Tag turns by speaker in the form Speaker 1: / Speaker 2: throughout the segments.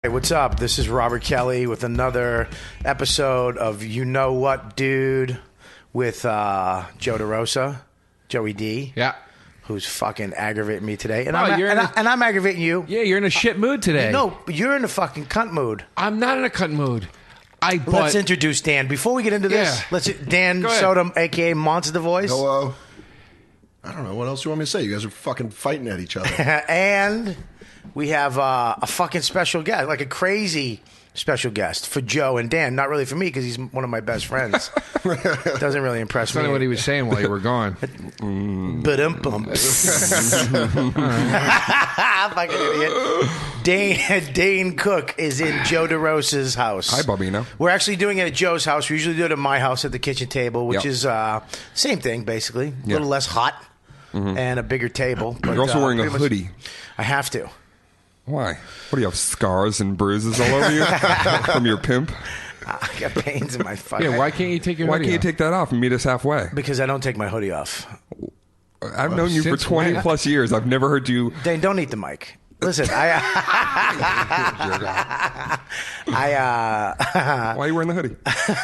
Speaker 1: Hey, what's up? This is Robert Kelly with another episode of You Know What, Dude, with Joe DeRosa, Joey D.
Speaker 2: Yeah.
Speaker 1: Who's fucking aggravating me today. And,
Speaker 2: Oh,
Speaker 1: I'm aggravating you.
Speaker 2: Yeah, you're in a shit mood today.
Speaker 1: No, you're in a fucking cunt mood.
Speaker 2: I'm not in a cunt mood.
Speaker 1: Let's introduce Dan. Before we get into this, Dan Soder, a.k.a. Monster Voice.
Speaker 3: Hello. I don't know. What else do you want me to say? You guys are fucking fighting at each other.
Speaker 1: And we have a fucking special guest, like a crazy special guest for Joe and Dan. Not really for me, because he's one of my best friends. Doesn't really impress me.
Speaker 2: That's not what he was saying while you were gone.
Speaker 1: Fucking idiot. Dane Cook is in Joe DeRosa's house.
Speaker 4: Hi, Bobino.
Speaker 1: We're actually doing it at Joe's house. We usually do it at my house at the kitchen table, which is same thing, basically. A little less hot and a bigger table.
Speaker 4: You're also wearing a hoodie.
Speaker 1: I have to.
Speaker 4: Why? What do you have, scars and bruises all over you from your pimp?
Speaker 1: I got pains in my fucking...
Speaker 2: Yeah, why can't you take your
Speaker 4: Why
Speaker 2: hoodie
Speaker 4: can't you
Speaker 2: off?
Speaker 4: take that off and meet us halfway?
Speaker 1: Because I don't take my hoodie off.
Speaker 4: I've known you for
Speaker 2: since
Speaker 4: 20
Speaker 2: when?
Speaker 4: plus years. I've never heard you...
Speaker 1: Dane, don't eat the mic. Listen,
Speaker 4: Why are you wearing the hoodie?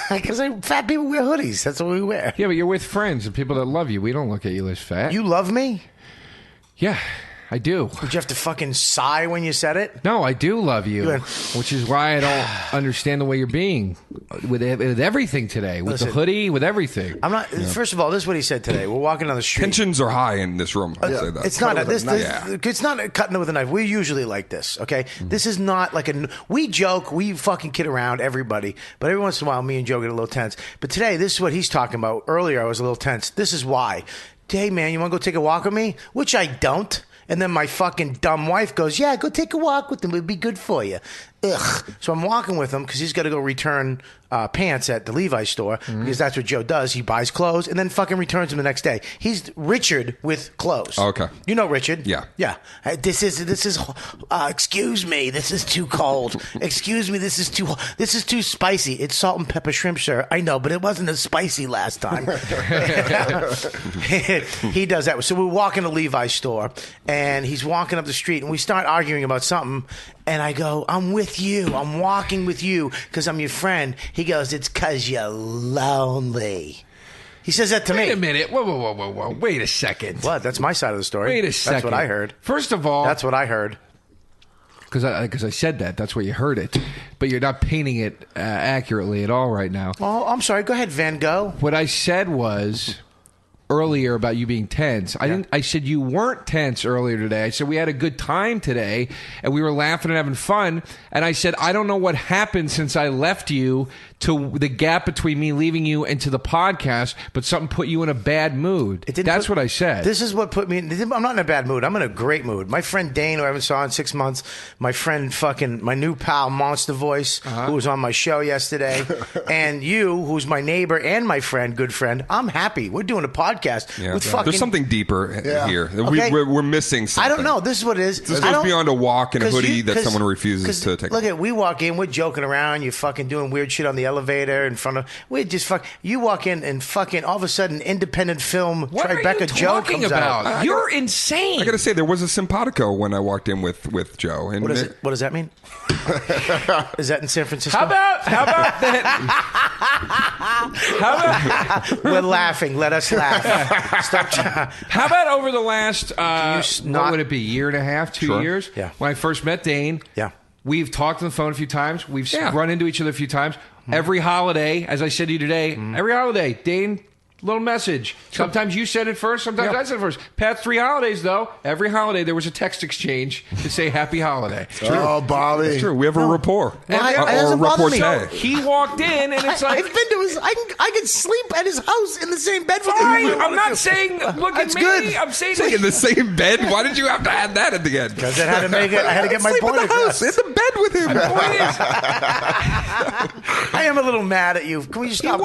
Speaker 1: Because fat people wear hoodies. That's what we wear.
Speaker 2: Yeah, but you're with friends and people that love you. We don't look at you as fat.
Speaker 1: You love me?
Speaker 2: Yeah, I do.
Speaker 1: Did you have to fucking sigh when you said it?
Speaker 2: No, I do love you,
Speaker 1: Good.
Speaker 2: which is why I don't understand the way you're being with everything today, with
Speaker 1: Listen,
Speaker 2: the hoodie, with everything.
Speaker 1: I'm not. First of all, this is what he said today. We're walking down the street.
Speaker 4: Tensions are high in this room. I'll say that.
Speaker 1: It's not
Speaker 3: Cut it with a knife.
Speaker 1: It's not cutting it with a knife. We're usually like this, okay? This is not like we joke, we fucking kid around, everybody. But every once in a while, me and Joe get a little tense. But today, this is what he's talking about. Earlier, I was a little tense. This is why. Hey, man, you want to go take a walk with me? Which I don't. And then my fucking dumb wife goes, yeah, go take a walk with him. It'd be good for you. Ugh. So I'm walking with him because he's got to go return pants at the Levi's store because that's what Joe does. He buys clothes and then fucking returns them the next day. He's Richard with clothes.
Speaker 4: Okay.
Speaker 1: You know Richard?
Speaker 4: Yeah.
Speaker 1: Yeah. This is excuse me, this is too cold. Excuse me, this is too spicy. It's salt and pepper shrimp, sir. I know, but it wasn't as spicy last time. He does that. So we're walking to Levi's store and he's walking up the street and we start arguing about something. And I go, I'm with you. I'm walking with you because I'm your friend. He goes, it's because you're lonely. He says that to me.
Speaker 2: Wait a minute. Whoa. Wait a second.
Speaker 1: What? That's my side of the story.
Speaker 2: Wait a second.
Speaker 1: That's what I heard.
Speaker 2: First of all...
Speaker 1: That's what I heard.
Speaker 2: Because I said that. That's where you heard it. But you're not painting it accurately at all right now.
Speaker 1: Oh, I'm sorry. Go ahead, Van Gogh.
Speaker 2: What I said was... earlier about you being tense. I said you weren't tense earlier today. I said we had a good time today and we were laughing and having fun. And I said, I don't know what happened since I left you to the gap between me leaving you and to the podcast, but something put you in a bad mood. That's what I said.
Speaker 1: This is what put me in. I'm not in a bad mood. I'm in a great mood. My friend Dane, who I haven't saw in 6 months, my friend my new pal Monster Voice, who was on my show yesterday, and you, who's my neighbor and my friend, good friend. I'm happy. We're doing a podcast with fucking...
Speaker 4: There's something deeper here.
Speaker 1: Okay.
Speaker 4: We're missing something.
Speaker 1: I don't know. This is what it is.
Speaker 4: This goes beyond a walk in a hoodie that someone refuses to take
Speaker 1: Look
Speaker 4: off.
Speaker 1: at, we walk in, we're joking around, you're fucking doing weird shit on the elevator in front of... We just you walk in and fucking all of a sudden independent film
Speaker 2: what
Speaker 1: Tribeca
Speaker 2: are you
Speaker 1: Joe
Speaker 2: talking
Speaker 1: comes
Speaker 2: about?
Speaker 1: out.
Speaker 2: You're insane.
Speaker 4: I got to say, there was a simpatico when I walked in with Joe. And
Speaker 1: What does that mean? Is that in San Francisco?
Speaker 2: How about that? How about...
Speaker 1: We're laughing. Let us laugh. Stop.
Speaker 2: How about over the last,
Speaker 1: not-
Speaker 2: what would it be, year and a half, 2 years?
Speaker 1: Yeah.
Speaker 2: When I first met Dane.
Speaker 1: Yeah.
Speaker 2: We've talked on the phone a few times. We've run into each other a few times. Every holiday, as I said to you today, every holiday, Dane, little message. Sometimes you said it first, sometimes I said it first. Past 3 holidays, though, every holiday there was a text exchange to say happy holiday.
Speaker 3: Oh, Bobby.
Speaker 4: It's true. We have a rapport.
Speaker 1: Well, it
Speaker 4: or a
Speaker 1: doesn't bother me.
Speaker 4: repartee.
Speaker 2: He walked in, and it's like...
Speaker 1: I've been to his... I can sleep at his house in the same bed with
Speaker 2: Fine,
Speaker 1: him.
Speaker 2: I'm not saying, look
Speaker 1: That's
Speaker 2: at me.
Speaker 1: good.
Speaker 2: I'm saying...
Speaker 4: Say in the same bed? Why did you have to add that at the end?
Speaker 1: Because I had to make it. I had to get my
Speaker 4: Sleep
Speaker 1: point
Speaker 4: in the
Speaker 1: across.
Speaker 4: house, in the bed with him.
Speaker 2: The point is...
Speaker 1: I am a little mad at you. Can we just stop?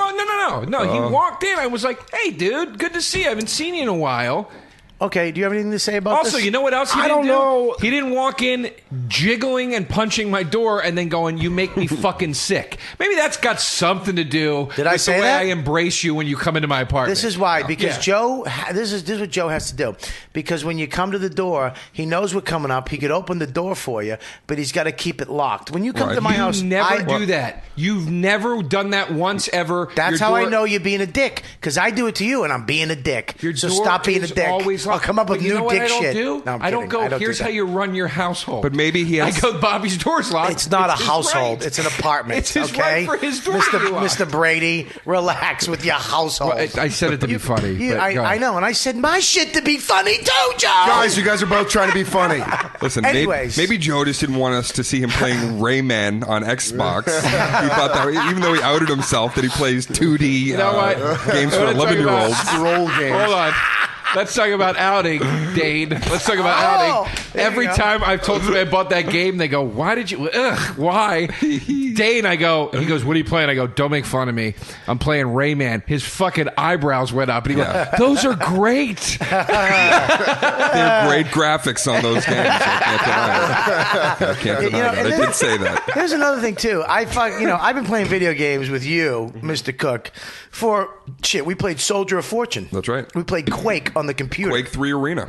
Speaker 2: No. He walked in. I was like, hey, dude, good to see you. I haven't seen you in a while.
Speaker 1: Okay, do you have anything to say about this?
Speaker 2: Also, you know what else he
Speaker 3: I
Speaker 2: didn't
Speaker 3: don't
Speaker 2: do?
Speaker 3: know.
Speaker 2: He didn't walk in jiggling and punching my door and then going, "You make me fucking sick." Maybe that's got something to do
Speaker 1: Did I
Speaker 2: with
Speaker 1: say
Speaker 2: the way
Speaker 1: that?
Speaker 2: I embrace you when you come into my apartment.
Speaker 1: This is why, because
Speaker 2: Yeah.
Speaker 1: Joe, this is what Joe has to do. Because when you come to the door, he knows we're coming up. He could open the door for you, but he's got to keep it locked. When you come to my
Speaker 2: You
Speaker 1: house,
Speaker 2: never do that. You've never done that once ever.
Speaker 1: That's
Speaker 2: Your
Speaker 1: how I
Speaker 2: door-
Speaker 1: know you're being a dick, because I do it to you, and I'm being a dick.
Speaker 2: Your
Speaker 1: So
Speaker 2: door
Speaker 1: stop being a
Speaker 2: is
Speaker 1: dick.
Speaker 2: always
Speaker 1: I'll
Speaker 2: locked.
Speaker 1: come up with
Speaker 2: But you know
Speaker 1: new
Speaker 2: what
Speaker 1: dick
Speaker 2: I don't
Speaker 1: shit.
Speaker 2: do?
Speaker 1: No, I'm
Speaker 2: I don't
Speaker 1: kidding.
Speaker 2: go.
Speaker 1: I don't do
Speaker 2: Here's
Speaker 1: that.
Speaker 2: how you run your household.
Speaker 4: But maybe he has.
Speaker 2: I go. Bobby's door's locked.
Speaker 1: It's not a
Speaker 2: his
Speaker 1: household.
Speaker 2: right.
Speaker 1: It's an apartment.
Speaker 2: It's his
Speaker 1: okay?
Speaker 2: right for his door.
Speaker 1: Mr.
Speaker 2: to be locked.
Speaker 1: Mr. Brady, relax with your household.
Speaker 2: Well, I said it to be funny. but go
Speaker 1: I
Speaker 2: ahead.
Speaker 1: know, and I said my shit to be funny too, Joe.
Speaker 3: Guys, you guys are both trying to be funny.
Speaker 4: Listen,
Speaker 1: Anyways.
Speaker 4: maybe Joe just didn't want us to see him playing Rayman on Xbox. He thought that, even though he outed himself, that he plays 2D
Speaker 2: You know what?
Speaker 4: games for
Speaker 2: Let's talk
Speaker 4: 11-year-olds.
Speaker 2: about-
Speaker 3: Roll games.
Speaker 2: Hold on. Let's talk about outing, Dane. Let's talk about outing.
Speaker 1: there you
Speaker 2: Every
Speaker 1: go.
Speaker 2: time I've told somebody I bought that game, they go, "Why did you? Ugh, why?" Dane, I go. He goes, "What are you playing?" I go, "Don't make fun of me. I'm playing Rayman." His fucking eyebrows went up, and he goes, "Those are great."
Speaker 4: They have great graphics on those games. I can't deny that.
Speaker 1: and
Speaker 4: I
Speaker 1: then-
Speaker 4: did say that.
Speaker 1: Here's another thing too. I've been playing video games with you, Mr. Cook, for shit. We played Soldier of Fortune.
Speaker 4: That's right.
Speaker 1: We played Quake on the computer.
Speaker 4: Quake 3 Arena.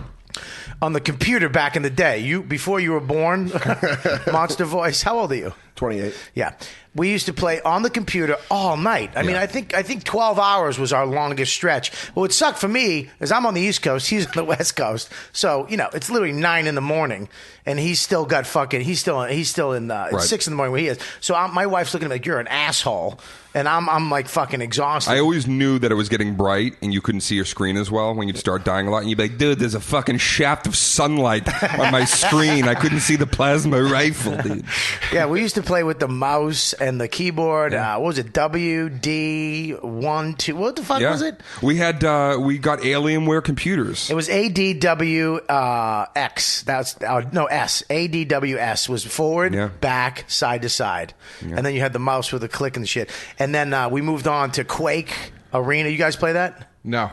Speaker 1: On the computer back in the day. Before you were born, Monster Voice. How old are you?
Speaker 3: 28.
Speaker 1: Yeah. We used to play on the computer all night. I mean, I think 12 hours was our longest stretch. Well, what sucked for me is I'm on the East Coast, he's on the West Coast. So, it's literally 9 in the morning, and he's still got he's still in it's 6 in the morning where he is. So my wife's looking at me like, you're an asshole. And I'm like fucking exhausted.
Speaker 4: I always knew that it was getting bright and you couldn't see your screen as well when you'd start dying a lot. And you'd be like, dude, there's a fucking shaft of sunlight on my screen. I couldn't see the plasma rifle, dude.
Speaker 1: Yeah, we used to play with the mouse and the keyboard. What was it? WD1, 2. What the fuck was it?
Speaker 4: We got Alienware computers.
Speaker 1: It was ADWX. That's S. ADWS was forward, back, side to side, and then you had the mouse with a click and shit. And then we moved on to Quake Arena. You guys play that?
Speaker 2: No.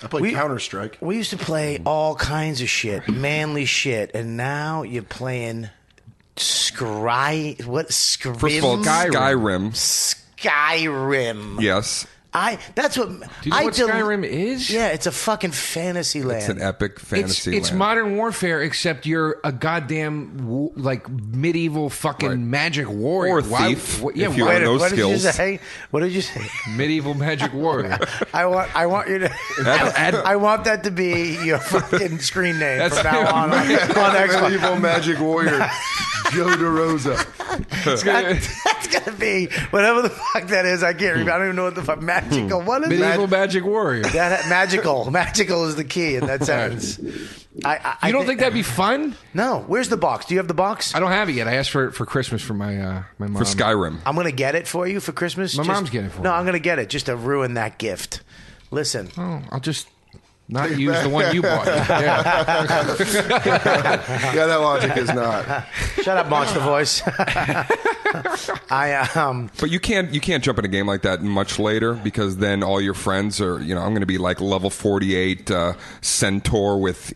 Speaker 3: I played Counter-Strike.
Speaker 1: We used to play all kinds of shit, manly shit, and now you're playing Skyrim.
Speaker 4: First of all, Skyrim.
Speaker 1: Skyrim.
Speaker 4: Yes.
Speaker 1: That's what.
Speaker 2: Do you know what Skyrim is?
Speaker 1: Yeah, it's a fucking fantasy land.
Speaker 4: It's an epic fantasy
Speaker 2: It's
Speaker 4: land.
Speaker 2: modern warfare, except you're a goddamn medieval fucking magic warrior.
Speaker 4: Or thief, if you
Speaker 1: Wait,
Speaker 4: have no
Speaker 1: what
Speaker 4: skills.
Speaker 1: Did you say? What did you say?
Speaker 2: Medieval magic warrior.
Speaker 1: I want you to. I want that to be your fucking screen name
Speaker 2: That's
Speaker 1: from now on Xbox.
Speaker 3: Evil Magic Warrior, Joe DeRosa.
Speaker 1: That's gonna be whatever the fuck that is. I can't remember. I don't even know what the fuck magical. What is
Speaker 2: Medieval
Speaker 1: that?
Speaker 2: magic warrior.
Speaker 1: That magical is the key in that sentence.
Speaker 2: You don't think that'd be fun?
Speaker 1: No. Where's the box? Do you have the box?
Speaker 2: I don't have it yet. I asked for it for Christmas for my mom.
Speaker 4: For Skyrim.
Speaker 1: I'm gonna get it for you for Christmas.
Speaker 2: My mom's getting it for
Speaker 1: No,
Speaker 2: me.
Speaker 1: I'm gonna get it just to ruin that gift. Listen.
Speaker 2: Oh, I'll just not use the one you bought. Yeah.
Speaker 3: Yeah, that logic is not.
Speaker 1: Shut up, Monster Voice.
Speaker 4: But you can't jump in a game like that much later because then all your friends are, I'm going to be like level 48 Centaur with,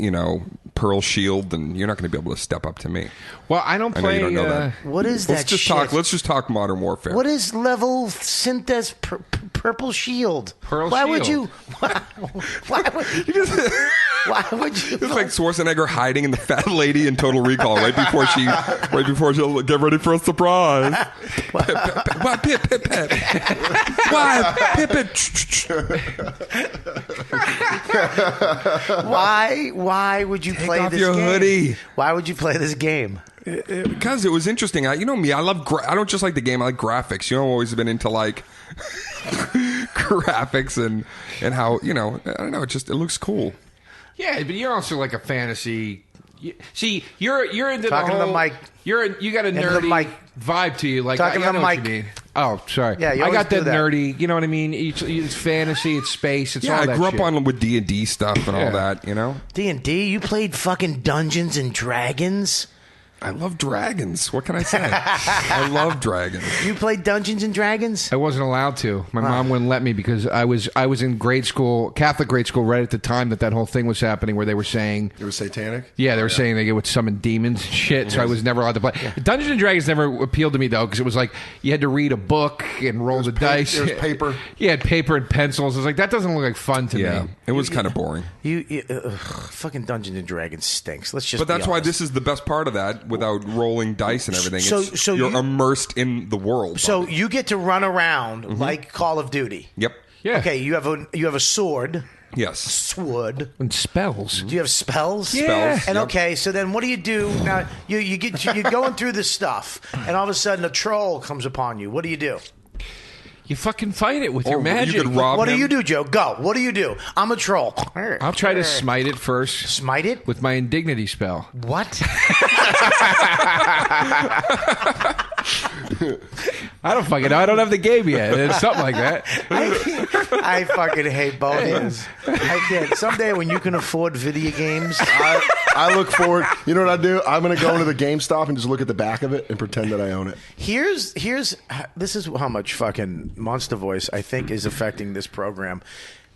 Speaker 4: Pearl Shield, and you're not going to be able to step up to me.
Speaker 2: Well, I don't
Speaker 4: I know
Speaker 2: play.
Speaker 4: you don't know that.
Speaker 1: What is
Speaker 4: Let's
Speaker 1: that
Speaker 4: just
Speaker 1: shit?
Speaker 4: Let's just talk Modern Warfare.
Speaker 1: What is level Synthes Purple Shield?
Speaker 2: Pearl
Speaker 1: Why
Speaker 2: Shield.
Speaker 1: would you? Why would you? Why would you?
Speaker 4: It's like Schwarzenegger hiding in the fat lady in Total Recall right before she'll get ready for a surprise. Why pip pip pip? Why pip pip?
Speaker 1: Why would you play
Speaker 4: off
Speaker 1: this
Speaker 4: your
Speaker 1: game?
Speaker 4: hoodie.
Speaker 1: Why would you play this game?
Speaker 4: Because it was interesting. You know me. I love. I don't just like the game. I like graphics. I've always been into like graphics and how I don't know. It looks cool.
Speaker 2: Yeah, but you're also like a fantasy. See, you're into
Speaker 1: Talking to
Speaker 2: the
Speaker 1: the
Speaker 2: whole.
Speaker 1: mic.
Speaker 2: You got a
Speaker 1: Into the
Speaker 2: nerdy
Speaker 1: mic.
Speaker 2: vibe to you. Like
Speaker 1: Talking
Speaker 2: I
Speaker 1: to
Speaker 2: know
Speaker 1: the
Speaker 2: what you
Speaker 1: mic.
Speaker 2: mean. Oh, sorry.
Speaker 1: Yeah, you
Speaker 2: I
Speaker 1: always
Speaker 2: got that
Speaker 1: do that.
Speaker 2: nerdy. You know what I mean? It's fantasy. It's space. It's
Speaker 4: Yeah,
Speaker 2: all
Speaker 4: I
Speaker 2: that
Speaker 4: grew
Speaker 2: shit.
Speaker 4: up on with D&D stuff and all
Speaker 2: Yeah.
Speaker 4: that.
Speaker 1: D&D. You played fucking Dungeons and Dragons.
Speaker 4: I love dragons. What can I say? I love dragons.
Speaker 1: You played Dungeons and Dragons?
Speaker 2: I wasn't allowed to. My mom wouldn't let me because I was in grade school, Catholic grade school, right at the time that whole thing was happening, where they were saying
Speaker 3: It was satanic?
Speaker 2: they were saying they would summon demons and shit. So I was never allowed to play. Dungeons and Dragons never appealed to me though, because it was like you had to read a book and roll the dice.
Speaker 3: There was paper.
Speaker 2: You had paper and pencils. I was like, that doesn't look like fun to me.
Speaker 4: It was kind of boring.
Speaker 1: Fucking Dungeons and Dragons stinks. Let's just.
Speaker 4: But that's
Speaker 1: be
Speaker 4: why
Speaker 1: honest.
Speaker 4: this is the best part of that. Without rolling dice and everything,
Speaker 1: So
Speaker 4: you're
Speaker 1: you-
Speaker 4: immersed in the world.
Speaker 1: So you get to run around like Call of Duty.
Speaker 4: Yep.
Speaker 2: Yeah.
Speaker 1: Okay, you have a sword.
Speaker 4: Yes.
Speaker 1: Sword.
Speaker 2: And spells.
Speaker 1: Do you have spells?
Speaker 2: Yeah.
Speaker 1: And
Speaker 4: Yep.
Speaker 1: okay, so then what do you do now? You're going through this stuff, and all of a sudden a troll comes upon you. What do you do?
Speaker 2: You fucking fight it with
Speaker 4: Or
Speaker 2: your magic.
Speaker 4: you could rob
Speaker 1: What do
Speaker 4: him.
Speaker 1: you do, Joe? Go. What do you do? I'm a troll.
Speaker 2: I'll try to smite it first
Speaker 1: Smite it.
Speaker 2: with my indignity spell.
Speaker 1: What?
Speaker 2: I don't fucking know. I don't have the game yet. It's something like that.
Speaker 1: I fucking hate both of yous. I can't. Someday when you can afford video games,
Speaker 3: I look forward. You know what I do? I'm going to go into the GameStop and just look at the back of it and pretend that I own it.
Speaker 1: this is how much fucking Monster Voice I think is affecting this program.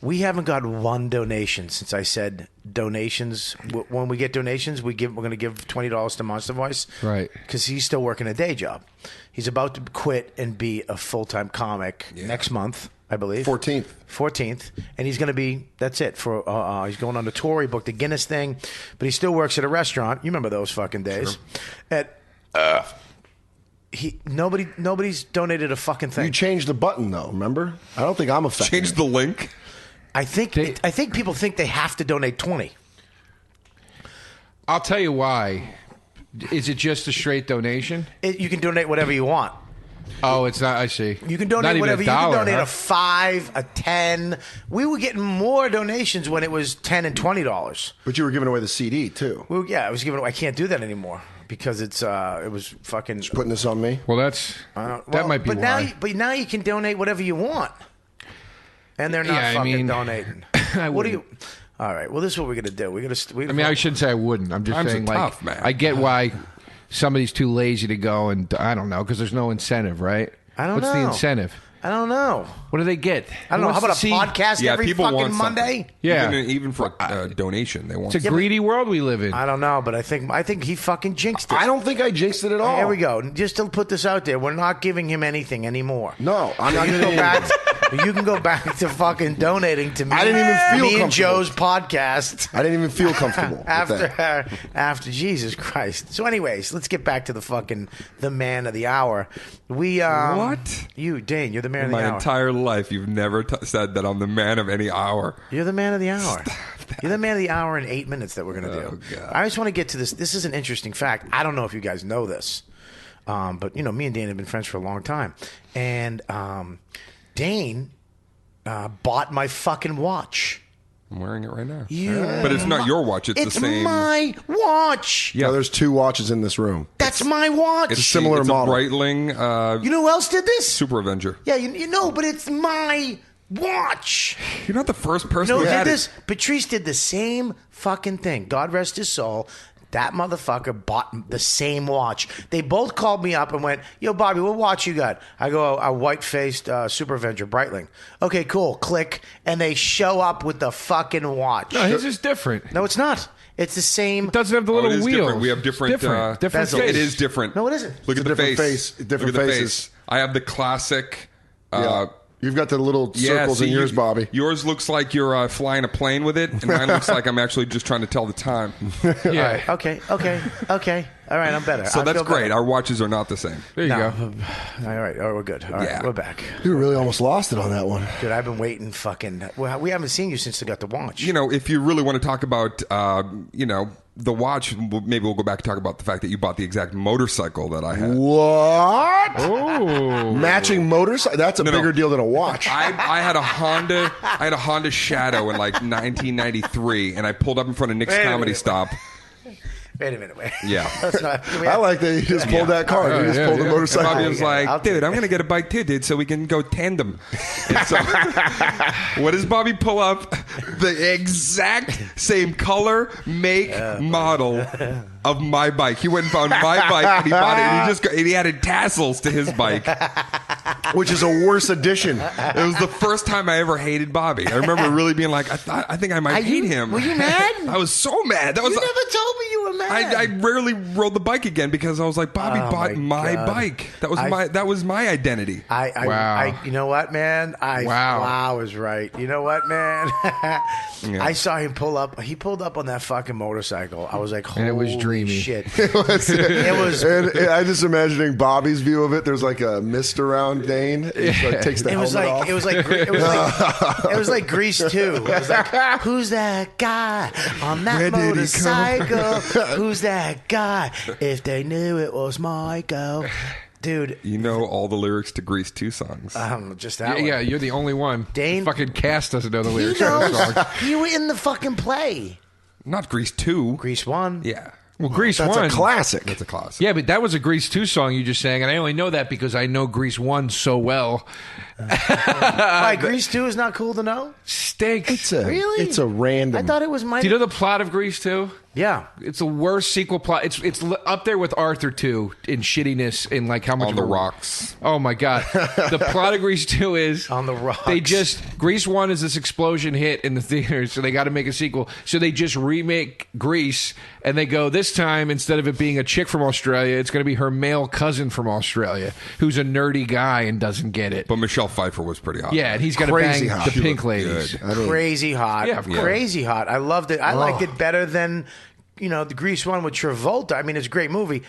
Speaker 1: We haven't got one donation since I said donations. When we get donations, we're going to give $20 to Monster Voice,
Speaker 2: Right.
Speaker 1: Because he's still working a day job. He's about to quit and be a full-time comic next month, I believe. 14th, and he's going to be. That's it for. He's going on the tour. He booked the Guinness thing, but he still works at a restaurant. You remember those fucking days?
Speaker 3: Sure.
Speaker 1: Nobody's donated a fucking thing.
Speaker 3: You changed the button, though, remember? I don't think I'm affected.
Speaker 4: Change the link.
Speaker 1: I think people think they have to donate 20.
Speaker 2: I'll tell you why. Is it just a straight donation?
Speaker 1: You can donate whatever you want.
Speaker 2: Oh, it's not. I see.
Speaker 1: You can
Speaker 2: Not
Speaker 1: donate
Speaker 2: even
Speaker 1: whatever.
Speaker 2: $1,
Speaker 1: You can donate
Speaker 2: huh?
Speaker 1: a 5, a 10. We were getting more donations when it was $10 and $20.
Speaker 3: But you were giving away the CD, too.
Speaker 1: Well, yeah, I was giving. I can't do that anymore because it was fucking.
Speaker 3: Putting this on me?
Speaker 2: Well, that might be
Speaker 1: but
Speaker 2: why.
Speaker 1: Now you can donate whatever you want, and they're not
Speaker 2: Yeah, I
Speaker 1: fucking
Speaker 2: mean,
Speaker 1: donating.
Speaker 2: I
Speaker 1: What do you?
Speaker 2: wouldn't.
Speaker 1: All right. Well, this is what we're gonna do.
Speaker 2: I mean, I shouldn't say I wouldn't. I'm just
Speaker 4: Times are
Speaker 2: saying,
Speaker 4: tough, man.
Speaker 2: I get why somebody's too lazy to go, and I don't know because there's no incentive, right?
Speaker 1: I don't
Speaker 2: What's
Speaker 1: know.
Speaker 2: the incentive?
Speaker 1: I don't know.
Speaker 2: What do they get?
Speaker 1: I don't know. How about a podcast
Speaker 4: Yeah,
Speaker 1: every
Speaker 4: people
Speaker 1: fucking
Speaker 4: want something.
Speaker 1: Monday?
Speaker 2: Yeah.
Speaker 4: Even for donation, they want.
Speaker 2: It's a greedy world we live in.
Speaker 1: I don't know, but I think he fucking jinxed it.
Speaker 3: I don't think I jinxed it at all.
Speaker 1: Here we go. Just to put this out there, we're not giving him anything anymore.
Speaker 3: No, I'm not
Speaker 1: You can
Speaker 3: going
Speaker 1: go back. You can go back to fucking donating to me.
Speaker 3: I didn't even feel
Speaker 1: me and
Speaker 3: comfortable.
Speaker 1: Joe's podcast.
Speaker 3: I didn't even feel comfortable with that.
Speaker 1: After Jesus Christ. So, anyways, let's get back to the man of the hour.
Speaker 4: What?
Speaker 1: You, Dane, you're the man of
Speaker 4: My
Speaker 1: the hour.
Speaker 4: entire life, you've never said that I'm the man of any hour.
Speaker 1: You're the man of the hour. You're the man of the hour in 8 minutes that we're going to do.
Speaker 4: God.
Speaker 1: I just want to get to this. This is an interesting fact. I don't know if you guys know this, but me and Dane have been friends for a long time, and Dane bought my fucking watch.
Speaker 4: I'm wearing it right now.
Speaker 1: You-
Speaker 4: But it's not your watch. It's the same.
Speaker 1: my watch.
Speaker 3: Yeah, there's 2 watches in this room.
Speaker 1: That's my watch.
Speaker 4: It's
Speaker 3: similar
Speaker 4: It's
Speaker 3: model.
Speaker 4: a Breitling
Speaker 1: You know who else did this?
Speaker 4: Super Avenger.
Speaker 1: Yeah, you know, but it's my watch.
Speaker 4: You're not the first
Speaker 1: You
Speaker 4: person
Speaker 1: know
Speaker 4: who
Speaker 1: who did
Speaker 4: had
Speaker 1: this?
Speaker 4: it.
Speaker 1: Patrice did the same fucking thing. God rest his soul. That motherfucker bought the same watch. They both called me up and went, "Yo, Bobby, what watch you got?" I go, "A white-faced Super Avenger Breitling." Okay, cool. Click, and they show up with the fucking watch.
Speaker 2: No, his is different.
Speaker 1: No, it's not. It's the same.
Speaker 2: It doesn't have the
Speaker 4: Oh,
Speaker 2: little
Speaker 4: it is
Speaker 2: wheels.
Speaker 4: different. We have different.
Speaker 2: different
Speaker 1: bezels.
Speaker 2: face.
Speaker 4: It is different.
Speaker 1: No, it isn't.
Speaker 4: Look
Speaker 3: It's
Speaker 4: at
Speaker 3: a
Speaker 4: the
Speaker 3: different
Speaker 4: face.
Speaker 3: face. Different
Speaker 4: Look at the
Speaker 3: faces.
Speaker 4: face. I have the classic.
Speaker 3: Yeah. You've got the little
Speaker 4: Yeah,
Speaker 3: circles
Speaker 4: see,
Speaker 3: in yours, Bobby.
Speaker 4: Yours looks like you're flying a plane with it, and mine looks like I'm actually just trying to tell the time.
Speaker 2: Yeah.
Speaker 1: Okay. All right, I'm better.
Speaker 4: So
Speaker 1: I
Speaker 4: that's
Speaker 1: feel
Speaker 4: great.
Speaker 1: better.
Speaker 4: Our watches are not the same.
Speaker 2: There you
Speaker 1: No.
Speaker 2: go.
Speaker 1: All right, we're good. All right,
Speaker 4: Yeah.
Speaker 1: we're back.
Speaker 3: You really almost lost it on that one.
Speaker 1: Dude, I've been waiting fucking... Well, we haven't seen you since they got the watch.
Speaker 4: You know, if you really want to talk about, the watch, maybe we'll go back and talk about the fact that you bought the exact motorcycle that I had.
Speaker 3: What?
Speaker 2: Oh.
Speaker 3: Matching motorcycle? That's a
Speaker 4: No.
Speaker 3: bigger deal than a watch.
Speaker 4: I had a Honda Shadow in like 1993, and I pulled up in front of Nick's
Speaker 1: Wait a
Speaker 4: Comedy
Speaker 1: minute.
Speaker 4: Stop.
Speaker 1: Wait a minute.
Speaker 4: Yeah.
Speaker 1: Let's not,
Speaker 3: I like that you just pulled that car. You just
Speaker 2: Yeah,
Speaker 3: pulled the
Speaker 2: yeah.
Speaker 4: And
Speaker 3: motorcycle.
Speaker 4: Bobby was like,
Speaker 1: I'll take
Speaker 4: dude,
Speaker 1: it.
Speaker 4: I'm going to get a bike too, dude, so we can go tandem. And so, what does Bobby pull up? The exact same color, make, model of my bike. He went and found my bike and he bought it. And he added tassels to his bike.
Speaker 3: Which is a worse addition.
Speaker 4: It was the first time I ever hated Bobby. I remember really being like, I think I might hate him.
Speaker 1: Were you mad?
Speaker 4: I was so mad. That was.
Speaker 1: You never told me you were mad.
Speaker 4: I rarely rode the bike again because I was like, Bobby bought my bike. That was my identity.
Speaker 1: Wow. You know what, man? Wow is right. You know what, man? I saw him pull up. He pulled up on that fucking motorcycle. I was like, holy
Speaker 2: it was dreamy.
Speaker 1: shit.
Speaker 3: It was. And I just imagining Bobby's view of it. There's like a mist around Dane. He like takes the helmet off.
Speaker 1: It was like Grease 2. It was like, who's that guy on that motorcycle? Who's that guy? If they knew it was Michael. Dude.
Speaker 4: You know all the lyrics to Grease 2 songs.
Speaker 1: Just that one.
Speaker 2: Yeah, you're the only one.
Speaker 1: Dane.
Speaker 2: The fucking cast doesn't know the
Speaker 1: He
Speaker 2: lyrics to the
Speaker 1: knows.
Speaker 2: song.
Speaker 1: You were in the fucking play.
Speaker 4: Not Grease 2.
Speaker 1: Grease 1.
Speaker 4: Yeah.
Speaker 2: Well, Grease
Speaker 3: That's
Speaker 2: 1.
Speaker 3: a classic.
Speaker 4: That's a classic.
Speaker 2: Yeah, but that was a Grease 2 song you just sang, and I only know that because I know Grease 1 so well.
Speaker 1: Why, Grease 2 is not cool to know?
Speaker 2: Stinks.
Speaker 1: Really?
Speaker 3: It's a random.
Speaker 1: I thought it was my...
Speaker 2: Do you know the plot of Grease 2?
Speaker 1: Yeah.
Speaker 2: It's the worst sequel plot. It's up there with Arthur 2 in shittiness, in like how much
Speaker 4: On the rocks.
Speaker 2: Oh my god. The plot of Grease 2 is
Speaker 1: On the rocks.
Speaker 2: They just Grease 1 is this explosion hit in the theaters, so they got to make a sequel. So they just remake Grease, and they go, this time instead of it being a chick from Australia, it's going to be her male cousin from Australia who's a nerdy guy and doesn't get it.
Speaker 4: But Michelle Pfeiffer was pretty hot.
Speaker 2: Yeah, and he's got to
Speaker 3: Crazy
Speaker 2: bang
Speaker 3: hot.
Speaker 2: the
Speaker 3: She
Speaker 2: pink
Speaker 4: looked
Speaker 2: ladies.
Speaker 4: good.
Speaker 1: Crazy hot.
Speaker 2: Yeah, of course.
Speaker 1: Crazy hot. I loved it. I liked it better than... the Grease one with Travolta. I mean, it's a great movie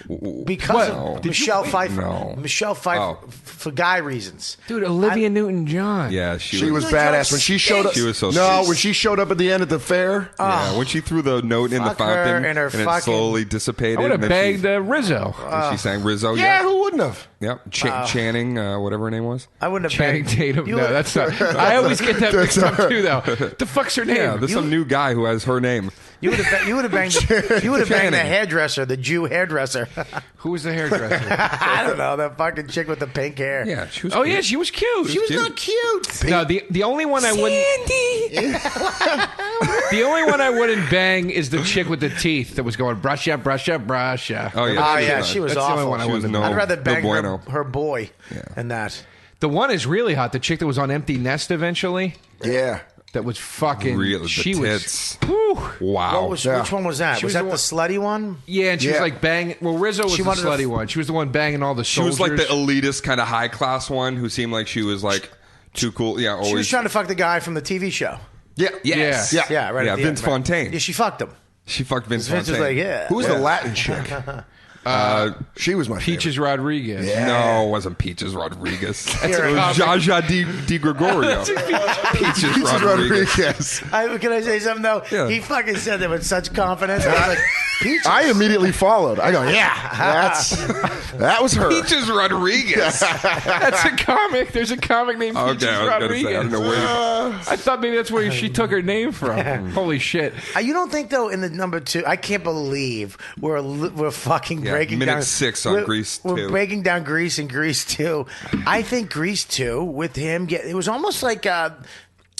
Speaker 1: because of Michelle Pfeiffer.
Speaker 4: No.
Speaker 1: Michelle Pfeiffer for guy reasons.
Speaker 2: Dude, Olivia Newton-John.
Speaker 4: Yeah,
Speaker 3: She was badass when she showed up.
Speaker 4: She was so
Speaker 3: no,
Speaker 4: sweet.
Speaker 3: when she showed up at the end at the fair.
Speaker 4: Yeah, when she threw the note in the
Speaker 1: Fuck her
Speaker 4: fountain
Speaker 1: and her
Speaker 4: it
Speaker 1: fucking-
Speaker 4: slowly dissipated.
Speaker 2: I would have
Speaker 4: and then she-
Speaker 2: bagged Rizzo.
Speaker 4: and she sang Rizzo.
Speaker 3: Yeah, who wouldn't have?
Speaker 4: Yep. Channing, whatever her name was.
Speaker 1: I wouldn't have
Speaker 2: Channing
Speaker 1: banged-
Speaker 2: Tatum.
Speaker 1: You
Speaker 2: No,
Speaker 1: would-
Speaker 2: that's not. I always get that mixed up too, though. The fuck's her name?
Speaker 4: Yeah, there's some new guy who has her name.
Speaker 1: You would have banged the
Speaker 4: Channing.
Speaker 1: hairdresser, the Jew hairdresser.
Speaker 2: Who was the hairdresser?
Speaker 1: I don't know, that fucking chick with the pink hair.
Speaker 4: Yeah, she was.
Speaker 2: Oh
Speaker 4: cute.
Speaker 2: yeah, she was cute.
Speaker 1: She was not cute.
Speaker 2: No, the only one I wouldn't. The only one I wouldn't bang is the chick with the teeth that was going brush up, brush up, brush up.
Speaker 4: Oh yeah.
Speaker 1: Oh yeah, she was
Speaker 2: That's the only
Speaker 1: awful.
Speaker 2: one I
Speaker 4: She was
Speaker 2: wouldn't.
Speaker 4: no-
Speaker 1: I'd rather
Speaker 4: no
Speaker 1: bang
Speaker 4: bueno.
Speaker 1: her boy
Speaker 4: Yeah.
Speaker 1: than that.
Speaker 2: The one is really hot. The chick that was on Empty Nest eventually.
Speaker 3: Yeah.
Speaker 2: That was fucking.
Speaker 4: Real- the
Speaker 2: she
Speaker 4: tits.
Speaker 2: was. Whew.
Speaker 4: Wow.
Speaker 1: Which one was that?
Speaker 2: She
Speaker 1: Was
Speaker 2: was
Speaker 1: that the slutty one?
Speaker 2: Yeah, and she was
Speaker 3: Yeah.
Speaker 2: like banging. Well, Rizzo was
Speaker 1: She
Speaker 2: the
Speaker 1: wanted to
Speaker 2: slutty one. She was the one banging all the
Speaker 4: She
Speaker 2: soldiers.
Speaker 4: was like the elitist kind of high class one who seemed like she was like too cool. Yeah, always.
Speaker 1: She was trying to fuck the guy from the TV show.
Speaker 3: Yeah.
Speaker 4: Yes.
Speaker 2: Yeah.
Speaker 1: Yeah, right.
Speaker 4: Yeah,
Speaker 1: at the
Speaker 4: Vince
Speaker 1: end, right.
Speaker 4: Fontaine.
Speaker 1: Yeah, she fucked him.
Speaker 4: She fucked Vince
Speaker 1: Vince was
Speaker 4: Fontaine.
Speaker 1: like, yeah.
Speaker 3: Who's the Latin chick? She was my
Speaker 2: Peaches Rodriguez.
Speaker 3: Yeah.
Speaker 4: No, it wasn't Peaches Rodriguez. It
Speaker 1: Here,
Speaker 4: was Jaja Di Gregorio. Peaches
Speaker 3: favorite.
Speaker 4: Rodriguez.
Speaker 3: Rodriguez.
Speaker 1: Can I say something though?
Speaker 4: Yeah.
Speaker 1: He fucking said that with such confidence. I was like, Peaches.
Speaker 3: I immediately followed. I go, yeah, that was her.
Speaker 4: Peaches Rodriguez.
Speaker 2: That's a comic. There's a comic named Peaches
Speaker 4: Okay, I was gonna
Speaker 2: Rodriguez.
Speaker 4: say, I don't know where.
Speaker 2: I thought maybe that's where she took her name from. Holy shit.
Speaker 1: You don't think though in the number 2? I can't believe we're fucking
Speaker 4: Yeah,
Speaker 1: breaking
Speaker 4: minute
Speaker 1: down
Speaker 4: 6 on Grease
Speaker 1: We're
Speaker 4: 2.
Speaker 1: breaking down Grease and Grease 2. I think Grease 2 with him. It was almost like.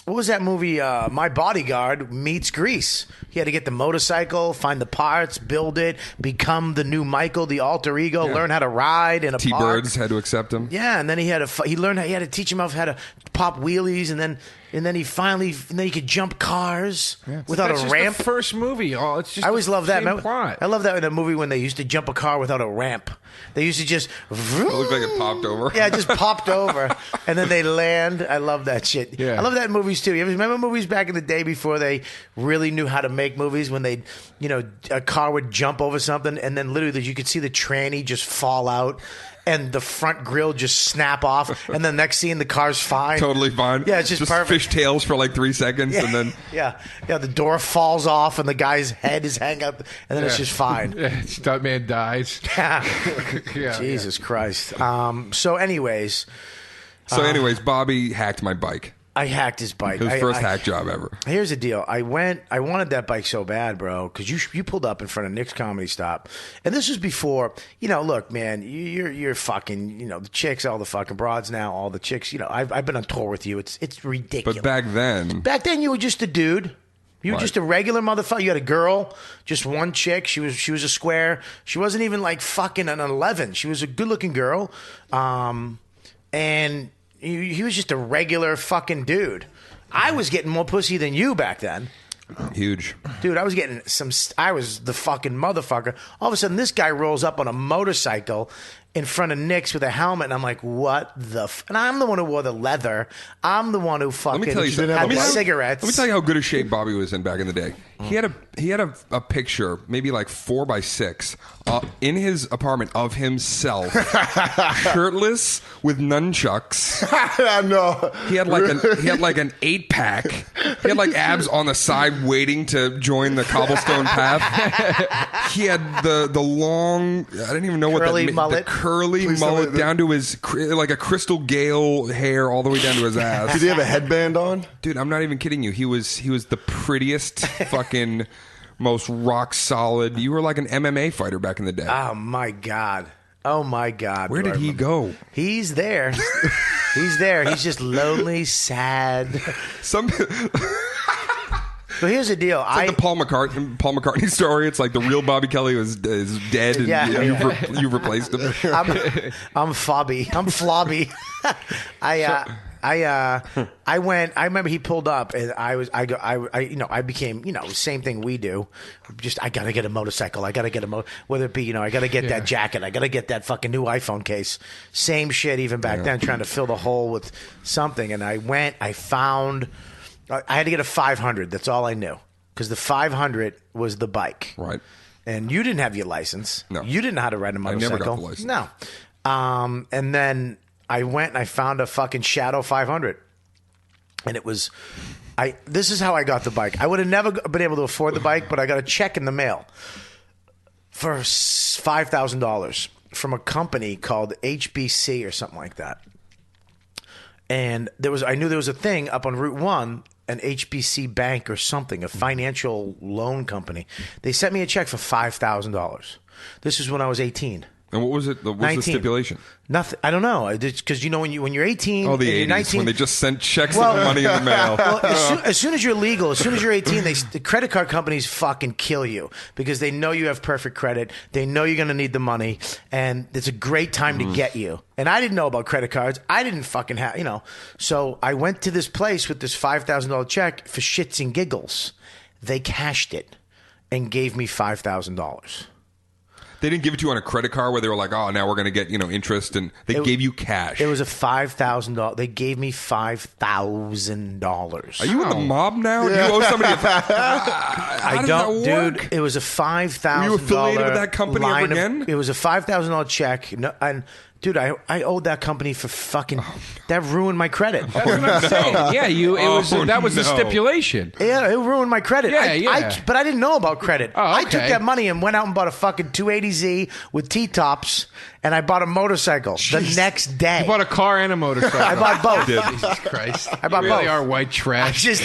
Speaker 1: What was that movie? My Bodyguard meets Grease. He had to get the motorcycle, find the parts, build it, become the new Michael, the alter ego, learn how to ride in a park.
Speaker 4: T-Birds had to accept him.
Speaker 1: Yeah, and then he had to. He learned. He had to teach him how to pop wheelies, and then he could jump cars without
Speaker 2: That's
Speaker 1: a
Speaker 2: just
Speaker 1: ramp.
Speaker 2: The first movie. Oh, it's just
Speaker 1: I always
Speaker 2: the
Speaker 1: love that.
Speaker 2: same plot.
Speaker 1: I love that in a movie when they used to jump a car without a ramp. They used to just.
Speaker 4: It looked like it popped over.
Speaker 1: Yeah, it just popped over, and then they land. I love that shit.
Speaker 2: Yeah.
Speaker 1: I love that in movies too. You ever remember movies back in the day before they really knew how to make movies? When they, a car would jump over something, and then literally you could see the tranny just fall out, and the front grill just snap off, and then next scene the car's fine,
Speaker 4: Totally fine.
Speaker 1: Yeah, it's just perfect.
Speaker 4: fishtails for like 3 seconds, and then
Speaker 1: yeah, the door falls off, and the guy's head is hanging up, and then it's just fine.
Speaker 2: Stuntman dies. Yeah,
Speaker 1: Jesus Christ. So, anyways,
Speaker 4: Bobby hacked my bike.
Speaker 1: I hacked his bike.
Speaker 4: His first hack job ever.
Speaker 1: Here's the deal. I wanted that bike so bad, bro, because you pulled up in front of Nick's Comedy Stop, and this was before. Look, man, you're fucking. The chicks, all the fucking broads now, all the chicks. I've been on tour with you. It's ridiculous.
Speaker 4: But back then,
Speaker 1: you were just a dude. You were
Speaker 4: Right.
Speaker 1: just a regular motherfucker. You had a girl, just one chick. She was a square. She wasn't even like fucking an 11. She was a good looking girl. And he was just a regular fucking dude. I was getting more pussy than you back then.
Speaker 4: Huge.
Speaker 1: Dude, I was getting I was the fucking motherfucker. All of a sudden, this guy rolls up on a motorcycle in front of Nick's with a helmet, and I'm like, what the and I'm the one who wore the leather. I'm the one who fucking
Speaker 4: Let me tell you something.
Speaker 1: had
Speaker 3: Let
Speaker 1: the
Speaker 3: me-
Speaker 1: cigarettes.
Speaker 4: Let me tell you how good a shape Bobby was in back in the day. He had a picture, maybe like 4x6, in his apartment of himself, shirtless with nunchucks.
Speaker 3: No.
Speaker 4: He had like an 8-pack. He had like abs on the side, waiting to join the cobblestone path. He had the long, I didn't even know
Speaker 1: Curly
Speaker 4: what that
Speaker 1: mullet.
Speaker 4: the curly
Speaker 3: Please tell me
Speaker 4: mullet
Speaker 3: that-
Speaker 4: down to his like a crystal gale hair all the way down to his ass.
Speaker 3: Did he have a headband on?
Speaker 4: Dude, I'm not even kidding you. He was the prettiest, fucking, most rock solid. You were like an MMA fighter back in the day.
Speaker 1: Oh my god. Oh my god.
Speaker 4: Where did he go?
Speaker 1: He's there. He's there. He's just lonely, sad.
Speaker 4: Some
Speaker 1: But here's the deal.
Speaker 4: like the Paul McCartney story. It's like the real Bobby Kelly is dead, and
Speaker 1: Yeah.
Speaker 4: you've replaced him.
Speaker 1: I'm Fobby. I'm Flobby. I went. I remember he pulled up, and I became, same thing we do. Just I gotta get a motorcycle. I gotta get whether it be, I gotta get that jacket. I gotta get that fucking new iPhone case. Same shit even back then, trying to fill the hole with something. And I went. I found. I had to get a 500. That's all I knew, because the 500 was the bike.
Speaker 4: Right.
Speaker 1: And you didn't have your license.
Speaker 4: No.
Speaker 1: You didn't know how to ride a
Speaker 4: never
Speaker 1: motorcycle.
Speaker 4: got the license.
Speaker 1: No. And then I went and I found a fucking Shadow 500. And it was, this is how I got the bike. I would have never been able to afford the bike, but I got a check in the mail for $5,000 from a company called HBC or something like that. And I knew there was a thing up on Route 1, an HBC bank or something, a financial loan company. They sent me a check for $5,000. This is when I was 18.
Speaker 4: And what was it? What was
Speaker 1: 19.
Speaker 4: the stipulation?
Speaker 1: Nothing. I don't know. Because when you're 18,
Speaker 4: Oh, the
Speaker 1: and you're
Speaker 4: 80s
Speaker 1: 19,
Speaker 4: when they just sent checks of money in the mail.
Speaker 1: well, as soon as you're legal, as soon as you're 18, the credit card companies fucking kill you because they know you have perfect credit. They know you're going to need the money, and it's a great time to get you. And I didn't know about credit cards. I didn't fucking have, So I went to this place with this $5,000 check for shits and giggles. They cashed it and gave me $5,000.
Speaker 4: They didn't give it to you on a credit card where they were like, oh, now we're going to get interest, and they gave you cash.
Speaker 1: It was a $5,000. They gave me $5,000.
Speaker 4: Are you in the mob now? Do you owe somebody
Speaker 1: I don't, dude. It was a $5,000.
Speaker 4: Were you affiliated with that company ever again?
Speaker 1: It was a $5,000 check. No, and dude, I owed that company for fucking. That ruined my credit.
Speaker 2: That's what I'm saying. Yeah, that was the
Speaker 4: no.
Speaker 2: stipulation.
Speaker 1: Yeah, it ruined my credit.
Speaker 2: Yeah.
Speaker 1: But I didn't know about credit.
Speaker 2: Oh,
Speaker 1: I took
Speaker 2: okay.
Speaker 1: that money and went out and bought a fucking 280Z with T-tops, and I bought a motorcycle the next day.
Speaker 2: You bought a car and a motorcycle.
Speaker 1: I bought both.
Speaker 2: Jesus Christ.
Speaker 1: I bought
Speaker 2: you really
Speaker 1: both.
Speaker 2: are white trash.
Speaker 1: Just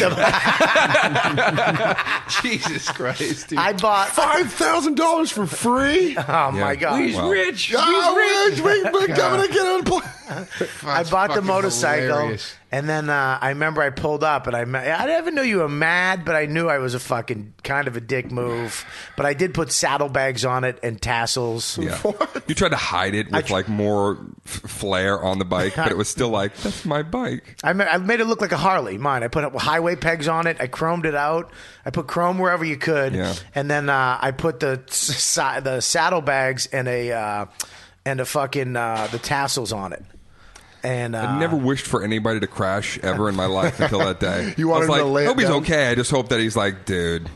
Speaker 2: Jesus Christ, dude.
Speaker 1: I bought.
Speaker 3: $5,000 for free?
Speaker 1: Oh my god!
Speaker 2: He's rich.
Speaker 3: Oh,
Speaker 2: He's
Speaker 3: Rich, we're coming to get unemployed.
Speaker 1: I bought the
Speaker 2: fucking
Speaker 1: motorcycle,
Speaker 2: hilarious.
Speaker 1: and then I remember I pulled up, and I never knew you were mad, but I knew I was a fucking kind of a dick move. But I did put saddlebags on it and tassels.
Speaker 4: Yeah. You tried to hide it with like more flair on the bike, but it was still like, that's my bike.
Speaker 1: I made it look like a Harley. Mine. I put highway pegs on it. I chromed it out. I put chrome wherever you could, and then I put the saddlebags and a fucking the tassels on it. And
Speaker 4: I never wished for anybody to crash ever in my life until that day.
Speaker 3: You wanted
Speaker 4: I was
Speaker 3: him to lay
Speaker 4: I
Speaker 3: it
Speaker 4: hope he's
Speaker 3: down?
Speaker 4: okay. I just hope that he's like, dude.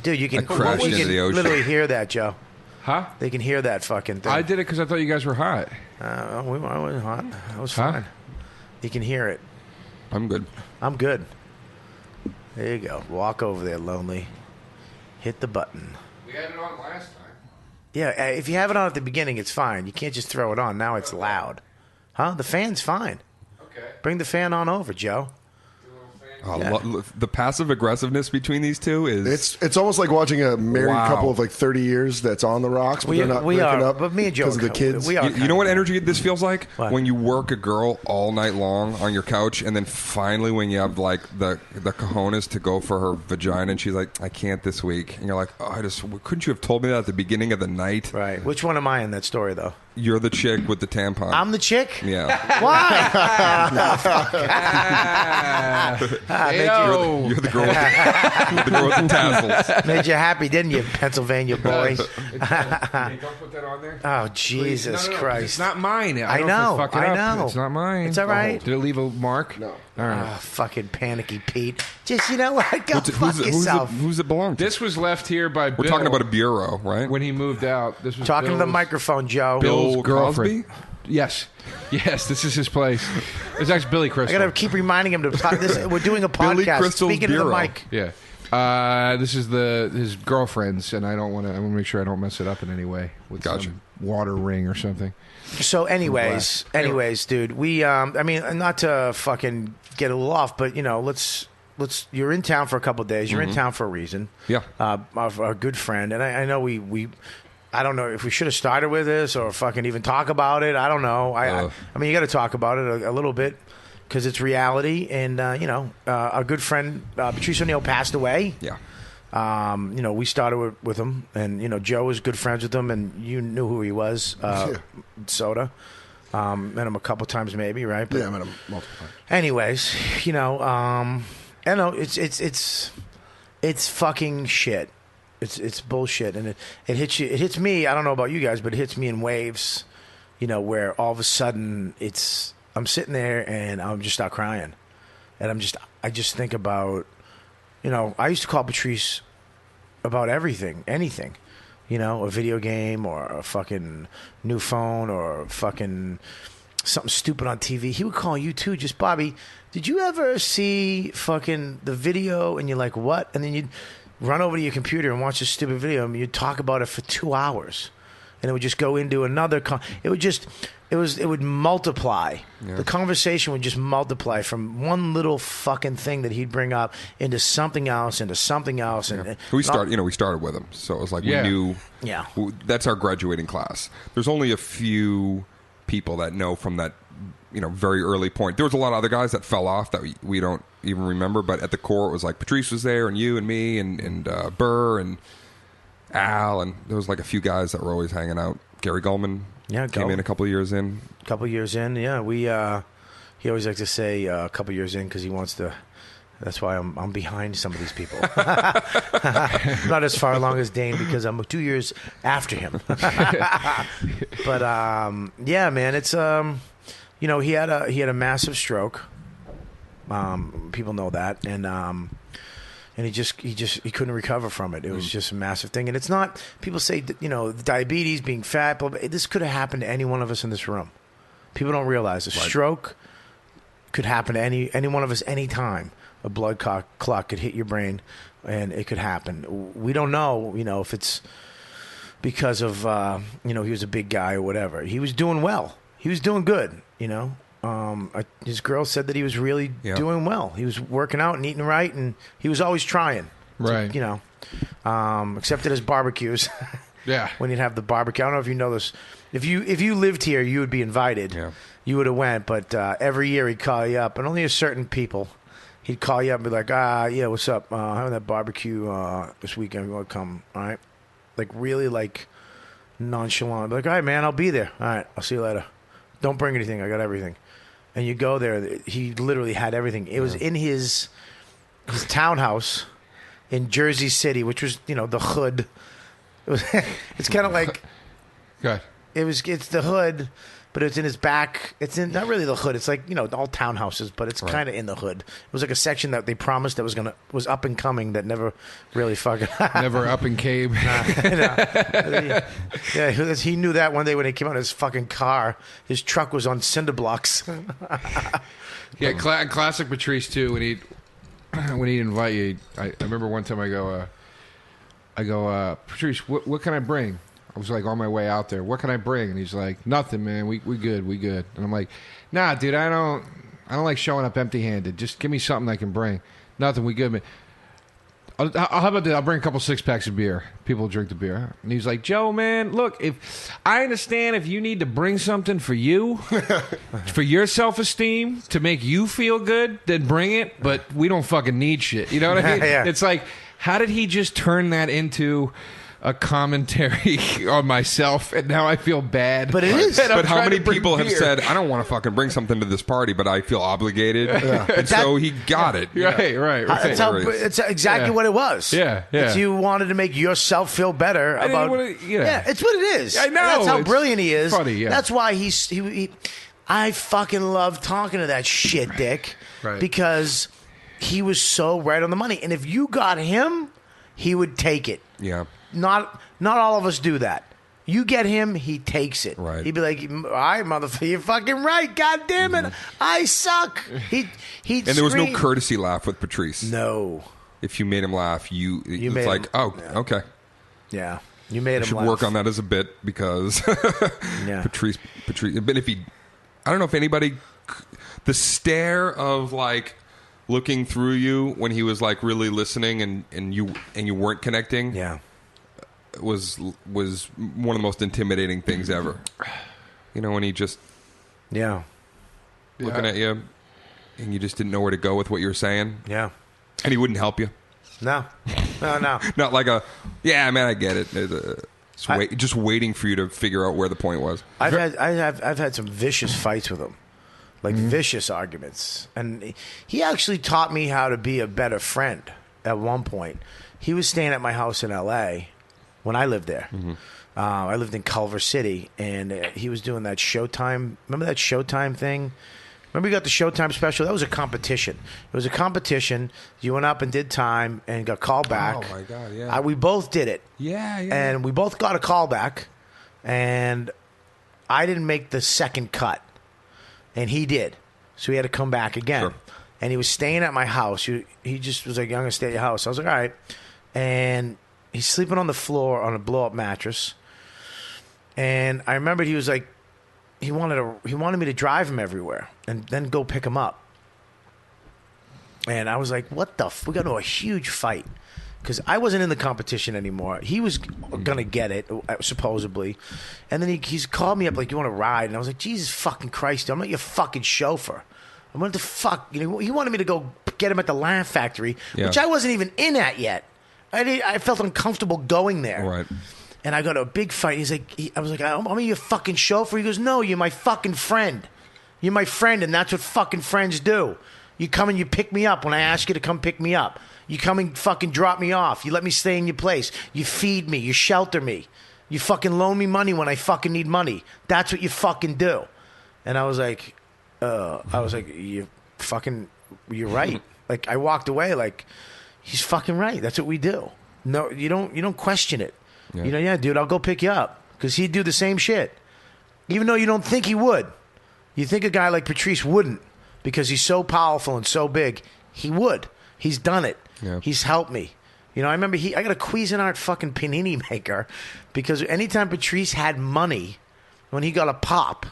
Speaker 1: you can,
Speaker 4: I crashed
Speaker 1: you
Speaker 4: into
Speaker 1: can
Speaker 4: the ocean.
Speaker 1: literally hear that, Joe.
Speaker 2: Huh?
Speaker 1: They can hear that fucking thing.
Speaker 2: I did it because I thought you guys were hot.
Speaker 1: I was hot. I was
Speaker 2: Huh?
Speaker 1: fine. You can hear it.
Speaker 4: I'm good.
Speaker 1: I'm good. There you go. Walk over there, lonely. Hit the button.
Speaker 2: We had it on last time.
Speaker 1: Yeah, if you have it on at the beginning, it's fine. You can't just throw it on. Now it's loud. Huh? The fan's fine.
Speaker 2: Okay.
Speaker 1: Bring the fan on over, Joe.
Speaker 2: Do a little fan
Speaker 4: The passive aggressiveness between these two is
Speaker 3: It's almost like watching a married couple of like 30 years that's on the rocks, but they're not breaking up.
Speaker 1: But me and Joe,
Speaker 3: because of the kids.
Speaker 4: You know what energy this feels like?
Speaker 1: What?
Speaker 4: When you work a girl all night long on your couch, and then finally when you have like the cojones to go for her vagina, and she's like, "I can't this week," and you're like, "Oh, couldn't you have told me that at the beginning of the night?"
Speaker 1: Right. Which one am I in that story, though?
Speaker 4: You're the chick with the tampon.
Speaker 1: I'm the chick?
Speaker 4: Yeah.
Speaker 1: Why?
Speaker 4: You're the girl with the tassels.
Speaker 1: Made you happy, didn't you, Pennsylvania boy?
Speaker 2: Don't put that on there.
Speaker 1: Oh, Jesus Christ.
Speaker 2: It's not mine.
Speaker 1: I know.
Speaker 2: It's not mine.
Speaker 1: It's all right.
Speaker 2: Did it leave a mark?
Speaker 3: No.
Speaker 2: All right.
Speaker 1: Oh, fucking panicky Pete. Just, you know what? Go fuck yourself.
Speaker 4: Who's it belong to?
Speaker 2: This was left here by Bill.
Speaker 4: We're talking about a bureau, right?
Speaker 2: When he moved out. This was
Speaker 1: Talking to the
Speaker 2: Bill's-
Speaker 1: microphone, Joe.
Speaker 2: Bill's girlfriend.
Speaker 4: Cosby?
Speaker 2: Yes. This is his place. It's actually Billy
Speaker 1: I
Speaker 2: Crystal.
Speaker 1: gotta keep reminding him to talk this. We're doing a
Speaker 4: Billy
Speaker 1: podcast.
Speaker 4: Crystal's
Speaker 1: Speaking to the
Speaker 4: Bureau.
Speaker 1: mic.
Speaker 2: Yeah. This is his girlfriend's, and I want to make sure I don't mess it up in any way with some water ring or something.
Speaker 1: So, anyways, dude, we, I mean, not to fucking get a little off, but you know, let's. You're in town for a couple of days. You're in town for a reason.
Speaker 4: Yeah.
Speaker 1: A good friend, and I know we. I don't know if we should have started with this or fucking even talk about it. I don't know. I mean, you got to talk about it a little bit because it's reality. And you know, our good friend Patrice O'Neal passed away.
Speaker 4: Yeah.
Speaker 1: You know, we started with him, and you know, Joe was good friends with him, and you knew who he was. Soda. Met him a couple times, maybe, right? But
Speaker 3: Yeah, I met him multiple times.
Speaker 1: anyways, you know, I don't know. It's fucking shit. It's bullshit, and it hits you. It hits me. I don't know about you guys, but it hits me in waves. You know, where all of a sudden I'm sitting there and I'm just start crying, and I just think about, you know, I used to call Patrice about everything, anything, you know, a video game or a fucking new phone or fucking something stupid on TV. He would call you too. Just, Bobby, did you ever see fucking the video? And you're like, what? And then you'd run over to your computer and watch this stupid video, and you'd talk about it for 2 hours, and it would just go into another. It would multiply. Yeah. The conversation would just multiply from one little fucking thing that he'd bring up into something else, into something else.
Speaker 4: Yeah.
Speaker 1: And
Speaker 4: we started with him, so it was like we knew.
Speaker 1: Yeah,
Speaker 4: that's our graduating class. There's only a few people that know from that, you know, very early point. There was a lot of other guys that fell off that we don't even remember, but at the core it was like Patrice was there, and you and me and Burr and Al, and there was like a few guys that were always hanging out. Gary Gulman came in a couple of years in.
Speaker 1: Yeah. We he always likes to say a couple of years in because he wants to. That's why I'm behind some of these people. Not as far along as Dane because I'm 2 years after him. But yeah, man, it's you know, he had a massive stroke. People know that, and he couldn't recover from it. It was just a massive thing, and it's not. People say that, you know, diabetes, being fat, blah, blah, this could have happened to any one of us in this room. People don't realize a stroke could happen to any one of us anytime. A blood clot could hit your brain, and it could happen. We don't know, you know, if it's because of you know, he was a big guy or whatever. He was doing well. He was doing good, you know. His girl said that he was really doing well. He was working out and eating right, and he was always trying.
Speaker 2: Right.
Speaker 1: You know, except at his barbecues.
Speaker 2: Yeah.
Speaker 1: When he'd have the barbecue. I don't know if you know this. If you lived here, you would be invited. Yeah. You would have went, but every year he'd call you up, and only a certain people. He'd call you up and be like, yeah, what's up? Having that barbecue this weekend. You want to come? All right. Like, really, like, nonchalant. Like, all right, man, I'll be there. All right, I'll see you later. Don't bring anything. I got everything. And you go there. He literally had everything. It was in his townhouse in Jersey City, which was, you know, the hood. It's kind of like...
Speaker 2: Good.
Speaker 1: It's the hood, but it's in his back. It's in not really the hood. It's like, you know, all townhouses, but it's kind of in the hood. It was like a section that they promised that was up and coming that never really fucking
Speaker 2: never up and came.
Speaker 1: Yeah, he knew that one day when he came out in his fucking car. His truck was on cinder blocks.
Speaker 2: Yeah, classic Patrice too. When he'd invite you, I remember one time I go, Patrice, what can I bring? I was like on my way out there. What can I bring? And he's like, nothing, man. We good. And I'm like, nah, dude, I don't I don't like showing up empty-handed. Just give me something I can bring. Nothing. We good. How about this? I'll bring a couple 6-packs of beer. People drink the beer. And he's like, Joe, man, look, if I understand if you need to bring something for you, for your self-esteem, to make you feel good, then bring it. But we don't fucking need shit. You know what I mean?
Speaker 1: Yeah.
Speaker 2: It's like, how did he just turn that into a commentary on myself, and now I feel bad?
Speaker 1: But it is.
Speaker 4: But how many people have said, I don't want to fucking bring something to this party, but I feel obligated. And so he got it.
Speaker 2: Right.
Speaker 1: It's exactly what it was.
Speaker 2: Yeah.
Speaker 1: It's you wanted to make yourself feel better about. It's what it is.
Speaker 2: I know.
Speaker 1: That's how brilliant he is.
Speaker 2: Funny, yeah.
Speaker 1: That's why he I fucking love talking to that shit dick.
Speaker 2: Right.
Speaker 1: Because he was so right on the money. And if you got him, he would take it.
Speaker 4: Yeah.
Speaker 1: Not all of us do that. You get him, he takes it.
Speaker 4: Right.
Speaker 1: He'd be like, all right, motherfucker, you're fucking right. God damn it. I suck. He'd
Speaker 4: And there was no
Speaker 1: scream.
Speaker 4: courtesy laugh with Patrice.
Speaker 1: No.
Speaker 4: If you made him laugh, it's
Speaker 1: made
Speaker 4: like,
Speaker 1: him-
Speaker 4: oh, okay.
Speaker 1: Yeah. You made him
Speaker 4: Should
Speaker 1: laugh.
Speaker 4: work on that as a bit because
Speaker 1: Yeah.
Speaker 4: Patrice. But if he, I don't know if anybody, the stare of like looking through you when he was like really listening and you weren't connecting.
Speaker 1: Yeah.
Speaker 4: Was one of the most intimidating things ever. You know, when he just
Speaker 1: Yeah.
Speaker 4: looking at you and you just didn't know where to go with what you were saying,
Speaker 1: Yeah.
Speaker 4: and he wouldn't help you.
Speaker 1: No.
Speaker 4: Not like yeah, man, I get it. Just waiting for you to figure out where the point was.
Speaker 1: I've had some vicious fights with him. Like vicious arguments. And he actually taught me how to be a better friend at one point. He was staying at my house in L.A. when I lived there. I lived in Culver City, and he was doing that Showtime. Remember that Showtime thing? Remember you got the Showtime special? That was a competition. It was a competition. You went up and did time and got called back.
Speaker 4: Oh, my God, yeah.
Speaker 1: We both did it.
Speaker 4: Yeah.
Speaker 1: And we both got a call back, and I didn't make the second cut, and he did. So he had to come back again.
Speaker 4: Sure.
Speaker 1: And he was staying at my house. He just was like, I'm going to stay at your house. I was like, all right. And he's sleeping on the floor on a blow-up mattress. And I remembered he was like, he wanted me to drive him everywhere and then go pick him up. And I was like, what the we got into a huge fight. Because I wasn't in the competition anymore. He was going to get it, supposedly. And then he's called me up like, you want to ride? And I was like, Jesus fucking Christ, I'm not your fucking chauffeur. I wanted to fuck. You know, he wanted me to go get him at the Laugh Factory, which I wasn't even in at yet. I felt uncomfortable going there.
Speaker 4: Right.
Speaker 1: And I got a big fight. I was like, I'm your fucking chauffeur. He goes, no, you're my fucking friend. You're my friend, and that's what fucking friends do. You come and you pick me up when I ask you to come pick me up. You come and fucking drop me off. You let me stay in your place. You feed me. You shelter me. You fucking loan me money when I fucking need money. That's what you fucking do. And I was like, you're right. Like, I walked away like, he's fucking right. That's what we do. No, you don't question it.
Speaker 4: Yeah.
Speaker 1: You know, yeah, dude, I'll go pick you up. Because he'd do the same shit. Even though you don't think he would. You think a guy like Patrice wouldn't. Because he's so powerful and so big. He would. He's done it.
Speaker 4: Yeah.
Speaker 1: He's helped me. You know, I remember I got a Cuisinart fucking panini maker. Because anytime Patrice had money, when he got a pop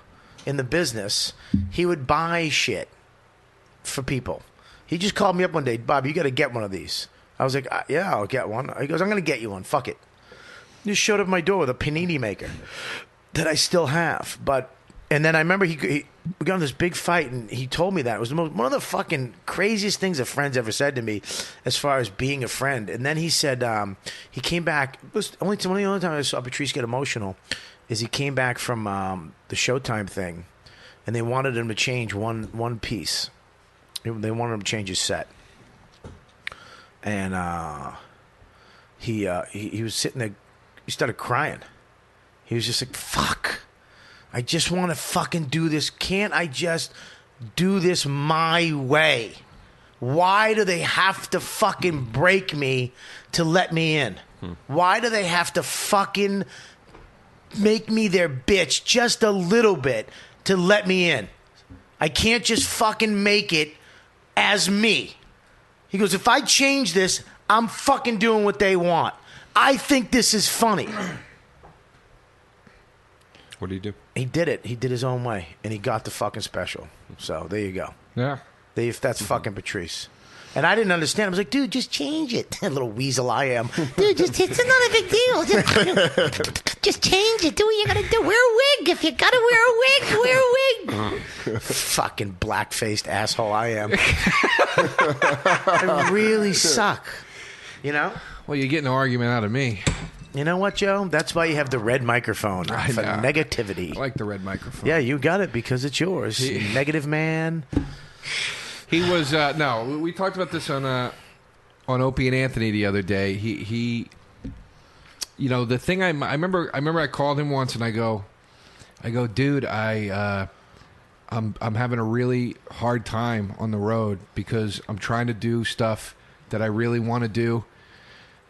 Speaker 1: in the business, he would buy shit for people. He just called me up one day, Bob, you got to get one of these. I was like, yeah, I'll get one. He goes, I'm going to get you one. Fuck it. Just showed up at my door with a panini maker that I still have. And then I remember we got in this big fight, and he told me that. It was one of the fucking craziest things a friend's ever said to me as far as being a friend. And then he said, he came back. It was the only time I saw Patrice get emotional is he came back from the Showtime thing, and they wanted him to change one piece. They wanted him to change his set. And he was sitting there. He started crying. He was just like, fuck. I just want to fucking do this. Can't I just do this my way? Why do they have to fucking break me to let me in? Why do they have to fucking make me their bitch just a little bit to let me in? I can't just fucking make it as me. He goes, if I change this, I'm fucking doing what they want. I think this is funny.
Speaker 4: What did he do?
Speaker 1: He did it. He did his own way, and he got the fucking special. So there you go.
Speaker 2: Yeah.
Speaker 1: That's fucking Patrice. And I didn't understand. I was like, dude, just change it. Little weasel I am. Dude, it's not a big deal. Just change it. Do what you gotta do. Wear a wig. If you gotta wear a wig, wear a wig. Fucking black-faced asshole I am. I really suck. You know?
Speaker 2: Well, you're getting an argument out of me.
Speaker 1: You know what, Joe? That's why you have the red microphone for negativity.
Speaker 2: I like the red microphone.
Speaker 1: Yeah, you got it because it's yours. Negative man.
Speaker 2: He was no. We talked about this on Opie and Anthony the other day. He you know, the thing I remember I called him once and I go, dude, I'm having a really hard time on the road because I'm trying to do stuff that I really want to do.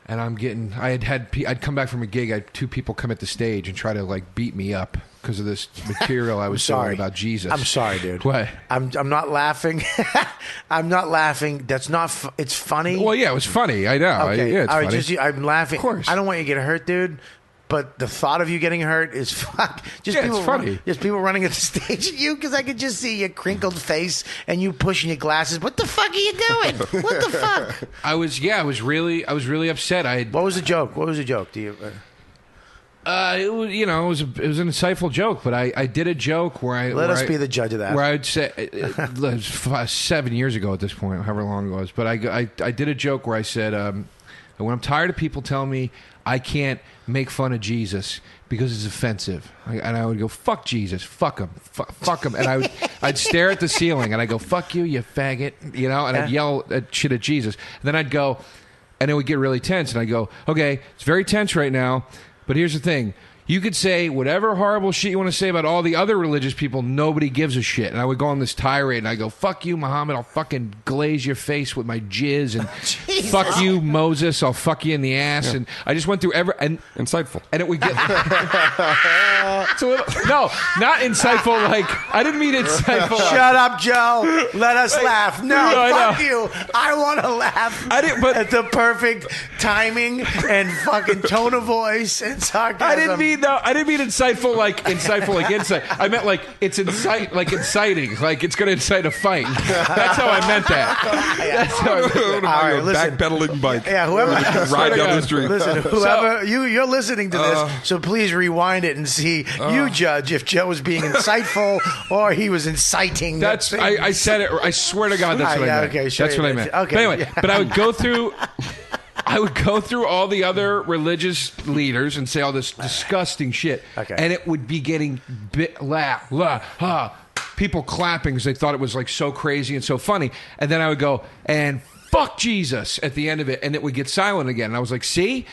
Speaker 2: And I'd come back from a gig. I had 2 people come at the stage and try to like beat me up because of this material I was saying about Jesus.
Speaker 1: I'm sorry, dude.
Speaker 2: What?
Speaker 1: I'm not laughing. I'm not laughing. That's not. It's funny.
Speaker 2: Well, yeah, it was funny. I know.
Speaker 1: Okay.
Speaker 2: Yeah, it's
Speaker 1: all right,
Speaker 2: funny.
Speaker 1: I'm laughing.
Speaker 2: Of course.
Speaker 1: I don't want you to get hurt, dude. But the thought of you getting hurt is fuck. Just
Speaker 2: it's funny.
Speaker 1: Just people running at the stage at you because I could just see your crinkled face and you pushing your glasses. What the fuck are you doing? What the fuck?
Speaker 2: I was really upset.
Speaker 1: What was the joke? Do you?
Speaker 2: It was, you know, it was an insightful joke, but I did a joke where I
Speaker 1: let us be the judge of that.
Speaker 2: Where I'd say it was 7 years ago at this point, however long it was. But I did a joke where I said, when I'm tired of people telling me I can't make fun of Jesus because it's offensive, and I would go, fuck Jesus, fuck him, fuck him, and I'd stare at the ceiling and I go, fuck you, you faggot, you know, and I'd yell shit at Jesus. And then I'd go, and it would get really tense, and I'd go, okay, it's very tense right now, but here's the thing. You could say whatever horrible shit you want to say about all the other religious people. Nobody gives a shit. And I would go on this tirade and I go, fuck you, Muhammad. I'll fucking glaze your face with my jizz. And fuck you, Moses. I'll fuck you in the ass. Yeah. And I just went through
Speaker 4: insightful.
Speaker 2: And it would get... No, not insightful. Like, I didn't mean insightful.
Speaker 1: Shut up, Joe. Let us laugh. No, fuck you. I want to laugh at the perfect timing and fucking tone of voice and sarcasm.
Speaker 2: I didn't mean insightful like insight. I meant like it's inciting, like it's going to incite a fight. That's how I meant that. That's how I meant that.
Speaker 1: All right,
Speaker 4: backpedaling bike.
Speaker 1: Yeah, whoever
Speaker 4: ride down the street.
Speaker 1: Listen, whoever you're listening to this, so please rewind it and see. You judge if Joe was being insightful or he was inciting.
Speaker 2: That's I said it. I swear to God, that's what I meant. Okay, sure that's what I meant. Okay, but anyway, but I would go through. I would go through all the other religious leaders and say all this disgusting shit, and it would be getting people clapping because they thought it was like so crazy and so funny, and then I would go and fuck Jesus at the end of it, and it would get silent again, and I was like, see,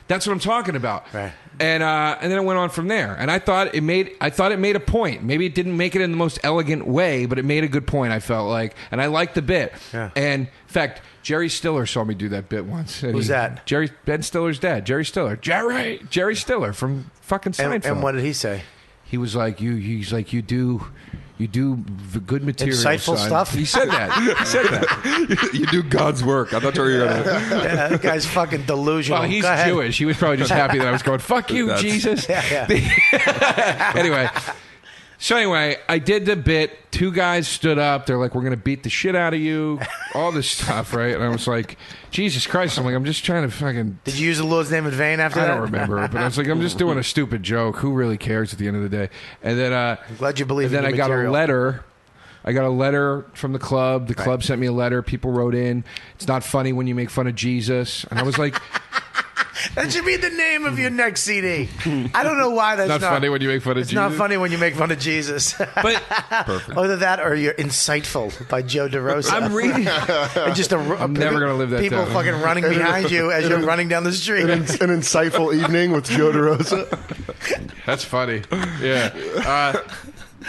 Speaker 2: that's what I'm talking about,
Speaker 1: right.
Speaker 2: And then it went on from there, and I thought it made a point. Maybe it didn't make it in the most elegant way, but it made a good point. I felt like, and I liked the bit.
Speaker 1: Yeah.
Speaker 2: And in fact, Jerry Stiller saw me do that bit once.
Speaker 1: Who's that?
Speaker 2: Ben Stiller's dad, Jerry Stiller. Jerry Stiller from fucking Seinfeld.
Speaker 1: And what did he say?
Speaker 2: He was like, you do good material.
Speaker 1: Insightful
Speaker 2: son.
Speaker 1: stuff?
Speaker 2: He said that.
Speaker 4: You do God's work. I thought you were going to...
Speaker 1: Yeah, that guy's fucking delusional.
Speaker 2: Well, he's Jewish. He was probably just happy that I was going, fuck you, Jesus.
Speaker 1: Yeah.
Speaker 2: Anyway, I did the bit. 2 guys stood up. They're like, we're going to beat the shit out of you. All this stuff, right? And I was like, Jesus Christ. I'm like, I'm just trying to fucking...
Speaker 1: Did you use the Lord's name in vain after that?
Speaker 2: I don't remember. But I was like, I'm just doing a stupid joke. Who really cares at the end of the day? And then... I'm
Speaker 1: glad you believe in
Speaker 2: then
Speaker 1: the material.
Speaker 2: I got a letter from the club. The club sent me a letter. People wrote in, it's not funny when you make fun of Jesus. And I was like...
Speaker 1: That should be the name of your next CD. I don't know why that's
Speaker 2: not funny when you make fun of Jesus.
Speaker 1: It's not funny when you make fun of Jesus.
Speaker 2: But
Speaker 4: perfect.
Speaker 1: Either that or you're Insightful by Joe DeRosa.
Speaker 2: I'm reading.
Speaker 1: And just
Speaker 2: I'm never gonna live that
Speaker 1: people
Speaker 2: down.
Speaker 1: fucking running behind you as you're running down the street.
Speaker 3: An insightful evening with Joe DeRosa.
Speaker 2: That's funny. Yeah.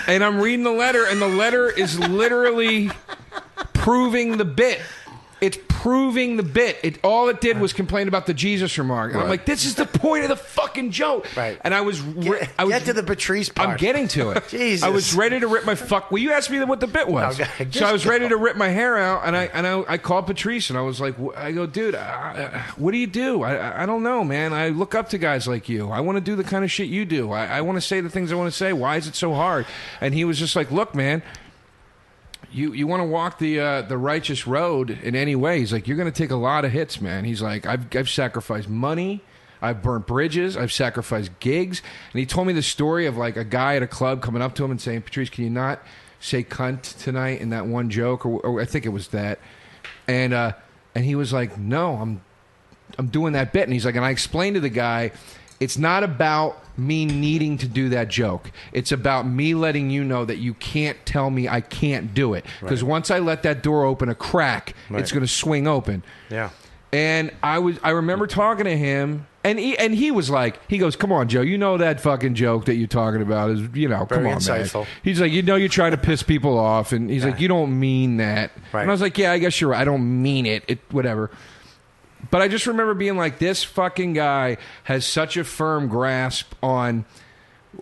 Speaker 2: And I'm reading the letter, and the letter is literally proving the bit. It's proving the bit. All it did was complain about the Jesus remark. And I'm like, this is the point of the fucking joke.
Speaker 1: Right.
Speaker 2: And I was
Speaker 1: get to the Patrice part.
Speaker 2: I'm getting to it.
Speaker 1: Jesus.
Speaker 2: I was ready to rip my fuck. Well, you asked me what the bit was.
Speaker 1: Okay,
Speaker 2: so I was ready to rip my hair out, and I called Patrice, and I was like, I go, dude, what do you do? I don't know, man. I look up to guys like you. I want to do the kind of shit you do. I want to say the things I want to say. Why is it so hard? And he was just like, look, man. you want to walk the righteous road in any way. He's like, you're going to take a lot of hits, man. He's like, I've sacrificed money. I've burnt bridges. I've sacrificed gigs. And he told me the story of like a guy at a club coming up to him and saying, Patrice, can you not say cunt tonight in that one joke? Or I think it was that. And he was like, no, I'm doing that bit. And he's like, and I explained to the guy, it's not about me needing to do that joke. It's about me letting you know that you can't tell me I can't do it. Because once I let that door open a crack, it's going to swing open.
Speaker 1: Yeah.
Speaker 2: And I remember talking to him, and he was like, he goes, come on, Joe, you know that fucking joke that you're talking about is, you know,
Speaker 1: Very
Speaker 2: come on,
Speaker 1: insightful.
Speaker 2: man. He's like, you know you're trying to piss people off, and he's like, you don't mean that.
Speaker 1: Right.
Speaker 2: And I was like, yeah, I guess you're right. I don't mean it. Whatever. But I just remember being like, this fucking guy has such a firm grasp on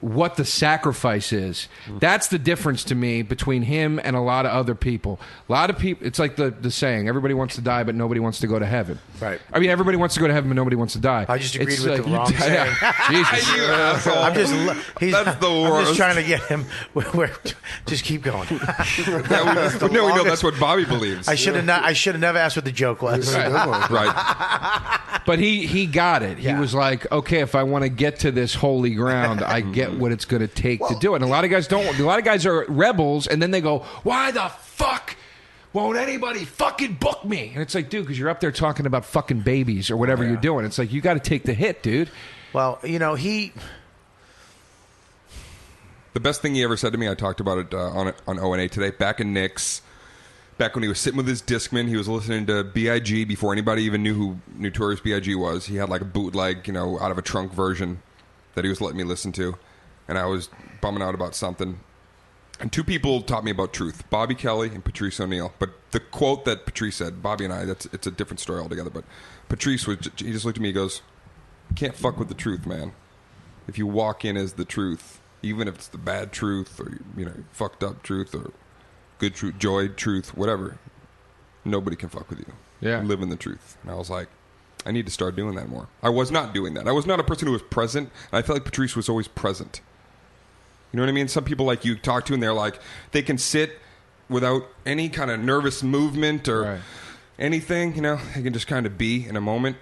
Speaker 2: what the sacrifice is. That's the difference to me between him and a lot of other people. A lot of people, it's like the saying, everybody wants to die, but nobody wants to go to heaven.
Speaker 1: Right.
Speaker 2: I mean, everybody wants to go to heaven, but nobody wants to die.
Speaker 1: I just agreed
Speaker 2: It's
Speaker 1: with the wrong saying.
Speaker 2: Jesus.
Speaker 4: You asshole.
Speaker 1: I'm just
Speaker 4: That's the
Speaker 1: I'm
Speaker 4: worst.
Speaker 1: just trying to get him. Just keep going.
Speaker 4: No, we know that's what Bobby believes.
Speaker 1: I should have never asked what the joke was.
Speaker 4: Right.
Speaker 2: But he got it. He
Speaker 1: Yeah.
Speaker 2: was like, okay, if I want to get to this holy ground, I get what it's going to take to do it. And a lot of guys don't. A lot of guys are rebels, and then they go, why the fuck won't anybody fucking book me? And it's like, dude, because you're up there talking about fucking babies or whatever you're doing. It's like, you got to take the hit, dude.
Speaker 1: Well, you know,
Speaker 4: The best thing he ever said to me, I talked about it on O&A today, back in Nick's. Back when he was sitting with his Discman, he was listening to B.I.G. before anybody even knew who Notorious B.I.G. was. He had like a bootleg, you know, out of a trunk version that he was letting me listen to. And I was bumming out about something. And two people taught me about truth, Bobby Kelly and Patrice O'Neal. But the quote that Patrice said, Bobby and I, it's a different story altogether. But Patrice, he just looked at me and goes, you can't fuck with the truth, man. If you walk in as the truth, even if it's the bad truth or, you know, fucked up truth or good truth, joy, truth, whatever, nobody can fuck with you.
Speaker 2: Yeah.
Speaker 4: Live in the truth. And I was like, I need to start doing that more. I was not doing that. I was not a person who was present. And I felt like Patrice was always present. You know what I mean? Some people like you talk to and they're like, they can sit without any kind of nervous movement or anything, you know, they can just kind of be in a moment.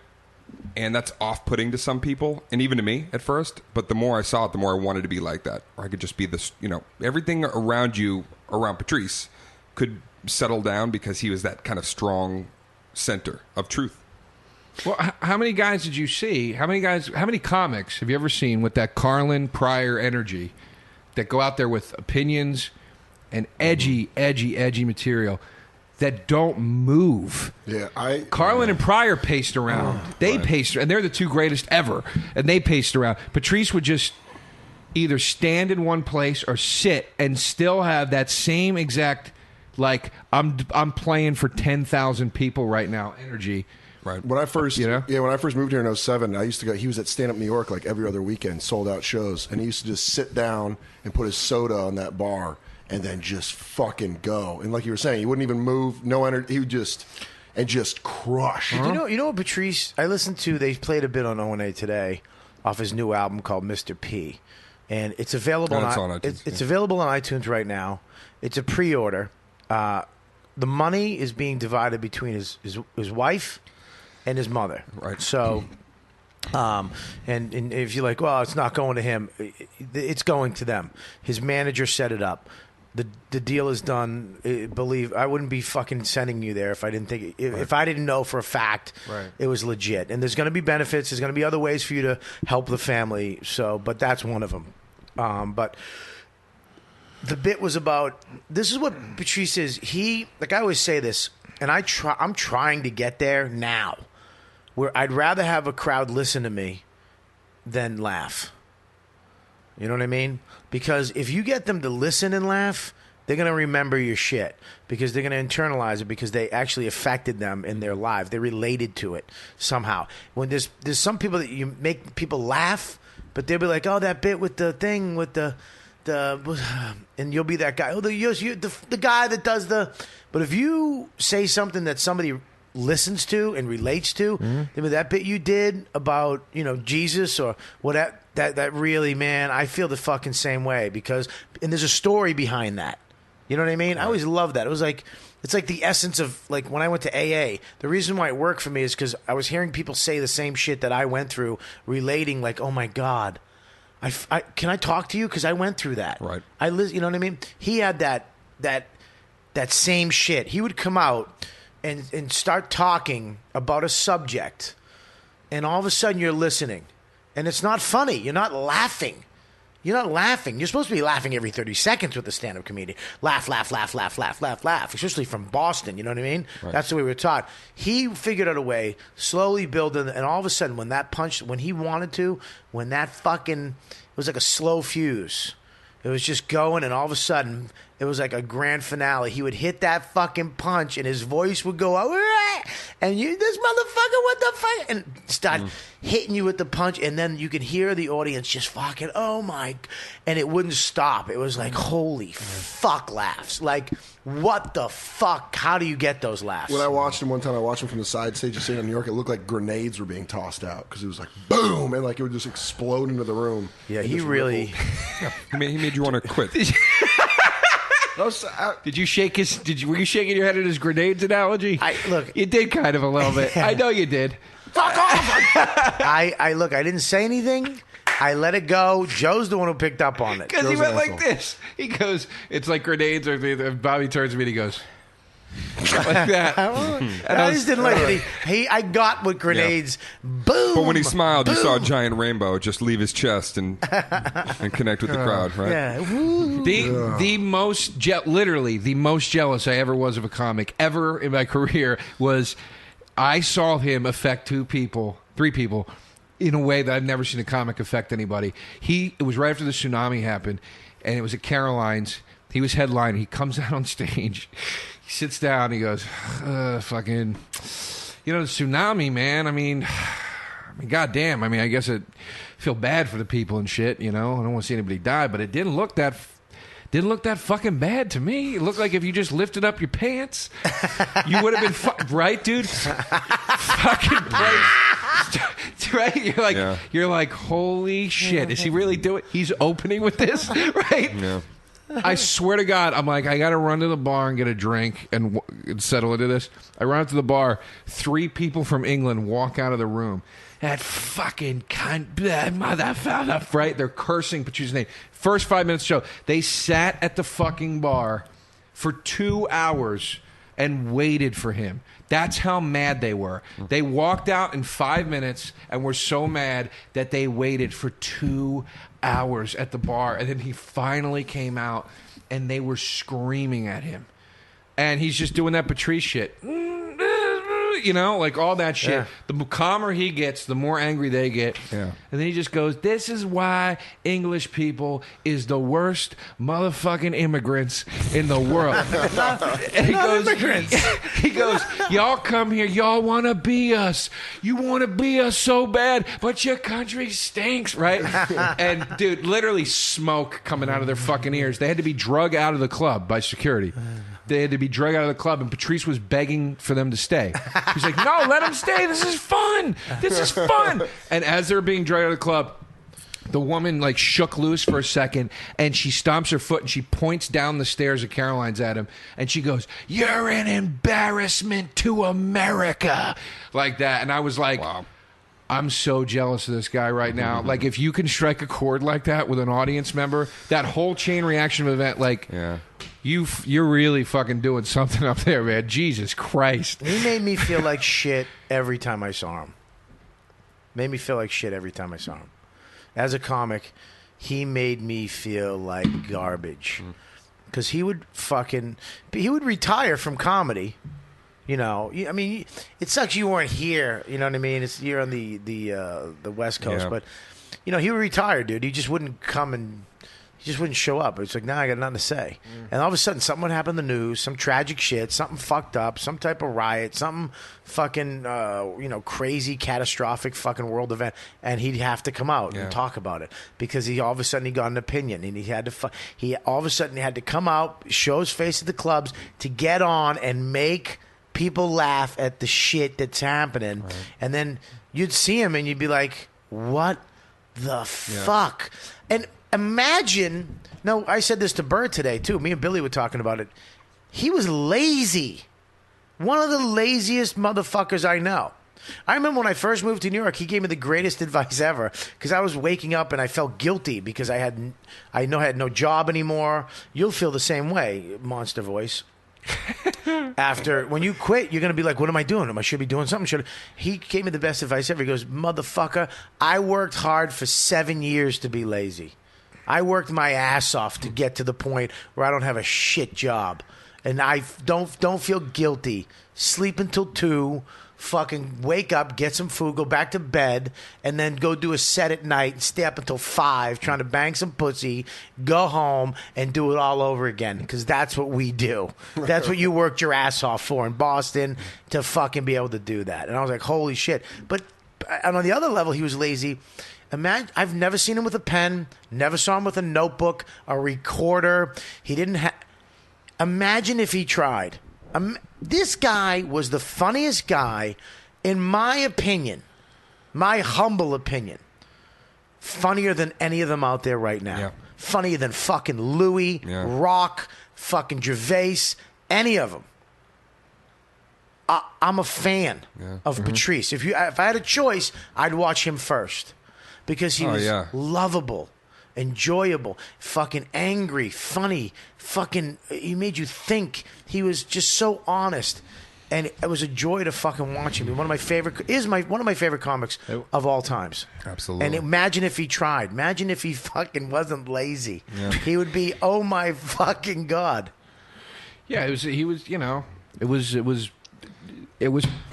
Speaker 4: And that's off-putting to some people, and even to me at first. But the more I saw it, the more I wanted to be like that. Or I could just be this, you know, everything around you, around Patrice, could settle down because he was that kind of strong center of truth.
Speaker 2: Well, how many guys did you see? How many comics have you ever seen with that Carlin Pryor energy that go out there with opinions and edgy material that don't move?
Speaker 3: Yeah,
Speaker 2: Carlin and Pryor paced around. They paced, and they're the two greatest ever. And they paced around. Patrice would just either stand in one place or sit and still have that same exact, like, I'm playing for 10,000 people right now energy.
Speaker 4: Right.
Speaker 3: When I first,
Speaker 2: You know?
Speaker 3: when I first moved here in 07, I used to go. He was at Stand Up New York like every other weekend, sold out shows, and he used to just sit down and put his soda on that bar and then just fucking go. And like you were saying, he wouldn't even move, no energy. He would just crush.
Speaker 1: You know what Patrice? I listened to. They played a bit on O&A today, off his new album called Mr. P, and it's available.
Speaker 4: And it's
Speaker 1: on
Speaker 4: on iTunes,
Speaker 1: it's available on iTunes right now. It's a pre-order. The money is being divided between his wife and his mother.
Speaker 4: Right.
Speaker 1: So, and if you're like, well, it's not going to him, it's going to them. His manager set it up. The deal is done. Believe I wouldn't be fucking sending you there if I didn't think if I didn't know for a fact it was legit. And there's going to be benefits. There's going to be other ways for you to help the family. So, but that's one of them. But the bit was about. This is what Patrice is. Like I always say this, and I'm trying to get there now, where I'd rather have a crowd listen to me than laugh. You know what I mean? Because if you get them to listen and laugh, they're going to remember your shit because they're going to internalize it because they actually affected them in their life. They related to it somehow. When there's some people that you make people laugh, but they'll be like, oh, that bit with the thing with the and you'll be that guy. Oh, the guy that does the. But if you say something that somebody listens to and relates to, that bit you did about Jesus or what that really, man, I feel the fucking same way because and there's a story behind that. You know what I mean? I always loved that. It was like, it's like the essence of, like, when I went to AA, the reason why it worked for me is because I was hearing people say the same shit that I went through, relating, like, oh my God, can I talk to you? Because I went through that.
Speaker 4: Right.
Speaker 1: You know what I mean? He had that same shit. He would come out and start talking about a subject, and all of a sudden you're listening, and it's not funny. You're not laughing. You're not laughing. You're supposed to be laughing every 30 seconds with a stand-up comedian. Laugh, laugh, laugh, laugh, laugh, laugh, laugh. Especially from Boston, you know what I mean? Right. That's the way we were taught. He figured out a way, slowly building, and all of a sudden, when that punch, when he wanted to, when that fucking, it was like a slow fuse. It was just going, and all of a sudden, it was like a grand finale. He would hit that fucking punch, and his voice would go, and you, this motherfucker, what the fuck? And start hitting you with the punch, and then you could hear the audience just fucking, oh my, and it wouldn't stop. It was like, holy fuck laughs. Like, what the fuck? How do you get those laughs?
Speaker 3: When I watched him one time, I watched him from the side stage of stand-up in New York. It looked like grenades were being tossed out because it was like boom, and like it would just explode into the room.
Speaker 1: Yeah, he really.
Speaker 4: He made you want to quit.
Speaker 2: Did you shake his? Were you shaking your head at his grenades analogy?
Speaker 1: Look,
Speaker 2: you did kind of a little bit. I know you did.
Speaker 1: Fuck off! I look. I didn't say anything. I let it go. Joe's the one who picked up on it.
Speaker 2: Because he went like this. He goes, "It's like grenades." Or Bobby turns to me and he goes, like that.
Speaker 1: I just didn't like it. I got with grenades. Yeah. Boom.
Speaker 4: But when he smiled,
Speaker 1: boom.
Speaker 4: You saw a giant rainbow just leave his chest and connect with the crowd, right?
Speaker 1: Yeah.
Speaker 2: The most literally the most jealous I ever was of a comic ever in my career was I saw him affect 3 people in a way that I've never seen a comic affect anybody. It was right after the tsunami happened, and it was at Caroline's. He was headlining. He comes out on stage. He sits down. He goes, fucking, the tsunami, man. I mean, goddamn. I mean, I guess I feel bad for the people and shit, I don't want to see anybody die, but it didn't look that fucking bad to me. It looked like if you just lifted up your pants, you would have been right, dude? Fucking place. Right? You're like, holy shit. Is he really doing? He's opening with this, right? Yeah. I swear to God, I'm like, I got to run to the bar and get a drink and settle into this. I run out to the bar. 3 people from England walk out of the room. That fucking cunt, motherfucker, right? They're cursing Patrice's name. First 5 minutes show, they sat at the fucking bar for 2 hours and waited for him. That's how mad they were. They walked out in 5 minutes and were so mad that they waited for 2 hours at the bar. And then he finally came out and they were screaming at him. And he's just doing that Patrice shit. Like all that shit. Yeah. The calmer he gets, the more angry they get. Yeah. And then he just goes, this is why English people is the worst motherfucking immigrants in the world. And he goes, y'all come here, y'all want to be us. You want to be us so bad, but your country stinks, right? And dude, literally smoke coming out of their fucking ears. They had to be drug out of the club by security. They had to be dragged out of the club, and Patrice was begging for them to stay. He's like, no, let them stay. This is fun. This is fun. And as they're being dragged out of the club, the woman like shook loose for a second, and she stomps her foot, and she points down the stairs of Caroline's at him, and she goes, you're an embarrassment to America. Like that. And I was like, wow. I'm so jealous of this guy right now. Like, if you can strike a chord like that with an audience member, that whole chain reaction of event, like... Yeah. You're really fucking doing something up there, man. Jesus Christ.
Speaker 1: He made me feel like shit every time I saw him. As a comic, he made me feel like garbage. Because he would retire from comedy. I mean, it sucks you weren't here. You know what I mean? You're on the West Coast, but he would retire, dude. He just wouldn't come and he just wouldn't show up. It's like, nah, I got nothing to say. And all of a sudden, something would happen in the news, some tragic shit, something fucked up, some type of riot, something fucking, crazy, catastrophic fucking world event, and he'd have to come out and talk about it because all of a sudden he got an opinion, and he had to. All of a sudden he had to come out, show his face at the clubs to get on and make people laugh at the shit that's happening, and then you'd see him and you'd be like, what the fuck? And Imagine. No, I said this to Bird today too. Me and Billy were talking about it. He was lazy. One of the laziest motherfuckers I know. I remember when I first moved to New York, he gave me the greatest advice ever because I was waking up and I felt guilty because I had no job anymore. You'll feel the same way, Monster Voice. After when you quit, you're gonna be like, "What am I doing? I should be doing something." He gave me the best advice ever. He goes, "Motherfucker, I worked hard for 7 years to be lazy. I worked my ass off to get to the point where I don't have a shit job, and I don't feel guilty. Sleep until 2." Fucking wake up, get some food, go back to bed, and then go do a set at night and stay up until 5 trying to bang some pussy, go home, and do it all over again. Because that's what we do. That's what you worked your ass off for in Boston to fucking be able to do that. And I was like, holy shit. But and on the other level, he was lazy. Imagine, I've never seen him with a pen, never saw him with a notebook, a recorder. He didn't have... Imagine if he tried. This guy was the funniest guy, in my opinion, my humble opinion. Funnier than any of them out there right now.
Speaker 4: Yeah.
Speaker 1: Funnier than fucking Louis, Rock, fucking Gervais, any of them. I'm a fan of Patrice. If I had a choice, I'd watch him first because he was lovable. Enjoyable, fucking angry, funny, fucking. He made you think. He was just so honest, and it was a joy to fucking watch him. One of my favorite comics of all times.
Speaker 4: Absolutely.
Speaker 1: And imagine if he tried. Imagine if he fucking wasn't lazy. Yeah. He would be. Oh my fucking god.
Speaker 2: Yeah, he was. You know, it was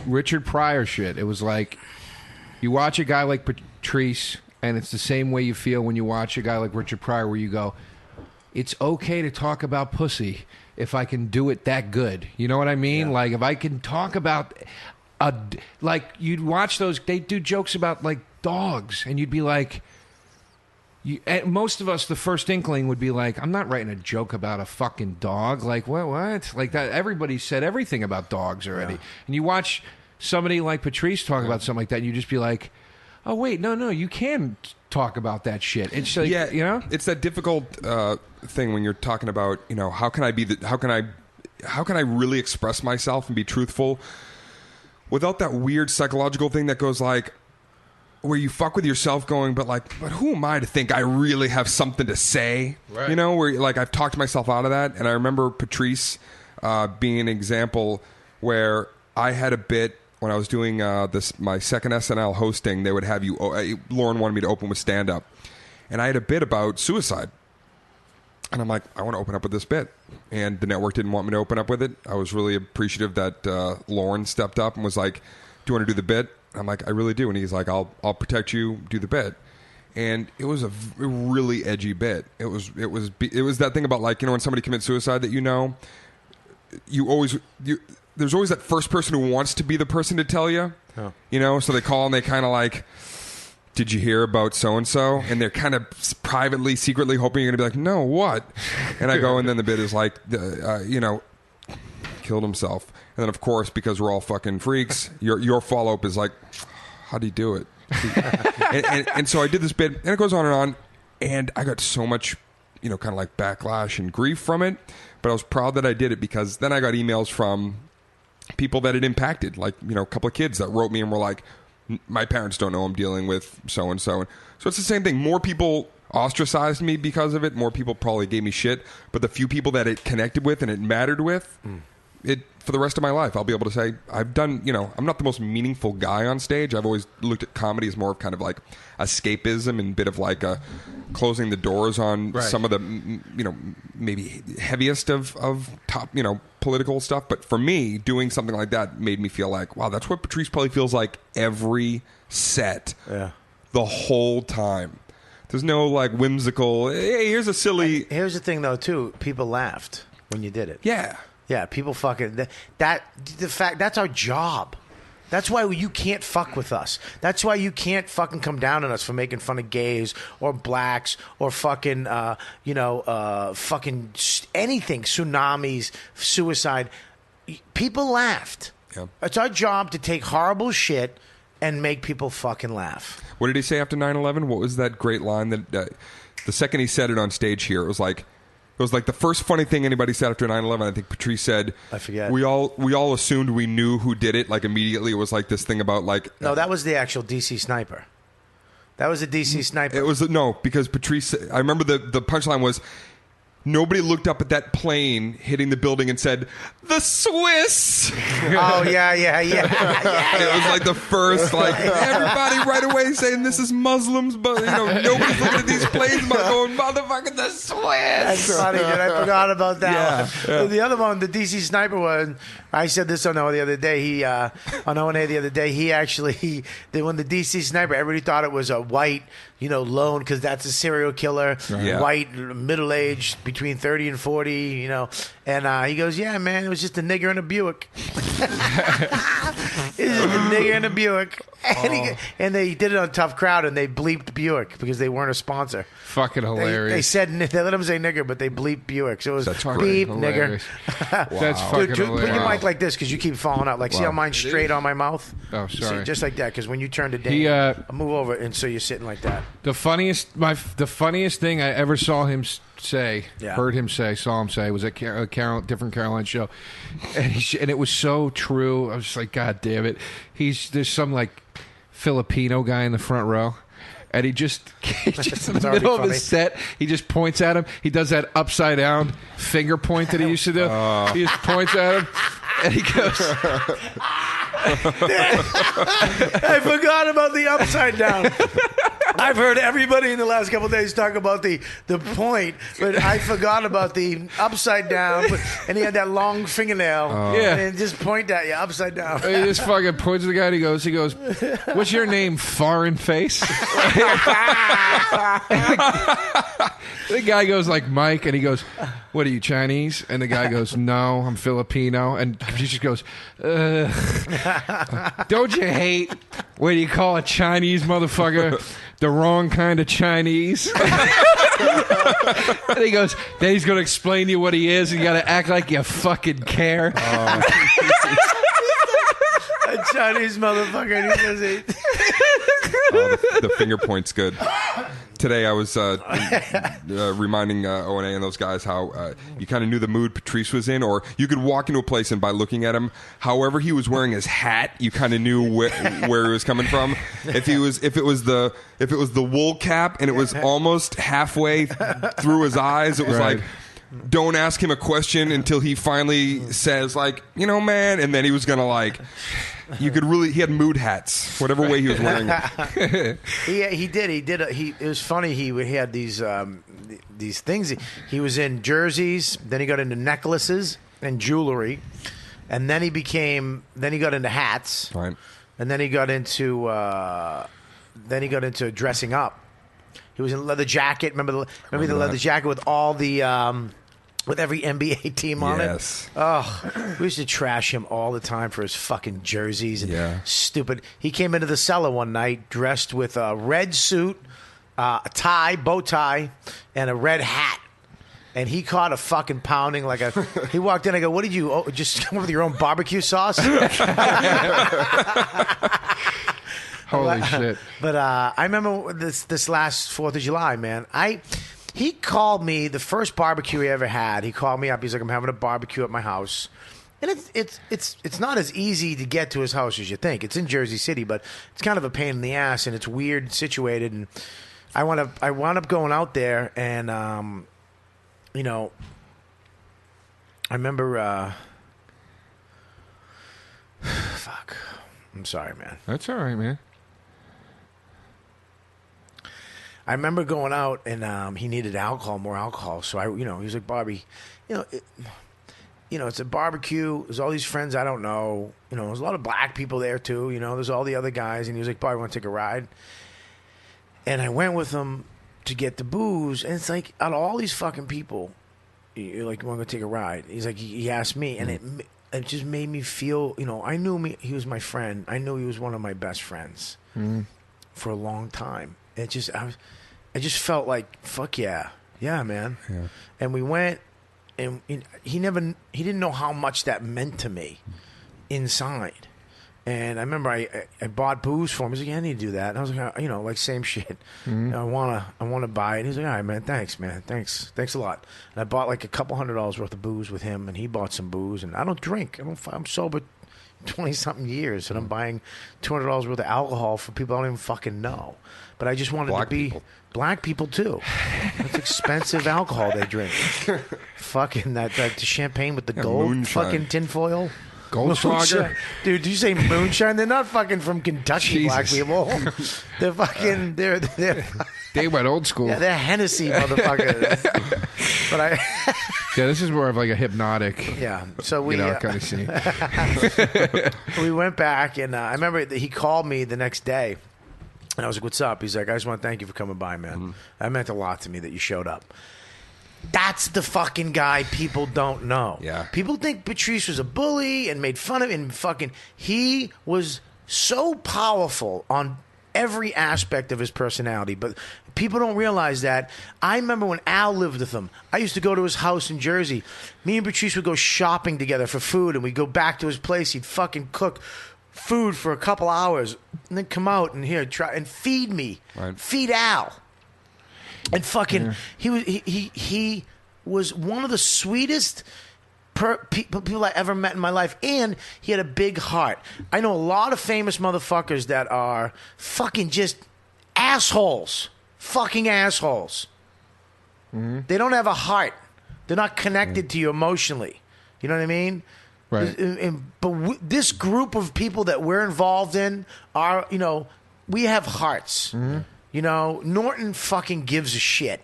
Speaker 2: Richard Pryor shit. It was like you watch a guy like Patrice. And it's the same way you feel when you watch a guy like Richard Pryor where you go, it's okay to talk about pussy if I can do it that good. You know what I mean? Yeah. Like, if I can talk about... like, you'd watch those... They do jokes about, like, dogs. And you'd be like... most of us, the first inkling would be like, I'm not writing a joke about a fucking dog. Like, what? Like, that. Everybody said everything about dogs already. Yeah. And you watch somebody like Patrice talk about something like that, and you just be like... Oh wait, no, you can talk about that shit. It's like, you know,
Speaker 4: it's that difficult thing when you're talking about, you know, how can I really express myself and be truthful without that weird psychological thing that goes like, where you fuck with yourself going, but who am I to think I really have something to say? Right. You know, where like I've talked myself out of that, and I remember Patrice being an example where I had a bit. When I was doing my second SNL hosting, they would have you. Lauren wanted me to open with stand up, and I had a bit about suicide, and I'm like, I want to open up with this bit, and the network didn't want me to open up with it. I was really appreciative that Lauren stepped up and was like, "Do you want to do the bit?" I'm like, "I really do," and he's like, "I'll protect you. Do the bit." And it was a really edgy bit. It was that thing about like, you know, when somebody commits suicide that there's always that first person who wants to be the person to tell you, you know, so they call and they kind of like, did you hear about so-and-so? And they're kind of privately, secretly hoping you're going to be like, no, what? And I go, and then the bit is like, you know, killed himself. And then, of course, because we're all fucking freaks, your follow-up is like, how'd he do it? and so I did this bit, and it goes on, and I got so much, you know, kind of like backlash and grief from it. But I was proud that I did it because then I got emails from people that it impacted, like, you know, a couple of kids that wrote me and were like, my parents don't know I'm dealing with so-and-so. So it's the same thing. More people ostracized me because of it. More people probably gave me shit. But the few people that it connected with and it mattered with, it for the rest of my life, I'll be able to say, I've done, you know, I'm not the most meaningful guy on stage. I've always looked at comedy as more of kind of like escapism and a bit of like closing the doors on some of the, you know, maybe heaviest of top, you know, political stuff. But for me, doing something like that made me feel like, wow, that's what Patrice probably feels like every set, the whole time. There's no like whimsical, hey, here's a silly...
Speaker 1: And here's the thing though too, people laughed when you did it.
Speaker 2: Yeah,
Speaker 1: people fucking... That's our job. That's why you can't fuck with us. That's why you can't fucking come down on us for making fun of gays or blacks or fucking, fucking anything, tsunamis, suicide. People laughed. Yeah. It's our job to take horrible shit and make people fucking laugh.
Speaker 4: What did he say after 9/11? What was that great line that The second he said it on stage here, it was like the first funny thing anybody said after 9/11. I think Patrice said,
Speaker 1: I forget.
Speaker 4: We all assumed we knew who did it. Like immediately, it was like this thing about like.
Speaker 1: No, that was the actual DC sniper. That was a DC sniper.
Speaker 4: It was because Patrice. I remember the punchline was. Nobody looked up at that plane hitting the building and said, "The Swiss."
Speaker 1: Oh yeah.
Speaker 4: It was like the first, everybody right away saying this is Muslims, but nobody's looking at these planes going, "Motherfucker, the Swiss."
Speaker 1: That's funny, dude. I forgot about that one.
Speaker 4: Yeah.
Speaker 1: The other one, the DC sniper one. I said this on O the other day. On O&A the other day. When the DC sniper, everybody thought it was a white, lone, because that's a serial killer,
Speaker 4: Yeah.
Speaker 1: white, middle aged, between 30 and 40, And he goes, "Yeah, man, it was just a nigger in a Buick." It was just a nigger in a Buick. And they did it on Tough Crowd, and they bleeped Buick because they weren't a sponsor.
Speaker 2: Fucking hilarious.
Speaker 1: They said they let him say nigger, but they bleeped Buick. So it was
Speaker 4: That's
Speaker 1: beep
Speaker 2: hilarious.
Speaker 1: nigger.
Speaker 2: That's fucking
Speaker 1: Dude, put
Speaker 2: hilarious.
Speaker 1: your mic like this because you keep falling out. Like, see how mine's straight on my mouth?
Speaker 2: Oh, sorry.
Speaker 1: See, just like that. Because when you turn to Dane, I'll move over, and so you're sitting like that.
Speaker 2: The funniest thing I ever saw him say, heard him say, saw him say, was at a different Caroline show, and it was so true. I was just like, God damn it! There's some like Filipino guy in the front row. And he just in the middle of his set, he just points at him. He does that upside down finger point that he used to do. He just points at him, and he goes.
Speaker 1: I forgot about the upside down. I've heard everybody in the last couple of days talk about the point, but I forgot about the upside down. And he had that long fingernail, and just point at you upside down.
Speaker 2: He just fucking points at the guy, and he goes, "What's your name, foreign face?" The guy goes like Mike, and he goes, "What are you, Chinese?" And the guy goes, "No, I'm Filipino." And he just goes, "Don't you hate when you call a Chinese motherfucker the wrong kind of Chinese?" And he goes, then he's going to explain to you what he is, and you got to act like you fucking care.
Speaker 1: A Chinese motherfucker. And he says it.
Speaker 4: The finger point's good. Today I was reminding O&A and those guys how you kind of knew the mood Patrice was in, or you could walk into a place and by looking at him, however he was wearing his hat, you kind of knew where he was coming from. If it was the wool cap and it was almost halfway through his eyes, it was like. Don't ask him a question until he finally says, like, man, and then he was gonna you could really. He had mood hats, whatever way he was wearing it.
Speaker 1: He did. It was funny. He had these things. He was in jerseys. Then he got into necklaces and jewelry, and then he got into hats.
Speaker 4: Right.
Speaker 1: And then he got into dressing up. He was in a leather jacket. Remember the leather jacket with all the with every NBA team on
Speaker 4: Yes.
Speaker 1: it? Oh, we used to trash him all the time for his fucking jerseys and stupid. He came into the cellar one night dressed with a red suit, a tie, bow tie, and a red hat. And he caught a fucking pounding he walked in. I go, "What did you just come up with your own barbecue sauce?"
Speaker 2: Holy shit.
Speaker 1: But I remember this last 4th of July, man. He called me the first barbecue he ever had. He called me up. He's like, "I'm having a barbecue at my house." And it's not as easy to get to his house as you think. It's in Jersey City, but it's kind of a pain in the ass, and it's weird situated. And I wound up going out there, and I remember. Fuck. I'm sorry, man.
Speaker 2: That's all right, man.
Speaker 1: I remember going out, and he needed more alcohol. So he was like, "Bobby, it's a barbecue. There's all these friends I don't know. There's a lot of black people there too. There's all the other guys." And he was like, "Bobby, want to take a ride?" And I went with him to get the booze, and it's like, out of all these fucking people, you're like, "You want to go take a ride?" He's like, he asked me, and it just made me feel, I knew he was my friend. I knew he was one of my best friends for a long time. I just felt like, fuck yeah, man. Yeah. And we went, and he didn't know how much that meant to me inside. And I remember I bought booze for him. He's like, yeah, I need to do that. And I was like, like same shit. I wanna buy it. And he's like, all right, man, thanks a lot. And I bought like a couple $100 worth of booze with him, and he bought some booze. And I don't drink. I'm sober 20-something years, and I'm buying $200 worth of alcohol for people I don't even fucking know. But I just wanted to be black people too. That's expensive alcohol they drink. Fucking that champagne with the gold
Speaker 4: moonshine.
Speaker 1: fucking tinfoil.
Speaker 2: Goldschlager?
Speaker 1: Dude, did you say moonshine? They're not fucking from Kentucky, black people. They're fucking, they're
Speaker 2: They went old school.
Speaker 1: yeah, they're Hennessy motherfuckers. But
Speaker 2: Yeah, this is more of like a hypnotic,
Speaker 1: yeah. So we,
Speaker 2: kind of scene.
Speaker 1: we went back, and I remember that he called me the next day, and I was like, "What's up?" He's like, "I just want to thank you for coming by, man. That meant a lot to me that you showed up." That's the fucking guy people don't know.
Speaker 4: Yeah.
Speaker 1: People think Patrice was a bully and made fun of him, and fucking he was so powerful on every aspect of his personality, but people don't realize that. I remember when Al lived with him, I used to go to his house in Jersey. Me and Patrice would go shopping together for food, and we'd go back to his place. He'd fucking cook food for a couple hours and then come out and here try and feed me.
Speaker 4: Right.
Speaker 1: Feed Al. And fucking, he was one of the sweetest people I ever met in my life, and he had a big heart. I know a lot of famous motherfuckers that are fucking just assholes, fucking assholes. They don't have a heart. They're not connected to you emotionally. You know what I mean?
Speaker 2: Right.
Speaker 1: But this group of people that we're involved in are, we have hearts. Norton fucking gives a shit.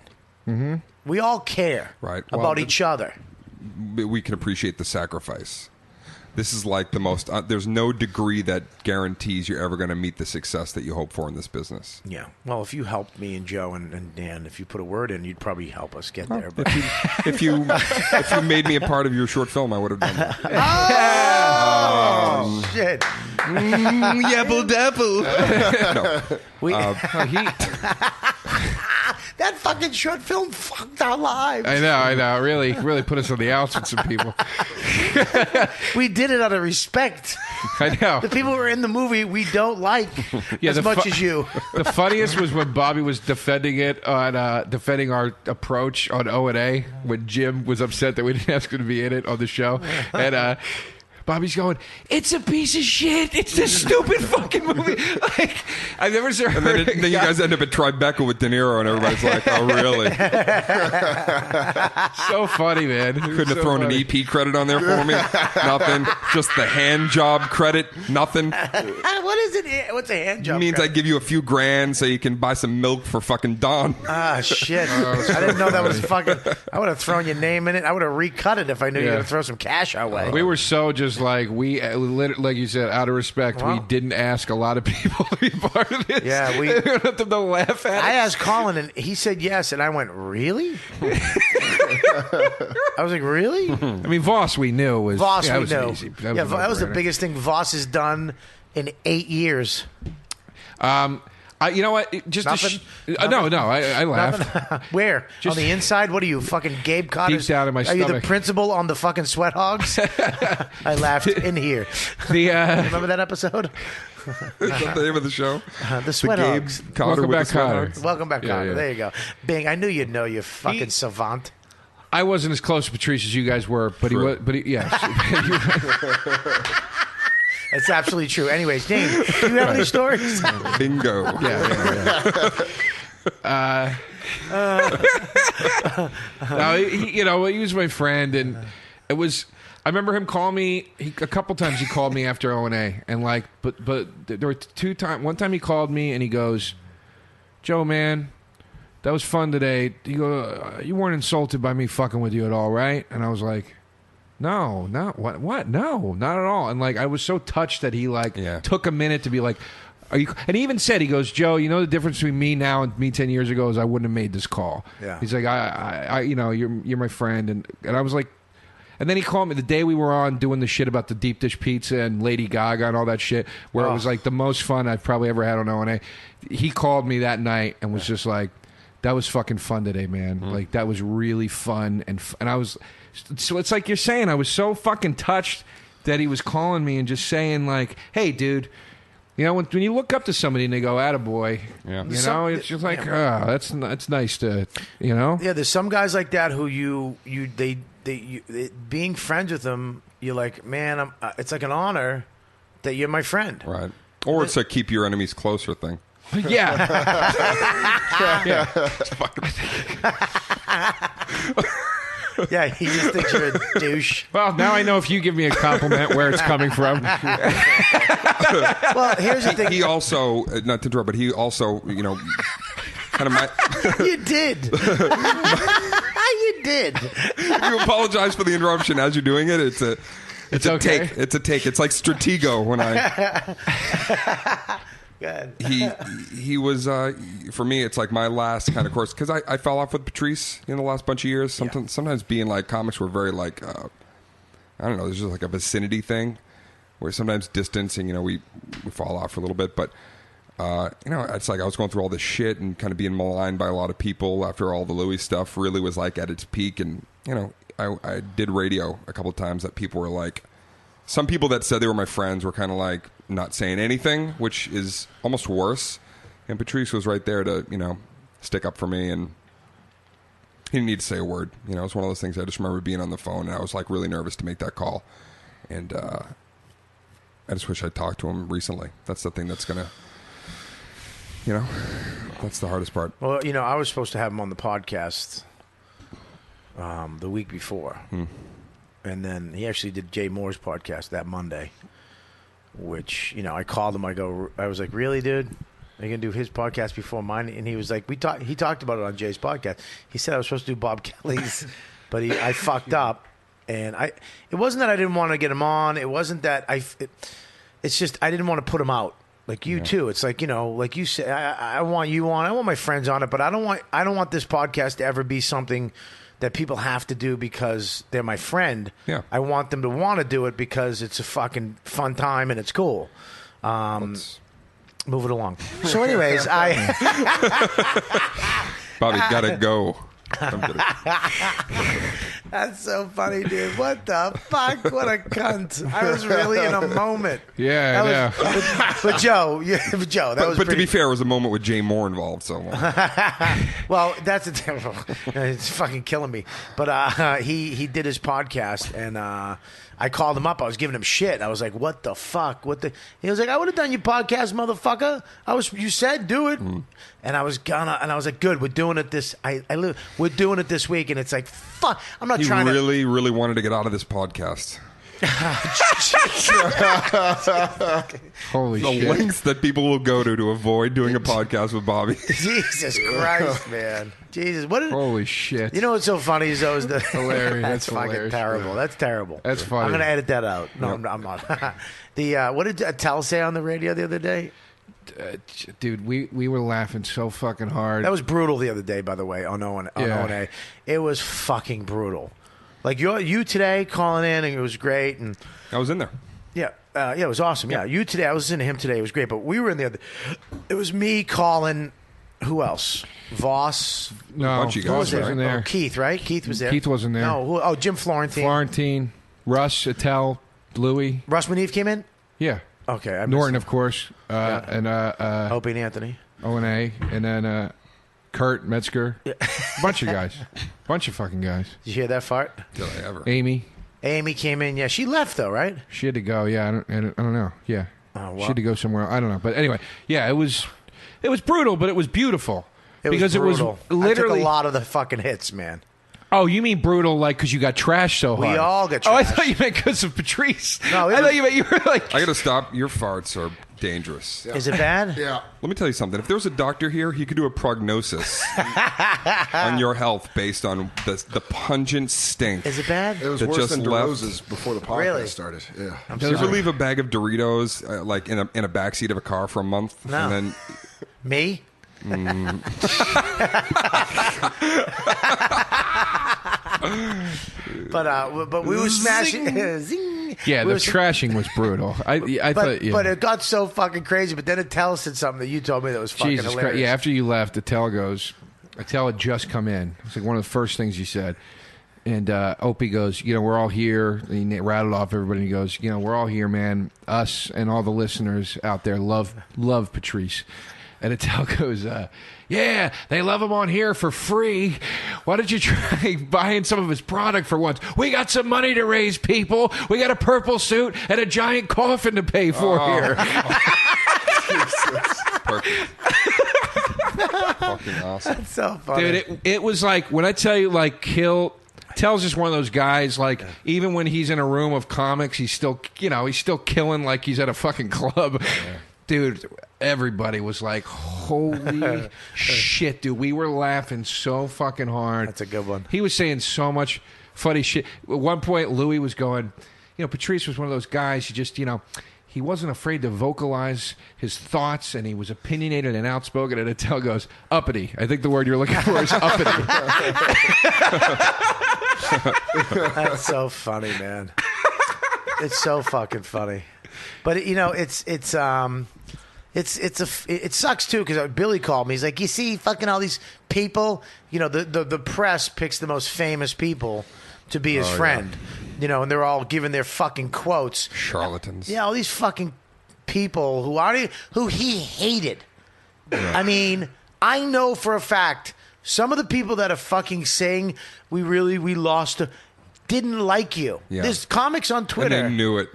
Speaker 1: We all care about each other.
Speaker 4: We can appreciate the sacrifice. This is like the most. There's no degree that guarantees you're ever going to meet the success that you hope for in this business.
Speaker 1: Yeah. Well, if you helped me and Joe and Dan, if you put a word in, you'd probably help us get there. But
Speaker 4: If you made me a part of your short film, I would have done that.
Speaker 1: oh shit!
Speaker 4: Yabble dabble.
Speaker 1: That fucking short film fucked our lives.
Speaker 2: I know. Really put us on the outs with some people.
Speaker 1: We did it out of respect.
Speaker 2: I know.
Speaker 1: The people who are in the movie we don't like as much as you.
Speaker 2: The funniest was when Bobby was defending our approach on O&A when Jim was upset that we didn't ask him to be in it on the show, and Bobby's going, "It's a piece of shit. It's this stupid fucking movie." Like, I've never heard.
Speaker 4: And then you guys end up at Tribeca with De Niro, and everybody's like, "Oh, really?"
Speaker 2: So funny, man.
Speaker 4: Couldn't have thrown an EP credit on there for me. Nothing. Just the hand job credit. Nothing.
Speaker 1: What is it? What's a hand job?
Speaker 4: It means
Speaker 1: credit?
Speaker 4: I give you a few grand so you can buy some milk for fucking Don.
Speaker 1: Ah, shit. I didn't know that was fucking. I would have thrown your name in it. I would have recut it if I knew you were going to throw some cash our way.
Speaker 2: We were so just like like you said, out of respect, we didn't ask a lot of people to be part of this.
Speaker 1: Yeah, we
Speaker 2: don't have to laugh at it.
Speaker 1: I asked Colin, and he said yes, and I went, "Really?" I was like, "Really?"
Speaker 2: I mean, Voss, we knew was
Speaker 1: Voss,
Speaker 2: that
Speaker 1: we
Speaker 2: was
Speaker 1: knew.
Speaker 2: easy.
Speaker 1: That was the biggest thing Voss has done in 8 years.
Speaker 2: You know what? Just
Speaker 1: Nothing?
Speaker 2: no, I laughed.
Speaker 1: Where? On the inside? What are you, fucking Gabe Cotter?
Speaker 2: Deep down in my
Speaker 1: Are you the
Speaker 2: stomach.
Speaker 1: principal on the fucking Sweat Hogs? I laughed in here. Remember that episode?
Speaker 4: Is that the name of the show?
Speaker 1: The Sweat Hogs.
Speaker 4: Cotter
Speaker 2: Welcome
Speaker 4: with
Speaker 2: back,
Speaker 4: the Sweat
Speaker 2: Cotter.
Speaker 4: Hogs?
Speaker 1: Welcome back, Cotter.
Speaker 2: yeah.
Speaker 1: There you go. Bing, I knew you'd know, you fucking savant.
Speaker 2: I wasn't as close to Patrice as you guys were, but
Speaker 4: True.
Speaker 2: he was. But yes.
Speaker 1: It's absolutely true. Anyways, Dane, do you have any stories?
Speaker 4: Bingo.
Speaker 2: No, he was my friend, and it was. I remember him calling me a couple times. He called me after O&A, and like, but there were two times. One time he called me and he goes, "Joe, man, that was fun today." He goes, "You weren't insulted by me fucking with you at all, right?" And I was like, "No, not what? No, not at all." And like, I was so touched that he took a minute to be like, "Are you?" And he even said, he goes, "Joe, you know the difference between me now and me 10 years ago is I wouldn't have made this call."
Speaker 1: Yeah.
Speaker 2: He's like, I you're my friend, and I was like. And then he called me the day we were on doing the shit about the deep dish pizza and Lady Gaga and all that shit, where it was like the most fun I've probably ever had on O&A. He called me that night and was just like, "That was fucking fun today, man. Like, that was really fun." And I was, so it's like you're saying, I was so fucking touched that he was calling me and just saying like, "Hey, dude." You know, when you look up to somebody and they go, "Attaboy,"
Speaker 4: Yeah.
Speaker 2: you know, it's just like, that's nice to, you know.
Speaker 1: Yeah, there's some guys like that who being friends with them, you're like, man, it's like an honor that you're my friend.
Speaker 4: Right. Or it's a keep your enemies closer thing.
Speaker 2: Yeah. Yeah.
Speaker 1: Yeah, he just thinks you're a douche.
Speaker 2: Well, now I know if you give me a compliment where it's coming from.
Speaker 1: Well, here's the thing.
Speaker 4: He also, not to interrupt, but he also, you know, kind of
Speaker 1: You did. You did.
Speaker 4: You apologize for the interruption as you're doing it. It's a
Speaker 2: okay.
Speaker 4: take. It's a take. It's like Stratego when I.
Speaker 1: Good.
Speaker 4: He was for me. It's like my last kind of course because I fell off with Patrice in the last bunch of years. Sometimes being like comics were very like I don't know. There's just like a vicinity thing where sometimes distance and you know we fall off for a little bit, but. You know, it's like I was going through all this shit and kind of being maligned by a lot of people after all the Louis stuff really was like at its peak. And, you know, I did radio a couple of times that people were like, some people that said they were my friends were kind of like not saying anything, which is almost worse. And Patrice was right there to, you know, stick up for me and he didn't need to say a word. You know, it was one of those things I just remember being on the phone and I was like really nervous to make that call. And I just wish I'd talked to him recently. That's the thing that's going to... You know, that's the hardest part.
Speaker 1: Well, you know, I was supposed to have him on the podcast the week before. And then he actually did Jay Moore's podcast that Monday, which, you know, I called him. I was like, really, dude? Are you going to do his podcast before mine? And he was like, he talked about it on Jay's podcast. He said I was supposed to do Bob Kelly's, but I fucked up. And it wasn't that I didn't want to get him on. It wasn't that it's just I didn't want to put him out. Like you too. It's like, you know, like you said, I want you on. I want my friends on it, but I don't want this podcast to ever be something that people have to do because they're my friend.
Speaker 4: Yeah.
Speaker 1: I want them to want to do it because it's a fucking fun time and it's cool. Move it along. So anyways,
Speaker 4: Bobby, gotta go.
Speaker 1: That's so funny, dude. What the fuck? What a cunt. I was really in a moment.
Speaker 2: Yeah, I know.
Speaker 1: But Joe, that was
Speaker 4: But to be fair, it was a moment with Jay Moore involved, so...
Speaker 1: Well, that's it's fucking killing me. But he did his podcast, and I called him up. I was giving him shit. I was like, "What the fuck? He was like, "I would have done your podcast, motherfucker. You said do it." And I was like, "Good, we're doing it this. We're doing it this week." And it's like, "Fuck, I'm not trying to."
Speaker 4: He really wanted to get out of this podcast.
Speaker 2: Holy
Speaker 4: The
Speaker 2: shit.
Speaker 4: lengths that people will go to avoid doing a podcast with Bobby.
Speaker 1: Jesus Christ, man. Jesus,
Speaker 2: Holy shit.
Speaker 1: You know what's so funny is those
Speaker 2: Hilarious.
Speaker 1: That's fucking
Speaker 2: hilarious.
Speaker 1: terrible. That's terrible.
Speaker 2: That's funny.
Speaker 1: I'm gonna edit that out. No, I'm not. What did Attell say on the radio the other day?
Speaker 2: Dude, we were laughing so fucking hard.
Speaker 1: That was brutal the other day, by the way, on O&A. It was fucking brutal. Like you today calling in, and it was great. And
Speaker 4: I was in there.
Speaker 1: yeah, it was awesome. Yeah, you today, I was listening to him today. It was great. But we were in the other. It was me calling. Who else? Voss.
Speaker 2: No,
Speaker 4: bunch of you guys,
Speaker 1: Who was
Speaker 2: wasn't
Speaker 1: there?
Speaker 2: there.
Speaker 1: Oh, Keith, right? Keith was there.
Speaker 2: Keith wasn't there.
Speaker 1: No. Jim Florentine.
Speaker 2: Florentine, Russ, Attell, Louis.
Speaker 1: Russ Maneve came in.
Speaker 2: Yeah.
Speaker 1: Okay. I
Speaker 2: Norton, of course. And
Speaker 1: Opie and Anthony.
Speaker 2: O&A. And then Kurt Metzger. Bunch of guys. Bunch of fucking guys.
Speaker 1: Did you hear that fart?
Speaker 4: Did I ever?
Speaker 2: Amy.
Speaker 1: Amy came in. Yeah, she left though, right?
Speaker 2: She had to go. Yeah, I don't know. Yeah.
Speaker 1: Oh, wow.
Speaker 2: She had to go somewhere. I don't know. But anyway, yeah, it was brutal, but it was beautiful.
Speaker 1: Because
Speaker 2: brutal.
Speaker 1: it was literally a lot of the fucking hits, man.
Speaker 2: Oh, you mean brutal like because you got trashed so hard?
Speaker 1: We all got trashed.
Speaker 2: Oh, I thought you meant because of Patrice.
Speaker 1: No,
Speaker 2: I thought you meant you were like...
Speaker 4: I gotta stop. Your farts are dangerous.
Speaker 1: Is it bad?
Speaker 3: Yeah.
Speaker 4: Let me tell you something. If there was a doctor here, he could do a prognosis on your health based on the pungent stink.
Speaker 1: Is it bad?
Speaker 3: It was
Speaker 4: That
Speaker 3: worse
Speaker 4: just
Speaker 3: than
Speaker 4: left.
Speaker 3: DeRosa's before the podcast
Speaker 1: Really?
Speaker 3: started. Yeah.
Speaker 4: Did you ever leave a bag of Doritos like in a backseat of a car for a month?
Speaker 1: No.
Speaker 4: And then
Speaker 1: Me? But we were smashing. Zing.
Speaker 2: Yeah,
Speaker 1: We
Speaker 2: the
Speaker 1: were-
Speaker 2: trashing was brutal. I thought... Yeah.
Speaker 1: But it got so fucking crazy. But then Attell said something that you told me that was fucking
Speaker 2: Jesus
Speaker 1: hilarious.
Speaker 2: Christ. Yeah, after you left, Attell had just come in. It's like one of the first things you said. And Opie goes, we're all here. And he rattled off everybody. And he goes, we're all here, man. Us and all the listeners out there love Patrice. And Attell goes, yeah, they love him on here for free. Why don't you try buying some of his product for once? We got some money to raise, people. We got a purple suit and a giant coffin to pay for here.
Speaker 4: Perfect. Fucking awesome.
Speaker 1: That's so funny.
Speaker 2: Dude, it was like, when I tell you, like, Tell's just one of those guys, like, even when he's in a room of comics, he's still killing like he's at a fucking club. Yeah. Dude, everybody was like, holy shit, dude. We were laughing so fucking hard.
Speaker 1: That's a good one.
Speaker 2: He was saying so much funny shit. At one point, Louis was going, Patrice was one of those guys, he wasn't afraid to vocalize his thoughts, and he was opinionated and outspoken. And Attell goes, uppity. I think the word you're looking for is uppity.
Speaker 1: That's so funny, man. It's so fucking funny. But it sucks too, because Billy called me. He's like, you see, fucking all these people. The press picks the most famous people to be his friend. Yeah. And they're all giving their fucking quotes.
Speaker 4: Charlatans.
Speaker 1: Yeah, all these fucking people who he hated. Yeah. I mean, I know for a fact some of the people that are fucking saying we lost didn't like you. Yeah. There's comics on Twitter.
Speaker 4: And they knew it.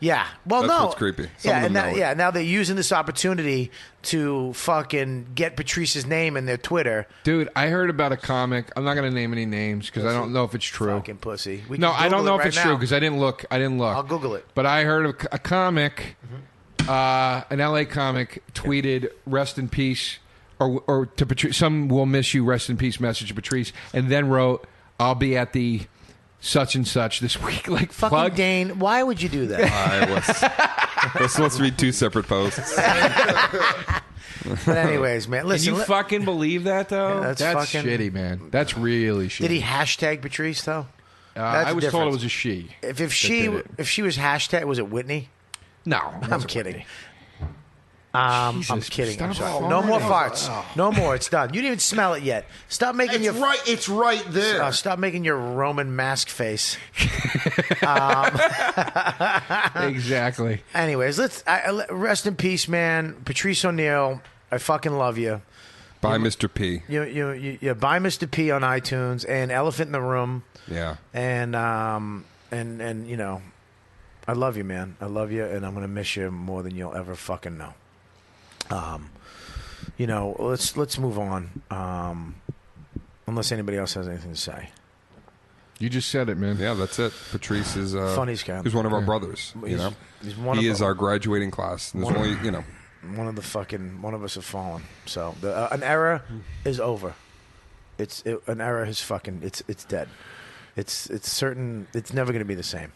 Speaker 1: Yeah. Well,
Speaker 4: That's
Speaker 1: no.
Speaker 4: what's creepy.
Speaker 1: Now they're using this opportunity to fucking get Patrice's name in their Twitter.
Speaker 2: Dude, I heard about a comic. I'm not going to name any names because I don't know if it's true.
Speaker 1: Fucking pussy.
Speaker 2: I don't know if it's true because I didn't look.
Speaker 1: I'll Google it.
Speaker 2: But I heard a comic, an LA comic, tweeted "Rest in peace," or to Patrice. Some will miss you. Rest in peace. Message to Patrice, and then wrote, "I'll be at the such and such this week." Like,
Speaker 1: fucking
Speaker 2: plug.
Speaker 1: Dane, why would you do that?
Speaker 4: We're supposed to read two separate posts.
Speaker 1: But anyways, man, listen.
Speaker 2: Can you fucking believe that, though?
Speaker 1: Yeah, that's fucking
Speaker 2: shitty, man. That's really shitty.
Speaker 1: Did he hashtag Patrice, though?
Speaker 2: I was told it was a she.
Speaker 1: If she was hashtag, was it Whitney?
Speaker 2: No.
Speaker 1: I'm kidding. I'm kidding. I'm sorry.
Speaker 2: Farting.
Speaker 1: No more farts. No more. It's done. You didn't even smell it yet. Stop making
Speaker 3: It's right there.
Speaker 1: Stop making your Roman mask face.
Speaker 2: Exactly.
Speaker 1: Anyways, rest in peace, man. Patrice O'Neal. I fucking love you.
Speaker 4: Bye, Mr. P.
Speaker 1: You buy Mr. P on iTunes and Elephant in the Room.
Speaker 4: Yeah.
Speaker 1: And I love you, man. I love you, and I'm gonna miss you more than you'll ever fucking know. Let's move on. Unless anybody else has anything to say.
Speaker 2: You just said it, man.
Speaker 4: Yeah, that's it. Patrice is
Speaker 1: funny guy.
Speaker 4: He's one of our brothers. He is our graduating class. And there's only
Speaker 1: one of us have fallen. So an era is over. An era is fucking. It's dead. It's certain. It's never going to be the same.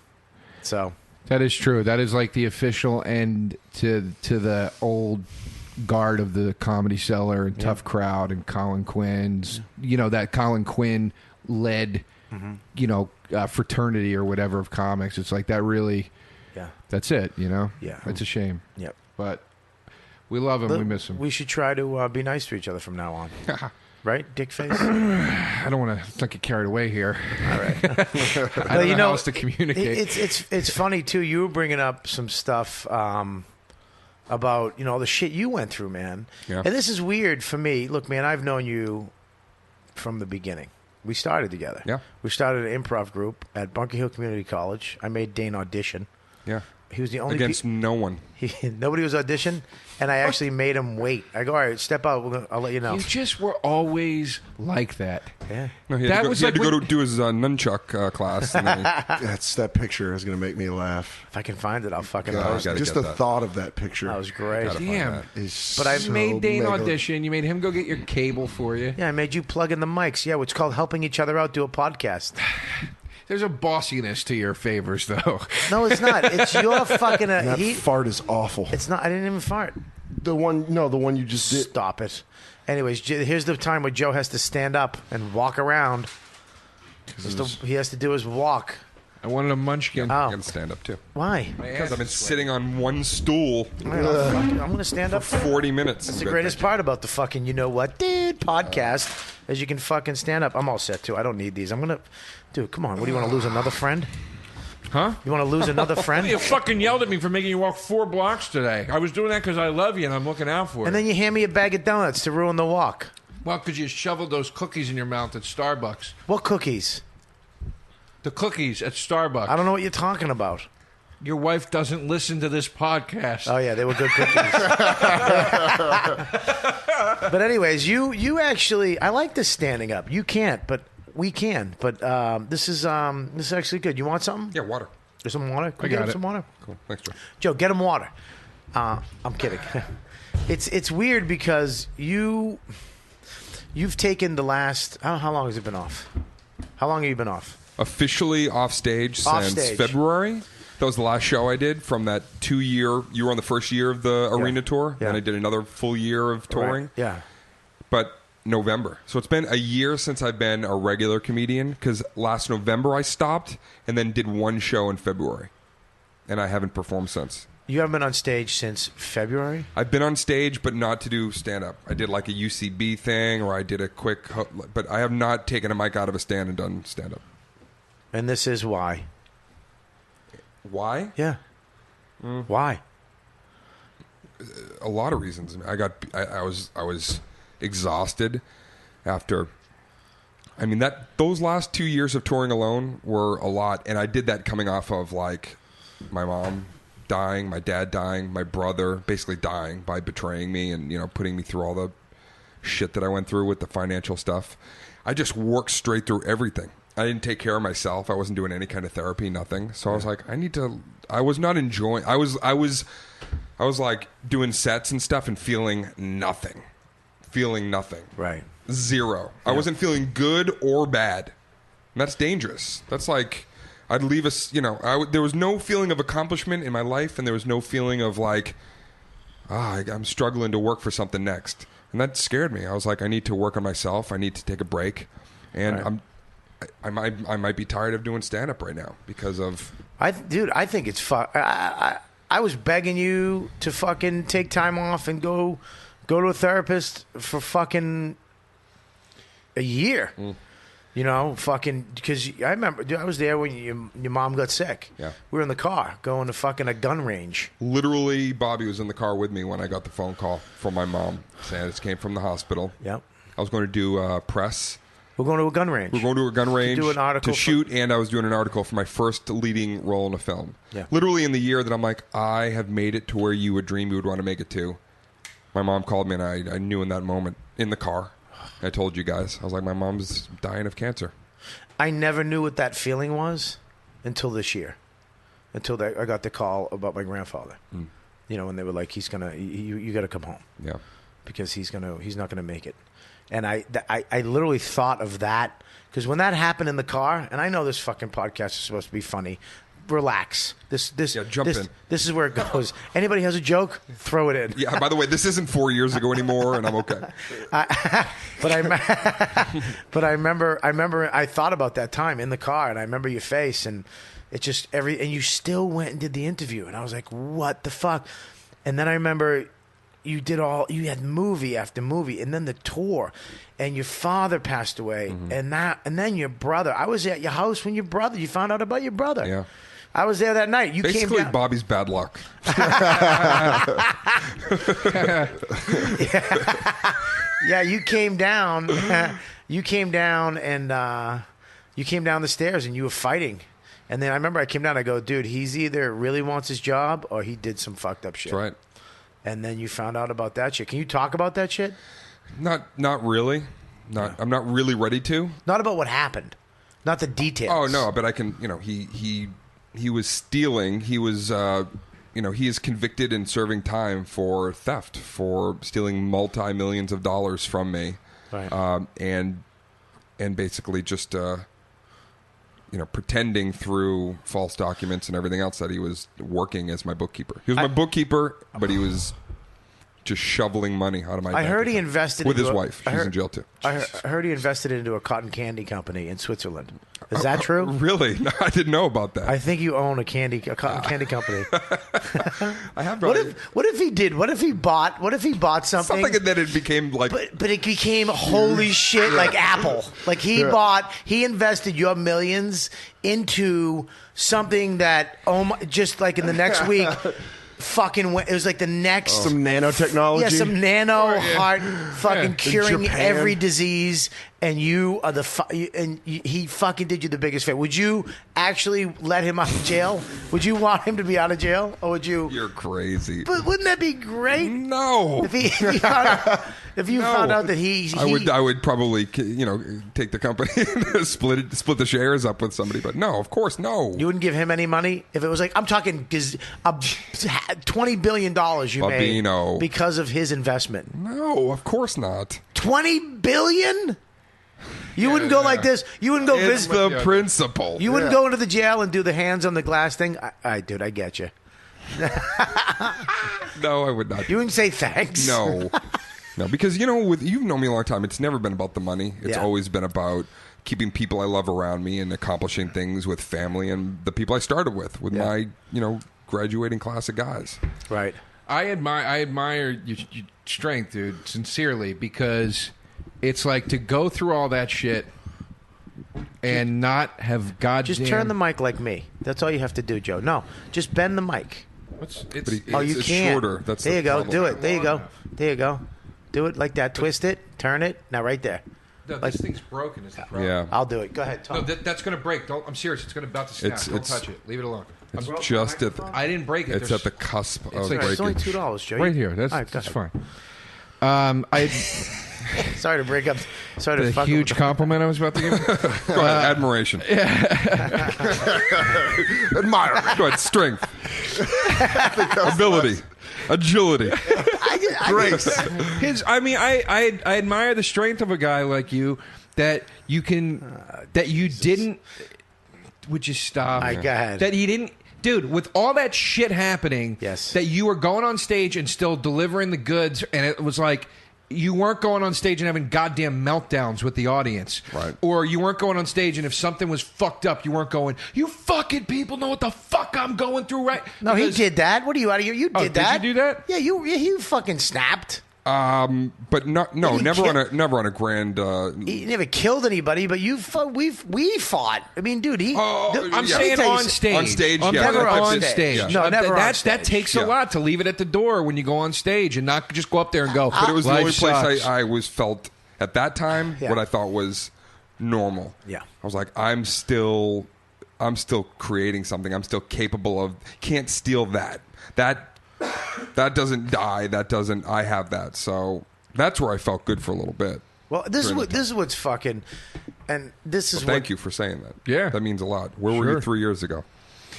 Speaker 1: So
Speaker 2: that is true. That is like the official end to the old guard of the Comedy Cellar and Tough Crowd and Colin Quinn's. That Colin Quinn led. Fraternity or whatever of comics. It's like that really. Yeah. That's it. Yeah. It's a shame.
Speaker 1: Yep.
Speaker 2: But we love him. We miss him.
Speaker 1: We should try to be nice to each other from now on. Right, dick face?
Speaker 2: I don't want to get carried away here.
Speaker 1: All right.
Speaker 2: I don't know how else to communicate.
Speaker 1: It's funny, too. You were bringing up some stuff about, the shit you went through, man.
Speaker 4: Yeah.
Speaker 1: And this is weird for me. Look, man, I've known you from the beginning. We started together.
Speaker 4: Yeah.
Speaker 1: We started an improv group at Bunker Hill Community College. I made Dane audition.
Speaker 4: Yeah.
Speaker 1: He was the only
Speaker 4: against no one.
Speaker 1: Nobody was auditioned, and I actually made him wait. I go, all right, step out. I'll let you know.
Speaker 2: You just were always like that.
Speaker 1: Yeah.
Speaker 4: No, he had to go to do his nunchuck class. And then
Speaker 3: that picture is going to make me laugh.
Speaker 1: If I can find it, I'll fucking post it.
Speaker 3: Just the thought of that picture.
Speaker 1: That was great.
Speaker 2: Damn.
Speaker 1: But I
Speaker 2: made Dane audition. You made him go get your cable for you.
Speaker 1: Yeah, I made you plug in the mics. Yeah, it's called helping each other out do a podcast.
Speaker 2: There's a bossiness to your favors, though.
Speaker 1: No, it's not. It's your fucking...
Speaker 3: that fart is awful.
Speaker 1: It's not. I didn't even fart.
Speaker 3: The one you just did.
Speaker 1: Stop it. Anyways, here's the time where Joe has to stand up and walk around. He has to do his walk.
Speaker 2: I wanted a munchkin.
Speaker 1: Oh.
Speaker 4: I can stand up too.
Speaker 1: Why?
Speaker 4: Because I've been sitting on one stool
Speaker 1: I'm going to stand up.
Speaker 4: 40 minutes.
Speaker 1: That's the greatest part about the fucking You Know What Dude podcast is you can fucking stand up. I'm all set, too. I don't need these. I'm going to... Dude, come on. What, do you want to lose another friend?
Speaker 2: Huh?
Speaker 1: You want to lose another friend?
Speaker 2: You fucking yelled at me for making you walk 4 blocks today. I was doing that because I love you and I'm looking out for you.
Speaker 1: And then you hand me a bag of donuts to ruin the walk.
Speaker 2: Well, because you shoveled those cookies in your mouth at Starbucks.
Speaker 1: What cookies?
Speaker 2: The cookies at Starbucks.
Speaker 1: I don't know what you're talking about.
Speaker 2: Your wife doesn't listen to this podcast.
Speaker 1: Oh, yeah, they were good cookies. But anyways, you actually... I like this standing up. You can't, but we can. But this is actually good. You want something?
Speaker 4: Yeah, water.
Speaker 1: There's some water? Can we
Speaker 2: got
Speaker 1: get him
Speaker 2: it.
Speaker 1: some water?
Speaker 4: Cool. Thanks, Joe.
Speaker 1: Joe, get him water. I'm kidding. It's weird because you've taken the last... How long has it been off? How long have you been off?
Speaker 4: Officially off stage since
Speaker 1: Offstage.
Speaker 4: February. That was the last show I did from that 2-year. You were on the first year of the arena tour.
Speaker 1: Yeah.
Speaker 4: Then I did another full year of touring.
Speaker 1: Right. Yeah.
Speaker 4: But November. So it's been a year since I've been a regular comedian because last November I stopped and then did one show in February. And I haven't performed since.
Speaker 1: You haven't been on stage since February?
Speaker 4: I've been on stage, but not to do stand-up. I did like a UCB thing or I did a quick... But I have not taken a mic out of a stand and done stand-up.
Speaker 1: And this is why.
Speaker 4: Why?
Speaker 1: Yeah. Why?
Speaker 4: A lot of reasons. I was exhausted after. I mean those last 2 years of touring alone were a lot, and I did that coming off of like my mom dying, my dad dying, my brother basically dying by betraying me and putting me through all the shit that I went through with the financial stuff. I just worked straight through everything. I didn't take care of myself. I wasn't doing any kind of therapy, nothing. So I was like, I was not enjoying. I was like doing sets and stuff and feeling nothing.
Speaker 1: Right.
Speaker 4: Zero. I wasn't feeling good or bad. And that's dangerous. That's like, I'd leave us, there was no feeling of accomplishment in my life and there was no feeling of like, I'm struggling to work for something next. And that scared me. I was like, I need to work on myself. I need to take a break. And
Speaker 1: Right.
Speaker 4: I might be tired of doing stand-up right now because of...
Speaker 1: I think it's fun. I was begging you to fucking take time off and go to a therapist for fucking a year. Fucking... Because I remember... Dude, I was there when your mom got sick.
Speaker 4: Yeah.
Speaker 1: We were in the car going to fucking a gun range.
Speaker 4: Literally, Bobby was in the car with me when I got the phone call from my mom saying I just came from the hospital.
Speaker 1: Yep.
Speaker 4: I was going to do press...
Speaker 1: We're going to a gun range.
Speaker 4: We're going to a gun range
Speaker 1: do an article
Speaker 4: to shoot, and I was doing an article for my first leading role in a film.
Speaker 1: Yeah.
Speaker 4: Literally in the year that I'm like, I have made it to where you would dream you would want to make it to. My mom called me, and I knew in that moment, in the car, I told you guys, I was like, my mom's dying of cancer.
Speaker 1: I never knew what that feeling was until this year. I got the call about my grandfather. When they were like, you got to come home.
Speaker 4: Yeah.
Speaker 1: Because he's not gonna make it. And I literally thought of that because when that happened in the car, and I know this fucking podcast is supposed to be funny. Relax.
Speaker 4: Jump in.
Speaker 1: This is where it goes. Anybody has a joke, throw it in.
Speaker 4: Yeah. By the way, this isn't 4 years ago anymore, and I'm okay.
Speaker 1: But I remember I thought about that time in the car, and I remember your face, and it just and you still went and did the interview, and I was like, what the fuck? And then I remember. You had movie after movie, and then the tour, and your father passed away, and then your brother. I was at your house when you found out about your brother.
Speaker 4: Yeah.
Speaker 1: I was there that night. You
Speaker 4: Basically,
Speaker 1: came down.
Speaker 4: Bobby's bad luck.
Speaker 1: Yeah, you came down. You came down, and you came down the stairs, and you were fighting. And then I remember I came down. I go, dude, he's either really wants his job or he did some fucked up shit.
Speaker 4: That's right.
Speaker 1: And then you found out about that shit. Can you talk about that shit?
Speaker 4: Not really. I'm not really ready to.
Speaker 1: Not about what happened. Not the details.
Speaker 4: Oh no, but I can. He was stealing. He was. He is convicted and serving time for theft, for stealing multi-millions of dollars from me,
Speaker 1: Right.
Speaker 4: and basically just pretending through false documents and everything else that he was working as my bookkeeper. He was my bookkeeper, but he was just shoveling money out of my.
Speaker 1: I heard he invested
Speaker 4: with
Speaker 1: into
Speaker 4: his wife. She's in jail too.
Speaker 1: I heard he invested into a cotton candy company in Switzerland. Is that true?
Speaker 4: Really? No, I didn't know about that.
Speaker 1: I think you own a cotton candy company.
Speaker 4: I have.
Speaker 1: What if he did? What if he bought something?
Speaker 4: Something and then it became like.
Speaker 1: But it became holy shit, like Apple. Like he invested your millions into something that just like in the next week. It was like the next
Speaker 3: some nanotechnology.
Speaker 1: Yeah, some heart fucking curing every disease, and you are he fucking did you the biggest favor. Would you actually let him out of jail? Would you want him to be out of jail, or would you?
Speaker 4: You're crazy.
Speaker 1: But wouldn't that be great?
Speaker 4: No.
Speaker 1: If you found out that he
Speaker 4: I would probably take the company and split the shares up with somebody, but no, of course no.
Speaker 1: You wouldn't give him any money if it was like I'm talking $20 billion you made because of his investment.
Speaker 4: No, of course not.
Speaker 1: $20 billion. You wouldn't go like this. You wouldn't go
Speaker 4: visit the principal.
Speaker 1: You wouldn't go into the jail and do the hands on the glass thing. Dude, I get you.
Speaker 4: No, I would not.
Speaker 1: You wouldn't say thanks.
Speaker 4: No, because you've known me a long time. It's never been about the money. It's always been about keeping people I love around me and accomplishing things with family and the people I started with my graduating class of guys.
Speaker 1: Right.
Speaker 2: I admire your strength, dude, sincerely, because it's like to go through all that shit and not have goddamn...
Speaker 1: Just turn the mic like me. That's all you have to do, Joe. No, just bend the mic.
Speaker 4: It's shorter. That's
Speaker 1: there you go.
Speaker 4: problem.
Speaker 1: Do it. There you go. There you go. Do it like that. Twist it. Turn it. Now right there.
Speaker 2: No, this thing's broken is the problem.
Speaker 4: Yeah.
Speaker 1: I'll do it. Go ahead, Tom.
Speaker 2: No, that's going to break. I'm serious. It's going to about to snap. Don't touch it. Leave it alone.
Speaker 4: It's just at the,
Speaker 2: I didn't break it.
Speaker 4: It's at the cusp of breaking.
Speaker 1: It's only $2, Joe.
Speaker 2: Right here. That's fine.
Speaker 1: Sorry to break up. Sorry to fuck
Speaker 2: huge compliment I was about to give you.
Speaker 4: Go ahead, admiration.
Speaker 3: Admire.
Speaker 4: Go ahead, strength, ability, agility,
Speaker 3: grace.
Speaker 2: I admire the strength of a guy like you that you can that you didn't. Would you stop?
Speaker 1: Go ahead.
Speaker 2: That he didn't. Dude, with all that shit happening,
Speaker 1: yes,
Speaker 2: that you were going on stage and still delivering the goods, and it was like you weren't going on stage and having goddamn meltdowns with the audience.
Speaker 4: Right.
Speaker 2: Or you weren't going on stage and if something was fucked up, you weren't going, you fucking people know what the fuck I'm going through, right?
Speaker 1: No, he did that. What are you out of here? You did that.
Speaker 2: Did you do that?
Speaker 1: Yeah, you fucking snapped.
Speaker 4: But never on a grand.
Speaker 1: He never killed anybody, but we fought. I mean, dude,
Speaker 2: I'm saying on stage.
Speaker 4: On stage,
Speaker 1: never on
Speaker 2: stage.
Speaker 1: Yeah. No, never on stage.
Speaker 2: That takes a lot to leave it at the door when you go on stage and not just go up there and go.
Speaker 4: But it was the only place
Speaker 2: sucks.
Speaker 4: I was felt at that time what I thought was normal.
Speaker 1: Yeah,
Speaker 4: I was like, I'm still creating something. I'm still capable of. Can't steal that. That doesn't die. I have that. So that's where I felt good for a little bit.
Speaker 1: Well, this is what's fucking, and this is.
Speaker 4: Thank you for saying that.
Speaker 2: Yeah,
Speaker 4: that means a lot. Where were you 3 years ago?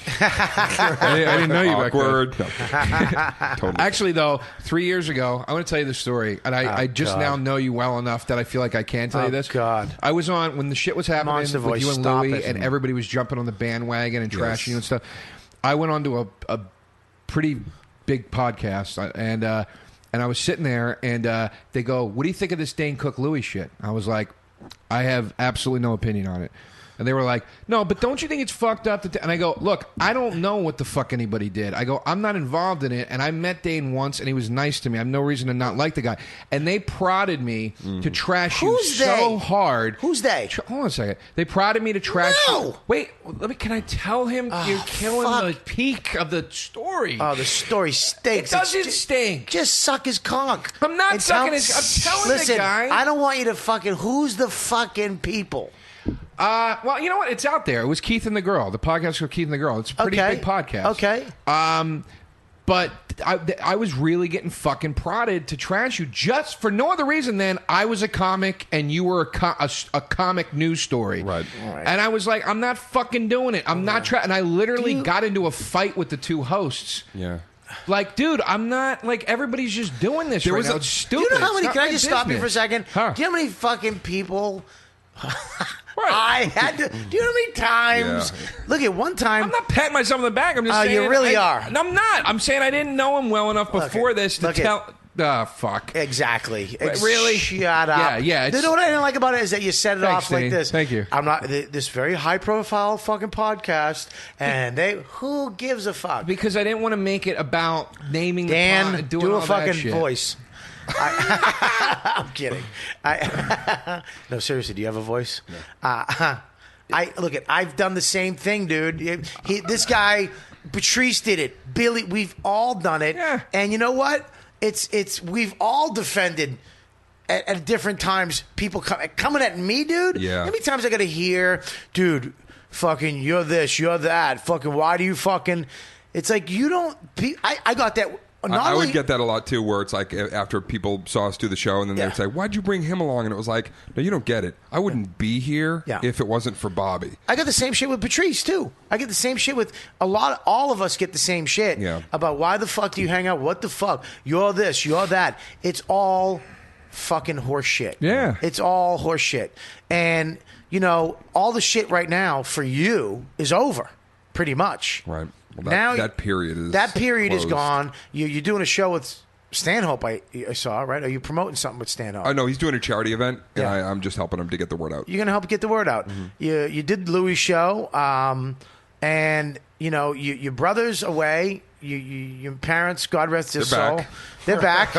Speaker 2: I didn't know you
Speaker 4: Awkward.
Speaker 2: back then. Totally. Actually, though, 3 years ago, I want to tell you the story, and I just now know you well enough that I feel like I can tell you this.
Speaker 1: God,
Speaker 2: I was on when the shit was happening
Speaker 1: Monster
Speaker 2: with
Speaker 1: voice,
Speaker 2: you and
Speaker 1: stop
Speaker 2: Louie,
Speaker 1: it.
Speaker 2: and everybody was jumping on the bandwagon and trashing you and stuff. I went on to a pretty big podcast, and I was sitting there, and they go, "What do you think of this Dane Cook Louie shit?" I was like, "I have absolutely no opinion on it." And they were like, "No, but don't you think it's fucked up?" And I go, "Look, I don't know what the fuck anybody did." I go, "I'm not involved in it." And I met Dane once, and he was nice to me. I have no reason to not like the guy. And they prodded me to trash you so hard.
Speaker 1: Who's they?
Speaker 2: Hold on a second. They prodded me to trash you. Wait, can I tell him you're killing the peak of the story?
Speaker 1: Oh, the story stinks.
Speaker 2: It doesn't stink.
Speaker 1: Just suck his cock.
Speaker 2: I'm not sucking his. I'm telling the guy.
Speaker 1: I don't want you to fucking. Who's the fucking people?
Speaker 2: Well, you know what? It's out there. It was Keith and the Girl. The podcast with Keith and the Girl. It's a pretty big podcast.
Speaker 1: Okay.
Speaker 2: But I was really getting fucking prodded to trash you just for no other reason than I was a comic and you were a comic news story.
Speaker 4: Right.
Speaker 2: And I was like, I'm not fucking doing it. I'm not and I literally got into a fight with the two hosts.
Speaker 4: Yeah.
Speaker 2: Like, dude, I'm not, like, everybody's just doing this right now. It's stupid.
Speaker 1: Do you know how many,
Speaker 2: It's
Speaker 1: can
Speaker 2: not
Speaker 1: I just
Speaker 2: my
Speaker 1: stop you
Speaker 2: business.
Speaker 1: for a second?
Speaker 2: Huh.
Speaker 1: Do you know how many fucking people...
Speaker 2: Right.
Speaker 1: I had to. Do you know how many times?
Speaker 4: Yeah.
Speaker 1: Look at one time.
Speaker 2: I'm not patting myself on the back. I'm just saying.
Speaker 1: You really are.
Speaker 2: I'm not. I'm saying I didn't know him well enough before this to tell. Fuck.
Speaker 1: Exactly.
Speaker 2: Really?
Speaker 1: Shut up.
Speaker 2: Yeah.
Speaker 1: You know what I didn't like about it is that you set it
Speaker 2: Thanks,
Speaker 1: off like
Speaker 2: Dane.
Speaker 1: this.
Speaker 2: Thank you.
Speaker 1: I'm not this very high profile fucking podcast, and who gives a fuck?
Speaker 2: Because I didn't want to make it about naming
Speaker 1: Dan,
Speaker 2: the doing
Speaker 1: do
Speaker 2: all
Speaker 1: a
Speaker 2: that
Speaker 1: fucking
Speaker 2: shit.
Speaker 1: voice. I'm kidding. No, seriously, do you have a voice? No. I've done the same thing, dude. This guy, Patrice did it. Billy, we've all done it.
Speaker 2: Yeah.
Speaker 1: And you know what? We've all defended at different times people coming at me, dude.
Speaker 4: Yeah.
Speaker 1: How many times I got to hear, dude, fucking, you're this, you're that. Fucking, why do you fucking. It's like, you don't. I got that.
Speaker 4: I would get that a lot too, where it's like after people saw us do the show and then they'd say, "Why'd you bring him along?" And it was like, "No, you don't get it. I wouldn't be here if it wasn't for Bobby."
Speaker 1: I got the same shit with Patrice too. I get the same shit with all of us get the same shit about why the fuck do you hang out? What the fuck? You're this, you're that. It's all fucking horse shit.
Speaker 2: Yeah.
Speaker 1: It's all horse shit. And, all the shit right now for you is over, pretty much.
Speaker 4: Right. Well, that period is
Speaker 1: is gone. You're doing a show with Stanhope. I saw, right? Are you promoting something with Stanhope?
Speaker 4: I know he's doing a charity event, and I'm just helping him to get the word out.
Speaker 1: You're gonna help get the word out. Mm-hmm. You did Louis' show, and your brother's away. Your parents, God rest their soul, they're back.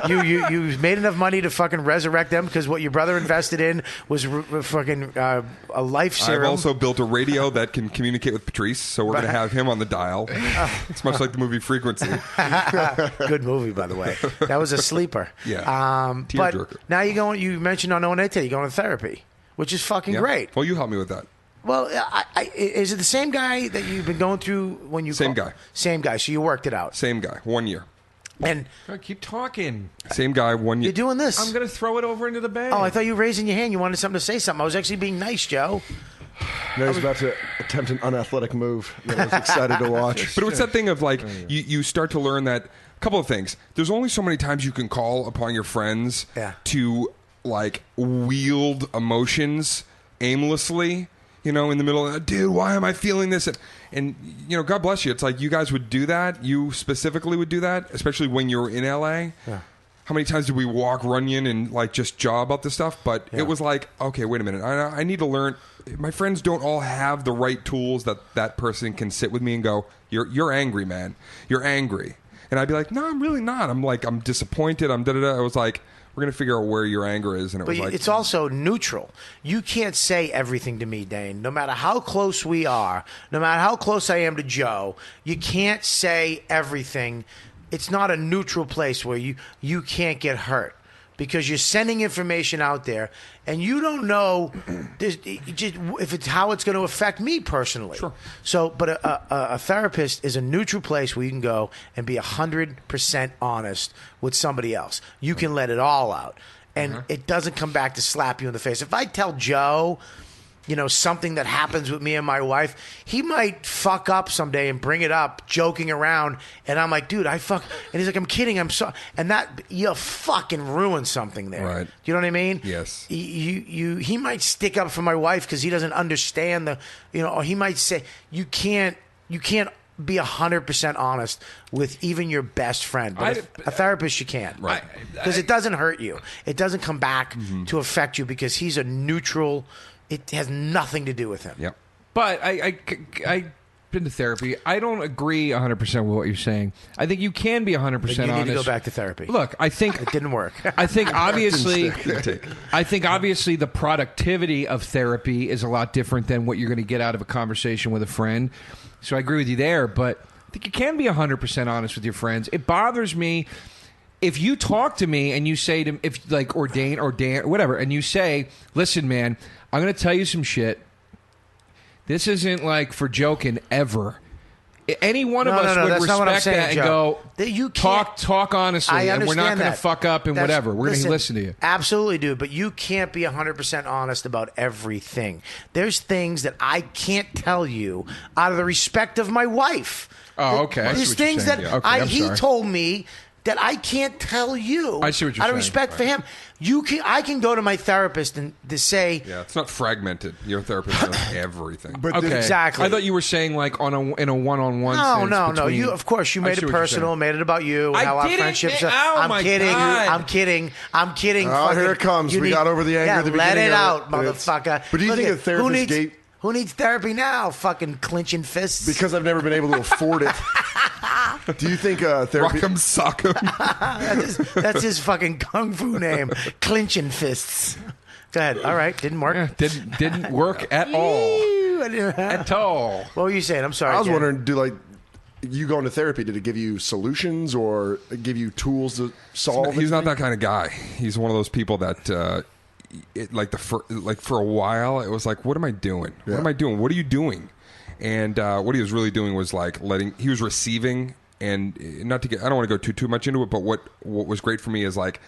Speaker 1: you made enough money to fucking resurrect them because what your brother invested in was fucking a life serum.
Speaker 4: I've also built a radio that can communicate with Patrice, so we're going to have him on the dial. It's much like the movie Frequency.
Speaker 1: Good movie, by the way. That was a sleeper.
Speaker 4: Yeah.
Speaker 1: But now you're going. You mentioned on Onete, you're going to therapy, which is fucking great.
Speaker 4: Well, you helped me with that.
Speaker 1: Well, is it the same guy that you've been going through when you
Speaker 4: Same guy.
Speaker 1: Same guy. So you worked it out.
Speaker 4: Same guy. 1 year.
Speaker 1: And
Speaker 2: keep talking.
Speaker 4: Same guy. 1 year.
Speaker 1: You're doing this.
Speaker 2: I'm going to throw it over into the bag.
Speaker 1: Oh, I thought you were raising your hand. You wanted something to say something. I was actually being nice, Joe.
Speaker 3: No, he's about to attempt an unathletic move that I was excited to watch.
Speaker 4: But it's that thing of like you start to learn that a couple of things. There's only so many times you can call upon your friends to like wield emotions aimlessly. In the middle of, dude, why am I feeling this? And God bless you. It's like you guys would do that. You specifically would do that, especially when you were in L.A. Yeah. How many times did we walk Runyon and like just jaw about this stuff? But it was like, okay, wait a minute. I need to learn. My friends don't all have the right tools that person can sit with me and go, you're angry, man. You're angry. And I'd be like, no, I'm really not. I'm disappointed. I'm da-da-da. I was like, we're going to figure out where your anger is. And it was like,
Speaker 1: it's also neutral. You can't say everything to me, Dane. No matter how close we are, no matter how close I am to Joe, you can't say everything. It's not a neutral place where you can't get hurt because you're sending information out there and you don't know if it's how it's going to affect me personally. Sure. So, but a therapist is a neutral place where you can go and be 100% honest with somebody else. You can let it all out, and it doesn't come back to slap you in the face. If I tell Joe, something that happens with me and my wife, he might fuck up someday and bring it up, joking around, and I'm like, dude, and he's like, I'm kidding, I'm sorry, and that you fucking ruined something there.
Speaker 4: Right?
Speaker 1: Do you know what I mean?
Speaker 4: Yes.
Speaker 1: He might stick up for my wife because he doesn't understand or he might say you can't be 100% honest with even your best friend, but a therapist you can't,
Speaker 4: right?
Speaker 1: Because it doesn't hurt you, it doesn't come back to affect you because he's a neutral. It has nothing to do with him.
Speaker 4: Yep.
Speaker 2: But I've been to therapy. I don't agree 100% with what you're saying. I think you can be 100% honest.
Speaker 1: You need to go back to therapy.
Speaker 2: Look, I think
Speaker 1: it didn't work.
Speaker 2: I think obviously the productivity of therapy is a lot different than what you're going to get out of a conversation with a friend. So I agree with you there, but I think you can be 100% honest with your friends. It bothers me if you talk to me and you say to or Dane or whatever, and you say, "Listen, man, I'm going to tell you some shit. This isn't like for joking ever." Any one of us would respect that and go, you talk honestly, and we're not going to fuck up and whatever. We're going to listen to you.
Speaker 1: Absolutely, dude. But you can't be 100% honest about everything. There's things that I can't tell you out of the respect of my wife.
Speaker 2: Oh, okay.
Speaker 1: There's things that he told me that I can't tell you.
Speaker 2: I see what you're
Speaker 1: out of
Speaker 2: saying.
Speaker 1: respect for him. I can go to my therapist and to say,
Speaker 4: Yeah, it's not fragmented. Your therapist knows everything.
Speaker 3: But
Speaker 2: Okay.
Speaker 1: Exactly.
Speaker 2: I thought you were saying like in a one-on-one.
Speaker 1: no.
Speaker 2: between-
Speaker 1: You, of course, you
Speaker 2: I
Speaker 1: made
Speaker 2: see
Speaker 1: it
Speaker 2: what you're
Speaker 1: personal,
Speaker 2: saying.
Speaker 1: made it about you, and
Speaker 2: I
Speaker 1: how our
Speaker 2: didn't
Speaker 1: friendships
Speaker 2: ma-
Speaker 1: are.
Speaker 2: oh,
Speaker 1: I'm
Speaker 2: my
Speaker 1: kidding.
Speaker 2: God.
Speaker 1: I'm kidding.
Speaker 3: Oh,
Speaker 1: Fucking-
Speaker 3: here it comes.
Speaker 1: you
Speaker 3: We got over the anger
Speaker 1: Yeah,
Speaker 3: at the
Speaker 1: let
Speaker 3: beginning
Speaker 1: it
Speaker 3: of
Speaker 1: out,
Speaker 3: it. It's-
Speaker 1: motherfucker.
Speaker 3: But do you
Speaker 1: Look
Speaker 3: think
Speaker 1: at-
Speaker 3: a therapist
Speaker 1: who needs therapy now? Fucking clenching fists.
Speaker 3: Because I've never been able to afford it. Do you think therapy?
Speaker 4: Rock'em sock'em.
Speaker 1: That's his fucking kung fu name. Clenching fists. Go ahead. All right. Didn't work.
Speaker 2: Yeah, didn't work at all. At all.
Speaker 1: What were you saying? I'm sorry.
Speaker 3: I was
Speaker 1: Dan.
Speaker 3: wondering, you go into therapy? Did it give you solutions or give you tools to solve?
Speaker 4: He's not
Speaker 3: anything?
Speaker 4: that kind of guy. He's one of those people that, for a while, it was like, what am I doing?
Speaker 3: Yeah.
Speaker 4: What am I doing? What are you doing? And what he was really doing was like he was receiving, and I don't want to go too much into it, but what was great for me is like,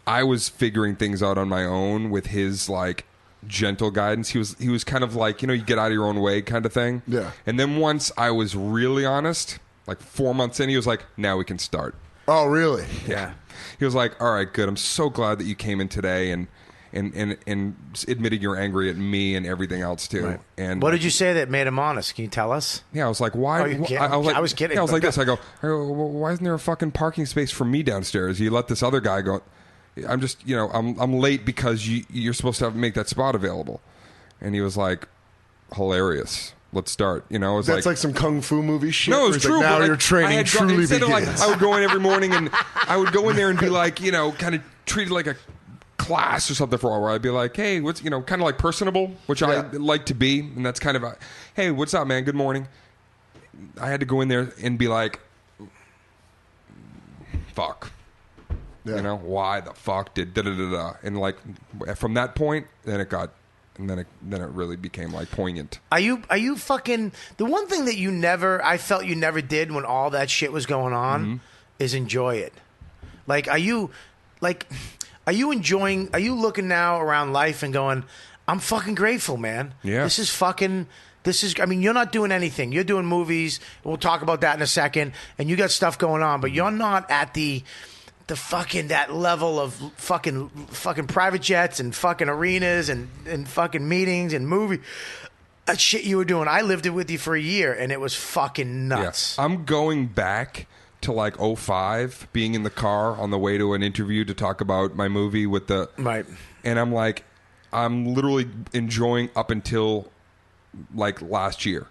Speaker 4: I was figuring things out on my own with his like gentle guidance. He was kind of like, you get out of your own way kind of thing.
Speaker 3: Yeah.
Speaker 4: And then once I was really honest, like 4 months in, he was like, now we can start.
Speaker 3: Oh, really?
Speaker 4: Yeah. He was like, all right, good. I'm so glad that you came in today and admitting you're angry at me and everything else too.
Speaker 1: Right.
Speaker 4: And
Speaker 1: What did you say that made him honest? Can you tell us?
Speaker 4: Yeah, I was like, why?
Speaker 1: Oh, you kidding?
Speaker 4: I was like,
Speaker 1: I was kidding.
Speaker 4: Yeah, I was like this. I go, well, why isn't there a fucking parking space for me downstairs? You let this other guy go. I'm just, I'm late because you're supposed to make that spot available. And he was like, hilarious. Let's start. It's
Speaker 3: That's like some kung fu movie shit.
Speaker 4: no,
Speaker 3: where
Speaker 4: it's
Speaker 3: it's
Speaker 4: true.
Speaker 3: Like, now
Speaker 4: but
Speaker 3: your training truly
Speaker 4: instead
Speaker 3: begins.
Speaker 4: of like, I would go in every morning and I would go in there and be like, kind of treated like a class or something for a while. Where I'd be like, hey, what's kind of like personable, which I like to be, and that's kind of a, hey, what's up, man? Good morning. I had to go in there and be like, fuck.
Speaker 3: Yeah.
Speaker 4: Why the fuck did da da da da? And like from that point, then it really became like poignant.
Speaker 1: Are you fucking the one thing that I felt you never did when all that shit was going on is enjoy it. Like are you enjoying, are you looking now around life and going, I'm fucking grateful, man.
Speaker 4: Yeah.
Speaker 1: I mean, you're not doing anything. You're doing movies. We'll talk about that in a second. And you got stuff going on, but you're not at the fucking that level of fucking private jets and fucking arenas and fucking meetings and movie that shit you were doing. I lived it with you for a year and it was fucking nuts.
Speaker 4: Yeah. I'm going back to like 05, being in the car on the way to an interview to talk about my movie with the
Speaker 1: Right.
Speaker 4: And I'm like, I'm literally enjoying up until like last year.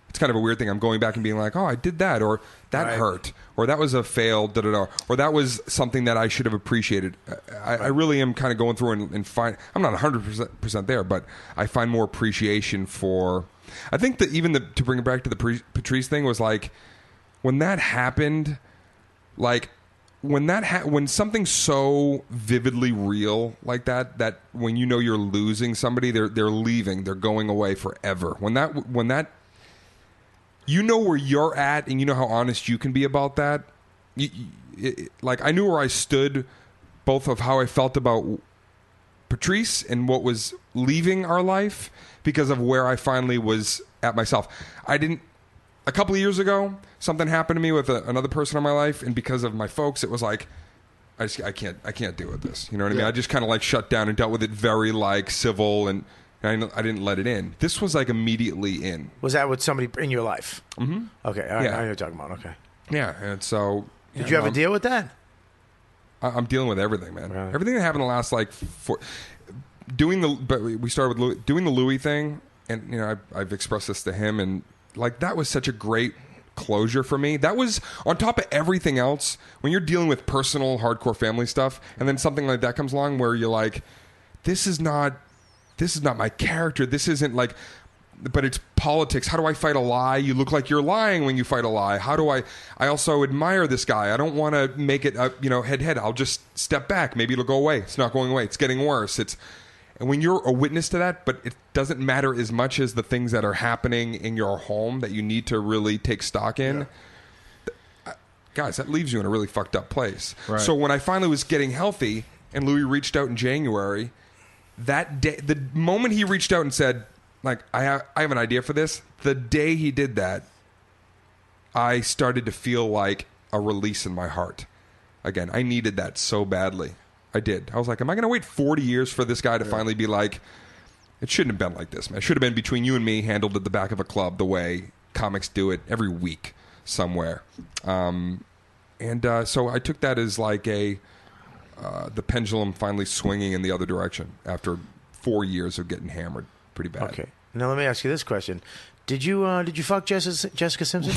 Speaker 4: It's kind of a weird thing. I'm going back and being like, oh, I did that, or that
Speaker 1: Right.
Speaker 4: hurt, or that was a fail, da da da, or that was something that I should have appreciated. I really am kind of going through and find. I'm not 100% there, but I find more appreciation for. I think that even to bring it back to the Patrice thing was like when that happened, like when something's so vividly real like that when you're losing somebody, they're leaving, they're going away forever. When that. You know where you're at, and you know how honest you can be about that. Like I knew where I stood, both of how I felt about Patrice and what was leaving our life, because of where I finally was at myself. A couple of years ago, something happened to me with another person in my life, and because of my folks, it was like, I can't deal with this. You know what I mean? I just kind of like shut down and dealt with it very like civil and. I didn't let it in. This was like immediately in.
Speaker 1: Was that with somebody in your life? Mm-hmm. Okay. All right.
Speaker 4: Yeah.
Speaker 1: Now you're talking about. Okay.
Speaker 4: Yeah, and so...
Speaker 1: Did you ever deal with that?
Speaker 4: I'm dealing with everything, man.
Speaker 1: Right.
Speaker 4: Everything that happened the last, like... But we started with doing the Louis thing, and, I've expressed this to him, and, like, that was such a great closure for me. That was, on top of everything else, when you're dealing with personal, hardcore family stuff, and then something like that comes along where you're like, this is not my character. This isn't like, but it's politics. How do I fight a lie? You look like you're lying when you fight a lie. How do I also admire this guy. I don't want to make it, head. I'll just step back. Maybe it'll go away. It's not going away. It's getting worse. And when you're a witness to that, but it doesn't matter as much as the things that are happening in your home that you need to really take stock in. Yeah. Guys, that leaves you in a really fucked up place. Right. So when I finally was getting healthy and Louis reached out in January, that day, the moment he reached out and said, like, I have an idea for this, the day he did that, I started to feel like a release in my heart. again. I needed that so badly. I did. I was like, am I going to wait 40 years for this guy to finally be like, it shouldn't have been like this, man. It should have been between you and me, handled at the back of a club the way comics do it every week somewhere. So I took that as like the pendulum finally swinging in the other direction after 4 years of getting hammered pretty bad.
Speaker 1: Okay. Now let me ask you this question: Did you fuck Jessica Simpson?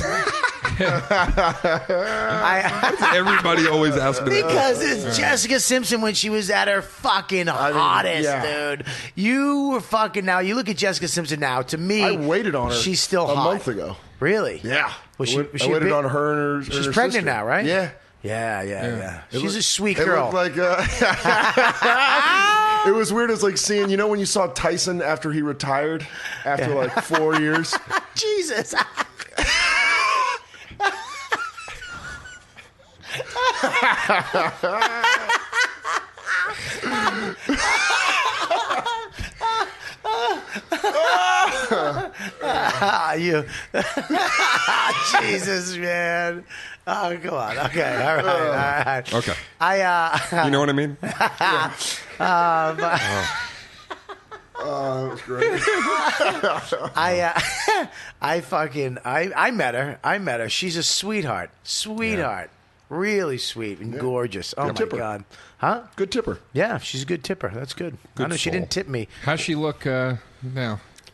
Speaker 4: Everybody always asks me that.
Speaker 1: Because it's Jessica Simpson when she was at her fucking hottest, dude. You were fucking. Now you look at Jessica Simpson now. To me,
Speaker 3: I waited on her.
Speaker 1: She's still
Speaker 3: a
Speaker 1: hot.
Speaker 3: month ago.
Speaker 1: Really?
Speaker 3: Yeah.
Speaker 1: Was
Speaker 3: I waited on her and her
Speaker 1: She's
Speaker 3: her
Speaker 1: pregnant
Speaker 3: sister.
Speaker 1: now, right?
Speaker 3: Yeah.
Speaker 1: Yeah. She's a sweet
Speaker 3: It
Speaker 1: girl.
Speaker 3: looked like it was weird. It's like seeing, when you saw Tyson after he retired after like 4 years.
Speaker 1: Jesus. You, Jesus, man. Oh, come on. Okay, all right.
Speaker 4: Okay.
Speaker 1: You
Speaker 4: know what I mean?
Speaker 3: That was great.
Speaker 1: I met her. She's a sweetheart. Really sweet and gorgeous. Oh, my
Speaker 3: tipper.
Speaker 1: God. Huh?
Speaker 3: Good tipper.
Speaker 1: Yeah, she's a good tipper. That's good. I know she
Speaker 4: soul.
Speaker 1: didn't tip me.
Speaker 2: How's she look now?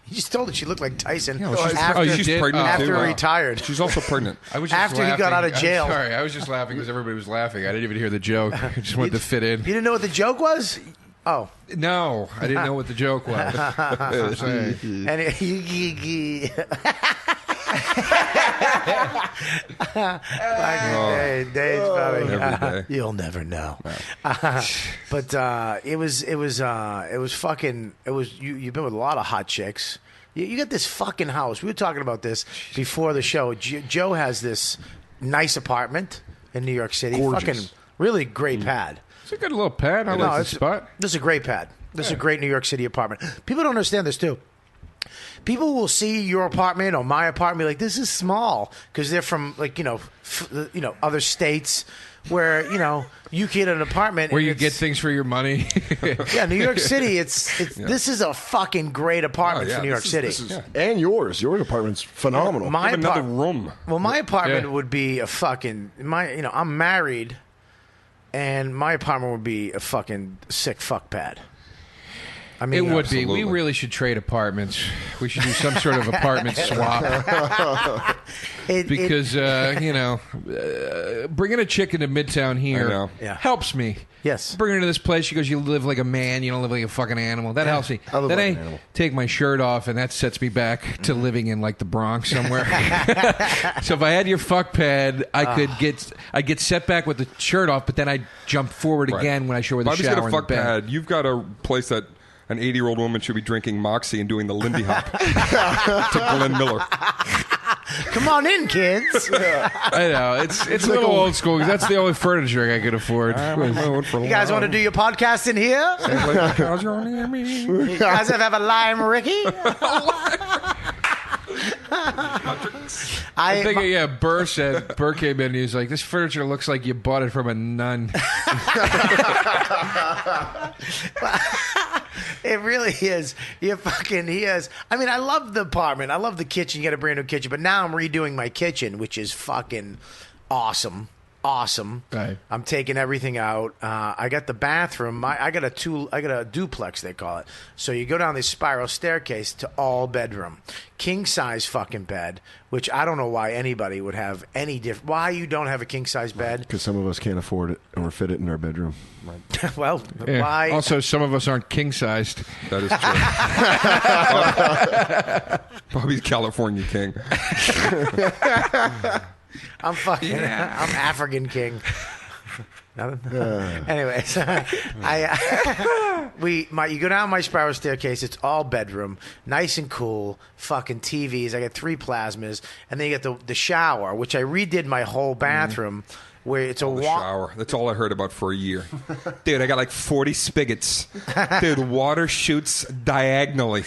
Speaker 1: You just told her she looked like Tyson
Speaker 4: she's
Speaker 1: after
Speaker 4: pregnant
Speaker 1: after
Speaker 4: too.
Speaker 1: he retired.
Speaker 4: She's also pregnant.
Speaker 2: I was just
Speaker 1: After he got
Speaker 2: laughing.
Speaker 1: out of jail.
Speaker 2: I'm sorry, I was just laughing because everybody was laughing. I didn't even hear the joke. I just wanted to fit in.
Speaker 1: You didn't know what the joke was? Oh.
Speaker 2: No, I didn't know what the joke was.
Speaker 1: Dave's
Speaker 4: every day.
Speaker 1: You'll never know. But it was fucking. It was you've been with a lot of hot chicks. You got this fucking house. We were talking about this before the show. Joe has this nice apartment in New York City.
Speaker 3: Gorgeous.
Speaker 1: Fucking really great pad.
Speaker 2: It's a good little pad. I like the spot.
Speaker 1: This is a great pad. This is a great New York City apartment. People don't understand this too. People will see your apartment or my apartment and be like, this is small, because they're from other states where you get an apartment
Speaker 2: Where
Speaker 1: and
Speaker 2: you get things for your money.
Speaker 1: Yeah, New York City. This is a fucking great apartment for New York City.
Speaker 3: And yours. Your apartment's phenomenal.
Speaker 1: My
Speaker 4: Have another room.
Speaker 1: Well, my apartment
Speaker 2: Yeah.
Speaker 1: would be a fucking I'm married, and my apartment would be a fucking sick fuck pad. I mean,
Speaker 2: It would be.
Speaker 4: Absolutely.
Speaker 2: We really should trade apartments. We should do some sort of apartment swap. Because, bringing a chick into Midtown
Speaker 4: I
Speaker 2: here
Speaker 4: know.
Speaker 1: Yeah.
Speaker 2: helps me.
Speaker 1: Yes.
Speaker 2: Bring her to this place. She goes, you live like a man. You don't live like a fucking animal. That helps me.
Speaker 3: I live
Speaker 2: Then
Speaker 3: like
Speaker 2: I
Speaker 3: an animal.
Speaker 2: take my shirt off, and that sets me back to living in like the Bronx somewhere. So if I had your fuck pad, I'd get set back with the shirt off, but then I'd jump forward
Speaker 4: Right.
Speaker 2: again when I show her the
Speaker 4: Bobby's
Speaker 2: shower
Speaker 4: got a
Speaker 2: in the
Speaker 4: fuck
Speaker 2: bed.
Speaker 4: pad. You've got a place that an 80-year-old woman should be drinking Moxie and doing the Lindy Hop to Glenn Miller.
Speaker 1: Come on in, kids.
Speaker 2: I know. It's a little old school because that's the only furniture I could afford.
Speaker 1: You guys want to do your podcast in here? You guys have a lime, Ricky?
Speaker 2: I think, Burr came in and he was like, this furniture looks like you bought it from a nun.
Speaker 1: It really is. He is. I mean, I love the apartment. I love the kitchen. You got a brand new kitchen. But now I'm redoing my kitchen, which is fucking awesome.
Speaker 2: Right.
Speaker 1: I'm taking everything out. I got the bathroom. I got a duplex, they call it. So you go down this spiral staircase to all bedroom, king size fucking bed. Which I don't know why anybody would have any different. Why you don't have a king size bed?
Speaker 3: Because some of us can't afford it or fit it in our bedroom.
Speaker 1: Well,
Speaker 2: Yeah.
Speaker 1: why?
Speaker 2: Also, some of us aren't king-sized.
Speaker 4: That is true. Bobby's California king.
Speaker 1: I'm fucking. I'm African king. Anyways, you go down my spiral staircase. It's all bedroom, nice and cool. Fucking TVs. I got 3 plasmas, and then you get the shower, which I redid my whole bathroom. where it's a
Speaker 4: shower. That's all I heard about for a year. Dude, I got like 40 spigots. Dude, water shoots diagonally.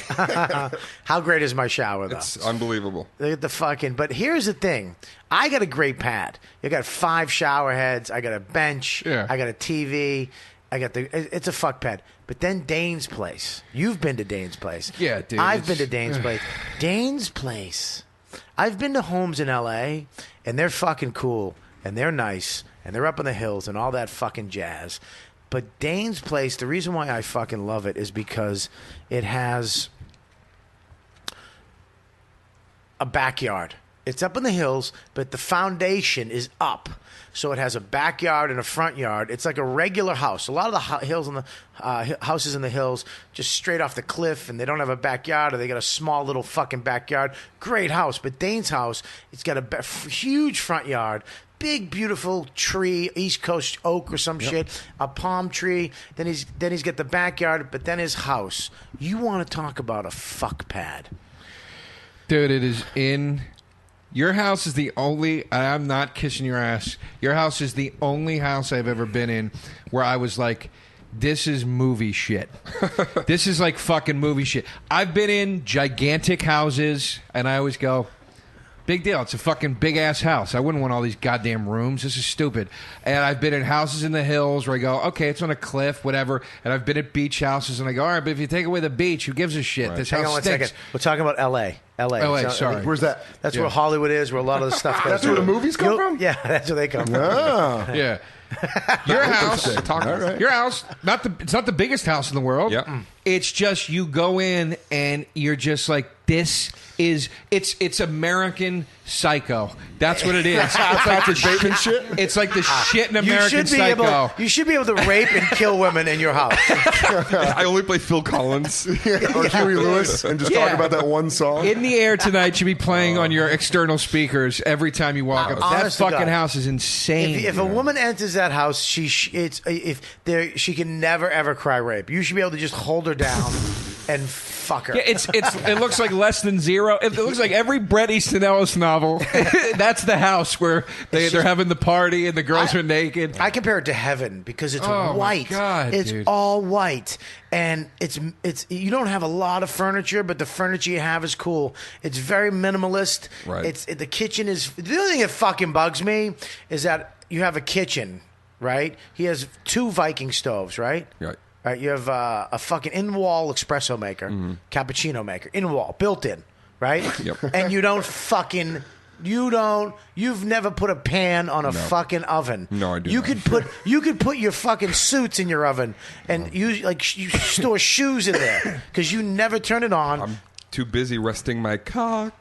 Speaker 1: How great is my shower, though?
Speaker 4: It's unbelievable.
Speaker 1: Look at the fucking... But here's the thing. I got a great pad. I got 5 shower heads. I got a bench.
Speaker 2: Yeah.
Speaker 1: I got a TV. I got the... It's a fuck pad. But then Dane's place. You've been to Dane's place.
Speaker 2: Yeah, dude.
Speaker 1: I've been to Dane's place. Dane's place. I've been to homes in L.A., and they're fucking cool, and they're nice, and they're up in the hills and all that fucking jazz. But Dane's place, the reason why I fucking love it is because it has a backyard. It's up in the hills, but the foundation is up. So it has a backyard and a front yard. It's like a regular house. A lot of the hills and the houses in the hills just straight off the cliff, and they don't have a backyard, or they got a small little fucking backyard. Great house, but Dane's house, it's got a huge front yard, big beautiful tree, East Coast oak or some shit, a palm tree. Then he's got the backyard, but then his house. You want to talk about a fuck pad?
Speaker 2: Dude, it is in... Your house is the only... I'm not kissing your ass. Your house is the only house I've ever been in where I was like, this is movie shit. This is like fucking movie shit. I've been in gigantic houses, and I always go, big deal. It's a fucking big-ass house. I wouldn't want all these goddamn rooms. This is stupid. And I've been in houses in the hills where I go, okay, it's on a cliff, whatever. And I've been at beach houses, and I go, all right, but if you take away the beach, who gives a shit? Right. This
Speaker 1: Hang
Speaker 2: house
Speaker 1: on one
Speaker 2: stinks.
Speaker 1: second. We're talking about L.A.
Speaker 2: L.A., sorry.
Speaker 3: Where's that?
Speaker 1: That's where Hollywood is, where a lot of the stuff goes.
Speaker 3: That's where the movies come from?
Speaker 1: Yeah, that's where they come from.
Speaker 3: Ah.
Speaker 2: Yeah. Your house,
Speaker 3: All right.
Speaker 2: your house, it's not the biggest house in the world.
Speaker 4: Yep.
Speaker 2: It's just you go in and you're just like, this is it's American Psycho. That's what it is. It's like the
Speaker 3: Bateman shit?
Speaker 2: It's like the shit in American Psycho.
Speaker 1: You should be able to rape and kill women in your house.
Speaker 4: I only play Phil Collins.
Speaker 3: Or Huey Lewis and just talk about that one song?
Speaker 2: In the Air Tonight should be playing on your external speakers every time you walk up. That
Speaker 1: Honest to
Speaker 2: fucking
Speaker 1: God.
Speaker 2: house is insane.
Speaker 1: If a woman enters that house, she can never ever cry rape. You should be able to just hold her down and fuck her.
Speaker 2: Yeah, it looks like Less Than Zero. It looks like every Bret Easton Ellis novel. That's the house where they're having the party and the girls are naked.
Speaker 1: I compare it to heaven because it's
Speaker 2: Oh, my
Speaker 1: white.
Speaker 2: God,
Speaker 1: it's
Speaker 2: dude.
Speaker 1: all white, and it's you don't have a lot of furniture, but the furniture you have is cool. It's very minimalist.
Speaker 4: Right.
Speaker 1: The kitchen is the only thing that fucking bugs me is that you have a kitchen, right? He has 2 Viking stoves, right?
Speaker 4: Right.
Speaker 1: Right, you have a fucking in-wall espresso maker, cappuccino maker, in-wall, built-in, right?
Speaker 4: Yep.
Speaker 1: And you've never put a pan on a fucking oven.
Speaker 4: No, I do
Speaker 1: You
Speaker 4: not.
Speaker 1: you could put your fucking suits in your oven, and you store shoes in there because you never turn it on.
Speaker 4: I'm too busy resting my cock.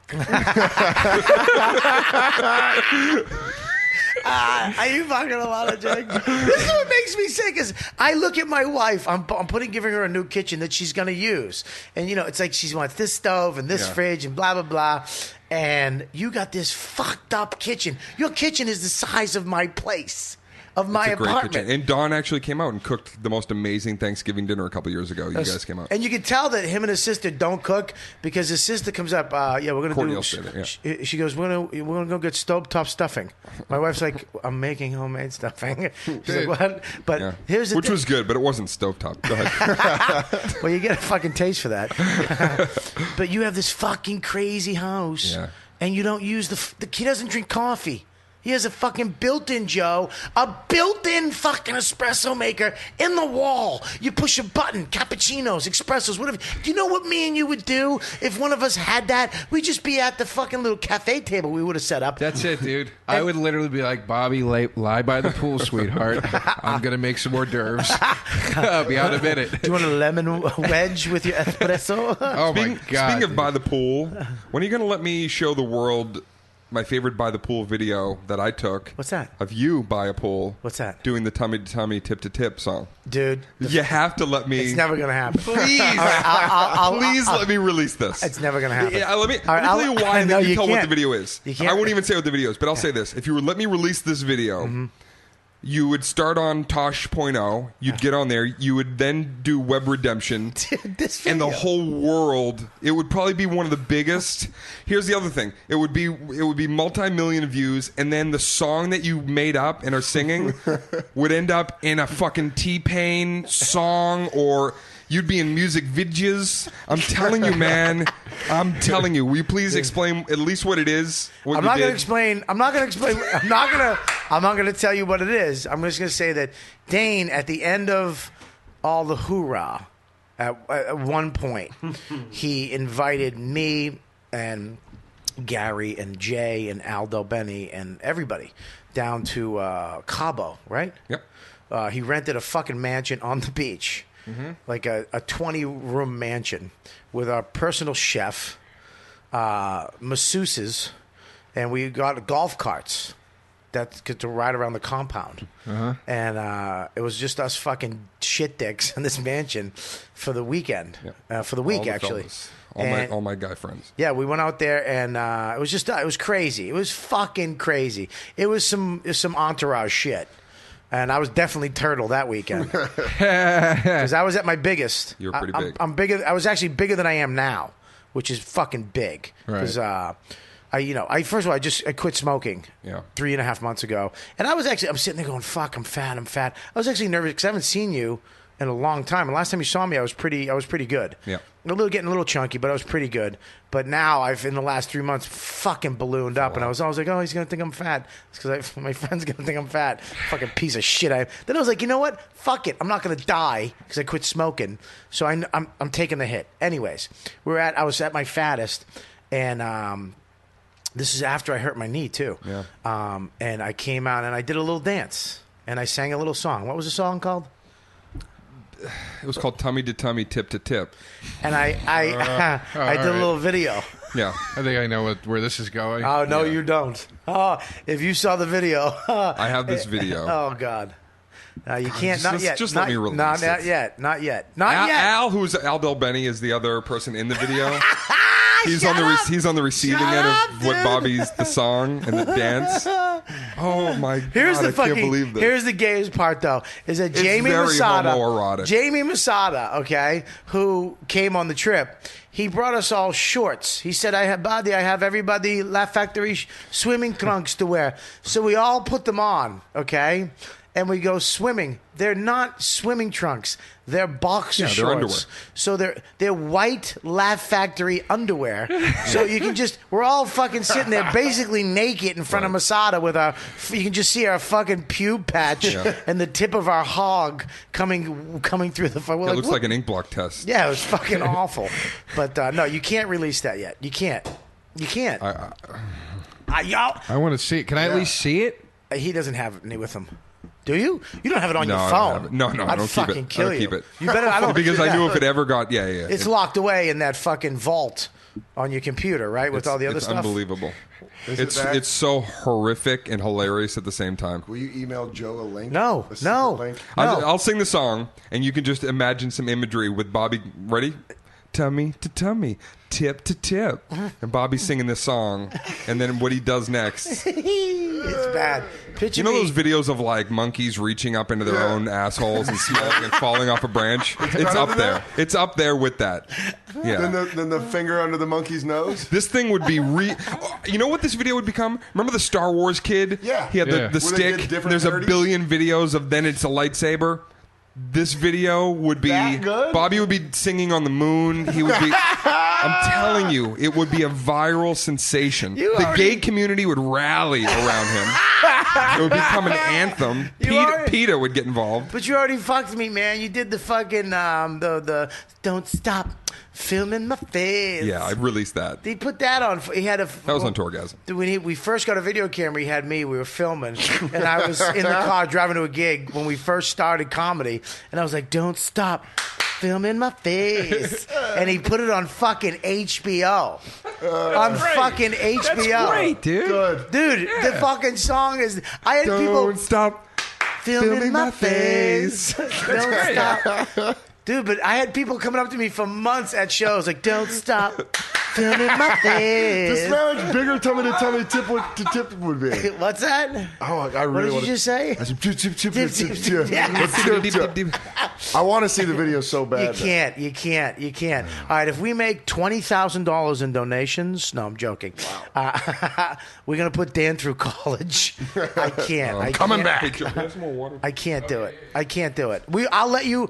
Speaker 1: Are you fucking a lot of Jake? This is what makes me sick. Is I look at my wife. I'm giving her a new kitchen that she's gonna use, and it's like she wants this stove and this fridge and blah blah blah. And you got this fucked up kitchen. Your kitchen is the size of my place, of my
Speaker 4: It's a great
Speaker 1: apartment.
Speaker 4: kitchen. And Dawn actually came out and cooked the most amazing Thanksgiving dinner a couple years ago. You guys came out.
Speaker 1: And you can tell that him and his sister don't cook because his sister comes up. We're gonna
Speaker 4: Courtney
Speaker 1: do.
Speaker 4: will say that,
Speaker 1: She goes, we're gonna go get stovetop stuffing. My wife's like, I'm making homemade stuffing. She's like, what? But here's the
Speaker 4: Which
Speaker 1: thing.
Speaker 4: was good, but it wasn't stovetop. Go ahead.
Speaker 1: Well, you get a fucking taste for that. But you have this fucking crazy house, and you don't use the kid doesn't drink coffee. He has a fucking built-in, Joe, a built-in fucking espresso maker in the wall. You push a button, cappuccinos, espressos, whatever. Do you know what me and you would do if one of us had that? We'd just be at the fucking little cafe table we would have set up.
Speaker 2: That's it, dude. I would literally be like, Bobby, lie by the pool, sweetheart. I'm going to make some hors d'oeuvres. I'll be out in a minute.
Speaker 1: Do you want a lemon wedge with your espresso?
Speaker 2: Oh, my God.
Speaker 4: Speaking of
Speaker 2: dude.
Speaker 4: by the pool, when are you going to let me show the world my favorite by the pool video that I took?
Speaker 1: What's that?
Speaker 4: Of you by a pool.
Speaker 1: What's that?
Speaker 4: Doing the tummy to tummy, tip to tip song.
Speaker 1: Dude.
Speaker 4: You have to let me.
Speaker 1: It's never going to happen.
Speaker 4: Please, please let me release this.
Speaker 1: It's never going to happen.
Speaker 4: Yeah, let me
Speaker 1: All right,
Speaker 4: tell you why, and
Speaker 1: no,
Speaker 4: then you tell what
Speaker 1: can't.
Speaker 4: the video is.
Speaker 1: You can't.
Speaker 4: I won't even say what the video is, but I'll say this: if you would let me release this video, You would start on Tosh.0. You'd get on there. You would then do Web Redemption.
Speaker 1: This
Speaker 4: and the
Speaker 1: video.
Speaker 4: whole world, it would probably be one of the biggest. Here's the other thing. It would be multi-million views, and then the song that you made up and are singing would end up in a fucking T-Pain song, or you'd be in music videos. I'm telling you, man. I'm telling you. Will you please explain at least what it is? What
Speaker 1: I'm
Speaker 4: you
Speaker 1: not going to
Speaker 4: did?
Speaker 1: explain. I'm not going to tell you what it is. I'm just going to say that Dane, at the end of all the hoorah, at one point, he invited me and Gary and Jay and Al Del Benny and everybody down to Cabo, right?
Speaker 4: Yep.
Speaker 1: He rented a fucking mansion on the beach. Like a 20-room mansion with our personal chef, masseuses, and we got golf carts that get to ride around the compound. And it was just us fucking shit dicks in this mansion for the weekend, for the week,
Speaker 4: All the
Speaker 1: actually.
Speaker 4: fellas.
Speaker 1: And-
Speaker 4: All my guy friends.
Speaker 1: Yeah, we went out there and it was crazy. It was fucking crazy. It was some entourage shit. And I was definitely turtle that weekend because I was at my biggest.
Speaker 4: You were pretty big.
Speaker 1: I'm bigger. I was actually bigger than I am now, which is fucking big. Because first of all, I quit smoking. 3.5 months ago, and I'm sitting there going, "Fuck, I'm fat." I was actually nervous because I haven't seen you in a long time. And last time you saw me, I was pretty good.
Speaker 4: Yeah.
Speaker 1: Getting a little chunky, but I was pretty good. But now in the last 3 months, fucking ballooned up, and I was always like, oh, he's gonna think I'm fat. It's because my friend's gonna think I'm fat. Fucking piece of shit. Then I was like, you know what? Fuck it. I'm not gonna die because I quit smoking. So I'm taking the hit. Anyways, I was at my fattest, and this is after I hurt my knee too.
Speaker 4: Yeah.
Speaker 1: And I came out and I did a little dance and I sang a little song. What was the song called?
Speaker 4: It was called Tummy to Tummy, Tip to Tip.
Speaker 1: And I did a little video.
Speaker 4: Yeah.
Speaker 2: I think I know where this is going.
Speaker 1: Oh, no, you don't. Oh, if you saw the video.
Speaker 4: I have this video.
Speaker 1: Oh, God. You can't. Not yet.
Speaker 4: Just
Speaker 1: not,
Speaker 4: let me release
Speaker 1: not,
Speaker 4: it.
Speaker 1: Not yet. Not yet. Not yet.
Speaker 4: Al Del Benny is the other person in the video. He's on the receiving end of what Bobby's the song and the dance. Oh my God! I can't believe this.
Speaker 1: Here's the gayest part, though, is that Jamie
Speaker 4: very
Speaker 1: Masada,
Speaker 4: homoerotic.
Speaker 1: Jamie Masada, okay, who came on the trip, he brought us all shorts. He said, I have everybody Laugh Factory swimming trunks to wear. So we all put them on, okay, and we go swimming. They're not swimming trunks. They're boxer shorts.
Speaker 4: Underwear.
Speaker 1: So they're white Laugh Factory underwear. So you can we're all fucking sitting there basically naked in front of Masada with you can just see our fucking pube patch and the tip of our hog coming through the.
Speaker 4: It looks like an ink block test.
Speaker 1: Yeah, it was fucking awful. But no, you can't release that yet. You can't. Y'all.
Speaker 2: I want to see it. Can I at least see it?
Speaker 1: He doesn't have it with him. Do you? You don't have it on
Speaker 4: No,
Speaker 1: your
Speaker 4: I
Speaker 1: phone.
Speaker 4: don't have it. No,
Speaker 1: I'd
Speaker 4: I don't keep it.
Speaker 1: fucking kill
Speaker 4: I don't
Speaker 1: you.
Speaker 4: keep it.
Speaker 1: You better. I don't
Speaker 4: Because I knew if it ever got
Speaker 1: It's locked away in that fucking vault on your computer, right? With all the other
Speaker 4: it's
Speaker 1: stuff.
Speaker 4: Unbelievable.
Speaker 3: Is it that?
Speaker 4: It's so horrific and hilarious at the same time.
Speaker 3: Will you email Joe a link?
Speaker 1: No,
Speaker 3: A secret
Speaker 1: no.
Speaker 3: link?
Speaker 4: I'll sing the song, and you can just imagine some imagery with Bobby. Ready? Tummy to tummy, tip to tip. And Bobby's singing this song, and then what he does next.
Speaker 1: It's bad. Picture
Speaker 4: You know
Speaker 1: me.
Speaker 4: those videos of like monkeys reaching up into their own assholes and smelling and falling off a branch? It's
Speaker 3: better
Speaker 4: up
Speaker 3: than
Speaker 4: there.
Speaker 3: that?
Speaker 4: It's up there with that. Yeah.
Speaker 3: Then the finger under the monkey's nose?
Speaker 4: This thing would be You know what this video would become? Remember the Star Wars kid?
Speaker 3: Yeah.
Speaker 4: He had
Speaker 2: Yeah.
Speaker 4: the
Speaker 3: Where they did
Speaker 4: stick.
Speaker 3: different
Speaker 4: There's a
Speaker 3: parodies?
Speaker 4: billion videos of then it's a lightsaber. This video would be
Speaker 1: That good?
Speaker 4: Bobby would be singing on the moon. He would be I'm telling you, it would be a viral sensation.
Speaker 1: You
Speaker 4: The
Speaker 1: already-
Speaker 4: gay community would rally around him. It would become an anthem. PETA would get involved.
Speaker 1: But you already fucked me, man. You did the fucking the don't stop filming my face.
Speaker 4: Yeah, I released that.
Speaker 1: He put that on. He had a.
Speaker 4: That was on Torgasm.
Speaker 1: When we first got a video camera, he had me. We were filming, and I was in the car driving to a gig when we first started comedy, and I was like, "Don't stop filming my face," and he put it on fucking HBO. On fucking HBO.
Speaker 2: That's great, dude.
Speaker 3: Good.
Speaker 1: Dude, the fucking song is. I had people
Speaker 4: Don't stop
Speaker 1: filming my face. Don't
Speaker 2: great.
Speaker 1: stop. Dude, but I had people coming up to me for months at shows like, don't stop Turn in my face.
Speaker 3: This how much bigger tummy to tummy tip would be.
Speaker 1: What's that?
Speaker 3: Oh, I really
Speaker 1: what did you just say?
Speaker 3: I said, tip, tip, tip,
Speaker 1: Tip,
Speaker 3: tip,
Speaker 1: tip,
Speaker 3: tip,
Speaker 1: tip.
Speaker 3: tip. I want to see the video so bad.
Speaker 1: You can't. All right, if we make $20,000 in donations, no, I'm joking. Wow. We're gonna put Dan through college. I can't. I
Speaker 3: coming
Speaker 1: can't.
Speaker 3: back.
Speaker 4: Hey, Joe, some more water?
Speaker 1: I can't do it. I can't do it. I'll let you.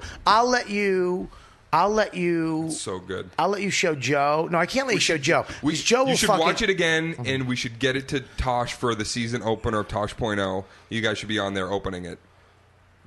Speaker 4: So good.
Speaker 1: I'll let you show Joe. No, I can't let you show Joe. Joe will
Speaker 4: You should
Speaker 1: fucking
Speaker 4: watch it again, and we should get it to Tosh for the season opener of Tosh.0. You guys should be on there opening it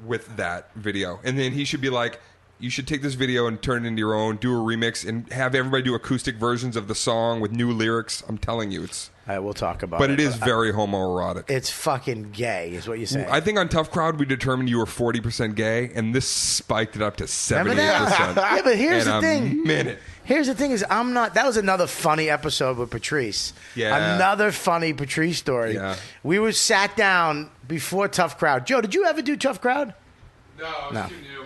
Speaker 4: with that video. And then he should be like, you should take this video and turn it into your own, do a remix, and have everybody do acoustic versions of the song with new lyrics. I'm telling you, it's...
Speaker 1: All right, we'll talk about it.
Speaker 4: But it is very homoerotic.
Speaker 1: It's fucking gay, is what you're saying.
Speaker 4: I think on Tough Crowd, we determined you were 40% gay, and this spiked it up to 78%.
Speaker 1: Remember that? Yeah, but here's
Speaker 4: in
Speaker 1: the
Speaker 4: a
Speaker 1: thing.
Speaker 4: minute.
Speaker 1: Here's the thing is I'm not... That was another funny episode with Patrice.
Speaker 4: Yeah.
Speaker 1: Another funny Patrice story.
Speaker 4: Yeah.
Speaker 1: We were sat down before Tough Crowd. Joe, did you ever do Tough Crowd?
Speaker 2: No, I was too new.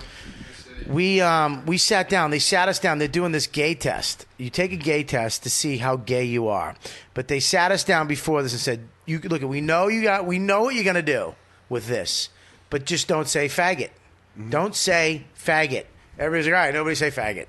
Speaker 1: We sat down. They sat us down. They're doing this gay test. You take a gay test to see how gay you are. But they sat us down before this and said, "You look, we know what you're gonna do with this, but just don't say faggot. Don't say faggot." Everybody's like, "All right, nobody say faggot."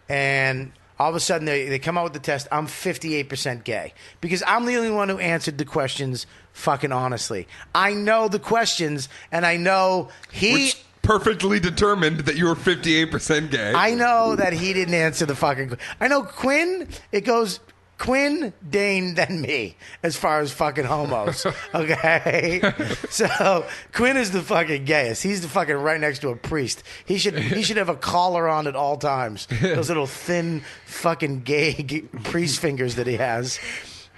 Speaker 1: And all of a sudden, they come out with the test. I'm 58% gay because I'm the only one who answered the questions fucking honestly. I know the questions, and I know
Speaker 4: Which perfectly determined that you were 58% gay.
Speaker 1: I know that he didn't answer the fucking... I know Quinn, it goes Quinn, Dane, then me, as far as fucking homos. Okay? So, Quinn is the fucking gayest. He's the fucking right next to a priest. He should have a collar on at all times. Those little thin fucking gay priest fingers that he has.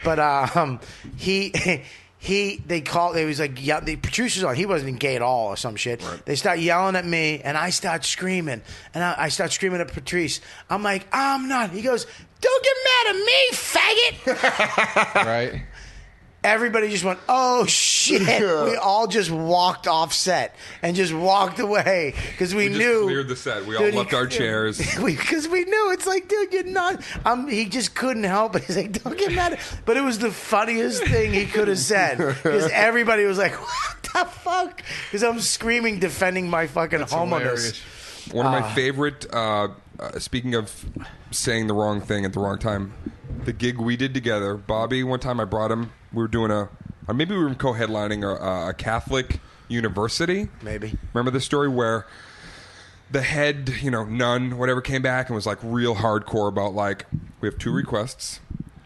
Speaker 1: But the producer's on. He wasn't even gay at all or some shit. Right. They start yelling at me, and I start screaming. And I start screaming at Patrice. I'm like, I'm not. He goes, don't get mad at me, faggot.
Speaker 2: Right.
Speaker 1: Everybody just went, oh, shit. We all just walked off set and just walked away because we knew.
Speaker 4: Just cleared the set. We all left our chairs.
Speaker 1: Because we knew. It's like, dude, you're not. He just couldn't help it. He's like, don't get mad. But it was the funniest thing he could have said because everybody was like, what the fuck? Because I'm screaming, defending my fucking homoness.
Speaker 4: One of my favorite, speaking of saying the wrong thing at the wrong time, the gig we did together, Bobby, one time I brought him. We were doing maybe we were co-headlining a Catholic university.
Speaker 1: Maybe.
Speaker 4: Remember the story where the head, nun, whatever, came back and was like real hardcore about like, we have two requests.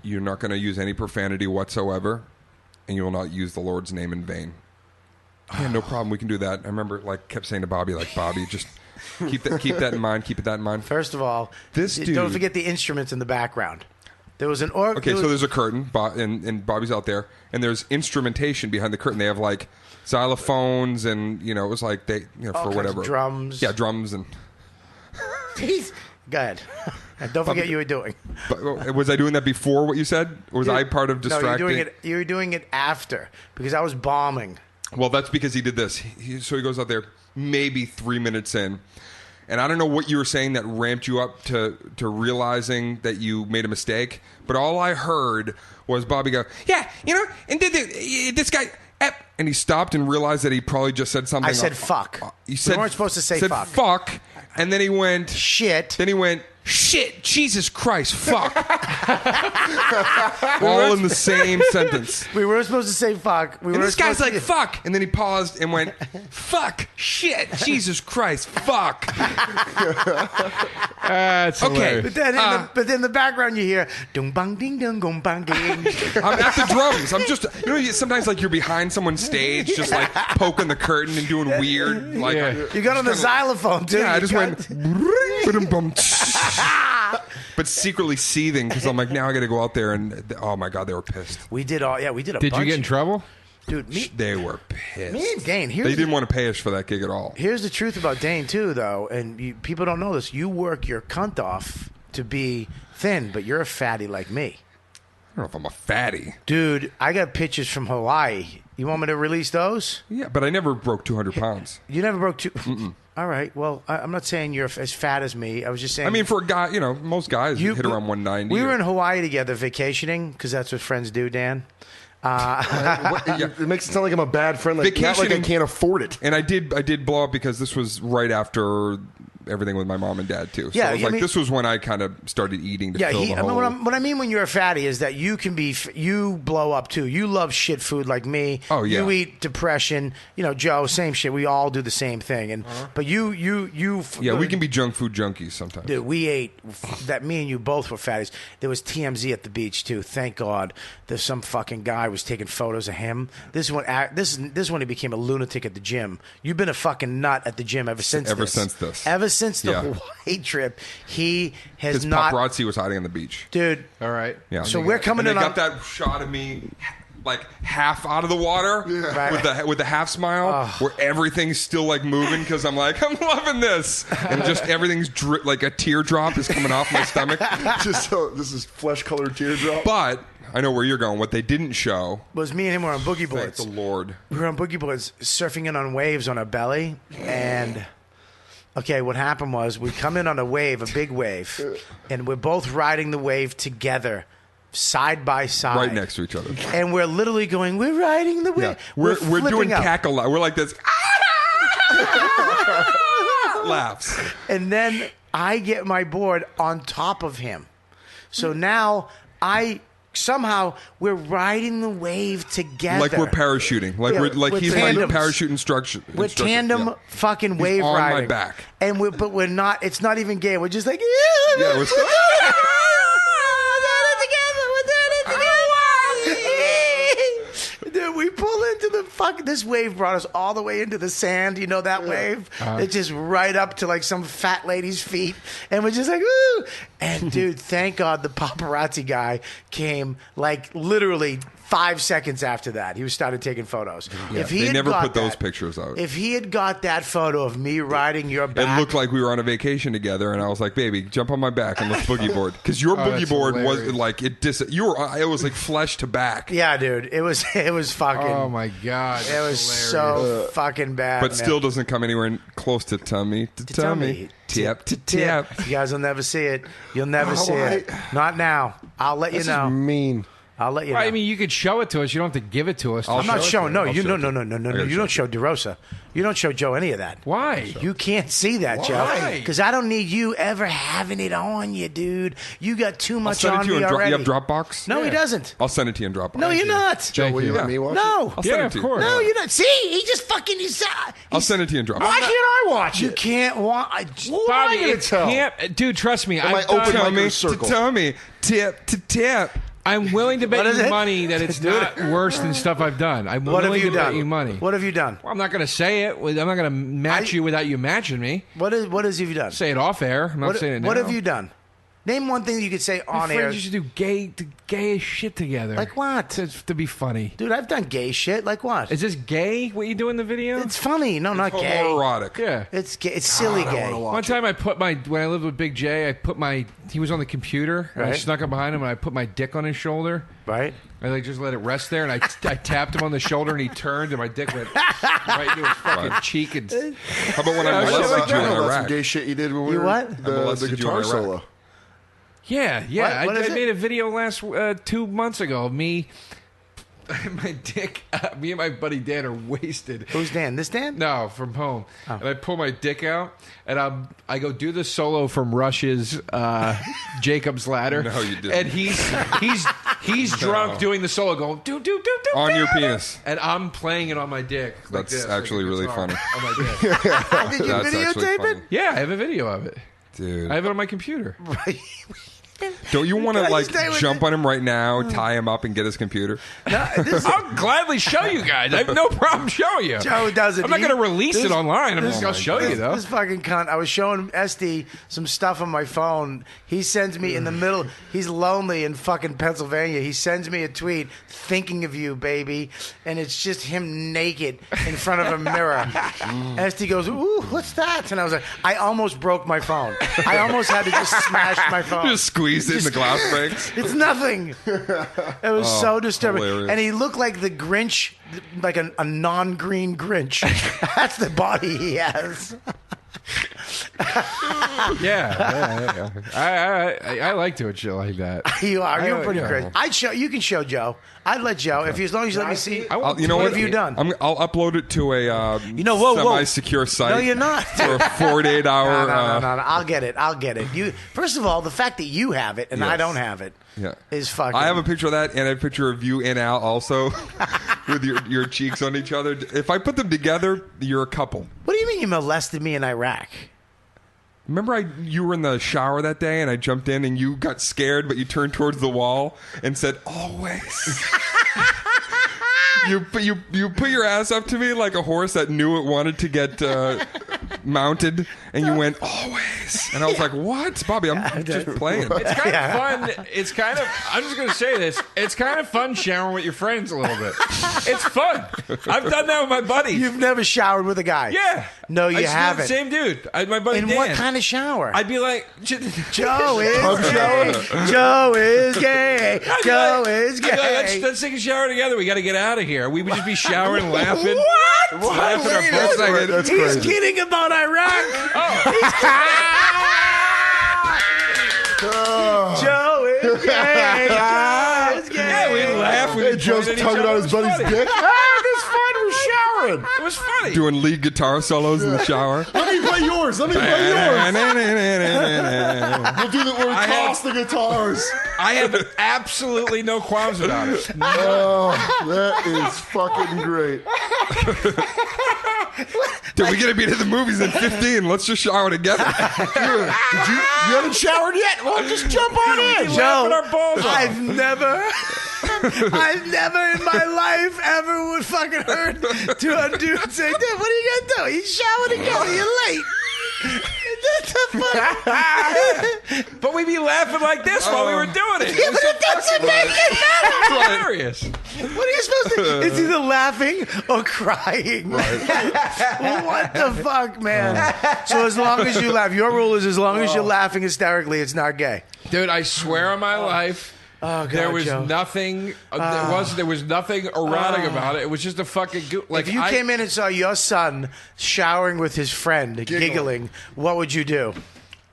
Speaker 4: You're not going to use any profanity whatsoever, and you will not use the Lord's name in vain. Yeah, no problem. We can do that. I remember kept saying to Bobby, Bobby, just keep that in mind. Keep that in mind.
Speaker 1: First of all, don't forget the instruments in the background. There was an organ.
Speaker 4: Okay, so there's a curtain, and Bobby's out there, and there's instrumentation behind the curtain. They have xylophones, and it was like they, for whatever
Speaker 1: drums.
Speaker 4: Yeah, drums and.
Speaker 1: Go ahead. And don't forget you were doing.
Speaker 4: But, was I doing that before what you said? Or was I part of distracting?
Speaker 1: No, you were doing it after because I was bombing.
Speaker 4: Well, that's because he did this. So he goes out there, maybe 3 minutes in. And I don't know what you were saying that ramped you up to realizing that you made a mistake. But all I heard was Bobby go, yeah, and this guy... And he stopped and realized that he probably just said something.
Speaker 1: I said fuck.
Speaker 4: You said,
Speaker 1: we weren't supposed to say
Speaker 4: said
Speaker 1: fuck.
Speaker 4: Fuck. And then he went...
Speaker 1: Shit.
Speaker 4: Then he went... Shit, Jesus Christ, fuck. All in the same sentence.
Speaker 1: We were supposed to say fuck.
Speaker 4: And this guy's like, fuck. And then he paused and went, fuck, shit, Jesus Christ, fuck.
Speaker 2: That's
Speaker 4: okay.
Speaker 1: But then in the background you hear, dung bang ding dung gong bang ding.
Speaker 4: I'm at the drums. I'm just, sometimes you're behind someone's stage, just poking the curtain and doing weird.
Speaker 1: You got on the xylophone too.
Speaker 4: Yeah, I just went, but secretly seething because I'm like, now I got to go out there and oh my god, they were pissed.
Speaker 1: We did a
Speaker 2: Did
Speaker 1: bunch.
Speaker 2: you get in trouble?
Speaker 1: Dude,
Speaker 4: they were pissed.
Speaker 1: Me and Dane,
Speaker 4: they didn't want to pay us for that gig at all.
Speaker 1: Here's the truth about Dane too, though, and people don't know this. You work your cunt off to be thin, but you're a fatty like me.
Speaker 4: I don't know if I'm a fatty.
Speaker 1: Dude, I got pictures from Hawaii. You want me to release those?
Speaker 4: Yeah, but I never broke 200 pounds.
Speaker 1: You never broke two. All right. Well, I'm not saying you're as fat as me. I was just saying.
Speaker 4: I mean, for a guy, most guys hit around 190.
Speaker 1: We were in Hawaii together vacationing because that's what friends do, Dan.
Speaker 3: It makes it sound like I'm a bad friend. Like, not like I can't afford it.
Speaker 4: And I did blow up because this was right after everything with my mom and dad too. So
Speaker 1: Yeah,
Speaker 4: I was like, this was when I kind of started eating to fill the hole.
Speaker 1: What I mean when you're a fatty is that you can be, you blow up too. You love shit food like me.
Speaker 4: Oh, yeah.
Speaker 1: You eat depression. Joe, same shit. We all do the same thing. And but you.
Speaker 4: Yeah, we can be junk food junkies sometimes.
Speaker 1: Dude, we ate that. Me and you both were fatties. There was TMZ at the beach too. Thank God. There's some fucking guy was taking photos of him. This is when he became a lunatic at the gym. You've been a fucking nut at the gym ever since this. Ever since the Hawaii trip, he has not.
Speaker 4: Paparazzi was hiding on the beach,
Speaker 1: dude.
Speaker 2: All right.
Speaker 4: Yeah.
Speaker 1: So we're coming
Speaker 4: and
Speaker 1: in.
Speaker 4: They got that shot of me, like half out of the water, with the half smile, where everything's still like moving because I'm like, I'm loving this, and just everything's like a teardrop is coming off my stomach.
Speaker 3: Just so this is flesh-colored teardrop.
Speaker 4: But I know where you're going. What they didn't show
Speaker 1: was me and him were on boogie boards.
Speaker 4: Thank the Lord.
Speaker 1: We were on boogie boards, surfing in on waves on our belly, and. Okay, what happened was we come in on a wave, a big wave, and we're both riding the wave together, side by side.
Speaker 4: Right next to each other.
Speaker 1: And we're literally going, we're riding the wave.
Speaker 4: Yeah. We're doing cackle. We're like this. Laughs.
Speaker 1: And then I get my board on top of him. So now somehow we're riding the wave together,
Speaker 4: like we're parachuting, he's
Speaker 1: tandems.
Speaker 4: like parachute instruction.
Speaker 1: We're tandem fucking wave
Speaker 4: on
Speaker 1: riding.
Speaker 4: my back,
Speaker 1: and but we're not. It's not even gay. We're just like
Speaker 4: we're doing
Speaker 1: it together. Dude, we pull into the fuck. This wave brought us all the way into the sand. You know that wave? It's just right up to like some fat lady's feet, and we're just like, ooh. And dude, thank God the paparazzi guy came like literally 5 seconds after that. He started taking photos.
Speaker 4: Yeah, they never put those pictures out.
Speaker 1: If he had got that photo of me riding your back,
Speaker 4: it looked like we were on a vacation together, and I was like, "Baby, jump on my back and let's boogie board." Because your boogie board was like it was like flesh to back.
Speaker 1: Yeah, dude, it was fucking.
Speaker 2: Oh my God,
Speaker 1: it was so fucking bad.
Speaker 4: But still doesn't come anywhere close to tummy to tummy. Tip to tip.
Speaker 1: You guys will never see it. You'll never see it. Not now. I'll let you know.
Speaker 3: This is mean.
Speaker 1: I'll let you know.
Speaker 2: I mean, you could show it to us. You don't have to give it to us.
Speaker 1: I'm not showing. No, you no. You don't show DeRosa. You don't show Joe any of that.
Speaker 2: Why?
Speaker 1: You can't see that, Joe. Because I don't need you ever having it on you, dude. You got too much on me already.
Speaker 4: You have Dropbox?
Speaker 1: No, he doesn't.
Speaker 4: I'll send it to you in Dropbox.
Speaker 1: No, you're not.
Speaker 3: Joe, will you let me watch it?
Speaker 1: No.
Speaker 4: I'll send it to you.
Speaker 2: Of course.
Speaker 1: No, you're not. See, he just fucking.
Speaker 4: I'll send it to you in Dropbox.
Speaker 3: Why can't I watch
Speaker 1: You
Speaker 3: it?
Speaker 1: can't watch.
Speaker 3: What am I going to tell?
Speaker 2: Dude, trust me.
Speaker 3: Am I open
Speaker 4: Tummy
Speaker 3: circle?
Speaker 4: to tummy, tip to tip.
Speaker 2: I'm willing to bet
Speaker 1: What is
Speaker 2: you
Speaker 1: it?
Speaker 2: money that it's not worse than stuff I've done. I'm
Speaker 1: What have
Speaker 2: willing
Speaker 1: you
Speaker 2: to bet
Speaker 1: done?
Speaker 2: you money.
Speaker 1: What have you done?
Speaker 2: Well, I'm not going to say it. I'm not going to match you without you matching me.
Speaker 1: What has you done?
Speaker 2: Say it off air. I'm not saying it now.
Speaker 1: What have you done? Name one thing you could say
Speaker 2: My
Speaker 1: on air.
Speaker 2: friends used to do gay shit together.
Speaker 1: Like what?
Speaker 2: To be funny.
Speaker 1: Dude, I've done gay shit. Like what?
Speaker 2: Is this gay, what you do in the video?
Speaker 1: It's funny. No, not gay.
Speaker 4: Homoerotic.
Speaker 2: Yeah.
Speaker 1: It's gay. It's silly gay.
Speaker 2: One time when I lived with Big J, he was on the computer, and I
Speaker 1: Right.
Speaker 2: snuck up behind him, and I put my dick on his shoulder.
Speaker 1: Right?
Speaker 2: I just let it rest there, and I tapped him on the shoulder, and he turned, and my dick went right into his fucking cheek. And
Speaker 4: How about when I
Speaker 2: shit
Speaker 4: molested
Speaker 2: like
Speaker 4: you in
Speaker 3: That's some
Speaker 4: Iraq?
Speaker 3: gay shit you did when we
Speaker 1: You
Speaker 3: were
Speaker 1: what?
Speaker 4: I
Speaker 3: the
Speaker 4: molested you in
Speaker 3: guitar
Speaker 4: Iraq.
Speaker 3: solo.
Speaker 2: yeah.
Speaker 1: What
Speaker 2: I
Speaker 1: is it?
Speaker 2: made a video 2 months ago of me, my dick. Me and my buddy Dan are wasted.
Speaker 1: Who's Dan? This Dan?
Speaker 2: No, from home.
Speaker 1: Oh.
Speaker 2: And I pull my dick out, and I go do the solo from Rush's Jacob's Ladder.
Speaker 4: No, you didn't.
Speaker 2: And he's drunk doing the solo, going do do do do
Speaker 4: On
Speaker 2: do,
Speaker 4: your
Speaker 2: do.
Speaker 4: penis.
Speaker 2: And I'm playing it on my dick. Like
Speaker 4: That's
Speaker 2: this,
Speaker 4: actually
Speaker 2: like a
Speaker 4: really
Speaker 2: guitar
Speaker 4: funny.
Speaker 2: On my dick.
Speaker 1: Did you
Speaker 4: That's actually
Speaker 1: videotape
Speaker 4: funny.
Speaker 1: it?
Speaker 2: Yeah, I have a video of it.
Speaker 4: Dude.
Speaker 2: I have it on my computer.
Speaker 4: Don't you want to
Speaker 1: Can I
Speaker 4: like
Speaker 1: stay with
Speaker 4: jump
Speaker 1: it?
Speaker 4: on him right now, tie him up, and get his computer?
Speaker 2: I'll gladly show you guys. I have no problem showing you.
Speaker 1: Joe doesn't.
Speaker 2: I'm not going to release it online. I'll show you, though.
Speaker 1: This fucking cunt. I was showing SD some stuff on my phone. He sends me in the middle. He's lonely in fucking Pennsylvania. He sends me a tweet, thinking of you, baby. And it's just him naked in front of a mirror. SD goes, ooh, what's that? And I was like, I almost broke my phone. I almost had to just smash my phone.
Speaker 4: Just squeezed it and the glass breaks.
Speaker 1: It's nothing. It was so disturbing.
Speaker 4: hilarious.
Speaker 1: And he looked like the Grinch, like a non-green Grinch. That's the body he has.
Speaker 2: Yeah. I like doing shit like that.
Speaker 1: You're pretty crazy. You can show Joe. I'd let Joe as long as you let me see.
Speaker 4: You know
Speaker 1: what
Speaker 4: what
Speaker 1: have you done?
Speaker 4: I'll upload it to a semi-secure site.
Speaker 1: No, you're not.
Speaker 4: For a 48-hour.
Speaker 1: No. I'll get it. You first of all, the fact that you have it and I don't have it is fucking.
Speaker 4: I have a picture of that and a picture of you and Al also with your cheeks on each other. If I put them together, you're a couple.
Speaker 1: What do you mean you molested me in Iraq?
Speaker 4: Remember you were in the shower that day and I jumped in and you got scared, but you turned towards the wall and said, always. You put your ass up to me like a horse that knew it wanted to get mounted, and you went, always. And I was like, what? Bobby, I'm just playing.
Speaker 2: It's kind of fun. It's kind of, I'm just going to say this. It's kind of fun showering with your friends a little bit. It's fun. I've done that with my buddies.
Speaker 1: You've never showered with a guy?
Speaker 2: Yeah.
Speaker 1: No, you haven't.
Speaker 2: The same dude. My buddy
Speaker 1: In
Speaker 2: Dan.
Speaker 1: what kind of shower?
Speaker 2: I'd be like,
Speaker 1: Joe is gay. Joe is gay. Joe is gay.
Speaker 2: Like, let's take a shower together. We got to get out of here. We would just be showering, laughing.
Speaker 1: What?
Speaker 2: Laughing our butts out.
Speaker 3: That's
Speaker 1: He's
Speaker 3: crazy.
Speaker 1: kidding about Iraq. Joe is gay. Joe is gay.
Speaker 2: Yeah, we laugh.
Speaker 3: Hey, Joe's tugging on his buddy's dick.
Speaker 1: It's fun. We're showering.
Speaker 2: It was funny.
Speaker 4: Doing lead guitar solos in the shower.
Speaker 3: Let me play yours. We'll do that where we toss the guitars.
Speaker 2: I have absolutely no qualms about it.
Speaker 3: Oh, that is fucking great.
Speaker 4: Dude, we gotta be to the movies in 15. Let's just shower together.
Speaker 3: You haven't showered yet? Well, just jump on in.
Speaker 1: Joe,
Speaker 2: our balls off.
Speaker 1: I've never in my life ever would fucking heard to a dude say, dude, what are you gonna do? You shower together, you're late.
Speaker 2: But we'd be laughing like this while we were doing it.
Speaker 1: Yeah, but it doesn't make it better.
Speaker 2: Hilarious.
Speaker 1: What are you supposed to? It's either laughing or crying. What the fuck, man? So as long as you laugh, your rule is as long as you're laughing hysterically, it's not gay.
Speaker 2: Dude, I swear on my life.
Speaker 1: Oh, God,
Speaker 2: there was
Speaker 1: Joe.
Speaker 2: nothing. There was nothing erotic about it. It was just a fucking. Like
Speaker 1: If you came in and saw your son showering with his friend, giggling, what would you do?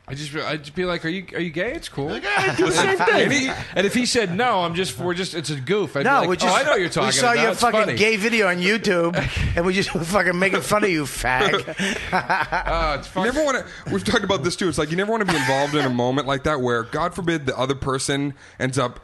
Speaker 2: I'd just be like, "Are you gay? It's cool."
Speaker 3: I do the same thing.
Speaker 2: And if he said no, it's a goof. I'd
Speaker 1: No,
Speaker 2: be
Speaker 1: we
Speaker 2: like,
Speaker 1: just.
Speaker 2: I know what you're talking
Speaker 1: We saw
Speaker 2: about.
Speaker 1: your
Speaker 2: It's
Speaker 1: fucking
Speaker 2: funny.
Speaker 1: gay video on YouTube, and we just were fucking making fun of you, fag.
Speaker 2: It's funny.
Speaker 4: You never want to. We've talked about this too. It's like you never want to be involved in a moment like that where, God forbid, the other person ends up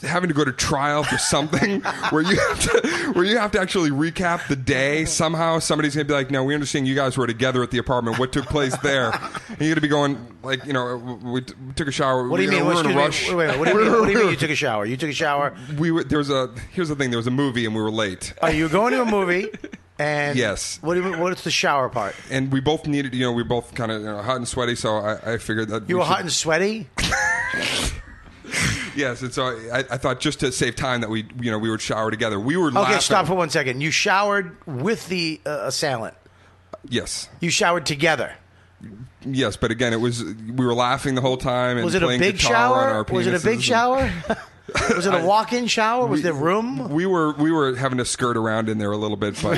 Speaker 4: having to go to trial for something where you have to actually recap the day. Somehow somebody's gonna be like, no, we understand you guys were together at the apartment, what took place there, and you're gonna be going like, we took a shower.
Speaker 1: What do you mean?
Speaker 4: We're in a rush.
Speaker 1: Wait, what do you mean you took a shower? You took a shower.
Speaker 4: Here's the thing, there was a movie and we were late.
Speaker 1: Oh, you were going to a movie, and
Speaker 4: yes.
Speaker 1: What do you mean? What's the shower part?
Speaker 4: And we both needed, we were both kind of hot and sweaty, so I figured that
Speaker 1: You were hot and sweaty.
Speaker 4: Yes, and so I thought just to save time that we would shower together. We were
Speaker 1: Okay,
Speaker 4: laughing.
Speaker 1: stop for 1 second. You showered with the assailant.
Speaker 4: Yes,
Speaker 1: You showered together.
Speaker 4: yes, but again, we were laughing the whole time and
Speaker 1: Was it a
Speaker 4: playing
Speaker 1: big
Speaker 4: guitar on
Speaker 1: shower?
Speaker 4: our
Speaker 1: Was it a
Speaker 4: penises
Speaker 1: big
Speaker 4: and-
Speaker 1: shower? Was it a walk-in shower? Was there room?
Speaker 4: We were having to skirt around in there a little bit, but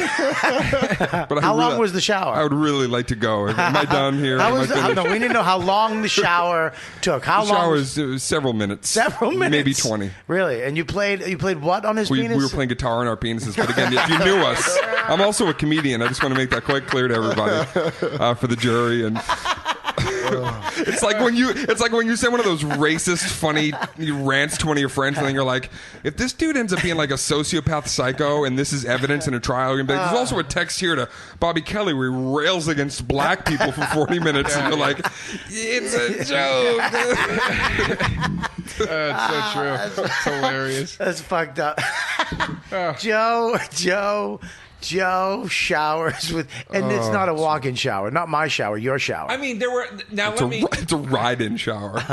Speaker 1: How long was the shower?
Speaker 4: I would really like to go. Am I done here?
Speaker 1: How
Speaker 4: Am I
Speaker 1: was
Speaker 4: finished?
Speaker 1: no, we need to know how long the shower took. How
Speaker 4: The
Speaker 1: long?
Speaker 4: shower was several minutes.
Speaker 1: Several minutes.
Speaker 4: Maybe 20.
Speaker 1: Really? And you played what on his penis?
Speaker 4: We were playing guitar on our penises, but again, if you knew us, I'm also a comedian. I just want to make that quite clear to everybody for the jury. And it's like when you say one of those racist, funny rants to one of your friends, and then you're like, if this dude ends up being like a sociopath psycho, and this is evidence in a trial, you're gonna be like, there's also a text here to Bobby Kelly where he rails against black people for 40 minutes, and you're like, it's a joke.
Speaker 2: It's so true. It's hilarious.
Speaker 1: That's fucked up. Joe showers with, and it's not a walk-in shower, not my shower, your shower.
Speaker 2: I mean, there were now.
Speaker 4: It's a ride-in shower.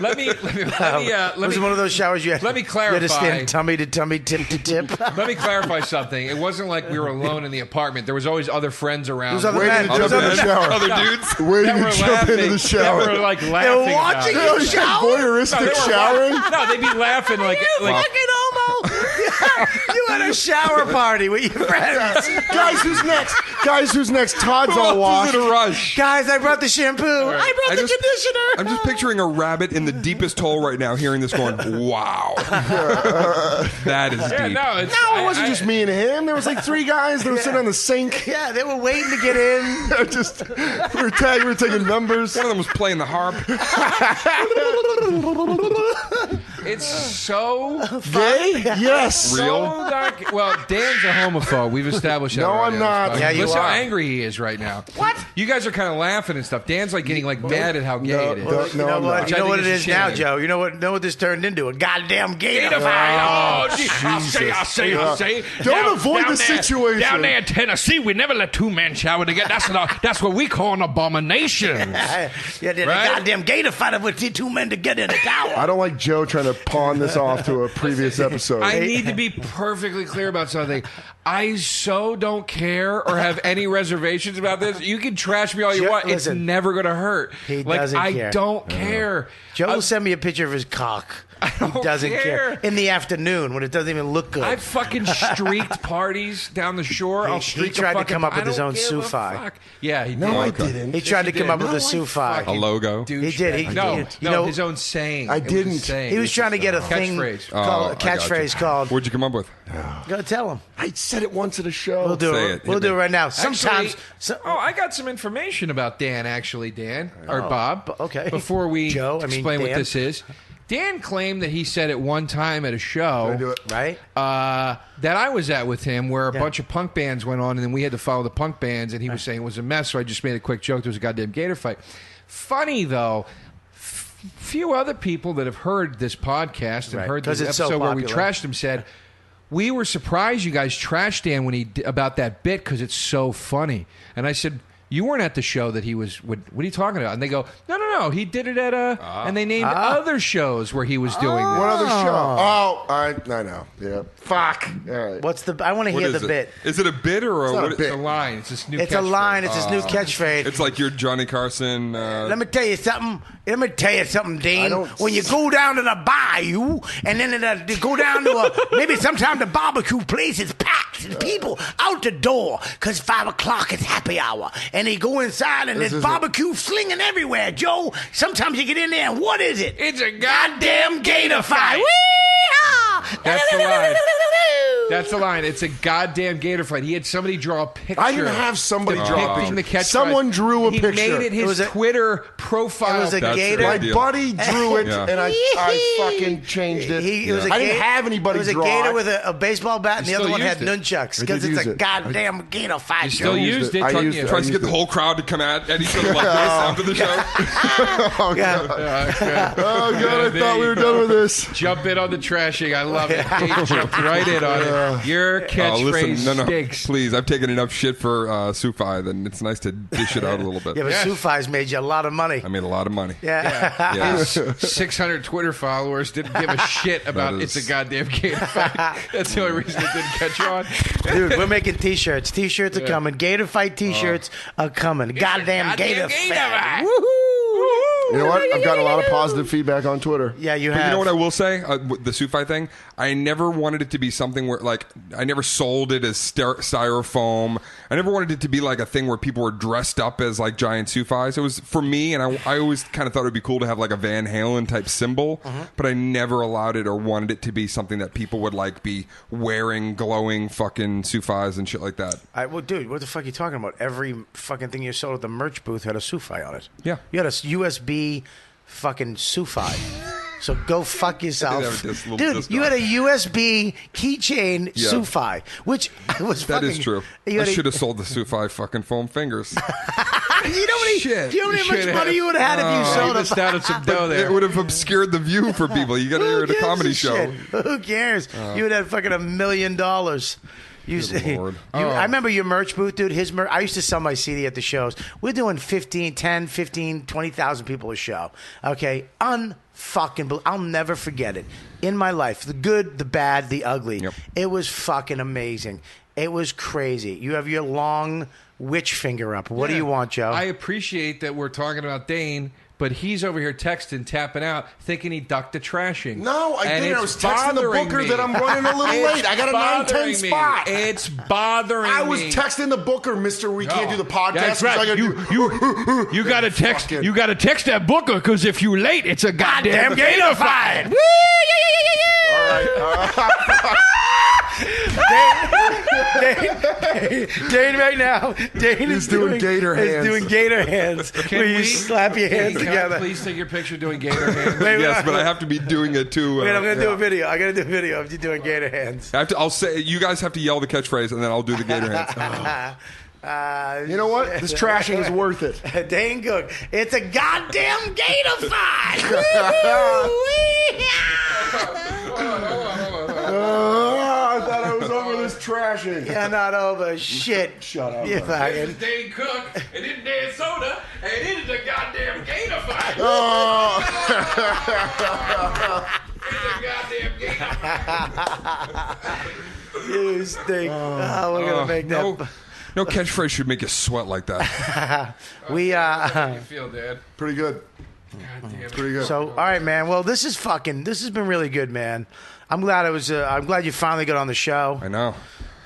Speaker 2: Let me.
Speaker 1: Was it one of those showers you had?
Speaker 2: Let me
Speaker 1: You had to
Speaker 2: clarify.
Speaker 1: stand tummy to tummy, tip to tip.
Speaker 2: Let me clarify something. It wasn't like we were alone in the apartment. There was always other friends around.
Speaker 1: Those other
Speaker 3: Waiting
Speaker 1: men.
Speaker 3: to
Speaker 1: Those
Speaker 3: jump in
Speaker 1: other
Speaker 3: the
Speaker 1: men.
Speaker 3: shower.
Speaker 4: Other
Speaker 2: No.
Speaker 4: dudes.
Speaker 3: Waiting
Speaker 2: that
Speaker 3: to
Speaker 2: were
Speaker 3: jump
Speaker 2: laughing.
Speaker 3: into the shower.
Speaker 2: That were like
Speaker 1: They're
Speaker 2: laughing.
Speaker 1: watching
Speaker 2: about it.
Speaker 1: you shower.
Speaker 3: Voyeuristic
Speaker 2: No, they were
Speaker 3: showering.
Speaker 2: No, they'd be laughing like
Speaker 1: Fucking homo. You had a shower party with your friends.
Speaker 3: Guys, who's next? Todd's all washed.
Speaker 4: in a rush.
Speaker 1: Guys, I brought the shampoo. I brought the conditioner.
Speaker 4: I'm just picturing a rabbit in the deepest hole right now, hearing this going, wow. That is deep.
Speaker 2: No,
Speaker 3: No, it wasn't just me and him. There was like 3 guys that were sitting on the sink.
Speaker 1: Yeah, they were waiting to get in.
Speaker 3: We were taking numbers.
Speaker 4: One of them was playing the harp.
Speaker 2: It's so
Speaker 3: Gay? Yes.
Speaker 4: Real?
Speaker 2: So dark. Well, Dan's a homophobe. We've established that.
Speaker 3: No,
Speaker 2: already
Speaker 3: I'm
Speaker 2: on this
Speaker 3: not.
Speaker 2: podcast.
Speaker 1: Yeah, you
Speaker 2: Listen
Speaker 1: are.
Speaker 2: how angry he is right now. What? You guys are kind of laughing and stuff. Dan's like getting like mad at how gay it is.
Speaker 3: No,
Speaker 1: You know
Speaker 3: I'm
Speaker 1: what?
Speaker 3: not.
Speaker 1: You know what it
Speaker 2: is
Speaker 1: is now,
Speaker 2: shame.
Speaker 1: Joe. You know what this turned into? A goddamn gator fight.
Speaker 2: Oh, I'll say.
Speaker 3: Don't avoid the situation.
Speaker 2: Down there in Tennessee, we never let 2 men shower together. That's what we call an abomination.
Speaker 1: Yeah, did a
Speaker 2: Right?
Speaker 1: goddamn gator fight with 2 men to get in the tower.
Speaker 3: I don't like Joe trying to pawn this off to a previous episode.
Speaker 2: I need to be perfectly clear about something. I so don't care or have any reservations about this. You can trash me all you
Speaker 1: Joe,
Speaker 2: want. It's
Speaker 1: listen,
Speaker 2: never going to hurt.
Speaker 1: he
Speaker 2: like,
Speaker 1: doesn't care.
Speaker 2: I don't care.
Speaker 1: Joe will send me a picture of his cock. He
Speaker 2: don't
Speaker 1: doesn't care.
Speaker 2: care.
Speaker 1: In the afternoon when it doesn't even look good.
Speaker 2: I've fucking streaked parties down the shore. I'll
Speaker 1: He
Speaker 2: streak
Speaker 1: tried
Speaker 2: a
Speaker 1: to
Speaker 2: fucking,
Speaker 1: come up with
Speaker 2: I
Speaker 1: his
Speaker 2: don't
Speaker 1: own
Speaker 2: give a
Speaker 1: Sufi.
Speaker 2: fuck. Yeah, he did.
Speaker 3: No, I
Speaker 4: Okay.
Speaker 3: didn't.
Speaker 1: He tried to
Speaker 2: he
Speaker 1: come
Speaker 2: did.
Speaker 1: up with
Speaker 2: No,
Speaker 1: a Sufi.
Speaker 4: A logo.
Speaker 1: He did. He
Speaker 2: No,
Speaker 1: did.
Speaker 2: no,
Speaker 1: You know,
Speaker 2: his own saying.
Speaker 3: I
Speaker 2: It was a
Speaker 3: didn't.
Speaker 2: saying.
Speaker 1: He was trying to get a thing
Speaker 2: catchphrase.
Speaker 1: called,
Speaker 4: I
Speaker 1: a
Speaker 4: got
Speaker 1: catchphrase
Speaker 4: you.
Speaker 1: called.
Speaker 4: What'd you come up with?
Speaker 1: Go tell him.
Speaker 3: I said it once at a show.
Speaker 1: We'll do
Speaker 4: Say
Speaker 1: it.
Speaker 4: it.
Speaker 1: We'll
Speaker 4: Hit
Speaker 1: do it
Speaker 4: me.
Speaker 1: right now.
Speaker 2: Actually,
Speaker 1: Sometimes.
Speaker 2: I got some information about Dan, actually, Dan. Or Bob.
Speaker 1: okay.
Speaker 2: Before we
Speaker 1: Joe,
Speaker 2: explain what
Speaker 1: Dan.
Speaker 2: this is. Dan claimed that he said at one time at a show
Speaker 3: I do it.
Speaker 1: Right?
Speaker 2: that I was at with him where a bunch of punk bands went on and then we had to follow the punk bands and he was saying it was a mess, so I just made a quick joke. There was a goddamn gator fight. Funny, though, few other people that have heard this podcast and
Speaker 1: Right.
Speaker 2: heard
Speaker 1: 'Cause
Speaker 2: this
Speaker 1: it's so
Speaker 2: episode where we
Speaker 1: popular.
Speaker 2: trashed him said, we were surprised you guys trashed Dan when about that bit because it's so funny. And I said, you weren't at the show that he was. What are you talking about? And they go, no. He did it at a. And they named other shows where he was doing
Speaker 3: What
Speaker 2: this.
Speaker 3: other show? Oh, I know. Yeah. Fuck. All right.
Speaker 1: What's the? I want to
Speaker 4: What
Speaker 1: hear
Speaker 4: is
Speaker 1: the
Speaker 4: it?
Speaker 1: bit.
Speaker 4: Is it a bit or
Speaker 3: not
Speaker 4: what?
Speaker 3: a bit.
Speaker 2: It's a line. It's this new.
Speaker 1: It's a
Speaker 2: catchphrase.
Speaker 1: line. It's his new catchphrase.
Speaker 4: It's like your Johnny Carson.
Speaker 1: Let me tell you something. Dane.
Speaker 3: don't-
Speaker 1: When you go down to the bayou, and then you go down to maybe sometime the barbecue place is packed and people out the door because 5 o'clock is happy hour, and they go inside and
Speaker 3: This
Speaker 1: there's
Speaker 3: is
Speaker 1: barbecue flinging everywhere. Joe, sometimes you get in there and what is it?
Speaker 2: It's a
Speaker 1: Goddamn gator fight. Wee-haw!
Speaker 2: That's the line. That's the line. It's a goddamn gator fight. He had somebody draw a picture.
Speaker 3: I didn't have somebody draw a
Speaker 2: depicting
Speaker 3: picture.
Speaker 2: the catchphrase.
Speaker 3: Someone drew a
Speaker 2: he
Speaker 3: picture.
Speaker 2: made it his
Speaker 1: It was a-
Speaker 2: Twitter profile.
Speaker 1: It was a
Speaker 4: That's
Speaker 1: gator.
Speaker 4: right.
Speaker 3: My
Speaker 4: Deal.
Speaker 3: buddy drew it,
Speaker 4: Yeah.
Speaker 3: and I fucking changed it.
Speaker 1: It was a
Speaker 3: I didn't
Speaker 1: gator-
Speaker 3: have anybody
Speaker 1: It was a
Speaker 3: draw
Speaker 1: gator
Speaker 3: it.
Speaker 1: with a baseball bat, and the
Speaker 2: You
Speaker 1: other
Speaker 2: still
Speaker 1: one had
Speaker 2: used it.
Speaker 1: nunchucks
Speaker 3: I
Speaker 1: because
Speaker 3: did
Speaker 1: it's
Speaker 3: use
Speaker 1: a
Speaker 3: it.
Speaker 1: goddamn gator fight.
Speaker 2: You still
Speaker 1: Joe.
Speaker 2: used it,
Speaker 3: I
Speaker 2: couldn't
Speaker 3: used
Speaker 2: you?
Speaker 3: it.
Speaker 4: Tries to get the whole crowd to come at each other like this after the show.
Speaker 1: Yeah.
Speaker 3: Oh god, I thought we were done with this.
Speaker 2: Jump in on the trashing. I love it. Dave jumped right in on it. Your catchphrase
Speaker 4: no,
Speaker 2: stinks.
Speaker 4: please. I've taken enough shit for Sufi, then it's nice to dish it out a little bit.
Speaker 1: Yeah, but
Speaker 2: Yeah.
Speaker 1: Sufi's made you a lot of money.
Speaker 4: I made a lot of money.
Speaker 1: Yeah.
Speaker 4: Yeah.
Speaker 2: 600 Twitter followers didn't give a shit about
Speaker 4: That is-
Speaker 2: it's a goddamn gator fight. That's the only reason it didn't catch on.
Speaker 1: Dude, we're making T-shirts. T-shirts are coming. Gator fight T-shirts are coming. Goddamn gator fight.
Speaker 3: You know what? I've gotten a lot of positive feedback on Twitter.
Speaker 1: Yeah, you
Speaker 4: But
Speaker 1: have.
Speaker 4: you know what I will say? With the Sufi thing, I never wanted it to be something where, like, I never sold it as styrofoam. I never wanted it to be like a thing where people were dressed up as like giant Sufis. It was for me, and I always kind of thought it would be cool to have like a Van Halen type symbol, but I never allowed it or wanted it to be something that people would like be wearing glowing fucking Sufis and shit like that.
Speaker 1: Well, dude, what the fuck are you talking about? Every fucking thing you sold at the merch booth had a Sufi on it.
Speaker 4: Yeah.
Speaker 1: You had a USB fucking Sufi. So go fuck yourself.
Speaker 4: have this little
Speaker 1: Dude,
Speaker 4: disc
Speaker 1: you
Speaker 4: on.
Speaker 1: had a USB keychain
Speaker 4: Yeah.
Speaker 1: Sufi, which was
Speaker 4: That
Speaker 1: fucking...
Speaker 4: is true.
Speaker 1: You
Speaker 4: I
Speaker 1: had a-
Speaker 4: should have sold the Sufi fucking foam fingers.
Speaker 1: You know what
Speaker 4: Shit.
Speaker 1: do you know how much
Speaker 2: Should've.
Speaker 1: money you would have had if you sold
Speaker 2: Missed out on some dough
Speaker 4: It
Speaker 2: there.
Speaker 4: would have obscured the view for people. You got to hear at a comedy show.
Speaker 1: Who cares? You would have fucking $1 million. You,
Speaker 4: Lord.
Speaker 1: I remember your merch booth, dude. His merch. I used to sell my CD at the shows. We're doing 20,000 people a show. Okay, unfucking. I'll never forget it in my life. The good, the bad, the ugly.
Speaker 4: Yep.
Speaker 1: It was fucking amazing. It was crazy. You have your long witch finger up. What do
Speaker 2: Yeah.
Speaker 1: you want, Joe?
Speaker 2: I appreciate that we're talking about Dane, but he's over here texting, tapping out, thinking he ducked the trashing.
Speaker 3: No, I
Speaker 2: And
Speaker 3: didn't. I
Speaker 2: it's
Speaker 3: was texting the
Speaker 2: bothering
Speaker 3: booker
Speaker 2: me.
Speaker 3: that I'm running a little late. I got a
Speaker 2: bothering
Speaker 3: 9:10
Speaker 2: me.
Speaker 3: spot.
Speaker 2: It's bothering me.
Speaker 3: I was texting the booker, Mister. We can't do the podcast.
Speaker 2: That's
Speaker 3: 'cause I
Speaker 2: right.
Speaker 3: gotta do-
Speaker 2: You got to text.
Speaker 3: Fucking-
Speaker 2: You got to text that booker because if you late, it's a goddamn gator fight.
Speaker 3: All right.
Speaker 1: Dane right now. Dane is
Speaker 3: doing gator hands.
Speaker 1: Is doing gator hands. Where you slap your hands
Speaker 2: Can
Speaker 1: together.
Speaker 2: I please take your picture doing gator hands?
Speaker 1: Wait,
Speaker 4: Yes, but I have to be doing it too.
Speaker 1: Wait, I'm gonna do a video. I gotta do a video of you doing gator hands.
Speaker 4: I'll say you guys have to yell the catchphrase, and then I'll do the gator hands.
Speaker 3: You know what? This trashing is worth it.
Speaker 1: Dane Cook. It's a goddamn gator fight.
Speaker 3: I thought I was over this trashing.
Speaker 1: You're not over shit.
Speaker 3: Shut up.
Speaker 1: You fucking.
Speaker 2: Dane Cook, and it's Dan Soder, and it is a goddamn gator fight. It's a goddamn gator fight.
Speaker 1: You stink. Oh, we're gonna make that.
Speaker 4: No catchphrase should make you sweat like that.
Speaker 1: We
Speaker 2: How do you feel, Dad?
Speaker 3: Pretty good.
Speaker 2: God damn it.
Speaker 3: Pretty good.
Speaker 1: So, all right, man. Well, this has been really good, man. I'm glad I'm glad you finally got on the show.
Speaker 4: I know.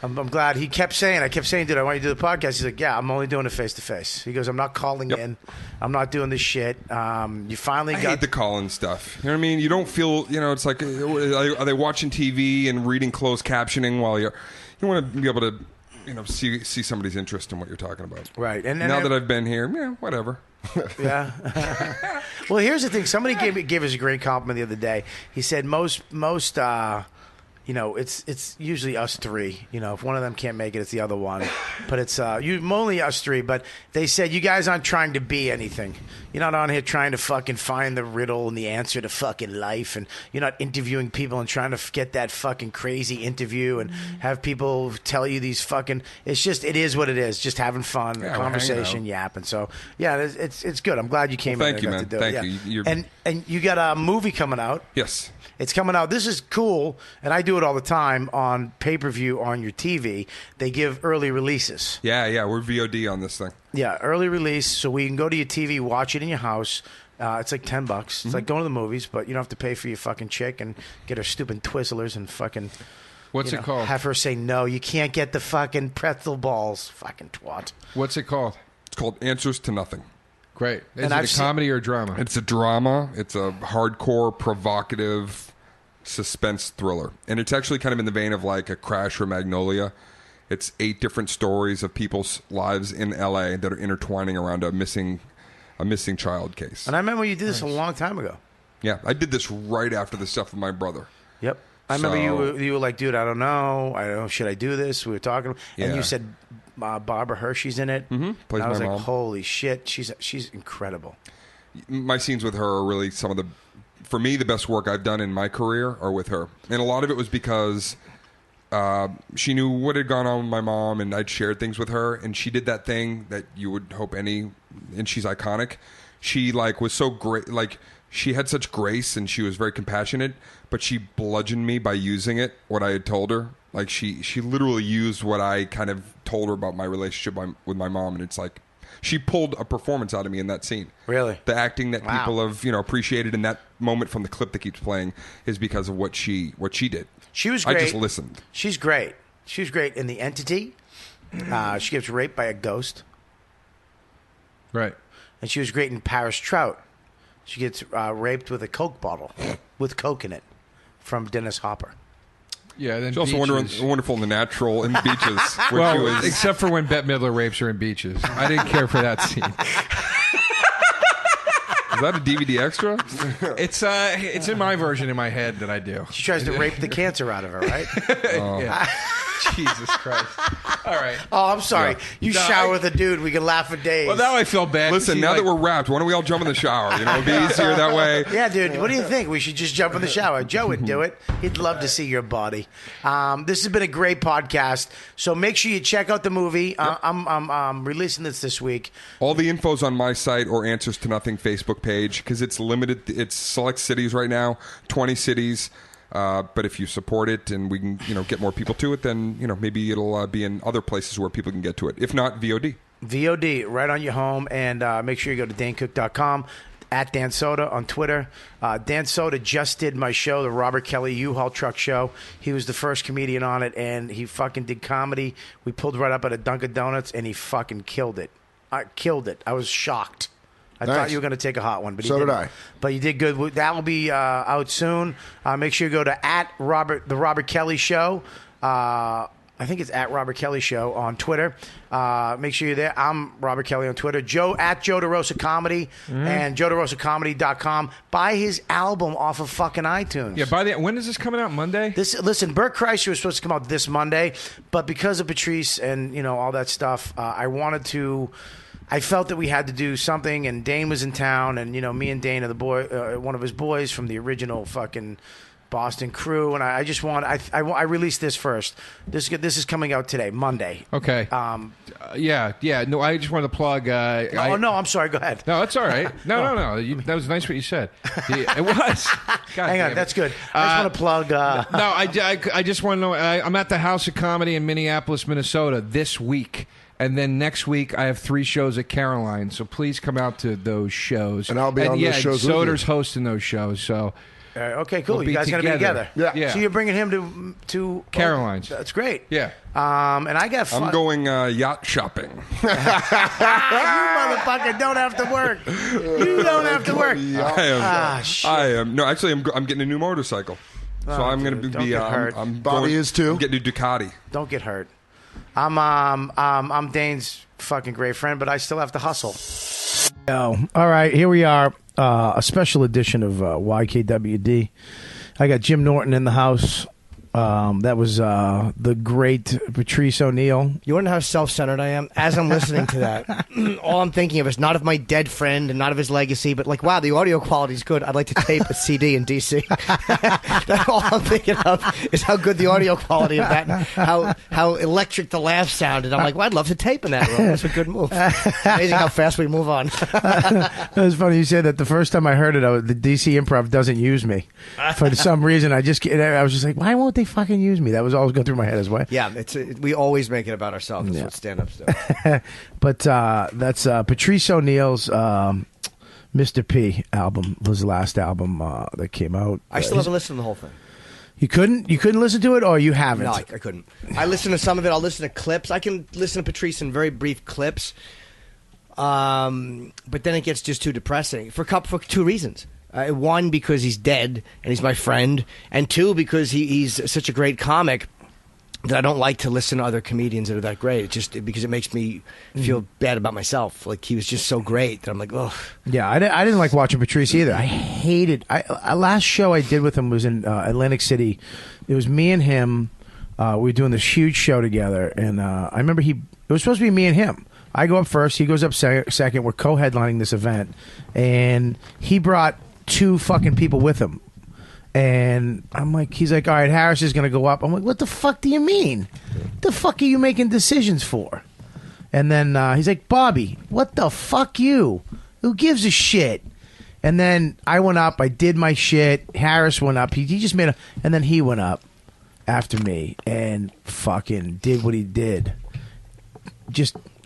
Speaker 1: I'm glad. I kept saying, dude, I want you to do the podcast. He's like, yeah, I'm only doing it face to face. He goes, I'm not calling in. I'm not doing this shit. You finally
Speaker 4: I
Speaker 1: got
Speaker 4: hate the call-in stuff. You know what I mean? You don't feel, it's like, are they watching TV and reading closed captioning while you want to be able to, see somebody's interest in what you're talking about.
Speaker 1: right. And
Speaker 4: Now that I've been here, whatever.
Speaker 1: yeah. Well, here's the thing. Somebody gave us a great compliment the other day. He said most it's usually us three. If one of them can't make it, it's the other one. But it's only us three. But they said you guys aren't trying to be anything. You're not on here trying to fucking find the riddle and the answer to fucking life. And you're not interviewing people and trying to get that fucking crazy interview and have people tell you these fucking. It's just, it is what it is. Just having fun,
Speaker 4: Yeah,
Speaker 1: conversation, yapping. So yeah, it's good. I'm glad you came.
Speaker 4: Well,
Speaker 1: in
Speaker 4: thank you,
Speaker 1: and
Speaker 4: man.
Speaker 1: got to do it.
Speaker 4: Thank you.
Speaker 1: Yeah. And you got a movie coming out.
Speaker 4: Yes.
Speaker 1: It's coming out. This is cool, and I do it all the time on pay-per-view on your TV. They give early releases.
Speaker 4: Yeah, we're VOD on this thing.
Speaker 1: Yeah, early release, so we can go to your TV, watch it in your house. It's like $10. It's like going to the movies, but you don't have to pay for your fucking chick and get her stupid Twizzlers and fucking.
Speaker 2: What's it called?
Speaker 1: Have her say no. You can't get the fucking pretzel balls, fucking twat.
Speaker 2: What's it called?
Speaker 4: It's called Answers to Nothing.
Speaker 2: Great. Is
Speaker 1: And
Speaker 2: it
Speaker 1: I've
Speaker 2: a
Speaker 1: seen-
Speaker 2: comedy or a drama?
Speaker 4: It's a drama. It's a hardcore, provocative suspense thriller. And it's actually kind of in the vein of like a Crash or Magnolia. It's 8 different stories of people's lives in LA that are intertwining around a missing child case.
Speaker 1: And I remember you did this a long time ago.
Speaker 4: Yeah, I did this right after the stuff with my brother.
Speaker 1: Yep. I remember
Speaker 4: So-
Speaker 1: you were like, dude, I don't know. Should I do this? We were talking. And
Speaker 4: Yeah.
Speaker 1: you said Barbara Hershey's in it.
Speaker 4: Mm-hmm. Plays
Speaker 1: And I was
Speaker 4: my
Speaker 1: like,
Speaker 4: mom.
Speaker 1: holy shit. She's incredible.
Speaker 4: My scenes with her are really some of the, for me, the best work I've done in my career are with her. And a lot of it was because she knew what had gone on with my mom, and I'd shared things with her, and she did that thing that you would hope and she's iconic. She was so great, she had such grace, and she was very compassionate, but she bludgeoned me by using what I had told her. She literally used what I kind of told her about my relationship with my mom, and it's like she pulled a performance out of me in that scene.
Speaker 1: Really?
Speaker 4: The acting that
Speaker 1: Wow.
Speaker 4: people have appreciated in that moment from the clip that keeps playing is because of what she did.
Speaker 1: She was great.
Speaker 4: I just listened.
Speaker 1: She's great. She was great in The Entity. She gets raped by a ghost.
Speaker 2: Right.
Speaker 1: And she was great in Paris Trout. She gets raped with a Coke bottle with Coke in it from Dennis Hopper.
Speaker 2: Yeah, then
Speaker 4: She's also
Speaker 2: Beaches.
Speaker 4: wonderful in The Natural and Beaches, where
Speaker 2: Well,
Speaker 4: she was.
Speaker 2: except for when Bette Midler rapes her in Beaches. I didn't care for that scene.
Speaker 4: Is that a DVD extra?
Speaker 2: It's in my version in my head that I do.
Speaker 1: She tries to rape the cancer out of her, right?
Speaker 2: Yeah. Jesus Christ. All right.
Speaker 1: Oh, I'm sorry.
Speaker 4: Yeah.
Speaker 1: You
Speaker 2: No,
Speaker 1: shower
Speaker 2: I-
Speaker 1: with a dude. We can laugh for days.
Speaker 2: Well, now I feel bad.
Speaker 4: Listen,
Speaker 2: See,
Speaker 4: now that we're wrapped, why don't we all jump in the shower? It'd be easier that way.
Speaker 1: Yeah, dude. What do you think? We should just jump in the shower. Joe would do it. He'd love to see your body. This has been a great podcast. So make sure you check out the movie. I'm releasing this week.
Speaker 4: All the info's on my site or Answers to Nothing Facebook page because it's limited. It's select cities right now, 20 cities. But if you support it and we can, get more people to it, then maybe it'll be in other places where people can get to it. If not, VOD.
Speaker 1: VOD right on your home, and make sure you go to danecook.com. at Dan Soder on Twitter. Dan Soder just did my show, the Robert Kelly U-Haul Truck Show. He was the first comedian on it, and he fucking did comedy. We pulled right up at a Dunkin' Donuts, and he fucking killed it. Killed it. I was shocked. I thought you were going to take a hot one, but
Speaker 3: so did I.
Speaker 1: But you did good. That will be out soon. Make sure you go to the Robert Kelly Show. I think it's at Robert Kelly Show on Twitter. Make sure you're there. I'm Robert Kelly on Twitter. Joe at Joe DeRosa Comedy and JoeDeRosaComedy.com. Buy his album off of fucking iTunes.
Speaker 2: Yeah, when is this coming out? Monday?
Speaker 1: Listen, Bert Kreischer was supposed to come out this Monday, but because of Patrice and all that stuff, I felt that we had to do something, and Dane was in town, and me and Dane are the boy, one of his boys from the original fucking Boston crew, and I just want I released this first. This is coming out today, Monday.
Speaker 2: Okay. Yeah. No, I just wanted to plug.
Speaker 1: No, I'm sorry. Go ahead.
Speaker 2: No, that's all right. No. That was nice what you said. It was. God,
Speaker 1: hang on, that's good. I just want to plug.
Speaker 2: No, I just want to know. I'm at the House of Comedy in Minneapolis, Minnesota this week. And then next week, I have 3 shows at Caroline. So please come out to those shows.
Speaker 3: And I'll be on those shows with you.
Speaker 2: Soder's hosting those shows. So.
Speaker 1: Okay, cool.
Speaker 2: We'll
Speaker 1: you guys going to be together.
Speaker 3: Yeah.
Speaker 1: So you're bringing him to
Speaker 2: Caroline's.
Speaker 1: That's great.
Speaker 2: Yeah.
Speaker 1: And I got fun.
Speaker 4: I'm going yacht shopping.
Speaker 1: You motherfucker don't have to work. You don't have to work.
Speaker 4: I am. No, actually, I'm getting a new motorcycle. So I'm going to be.
Speaker 3: Bobby is too.
Speaker 4: I'm getting a Ducati.
Speaker 1: Don't get hurt. I'm Dane's fucking great friend, but I still have to hustle. Oh, all right. Here we are. A special edition of YKWD. I got Jim Norton in the house. That was the great Patrice O'Neal.
Speaker 5: You wonder how self-centered I am? As I'm listening to that, all I'm thinking of is not of my dead friend and not of his legacy, but like, wow, the audio quality is good. I'd like to tape a CD in D.C. That's all I'm thinking of is how good the audio quality of that, and how electric the laugh sounded. I'm like, well, I'd love to tape in that room. That's a good move. Amazing how fast we move on.
Speaker 1: It was funny you said that. The first time I heard it, the D.C. Improv doesn't use me. For some reason, I was just like, why won't they fucking use me? That was always going through my head as well.
Speaker 5: Yeah, we always make it about ourselves. That's what stand-ups do.
Speaker 1: But that's Patrice O'Neal's Mr. P album. Was the last album that came out.
Speaker 5: I still haven't listened to the whole thing.
Speaker 1: You couldn't listen to it, or you haven't?
Speaker 5: No, I couldn't. I listened to some of it. I'll listen to clips. I can listen to Patrice in very brief clips. But then it gets just too depressing for 2 reasons. One, because he's dead and he's my friend, and 2, because he's such a great comic that I don't like to listen to other comedians that are that great. It's just because it makes me feel bad about myself. Like, he was just so great that I'm like, oh.
Speaker 1: Yeah, I didn't like watching Patrice either. I hated. Last show I did with him was in Atlantic City. It was me and him. We were doing this huge show together, and I remember it was supposed to be me and him. I go up first. He goes up second. We're co-headlining this event, and he brought 2 fucking people with him. And I'm like, he's like, all right, Harris is going to go up. I'm like, what the fuck do you mean? What the fuck are you making decisions for? And then he's like, Bobby, what the fuck you? Who gives a shit? And then I went up. I did my shit. Harris went up. He just made and then he went up after me and fucking did what he did.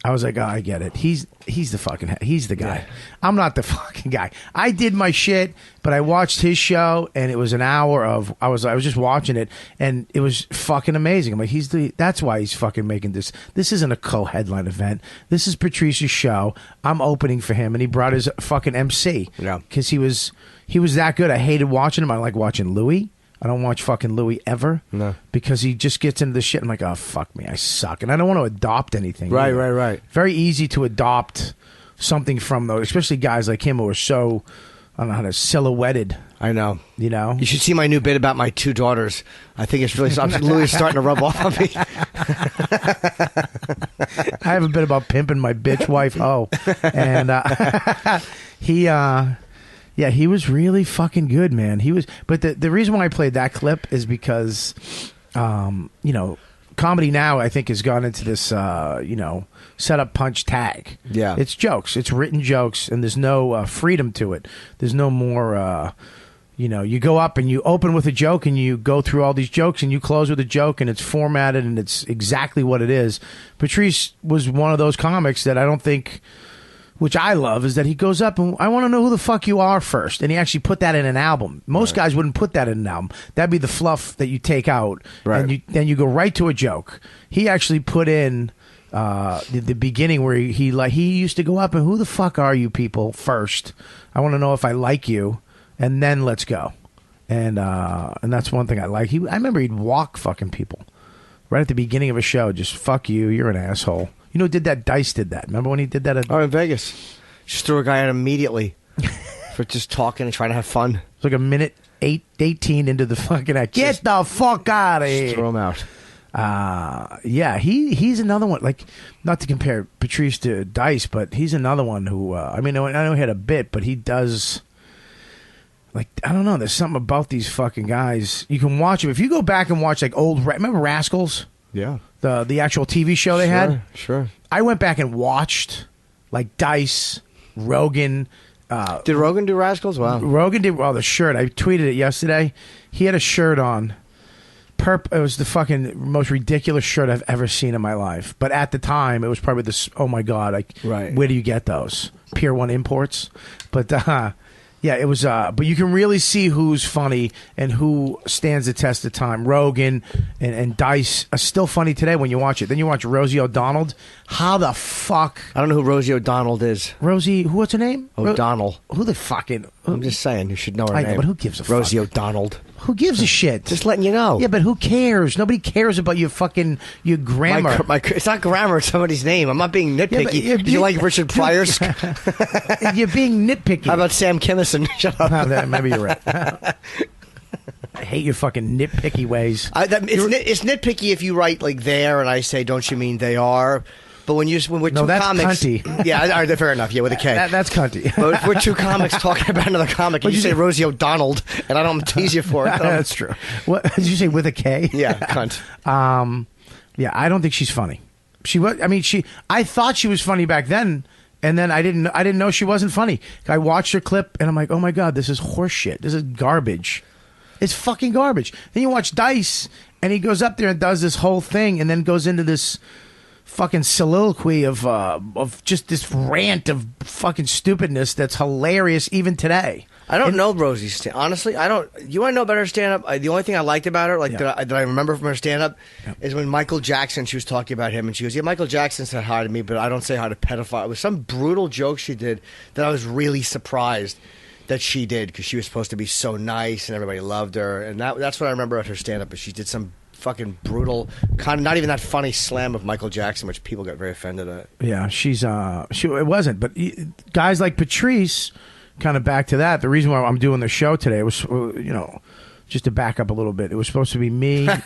Speaker 1: I was like, oh, I get it. He's the guy. Yeah. I'm not the fucking guy. I did my shit, but I watched his show, and it was an hour of I was just watching it, and it was fucking amazing. I'm like, that's why he's fucking making this. This isn't a co-headline event. This is Patrice's show. I'm opening for him, and he brought his fucking MC.
Speaker 5: Yeah,
Speaker 1: because he was that good. I hated watching him. I like watching Louis. I don't watch fucking Louis ever.
Speaker 5: No.
Speaker 1: Because he just gets into the shit. I'm like, oh, fuck me. I suck. And I don't want to adopt anything.
Speaker 5: Right,
Speaker 1: either.
Speaker 5: right.
Speaker 1: Very easy to adopt something from those, especially guys like him who are so, I don't know how to, silhouetted.
Speaker 5: I know.
Speaker 1: You know?
Speaker 5: You should see my new bit about my 2 daughters. I think it's really, Louis is starting to rub off on me.
Speaker 1: I have a bit about pimping my bitch wife, and yeah, he was really fucking good, man. He was, but the reason why I played that clip is because, comedy now I think has gone into this, set up punch tag.
Speaker 5: Yeah,
Speaker 1: it's jokes, it's written jokes, and there's no freedom to it. There's no more. You go up and you open with a joke and you go through all these jokes and you close with a joke and it's formatted and it's exactly what it is. Patrice was one of those comics that I don't think which I love, is that he goes up and I want to know who the fuck you are first, and he actually put that in an album. Most guys wouldn't put that in an album. That'd be the fluff that you take out, and then you go right to a joke. He actually put in the beginning where he used to go up and who the fuck are you people first? I want to know if I like you, and then let's go. And that's one thing I like. I remember he'd walk fucking people right at the beginning of a show. Just fuck you, you're an asshole. You know who did that? Dice did that. Remember when he did that?
Speaker 5: In Vegas. Just threw a guy out immediately for just talking and trying to have fun.
Speaker 1: It's like a minute 18 into the fucking act. Get the fuck out of here.
Speaker 5: Just throw him out.
Speaker 1: Yeah, he's another one. Like, not to compare Patrice to Dice, but he's another one who, I know he had a bit, but he does, like, I don't know, there's something about these fucking guys. You can watch them. If you go back and watch, like, remember Rascals?
Speaker 5: Yeah.
Speaker 1: The actual TV show they had?
Speaker 5: Sure.
Speaker 1: I went back and watched, like, Dice, Rogan.
Speaker 5: Did Rogan do Rascals? Wow.
Speaker 1: Rogan did, the shirt. I tweeted it yesterday. He had a shirt on. It was the fucking most ridiculous shirt I've ever seen in my life. But at the time, it was probably this, oh my God, like, where do you get those? Pier 1 Imports? But, yeah, it was, but you can really see who's funny and who stands the test of time. Rogan and Dice are still funny today when you watch it. Then you watch Rosie O'Donnell. How the fuck?
Speaker 5: I don't know who Rosie O'Donnell is.
Speaker 1: Rosie, what's her name?
Speaker 5: O'Donnell.
Speaker 1: Who the fucking?
Speaker 5: I'm just saying, you should know her
Speaker 1: I
Speaker 5: name.
Speaker 1: know, but who gives a fuck?
Speaker 5: Rosie O'Donnell.
Speaker 1: Who gives a shit?
Speaker 5: Just letting you know.
Speaker 1: Yeah, but who cares? Nobody cares about your grammar.
Speaker 5: It's not grammar, it's somebody's name. I'm not being nitpicky.
Speaker 1: Yeah,
Speaker 5: you like Richard Pryor's?
Speaker 1: You're being nitpicky.
Speaker 5: How about Sam Kinison? Shut up.
Speaker 1: Maybe you're right. I hate your fucking nitpicky ways.
Speaker 5: It's nitpicky if you write like there and I say, don't you mean they are? But when we're two
Speaker 1: that's
Speaker 5: comics,
Speaker 1: cunty.
Speaker 5: Yeah, all right, fair enough. Yeah, with a K.
Speaker 1: That's cunty.
Speaker 5: But if we're two comics talking about another comic, and you say Rosie O'Donnell, and I don't tease you for it.
Speaker 1: That's true. What did you say, with a K?
Speaker 5: Yeah, cunt.
Speaker 1: Yeah, I don't think she's funny. She was. I mean, I thought she was funny back then, and then I didn't know she wasn't funny. I watched her clip, and I'm like, oh my God, this is horseshit. This is garbage. It's fucking garbage. Then you watch Dice, and he goes up there and does this whole thing, and then goes into this fucking soliloquy of just this rant of fucking stupidness that's hilarious even today.
Speaker 5: I don't know Rosie's honestly. I don't. You want to know about her stand-up? The only thing I liked about her, that I remember from her stand-up, is when Michael Jackson. She was talking about him, and she goes, "Yeah, Michael Jackson said hi to me, but I don't say hi to pedophile." It was some brutal joke she did that I was really surprised that she did, because she was supposed to be so nice and everybody loved her, and that's what I remember at her stand-up. Is she did some fucking brutal, kind of not even that funny slam of Michael Jackson, which people got very offended at.
Speaker 1: Yeah, it wasn't. But guys like Patrice, kind of back to that. The reason why I'm doing the show today was, just to back up a little bit. It was supposed to be me.
Speaker 5: Yeah,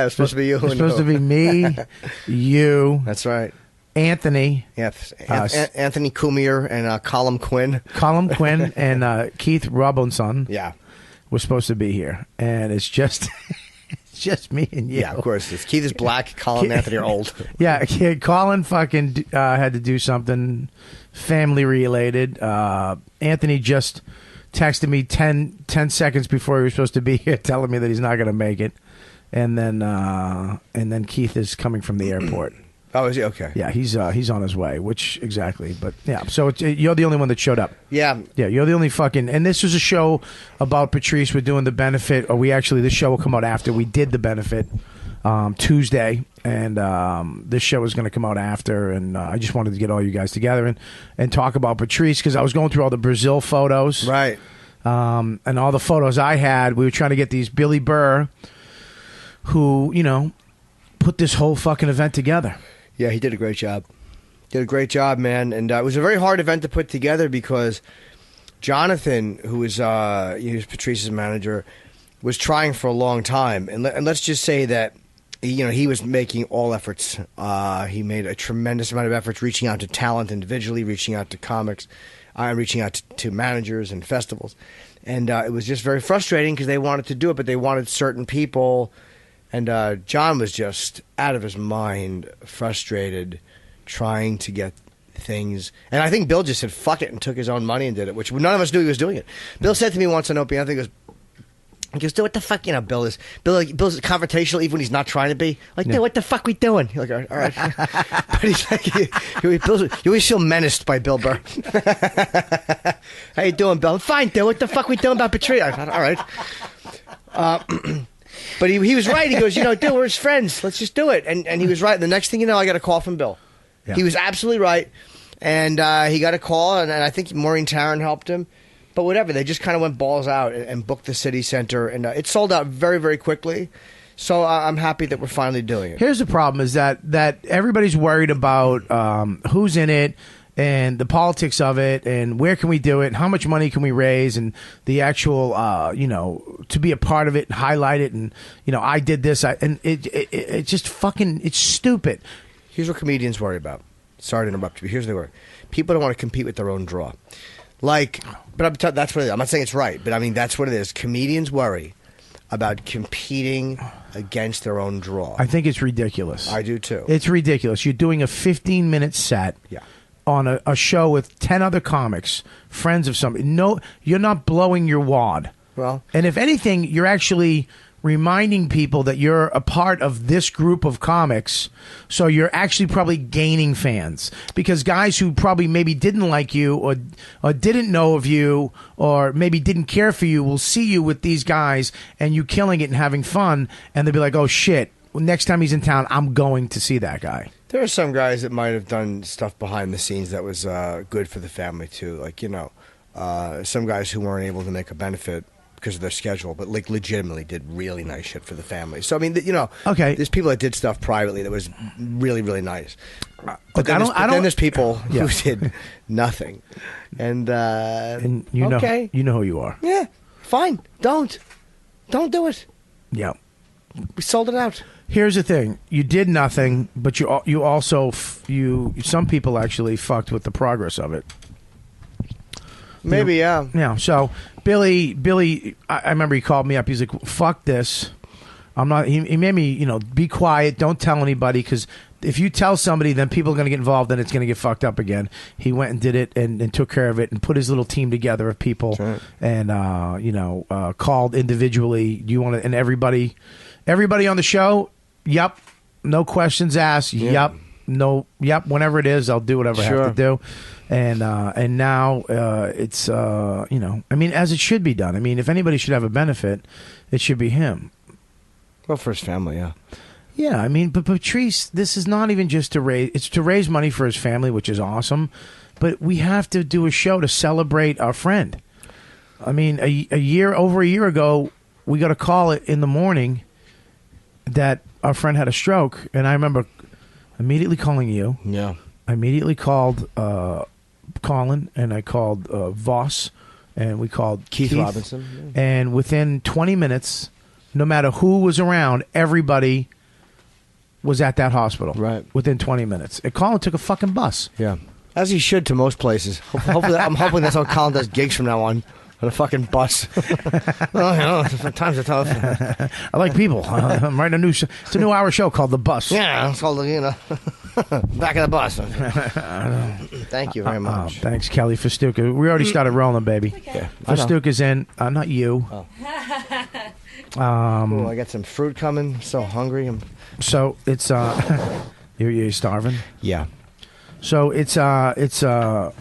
Speaker 5: it was supposed to be you.
Speaker 1: It was supposed to be me, you.
Speaker 5: That's right.
Speaker 1: Anthony.
Speaker 5: Yes, Anthony Cumia and Colin Quinn.
Speaker 1: Colin Quinn and Keith Robinson.
Speaker 5: Yeah.
Speaker 1: Was supposed to be here. And it's just it's just me and you.
Speaker 5: Yeah, of course. Keith is black, Colin and Anthony are old.
Speaker 1: Yeah, Colin fucking had to do something family related. Anthony just texted me 10 seconds before he was supposed to be here telling me that he's not going to make it. And then Keith is coming from the airport.
Speaker 5: Oh, is he? Okay.
Speaker 1: Yeah, he's on his way, exactly. But yeah, so you're the only one that showed up.
Speaker 5: Yeah.
Speaker 1: Yeah, you're the only fucking... And this was a show about Patrice. We're doing the benefit, or this show will come out after we did the benefit Tuesday, and this show is going to come out after, and I just wanted to get all you guys together and talk about Patrice, because I was going through all the Brazil photos.
Speaker 5: Right.
Speaker 1: And all the photos I had, we were trying to get these Billy Burr, who, put this whole fucking event together.
Speaker 5: Yeah, he did a great job. Did a great job, man. And it was a very hard event to put together, because Jonathan, who was Patrice's manager, was trying for a long time. And let's just say that he was making all efforts. He made a tremendous amount of efforts reaching out to talent individually, reaching out to comics, reaching out to managers and festivals. And it was just very frustrating, because they wanted to do it, but they wanted certain people. And John was just out of his mind, frustrated, trying to get things. And I think Bill just said, fuck it, and took his own money and did it, which none of us knew he was doing it. Bill said to me once on Opie Anthony, he goes, He goes, dude, what the fuck? You know, Bill's confrontational even when he's not trying to be. Like, dude, what the fuck we doing? You're like, all right. But he's like, you always feel menaced by Bill Burr. How you doing, Bill? I'm fine, dude. What the fuck we doing about Patrice? All right. But he was right. He goes, you know, dude, we're his friends. Let's just do it. And he was right. And the next thing you know, I got a call from Bill. Yeah. He was absolutely right. And he got a call, and I think Maureen Tarrant helped him. But whatever, they just kind of went balls out and booked the City Center, and it sold out very, very quickly. So I'm happy that we're finally doing it.
Speaker 1: Here's the problem: is that everybody's worried about who's in it and the politics of it, and where can we do it, and how much money can we raise, and the actual, to be a part of it and highlight it, and I did this, and it just fucking, it's stupid.
Speaker 5: Here's what comedians worry about. Sorry to interrupt you, but here's what they worry. People don't want to compete with their own draw. But that's what it is. I'm not saying it's right, but I mean, that's what it is. Comedians worry about competing against their own draw.
Speaker 1: I think it's ridiculous.
Speaker 5: I do too.
Speaker 1: It's ridiculous. You're doing a 15-minute set on a show with 10 other comics, friends of somebody. No, you're not blowing your wad.
Speaker 5: Well,
Speaker 1: and if anything, you're actually reminding people that you're a part of this group of comics, so you're actually probably gaining fans, because guys who probably maybe didn't like you or didn't know of you or maybe didn't care for you will see you with these guys and you killing it and having fun, and they'll be like, oh shit, next time he's in town, I'm going to see that guy.
Speaker 5: There are some guys that might have done stuff behind the scenes that was good for the family too, like some guys who weren't able to make a benefit because of their schedule, but like legitimately did really nice shit for the family. So I mean,
Speaker 1: okay,
Speaker 5: there's people that did stuff privately that was really, really nice. But
Speaker 1: then
Speaker 5: there's people who did nothing, and
Speaker 1: you know,
Speaker 5: okay,
Speaker 1: you know who you are.
Speaker 5: Yeah, fine. Don't do it.
Speaker 1: Yeah,
Speaker 5: we sold it out.
Speaker 1: Here's the thing: you did nothing, but you also some people actually fucked with the progress of it.
Speaker 5: Maybe, yeah.
Speaker 1: Yeah. So Billy, I remember he called me up. He's like, "Fuck this. I'm not." He made me, be quiet. Don't tell anybody, because if you tell somebody, then people are going to get involved, and it's going to get fucked up again. He went and did it and took care of it and put his little team together of people, right. And called individually. Do you want to? And everybody on the show. Yep. No questions asked. Yeah. Yep. No. Yep. Whenever it is, I'll do whatever I have to do. And now it's I mean, as it should be done. I mean, if anybody should have a benefit, it should be him.
Speaker 5: Well, for his family, yeah.
Speaker 1: Yeah, I mean, but Patrice, this is not even just to raise money for his family, which is awesome. But we have to do a show to celebrate our friend. I mean, over a year ago, we got a call in the morning that our friend had a stroke, and I remember immediately calling you.
Speaker 5: Yeah.
Speaker 1: I immediately called Colin, and I called Voss, and we called
Speaker 5: Keith Robinson.
Speaker 1: Yeah. And within 20 minutes, no matter who was around, everybody was at that hospital.
Speaker 5: Right.
Speaker 1: Within 20 minutes. And Colin took a fucking bus.
Speaker 5: Yeah. As he should to most places. Hopefully, I'm hoping that's how Colin does gigs from now on a fucking bus. Times are tough.
Speaker 1: I like people. I'm writing it's a new hour show called The Bus.
Speaker 5: Yeah, it's called, Back of the Bus. Thank you very much.
Speaker 1: Thanks, Kelly Festuca. We already started rolling, baby.
Speaker 5: Okay. Yeah,
Speaker 1: Festuca's in. Not you.
Speaker 5: Oh. I got some fruit coming. I'm so hungry.
Speaker 1: So it's you're starving?
Speaker 5: Yeah.
Speaker 1: So it's been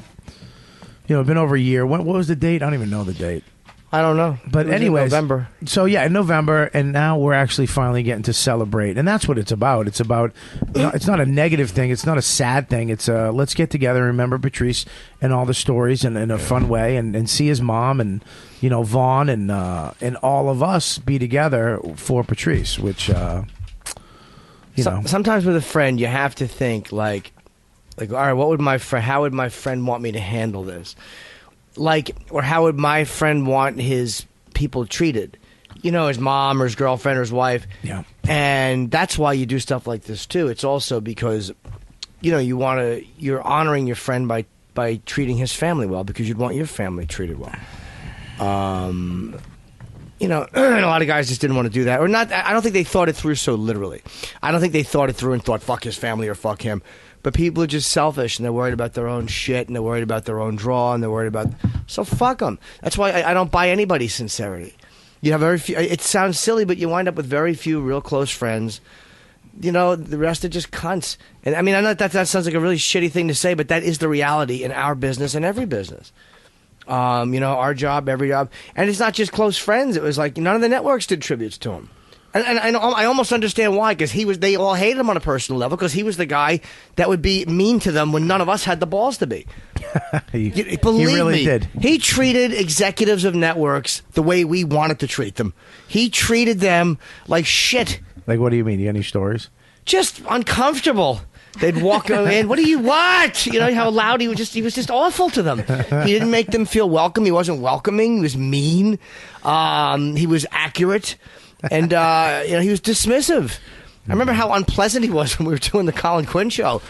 Speaker 1: over a year. What was the date? I don't even know the date.
Speaker 5: I don't know.
Speaker 1: But anyways,
Speaker 5: November.
Speaker 1: So yeah, in November, and now we're actually finally getting to celebrate, and that's what it's about. It's about, it's not a negative thing. It's not a sad thing. It's let's get together and remember Patrice and all the stories in a fun way, and see his mom and Vaughn and all of us be together for Patrice, which
Speaker 5: sometimes with a friend you have to think like, all right, how would my friend want me to handle this? Or how would my friend want his people treated? His mom or his girlfriend or his wife.
Speaker 1: Yeah.
Speaker 5: And that's why you do stuff like this too. It's also because, you're honoring your friend by treating his family well, because you'd want your family treated well. And a lot of guys just didn't want to do that, or not. I don't think they thought it through so literally. I don't think they thought it through and thought, fuck his family or fuck him. But people are just selfish, and they're worried about their own shit, and they're worried about their own draw, and they're worried about... So fuck them. That's why I don't buy anybody's sincerity. You have very few. It sounds silly, but you wind up with very few real close friends. You know, the rest are just cunts. And I mean, I know that sounds like a really shitty thing to say, but that is the reality in our business and every business. You know, our job, every job. And it's not just close friends. It was like none of the networks did tributes to him. And I almost understand why, because they all hated him on a personal level, because he was the guy that would be mean to them when none of us had the balls to be. Believe
Speaker 1: he really
Speaker 5: me,
Speaker 1: did.
Speaker 5: He treated executives of networks the way we wanted to treat them. He treated them like shit.
Speaker 1: Like, what do you mean? You got any stories?
Speaker 5: Just uncomfortable. They'd walk in. What do you want? You know how loud he was just awful to them. He didn't make them feel welcome. He wasn't welcoming. He was mean. He was accurate, and you know, he was dismissive. I remember how unpleasant he was when we were doing the Colin Quinn show.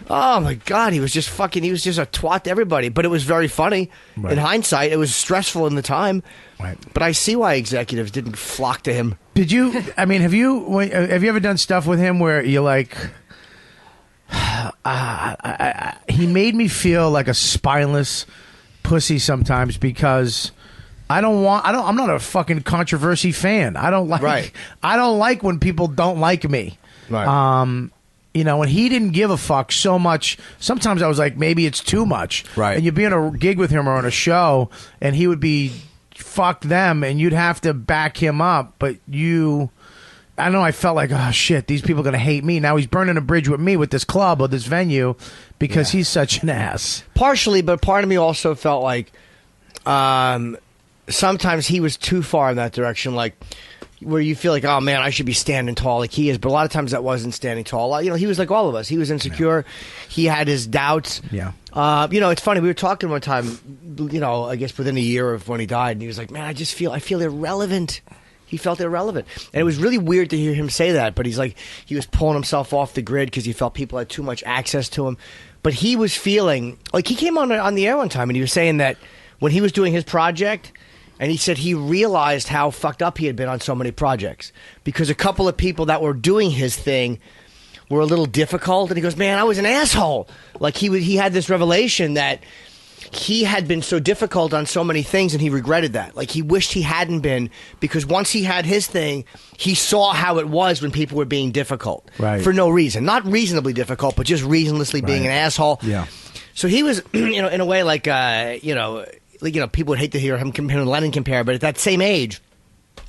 Speaker 5: Oh my God, he was just a twat to everybody. But it was very funny.
Speaker 1: Right.
Speaker 5: In hindsight, it was stressful in the time.
Speaker 1: Right.
Speaker 5: But I see why executives didn't flock to him.
Speaker 1: Did you? I mean, have you ever done stuff with him where you're like, he made me feel like a spineless pussy sometimes because I'm not a fucking controversy fan. I don't like when people don't like me.
Speaker 5: Right.
Speaker 1: You know, and he didn't give a fuck so much. Sometimes I was like, maybe it's too much.
Speaker 5: Right.
Speaker 1: And you'd be on a gig with him or on a show, and he would be, fuck them, and you'd have to back him up. But I don't know, I felt like, oh shit, these people are going to hate me. Now he's burning a bridge with me with this club or this venue because he's such an ass.
Speaker 5: Partially, but part of me also felt like sometimes he was too far in that direction, like where you feel like, oh man, I should be standing tall like he is. But a lot of times that wasn't standing tall. You know, he was like all of us. He was insecure. Yeah. He had his doubts.
Speaker 1: Yeah.
Speaker 5: You know, it's funny. We were talking one time, you know, I guess within a year of when he died, and he was like, man, I feel irrelevant. He felt irrelevant. And it was really weird to hear him say that. But he's like, he was pulling himself off the grid because he felt people had too much access to him. But he was feeling, like he came on the air one time and he was saying that when he was doing his project, and he said he realized how fucked up he had been on so many projects because a couple of people that were doing his thing were a little difficult. And he goes, man, I was an asshole. Like he had this revelation that he had been so difficult on so many things, and he regretted that. Like he wished he hadn't been, because once he had his thing, he saw how it was when people were being difficult for no reason. Not reasonably difficult, but just reasonlessly being an asshole.
Speaker 1: Yeah.
Speaker 5: So he was, you know, in a way like, you know, people would hate to hear him and Lennon compare, but at that same age,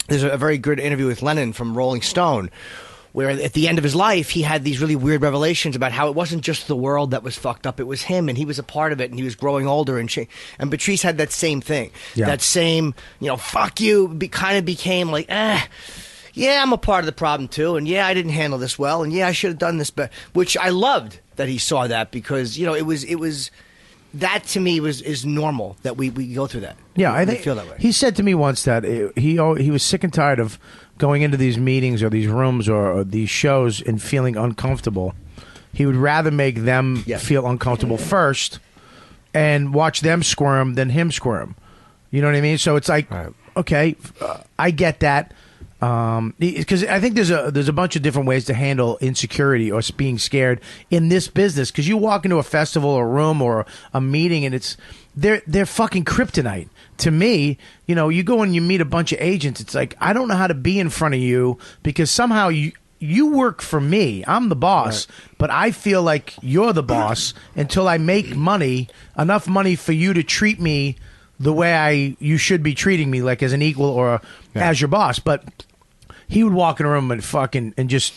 Speaker 5: there's a very good interview with Lennon from Rolling Stone, where at the end of his life, he had these really weird revelations about how it wasn't just the world that was fucked up, it was him, and he was a part of it, and he was growing older, and Patrice had that same thing. Yeah. That same, you know, fuck you, kind of became like, yeah, I'm a part of the problem too, and yeah, I didn't handle this well, and yeah, I should have done this better, which I loved that he saw that, because, you know, it was that to me is normal that we go through that.
Speaker 1: Yeah, I think
Speaker 5: feel that way.
Speaker 1: He said to me once that he was sick and tired of going into these meetings or these rooms or these shows and feeling uncomfortable. He would rather make them feel uncomfortable first and watch them squirm than him squirm. You know what I mean? So it's like, okay, I get that. Because I think there's a bunch of different ways to handle insecurity or being scared in this business. Because you walk into a festival or room or a meeting and they're fucking kryptonite. To me, you know, you go and you meet a bunch of agents. It's like, I don't know how to be in front of you because somehow you work for me. I'm the boss, but I feel like you're the boss until I make money, enough money for you to treat me the way you should be treating me, like as an equal or as your boss. But he would walk in a room and just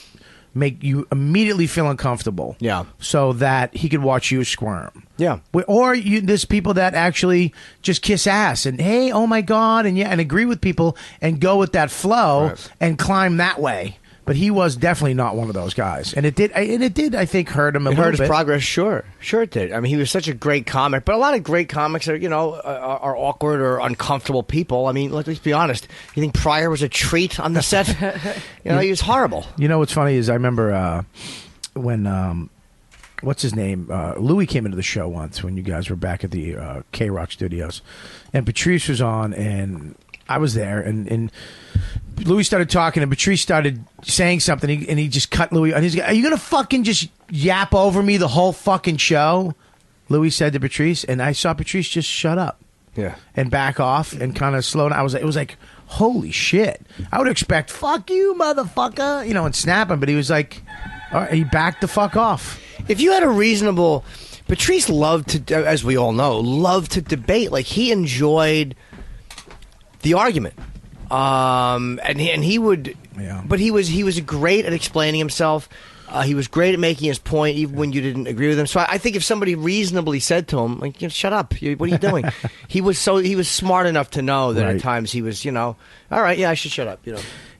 Speaker 1: make you immediately feel uncomfortable. Yeah. So that he could watch you squirm. Yeah. Or there's people that actually just kiss ass and, hey, oh my God, and and agree with people and go with that flow and climb that way. But he was definitely not one of those guys, and it did. I think, hurt him a little bit.
Speaker 5: It hurt his progress, sure it did. I mean, he was such a great comic, but a lot of great comics are, are awkward or uncomfortable people. I mean, let's be honest. You think Pryor was a treat on the set? He was horrible.
Speaker 1: You know what's funny is I remember when what's his name? Louis came into the show once when you guys were back at the K-Rock studios, and Patrice was on, and I was there, and Louis started talking, and Patrice started saying something, and he just cut Louis. And he's like, are you going to fucking just yap over me the whole fucking show? Louis said to Patrice, and I saw Patrice just shut up. Yeah. And back off and kind of slow down. It was like, holy shit. I would expect, fuck you, motherfucker, and snap him. But he was like, all right, he backed the fuck off.
Speaker 5: If you had a reasonable... Patrice loved to, as we all know, loved to debate. Like, he enjoyed the argument. And he would...
Speaker 1: Yeah.
Speaker 5: But he was great at explaining himself. He was great at making his point, even when you didn't agree with him. So I think if somebody reasonably said to him, like, "Shut up! What are you doing?" he was smart enough to know that at times he was, all right, yeah, I should shut up,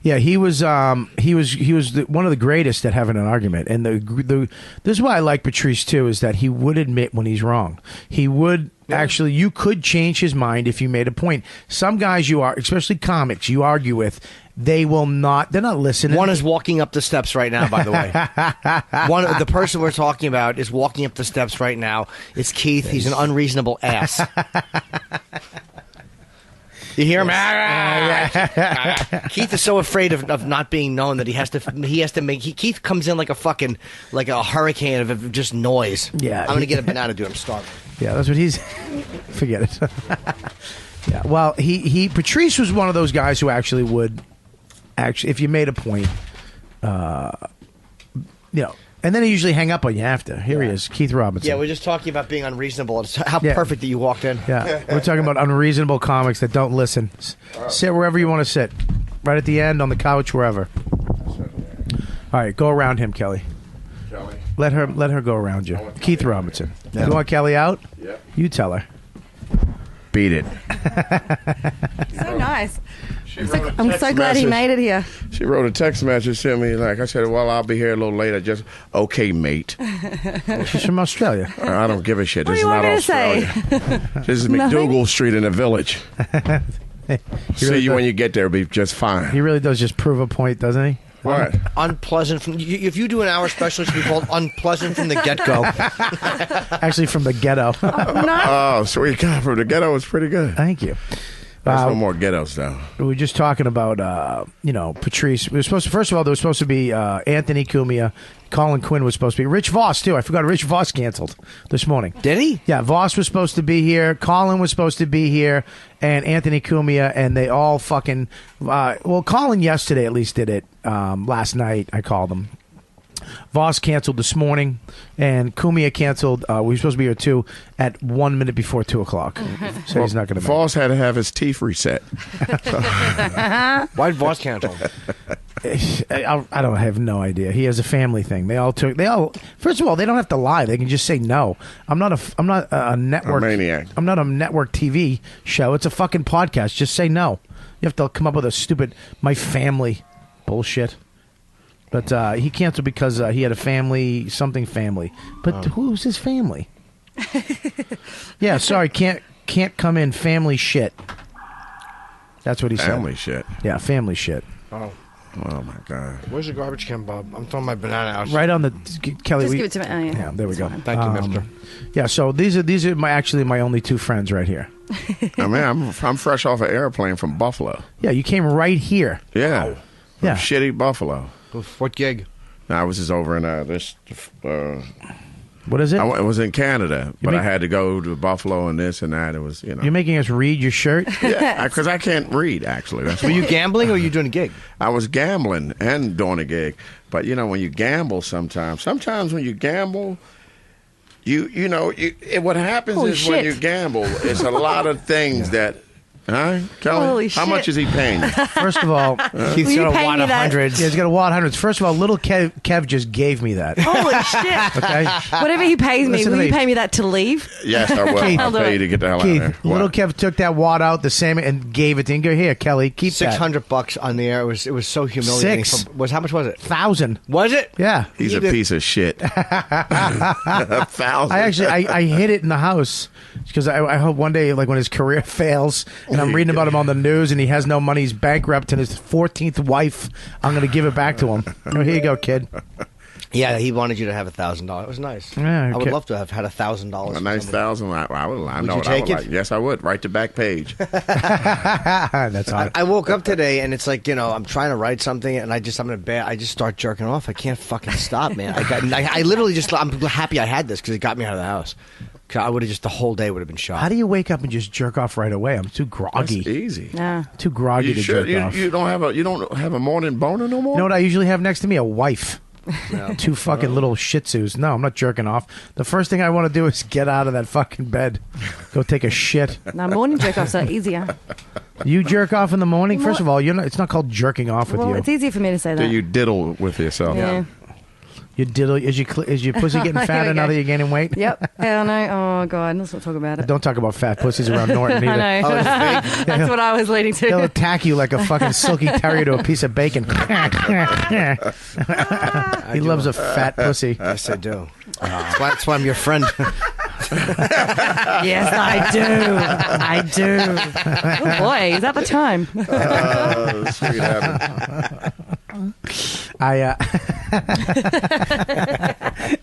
Speaker 1: Yeah, he was one of the greatest at having an argument, and this is why I like Patrice too, is that he would admit when he's wrong. He would actually, you could change his mind if you made a point. Some guys especially comics, you argue with. They're not listening.
Speaker 5: One is walking up the steps right now, by the way. The person we're talking about is walking up the steps right now. It's Keith. He's an unreasonable ass. You hear him? Keith is so afraid of not being known that he has to make. Keith comes in like a hurricane of just noise.
Speaker 1: Yeah,
Speaker 5: I'm going to get a banana, dude. I'm starving.
Speaker 1: Yeah, that's what he's. Forget it. Yeah, well, Patrice was one of those guys who actually would. Actually, if you made a point, and then he usually hang up on you after. Here he is, Keith Robinson.
Speaker 5: Yeah, we're just talking about being unreasonable. It's how perfect that you walked in.
Speaker 1: Yeah, we're talking about unreasonable comics that don't listen. Sit wherever you want to sit, right at the end, on the couch, wherever. All right, go around him, Kelly. Let her go around you. Keith Robinson. Yeah. You want Kelly out? Yeah. You tell her.
Speaker 6: Beat it.
Speaker 7: So nice. I'm so glad he made it here.
Speaker 6: She wrote a text message to me. I said, well, I'll be here a little later. Just, okay, mate.
Speaker 1: She's from Australia.
Speaker 6: I don't give a shit. This is
Speaker 7: what
Speaker 6: not
Speaker 7: do you
Speaker 6: Australia.
Speaker 7: want me to say?
Speaker 6: This is McDougal Street in the village. See you when you get there. It'll be just fine.
Speaker 1: He really does just prove a point, doesn't he?
Speaker 6: What?
Speaker 5: Unpleasant from... If you do an hour special, it should be called Unpleasant from the Get-Go.
Speaker 1: Actually, from the ghetto.
Speaker 6: Oh, sweet God. From the ghetto was pretty good.
Speaker 1: Thank you.
Speaker 6: There's no more ghettos, though.
Speaker 1: We were just talking about, Patrice. First of all, there was supposed to be Anthony Cumia. Colin Quinn was supposed to be. Rich Voss, too. I forgot Rich Voss canceled this morning.
Speaker 5: Did he?
Speaker 1: Yeah, Voss was supposed to be here. Colin was supposed to be here. And Anthony Cumia. And they all fucking... Colin yesterday at least did it. Last night, I called him. Voss canceled this morning, and Cumia canceled. We were supposed to be here too at 1 minute before 2 o'clock. So he's not going to.
Speaker 6: Voss had to have his teeth reset.
Speaker 5: Why did Voss cancel?
Speaker 1: I have no idea. He has a family thing. They all. First of all, they don't have to lie. They can just say no. I'm not a network.
Speaker 6: A maniac.
Speaker 1: I'm not a network TV show. It's a fucking podcast. Just say no. You have to come up with a stupid my family bullshit. But he canceled because he had a family. But who's his family? Yeah, sorry, can't come in. Family shit. That's what he said.
Speaker 6: Family shit.
Speaker 1: Yeah, family shit.
Speaker 5: Oh
Speaker 6: my God.
Speaker 5: Where's the garbage can, Bob? I'm throwing my banana out.
Speaker 1: Right on the Kelly.
Speaker 7: Just give it to me. Oh, yeah.
Speaker 1: Yeah, there we go.
Speaker 5: Thank you, mister.
Speaker 1: Yeah, so these are my only two friends right here.
Speaker 6: I mean, I'm fresh off an airplane from Buffalo.
Speaker 1: Yeah, you came right here.
Speaker 6: Yeah.
Speaker 1: Yeah.
Speaker 6: Shitty Buffalo.
Speaker 5: What gig?
Speaker 6: I was just over in this.
Speaker 1: What is it?
Speaker 6: I was in Canada, but I had to go to Buffalo and this and that. It was,
Speaker 1: You're making us read your shirt?
Speaker 6: Yeah, because I can't read, actually.
Speaker 5: Were you gambling or were you doing a gig?
Speaker 6: I was gambling and doing a gig. But, when you gamble sometimes when you gamble, what happens is when you gamble, it's a lot of things that... Huh? Kelly?
Speaker 7: Holy
Speaker 6: How
Speaker 7: shit.
Speaker 6: much is he paying you?
Speaker 1: First of all,
Speaker 5: He's got a wad of hundreds.
Speaker 1: Yeah, he's got a wad of hundreds. First of all, little Kev just gave me that.
Speaker 7: Holy shit.
Speaker 1: Okay?
Speaker 7: Whatever he pays me,
Speaker 1: Listen to
Speaker 7: will you
Speaker 1: me.
Speaker 7: pay me that to leave?
Speaker 6: Yes, I will. I'll pay you to get the hell out of there.
Speaker 1: Keith, little
Speaker 6: What?
Speaker 1: Kev took that wad out, the same, and gave it to him. Go here, Kelly, keep that.
Speaker 5: $600 on the air. It was so humiliating.
Speaker 1: Six.
Speaker 5: How much was it?
Speaker 1: 1,000.
Speaker 5: Was it?
Speaker 1: Yeah.
Speaker 6: He's a piece of shit. 1,000.
Speaker 1: I hid it in the house because I hope one day, like when his career fails, and I'm reading about him on the news, and he has no money, he's bankrupt, and his 14th wife, I'm going to give it back to him. Oh, here you go, kid.
Speaker 5: Yeah, he wanted you to have $1,000. It was nice.
Speaker 1: Yeah,
Speaker 5: I would
Speaker 1: okay.
Speaker 5: love to have had $1,000.
Speaker 6: A nice 1,000. I would. I
Speaker 5: Would
Speaker 6: know
Speaker 5: you
Speaker 6: what I
Speaker 5: take
Speaker 6: would
Speaker 5: it?
Speaker 6: like. Yes, I would. Write the back page.
Speaker 1: That's hot.
Speaker 5: I woke up today and it's like, I'm trying to write something and I'm in bed. I just start jerking off. I can't fucking stop, man. I literally I'm happy I had this because it got me out of the house. I would have just the whole day would have been shot.
Speaker 1: How do you wake up and just jerk off right away? I'm too groggy.
Speaker 6: That's easy.
Speaker 7: Yeah.
Speaker 1: Too groggy to jerk off.
Speaker 6: You don't have a morning boner no more?
Speaker 1: You know what I usually have next to me? A wife. Two fucking little shih tzus. No, I'm not jerking off. The first thing I want to do is get out of that fucking bed. Go take a shit.
Speaker 7: No, morning jerk offs are easier.
Speaker 1: You jerk off in the morning? First of all, it's not called jerking off with
Speaker 7: Well,
Speaker 1: you.
Speaker 7: it's easier for me to say that.
Speaker 6: Do you diddle with yourself?
Speaker 7: Yeah.
Speaker 1: You diddle. Is your pussy getting fatter
Speaker 7: Here we
Speaker 1: now
Speaker 7: go.
Speaker 1: that you're gaining weight?
Speaker 7: Yep. Hell no. Oh, God. Let's not talk about it.
Speaker 1: Don't talk about fat pussies around Norton either.
Speaker 7: I know. That's what I was leading to.
Speaker 1: He'll attack you like a fucking silky terrier to a piece of bacon. He loves a fat pussy.
Speaker 5: Yes, I do. That's why I'm your friend.
Speaker 7: Yes, I do. I do. Oh, boy. Is that the time?
Speaker 6: Sweet heaven.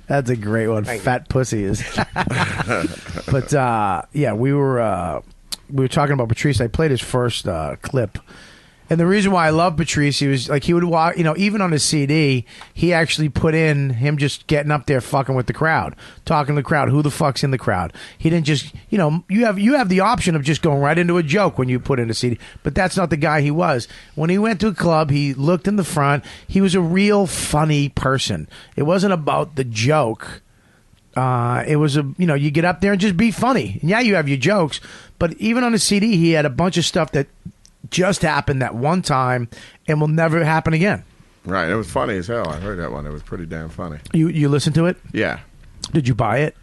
Speaker 1: That's a great one. Fat pussy is. But yeah, we were talking about Patrice. I played his first clip. And the reason why I love Patrice, he would walk, even on his CD, he actually put in him just getting up there fucking with the crowd, talking to the crowd. Who the fuck's in the crowd? He didn't just, you have the option of just going right into a joke when you put in a CD, but that's not the guy he was. When he went to a club, he looked in the front. He was a real funny person. It wasn't about the joke. It was you get up there and just be funny. And yeah, you have your jokes, but even on the CD, he had a bunch of stuff that just happened that one time and will never happen again.
Speaker 6: Right. It was funny as hell. I heard that one. It was pretty damn funny.
Speaker 1: You listened to it?
Speaker 6: Yeah.
Speaker 1: Did you buy it?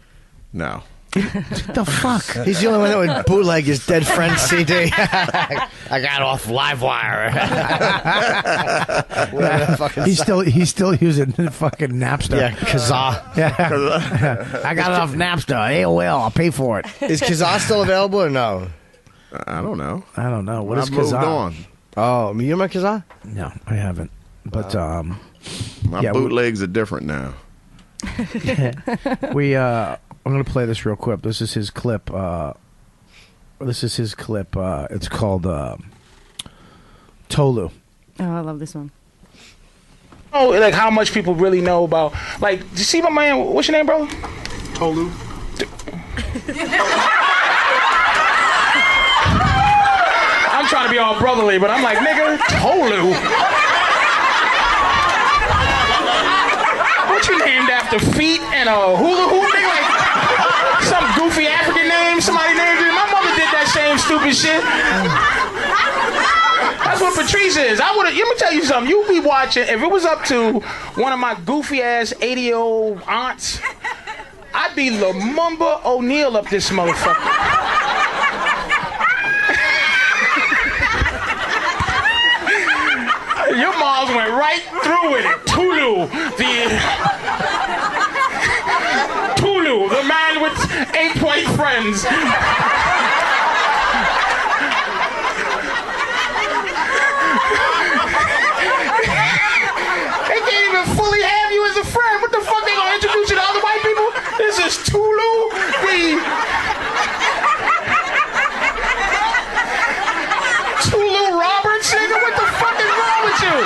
Speaker 6: No.
Speaker 1: The fuck?
Speaker 5: He's the only one that would bootleg his dead friend's CD. I got off Livewire.
Speaker 1: He's still using fucking Napster.
Speaker 5: Yeah, Kazaa.
Speaker 1: Yeah. I got it off Napster. AOL. I'll pay for it.
Speaker 5: Is Kazaa still available or no?
Speaker 6: I don't know.
Speaker 1: What is
Speaker 6: I've moved
Speaker 1: Kazaa?
Speaker 6: on.
Speaker 5: Oh, you remember Kazaa?
Speaker 1: No, I haven't. But
Speaker 6: My bootlegs are different now.
Speaker 1: I'm going to play this real quick. This is his clip. It's called Tolu.
Speaker 7: Oh, I love this one.
Speaker 8: Oh, like how much people really know about. Like, did you see my man? What's your name, bro? Tolu. I'm trying to be all brotherly, but I'm like, nigga, Tolu. What you named after feet and a hula hoop? Nigga, like some goofy African name. Somebody named it. My mother did that same stupid shit. That's what Patrice is. Let me tell you something. You be watching. If it was up to one of my goofy ass 80-year-old aunts, I'd be Lumumba O'Neal up this motherfucker. Your moms went right through with it. Tulu, the man with 8 white friends. They can't even fully have you as a friend. What the fuck, they gonna introduce you to other white people? This is Tulu, Tulu Roberts, nigga. What the fuck is wrong with you?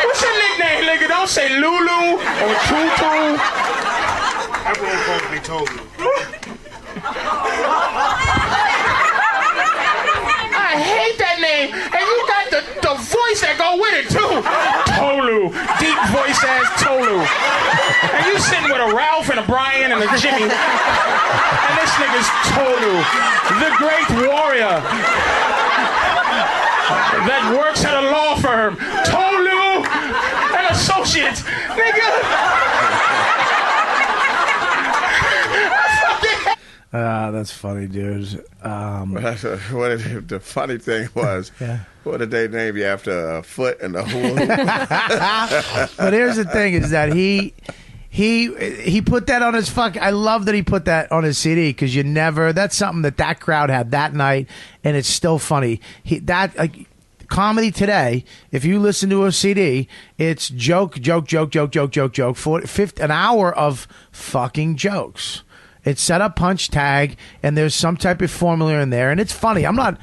Speaker 8: What's your nickname, nigga? Don't say Lulu or Tutu. Everyone calls me Tolu. I hate that name, and you got the voice that go with it too. Tolu, deep voice ass Tolu. And you sitting with a Ralph and a Brian and a Jimmy, and this nigga's Tolu, the great warrior that works at a law firm. Tolu and Associates, nigga.
Speaker 1: That's funny, dude.
Speaker 6: The funny thing was, what did they name you after? A foot and a hula?
Speaker 1: But here's the thing: is that he put that on his fuck. I love that he put that on his CD because that's something that crowd had that night, and it's still funny. Comedy today, if you listen to a CD, it's joke, an hour of fucking jokes. It's set up, punch, tag, and there's some type of formula in there, and it's funny. I'm not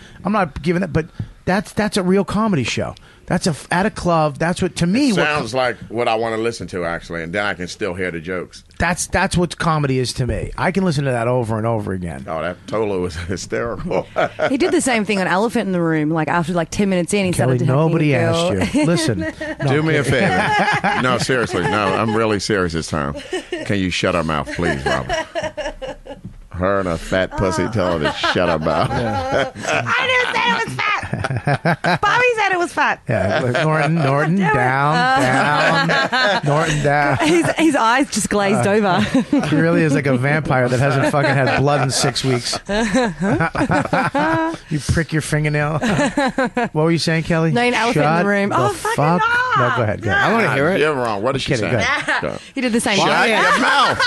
Speaker 1: giving it, but that's a real comedy show. at a club. That's what to me.
Speaker 6: Sounds like what I want to listen to actually, and then I can still hear the jokes.
Speaker 1: That's what comedy is to me. I can listen to that over and over again.
Speaker 6: Oh, that Tolu was hysterical.
Speaker 7: He did the same thing on Elephant in the Room. Like after like 10 minutes in, he
Speaker 1: Kelly,
Speaker 7: started to
Speaker 1: nobody asked you. Listen,
Speaker 6: Do me a favor. No, seriously. No, I'm really serious this time. Can you shut her mouth, please, Robert? Her and a fat pussy tell her to shut her mouth.
Speaker 7: I didn't say it was fat. Bobby said it was fat.
Speaker 1: Yeah, Norton down. Norton down.
Speaker 7: His eyes just glazed over.
Speaker 1: He really is like a vampire that hasn't fucking had blood in 6 weeks. You prick your fingernail. What were you saying, Kelly?
Speaker 7: No, an elephant in the room.
Speaker 1: The
Speaker 7: Oh, fucking
Speaker 1: fuck?
Speaker 7: up.
Speaker 1: No, go ahead.
Speaker 5: I want to hear it.
Speaker 6: You're wrong. What did she
Speaker 1: Kidding,
Speaker 6: say?
Speaker 1: go ahead.
Speaker 7: He did the same
Speaker 6: Shut
Speaker 7: thing.
Speaker 6: your mouth.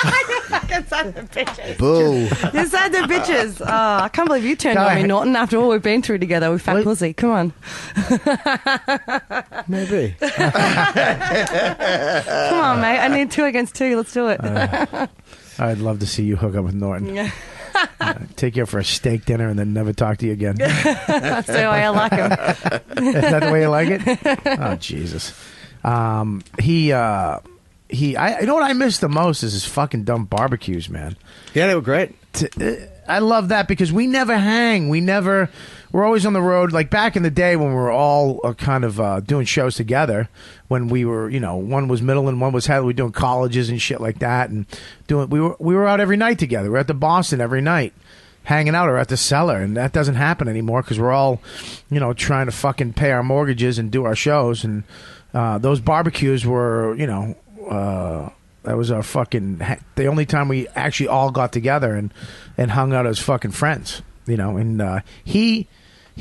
Speaker 7: Fucking sons of bitches.
Speaker 5: Boo.
Speaker 7: You sons of bitches. Oh, I can't believe you turned
Speaker 1: Go
Speaker 7: on me,
Speaker 1: ahead.
Speaker 7: Norton, after all we've been through together with fat
Speaker 1: What?
Speaker 7: pussy. Come on.
Speaker 5: Maybe.
Speaker 7: Come on, mate. I need 2 against 2. Let's do it.
Speaker 1: I'd love to see you hook up with Norton. Take you out for a steak dinner and then never talk to you again. Is
Speaker 7: That's the way I like him.
Speaker 1: that the way you like it? Oh, Jesus. You know what I miss the most is his fucking dumb barbecues, man.
Speaker 5: Yeah, they were great.
Speaker 1: I love that because we never hang. We're always on the road. Like back in the day when we were all kind of doing shows together. When we were, one was middle and one was head. We were doing colleges and shit like that, and we were out every night together. We were at the Boston every night, hanging out or at the Cellar, and that doesn't happen anymore because we're all, trying to fucking pay our mortgages and do our shows. And those barbecues were, that was our fucking the only time we actually all got together and hung out as fucking friends, And he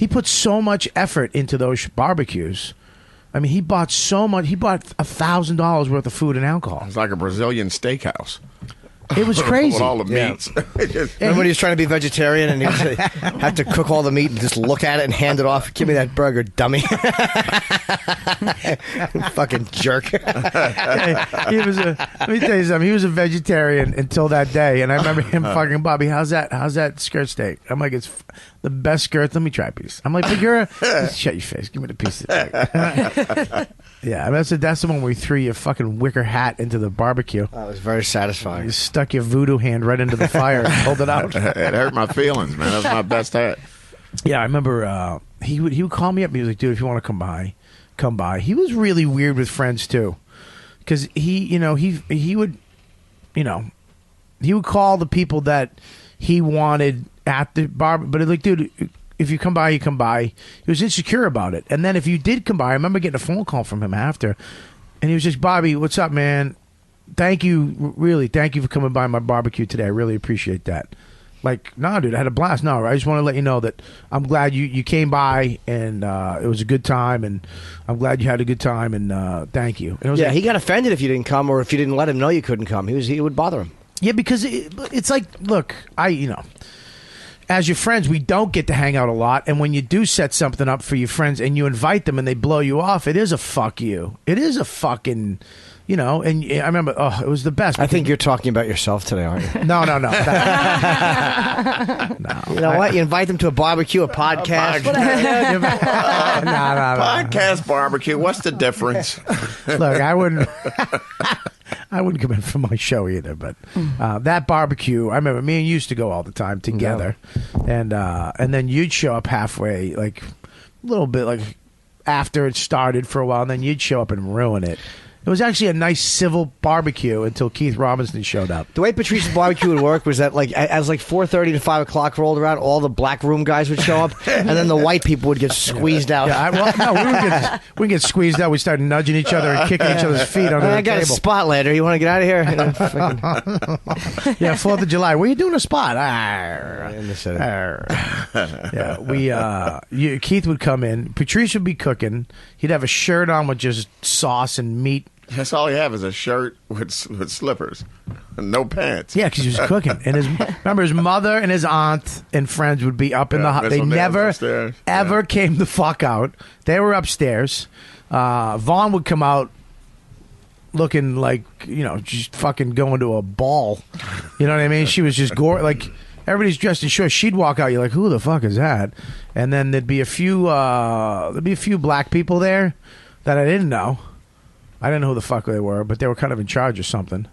Speaker 1: put so much effort into those barbecues. I mean, he bought so much. He bought $1,000 worth of food and alcohol.
Speaker 6: It's like a Brazilian steakhouse.
Speaker 1: It was crazy.
Speaker 6: With all the
Speaker 5: Yeah.
Speaker 6: meats.
Speaker 5: Remember when he was trying to be vegetarian and he was had to cook all the meat and just look at it and hand it off? Give me that burger, dummy. Fucking jerk.
Speaker 1: He was let me tell you something. He was a vegetarian until that day, and I remember him fucking Bobby. How's that skirt steak? I'm like, it's the best skirt. Let me try a piece. I'm like, but you're shut your face. Give me the piece of steak. Yeah, I mean, that's the one where you threw your fucking wicker hat into the barbecue.
Speaker 5: That was very satisfying.
Speaker 1: You stuck your voodoo hand right into the fire and pulled it out.
Speaker 6: It hurt my feelings, man. That's my best hat.
Speaker 1: Yeah, I remember he would call me up and he was like, dude, if you want to come by. He was really weird with friends too. Because he would call the people that he wanted at the bar, but like, dude, if you come by, you come by. He was insecure about it. And then if you did come by, I remember getting a phone call from him after, and he was just, Bobby, what's up, man? Thank you for coming by my barbecue today. I really appreciate that. Like, no, dude, I had a blast. No, I just want to let you know that I'm glad you came by, and it was a good time, and I'm glad you had a good time, and thank you. And it was
Speaker 5: Yeah,
Speaker 1: like,
Speaker 5: he got offended if you didn't come or if you didn't let him know you couldn't come. He would bother him.
Speaker 1: yeah, because it's like, look, as your friends, we don't get to hang out a lot, and when you do set something up for your friends and you invite them and they blow you off, it is a fuck you. It is a fucking, and I remember, it was the best.
Speaker 5: I think you're talking about yourself today, aren't you?
Speaker 1: No.
Speaker 5: You know what? You invite them to a barbecue, a podcast.
Speaker 1: No.
Speaker 6: Podcast barbecue. What's the difference?
Speaker 1: Look, I wouldn't come in for my show either, but that barbecue, I remember me and you used to go all the time together, and then you'd show up halfway, like a little bit, like after it started for a while, and then you'd show up and ruin it. It was actually a nice civil barbecue until Keith Robinson showed up.
Speaker 5: The way Patrice's barbecue would work was that, like, as 4:30 to 5 o'clock rolled around, all the black room guys would show up, and then the white people would get squeezed out.
Speaker 1: Yeah, we get squeezed out. We started nudging each other and kicking each other's feet under the
Speaker 5: I got a
Speaker 1: table.
Speaker 5: spot later. You want to get out of here?
Speaker 1: Yeah, 4th of July. Where you doing a spot? Keith would come in. Patrice would be cooking. He'd have a shirt on with just sauce and meat.
Speaker 6: That's all you have is a shirt with slippers and no pants.
Speaker 1: Yeah, because he was cooking. And remember, his mother and his aunt and friends would be up in the house. They never, ever came the fuck out. They were upstairs. Vaughn would come out looking like, just fucking going to a ball. You know what I mean? She was just everybody's dressed in shorts. She'd walk out. You're like, who the fuck is that? And then there'd be a few black people there that I didn't know. I didn't know who the fuck they were, but they were kind of in charge or something.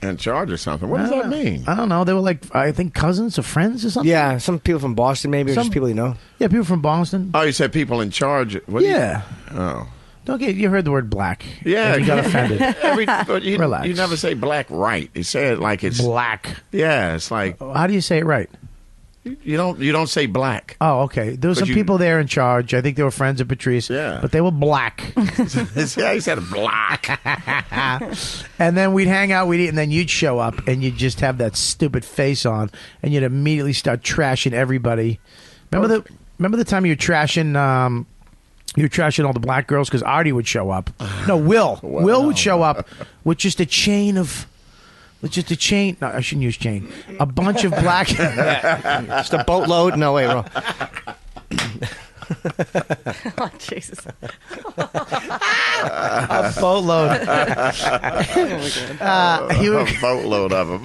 Speaker 6: In charge or something? What does that mean?
Speaker 1: I don't know. They were like, I think cousins or friends or something.
Speaker 5: Yeah, some people from Boston maybe, or just people you know.
Speaker 1: Yeah, people from Boston.
Speaker 6: Oh, you said people in charge. What
Speaker 1: Yeah.
Speaker 6: Oh.
Speaker 1: Don't get. You heard the word black.
Speaker 6: Yeah.
Speaker 1: And you got offended.
Speaker 6: But you
Speaker 1: Relax.
Speaker 6: never say black right. You say it like it's
Speaker 1: Black.
Speaker 6: Yeah, it's like
Speaker 1: How do you say it right?
Speaker 6: you don't say black.
Speaker 1: Oh, okay. There were some
Speaker 6: you-
Speaker 1: people there in charge. I think they were friends of Patrice.
Speaker 6: Yeah.
Speaker 1: But they were black.
Speaker 6: Yeah, he said black.
Speaker 1: And then we'd hang out, we'd eat, and then you'd show up, and you'd just have that stupid face on, and you'd immediately start trashing everybody. Remember the time you were trashing all the black girls because Artie would show up. No, Will. Will would show up with just a chain of. Just a chain. No, I shouldn't use chain. A bunch of black.
Speaker 5: Just a boatload. No, wait, wrong.
Speaker 7: Oh, Jesus.
Speaker 1: A boatload. He would
Speaker 6: A boatload of them.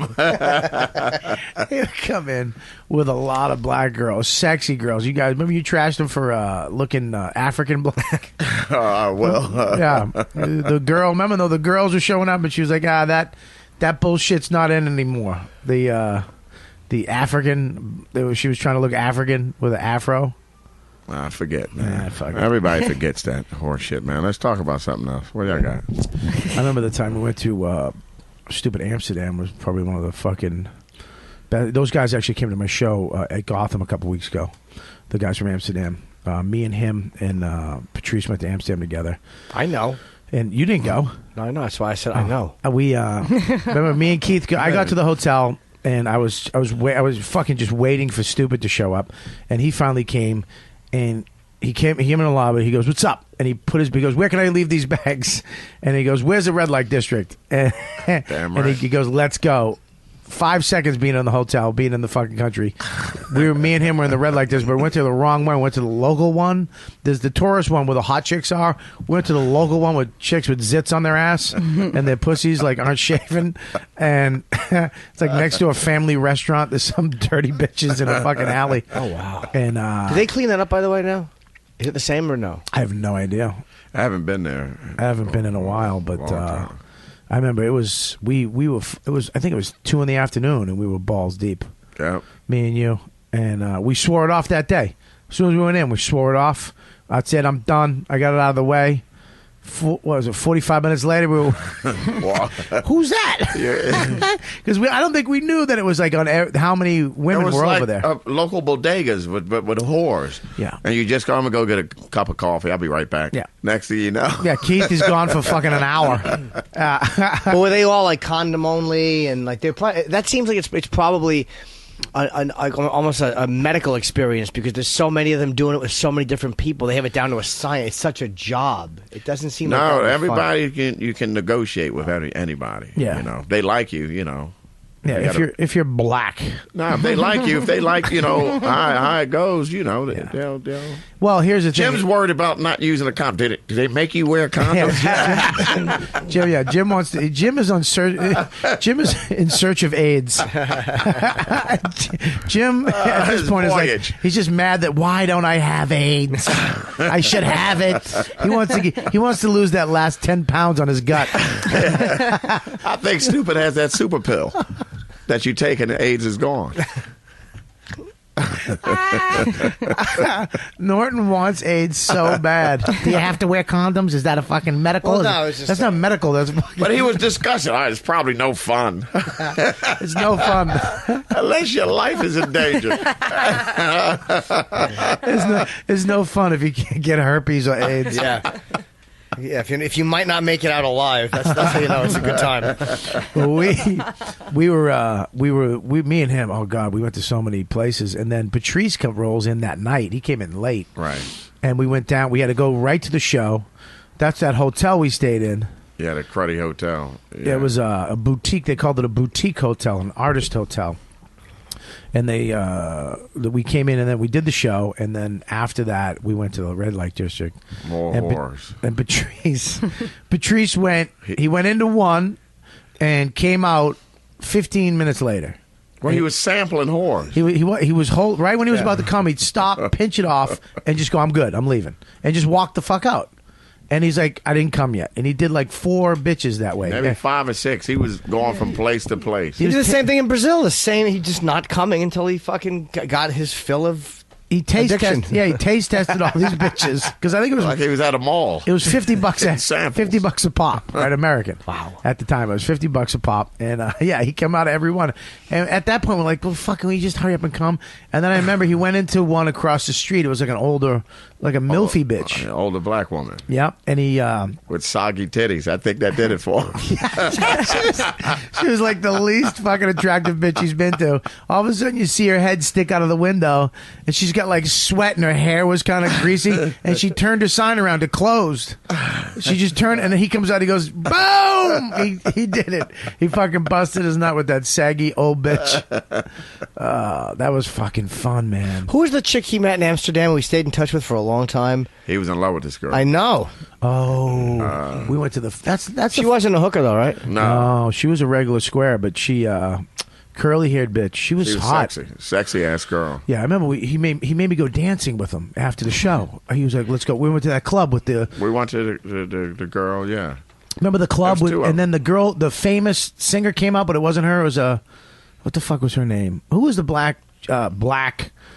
Speaker 1: He would come in with a lot of black girls, sexy girls. You guys remember you trashed him for looking African black?
Speaker 6: Well,
Speaker 1: Yeah. The girl, remember though, the girls were showing up and she was like, that bullshit's not in anymore. The African, she was trying to look African with an afro.
Speaker 6: I forget, man.
Speaker 1: Nah, fuck it.
Speaker 6: Everybody forgets that horse shit, man. Let's talk about something else. What y'all got?
Speaker 1: I remember the time we went to stupid Amsterdam was probably one of the fucking. Those guys actually came to my show at Gotham a couple weeks ago. The guys from Amsterdam. Me and him and Patrice went to Amsterdam together.
Speaker 5: I know.
Speaker 1: And you didn't go.
Speaker 5: No, I know. That's why I said I know.
Speaker 1: We remember me and Keith. I got to the hotel and I was fucking just waiting for Stupid to show up, and he finally came, and he came in the lobby. He goes, "What's up?" And he goes, "Where can I leave these bags?" And he goes, "Where's the red light district?" And,
Speaker 6: Damn right.
Speaker 1: and he goes, "Let's go." 5 seconds being in the hotel, being in the fucking country. Me and him were in the red light district, but we went to the wrong one. We went to the local one. There's the tourist one where the hot chicks are. We went to the local one with chicks with zits on their ass and their pussies like aren't shaven. And it's like next to a family restaurant. There's some dirty bitches in a fucking alley.
Speaker 5: Oh, wow.
Speaker 1: And
Speaker 5: Do they clean that up, by the way, now? Is it the same or no?
Speaker 1: I have no idea.
Speaker 6: I haven't been there.
Speaker 1: I haven't been in a while, but
Speaker 6: Long time.
Speaker 1: I remember it was I think it was 2 PM and we were balls deep.
Speaker 6: Yep.
Speaker 1: Me and you, and we swore it off that day. As soon as we went in, we swore it off. I said, "I'm done. I got it out of the way." What was it? 45 minutes later, we were, who's that? Because I don't think we knew that it was like on how many women
Speaker 6: It was
Speaker 1: were
Speaker 6: like,
Speaker 1: over there.
Speaker 6: Local bodegas with whores.
Speaker 1: Yeah.
Speaker 6: And you just go, I'm going to go get a cup of coffee. I'll be right back.
Speaker 1: Yeah.
Speaker 6: Next thing you know.
Speaker 1: Yeah, Keith is gone for fucking an hour.
Speaker 5: But were they all like condom only and like they're that seems like it's probably almost a medical experience because there's so many of them doing it with so many different people. They have it down to a science. It's such a job. It doesn't seem like that
Speaker 6: No,
Speaker 5: much
Speaker 6: everybody you can negotiate with anybody.
Speaker 1: Yeah.
Speaker 6: You know, they like you, you know.
Speaker 1: Yeah, if you're black.
Speaker 6: No, if they like you, how it goes, you know, they'll.
Speaker 1: Well, here's the thing.
Speaker 6: Jim's worried about not using a condom. Did they make you wear condoms?
Speaker 1: Jim wants to. Jim is in search of AIDS. Jim at this point is like he's just mad that why don't I have AIDS? I should have it. He wants to lose that last 10 pounds on his gut.
Speaker 6: I think Stupid has that super pill that you take and the AIDS is gone.
Speaker 1: Norton wants AIDS so bad. Do you have to wear condoms? Is that a fucking medical?
Speaker 5: Well, no, it's just
Speaker 1: that's not medical. That's fucking,
Speaker 6: But he was discussing, it's probably no fun.
Speaker 1: it's no fun.
Speaker 6: Unless your life is in danger.
Speaker 1: It's no fun if you can't get herpes or AIDS.
Speaker 5: Yeah. Yeah, if you might not make it out alive, that's how you know it's a good time.
Speaker 1: Me and him. Oh God, we went to so many places, and then Patrice rolls in that night. He came in late,
Speaker 6: Right.
Speaker 1: and we went down. We had to go right to the show. That's that hotel we stayed in.
Speaker 6: Yeah, the cruddy hotel.
Speaker 1: Yeah. It was a boutique. They called it a boutique hotel, an artist hotel. And we came in and then we did the show, and then after that we went to the red light district.
Speaker 6: More
Speaker 1: and
Speaker 6: whores.
Speaker 1: And Patrice went into one and came out 15 minutes later.
Speaker 6: Well, he was sampling whores.
Speaker 1: He was right when he was about to come, he'd stop, pinch it off, and just go, "I'm good, I'm leaving," and just walk the fuck out. And he's like, "I didn't come yet," and he did like 4 bitches that way.
Speaker 6: Maybe 5 or 6. He was going from place to place.
Speaker 5: He did the same thing in Brazil. The same. He just not coming until he fucking got his fill of.
Speaker 1: He taste tested all these bitches because I think it was
Speaker 6: like he was at a mall.
Speaker 1: It was $50 $50 a pop, right? American.
Speaker 5: Wow.
Speaker 1: At the time, it was $50 a pop, and he came out of every one. And at that point, we're like, "Well, fuck, can we just hurry up and come?" And then I remember he went into one across the street. It was like an older, like a milfy bitch,
Speaker 6: An older black woman.
Speaker 1: Yep, and he
Speaker 6: with soggy titties. I think that did it for him.
Speaker 1: she was like the least fucking attractive bitch he's been to. All of a sudden, you see her head stick out of the window, and she's got like sweat, and her hair was kind of greasy, and she turned her sign around to closed. She just turned, and then he comes out, he goes, boom! He did it. He fucking busted his nut with that saggy old bitch. That was fucking fun, man.
Speaker 5: Who was the chick he met in Amsterdam we stayed in touch with for a long time?
Speaker 6: He was in love with this girl.
Speaker 5: I know.
Speaker 1: Oh, we went to the. That's.
Speaker 5: She wasn't a hooker though, right?
Speaker 6: No,
Speaker 1: she was a regular square, but she curly haired bitch. She was hot,
Speaker 6: sexy ass girl.
Speaker 1: Yeah, I remember he made me go dancing with him after the show. He was like, "Let's go." We went to that club with the.
Speaker 6: We went to the girl. Yeah.
Speaker 1: Remember the club and then the girl, the famous singer came out, but it wasn't her. It was what the fuck was her name? Who was the black?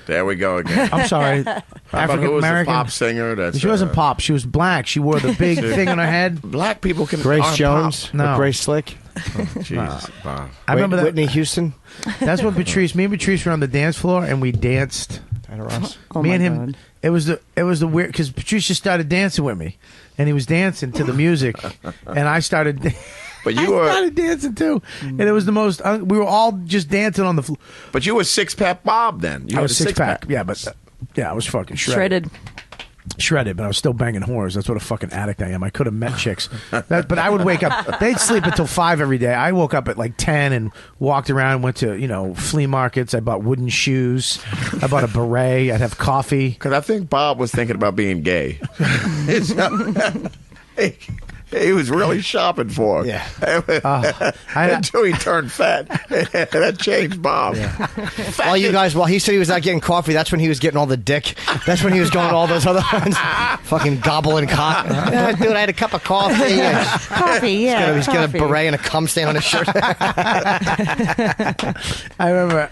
Speaker 6: There we go again.
Speaker 1: I'm sorry. African American
Speaker 6: pop singer.
Speaker 1: She wasn't pop. She was black. She wore the big thing on her head.
Speaker 6: Black people can.
Speaker 5: Grace Jones.
Speaker 1: Pop. No.
Speaker 5: Grace Slick.
Speaker 6: Jesus.
Speaker 1: I remember that.
Speaker 5: Whitney Houston.
Speaker 1: That's when me and Patrice were on the dance floor and we danced. Me and him. God. It was the weird because Patrice just started dancing with me, and he was dancing to the music, and I started.
Speaker 6: But
Speaker 1: I started dancing too, and it was the most. We were all just dancing on the floor.
Speaker 6: But you were Six Pack Bob then. I
Speaker 1: was Six Pack. Yeah, but I was fucking shredded, but I was still banging whores. That's what a fucking addict I am. I could have met chicks, but I would wake up. They'd sleep until 5 every day. I woke up at like 10 and walked around. Went to flea markets. I bought wooden shoes. I bought a beret. I'd have coffee.
Speaker 6: Because I think Bob was thinking about being gay. He was really shopping for him.
Speaker 5: Yeah.
Speaker 6: Until he turned fat. That changed Bob.
Speaker 5: Yeah. While he said he was out getting coffee, that's when he was getting all the dick. That's when he was going to all those other ones. Fucking gobbling cock. Dude, I had a cup of coffee.
Speaker 7: Coffee, yeah.
Speaker 5: He's got a beret and a cum stain on his shirt.
Speaker 1: I remember.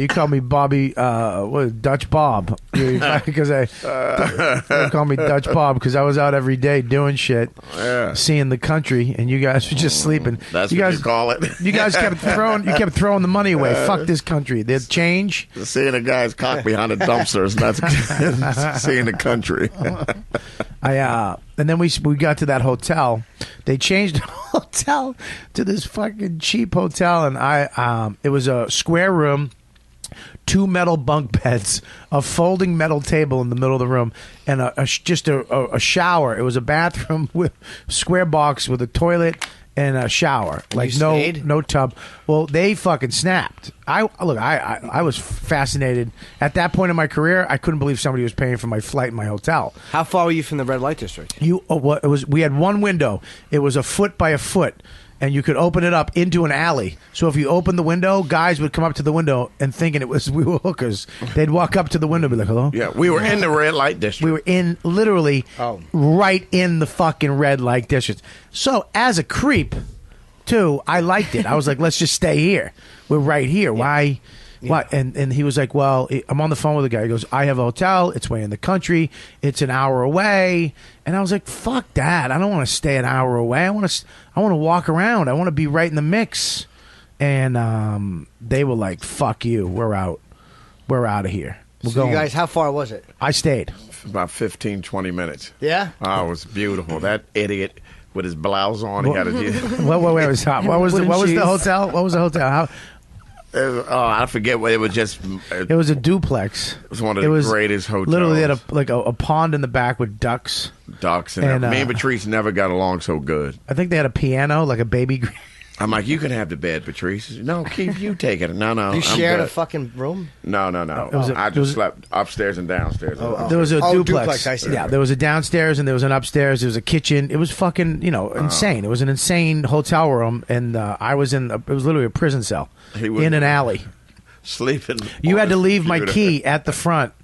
Speaker 1: You called me Bobby, Dutch Bob. Because they called me Dutch Bob because I was out every day doing shit, seeing the country, and you guys were just sleeping.
Speaker 6: That's what you call it.
Speaker 1: You guys kept throwing the money away. Fuck this country. They'd change.
Speaker 6: Seeing a guy's cock behind the dumpsters, not seeing the country.
Speaker 1: And then we got to that hotel. They changed the hotel to this fucking cheap hotel, and it was a square room. 2 metal bunk beds, a folding metal table in the middle of the room, and just a shower. It was a bathroom with square box with a toilet and a shower, like no tub. Well, they fucking snapped. I was fascinated at that point in my career. I couldn't believe somebody was paying for my flight and my hotel.
Speaker 5: How far were you from the red light district?
Speaker 1: We had one window. It was a foot by a foot. And you could open it up into an alley. So if you opened the window, guys would come up to the window and thinking we were hookers. They'd walk up to the window and be like, hello?
Speaker 6: Yeah, we were in the red light district.
Speaker 1: We were in, literally, right in the fucking red light district. So as a creep, too, I liked it. I was like, let's just stay here. We're right here. Why? What? And he was like, well, I'm on the phone with a guy. He goes, I have a hotel. It's way in the country. It's an hour away. And I was like, fuck that. I don't want to stay an hour away. I want to walk around. I want to be right in the mix. And they were like, fuck you. We're out. We're out of here. We're going.
Speaker 5: You guys, how far was it?
Speaker 1: I stayed.
Speaker 6: About 15, 20 minutes.
Speaker 5: Yeah?
Speaker 6: Oh, it was beautiful. That idiot with his blouse on. He had his...
Speaker 1: What was the hotel? What was the hotel?
Speaker 6: I forget what it was.
Speaker 1: It was a duplex.
Speaker 6: It was one of the greatest hotels.
Speaker 1: Literally, they had a pond in the back with ducks.
Speaker 6: And me and Patrice never got along so good.
Speaker 1: I think they had a piano, like a baby.
Speaker 6: I'm like, you can have the bed, Patrice. No, Keith, you take it. No,
Speaker 5: You
Speaker 6: I'm
Speaker 5: shared a
Speaker 6: good.
Speaker 5: fucking room?
Speaker 6: No. I just slept upstairs and downstairs.
Speaker 1: There was a duplex.
Speaker 5: I see.
Speaker 1: Yeah, there was a downstairs and there was an upstairs. There was a kitchen. It was fucking, insane. It was an insane hotel room, and I was it was literally a prison cell in an alley.
Speaker 6: Sleeping.
Speaker 1: You
Speaker 6: on
Speaker 1: had to
Speaker 6: his
Speaker 1: leave my
Speaker 6: computer.
Speaker 1: key at the front.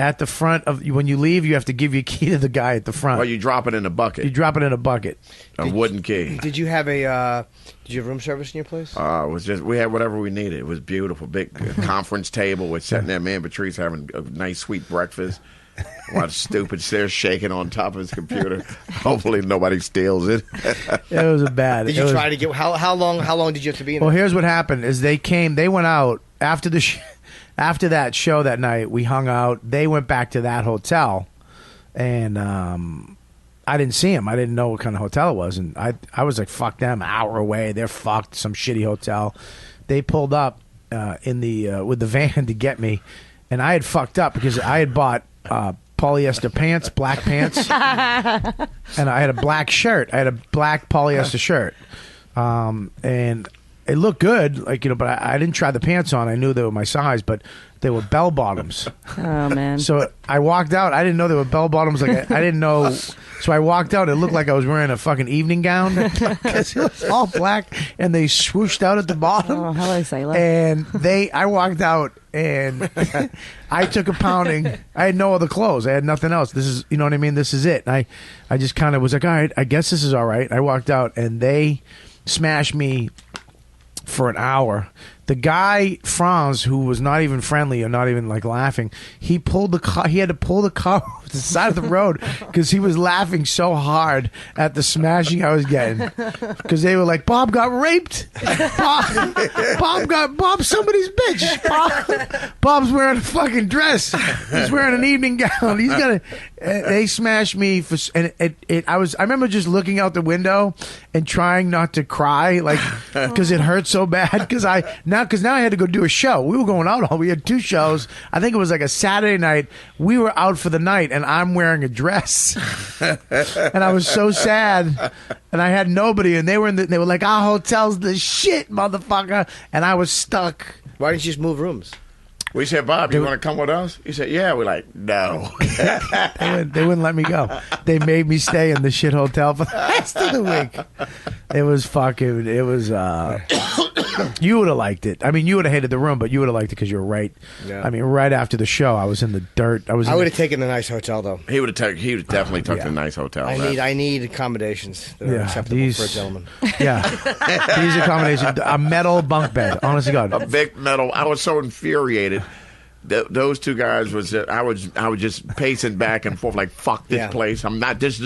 Speaker 1: At the front of when you leave, you have to give your key to the guy at the front.
Speaker 6: Well, you drop it in a bucket.
Speaker 1: You drop it in a bucket.
Speaker 6: A wooden key.
Speaker 5: Did you have did you have room service in your place?
Speaker 6: It was just we had whatever we needed. It was beautiful, big conference table. We're sitting there, me and Patrice having a nice sweet breakfast. While stupid stairs shaking on top of his computer. Hopefully nobody steals it.
Speaker 1: It was a bad.
Speaker 5: Did you try to get how long did you have to be in?
Speaker 1: Well,
Speaker 5: there?
Speaker 1: here's what happened: is they went out after the after that show that night. We hung out. They went back to that hotel, and I didn't see him. I didn't know what kind of hotel it was, and I was like, "Fuck them!" An hour away, they're fucked. Some shitty hotel. They pulled up in the with the van to get me, and I had fucked up because I had bought polyester pants, black pants, and I had a black shirt. I had a black polyester shirt, and it looked good, but I didn't try the pants on. I knew they were my size, but they were bell bottoms.
Speaker 7: Oh, man.
Speaker 1: So I walked out. I didn't know they were bell bottoms. I didn't know. So I walked out. It looked like I was wearing a fucking evening gown because it was all black, and they swooshed out at the bottom.
Speaker 7: Oh, hello, sailor.
Speaker 1: And I walked out, and I took a pounding. I had no other clothes. I had nothing else. This is, you know what I mean? This is it. And I just kind of was like, all right, I guess this is all right. I walked out, and they smashed me for an hour. The guy, Franz, who was not even friendly or not even laughing, he pulled the car. He had to pull the car off the side of the road because he was laughing so hard at the smashing I was getting. Because they were like, Bob got raped. Bob's somebody's bitch. Bob's wearing a fucking dress. He's wearing an evening gown. He's got they smashed me for, and I remember just looking out the window and trying not to cry, because it hurt so bad. Because now I had to go do a show. We were going out we had 2 shows. I think it was a Saturday night. We were out for the night, and I'm wearing a dress, and I was so sad. And I had nobody, and they were they were like, "Our hotel's the shit, motherfucker," and I was stuck.
Speaker 5: Why didn't you just move rooms?
Speaker 6: We said, Bob, you want to come with us? He said, yeah. We're like, no.
Speaker 1: They wouldn't let me go. They made me stay in the shit hotel for the rest of the week. It was fucking. It was. You would have liked it. I mean, you would have hated the room, but you would have liked it because you were right. Yeah. I mean, right after the show, I was in the dirt. I would have
Speaker 5: taken the nice hotel though.
Speaker 6: He would definitely took the nice hotel.
Speaker 5: I need accommodations that are acceptable for a gentleman.
Speaker 1: Yeah, these accommodations. A metal bunk bed. Honestly, God,
Speaker 6: a big metal. I was so infuriated. Those 2 guys I was just pacing back and forth like, fuck this place. I'm not this.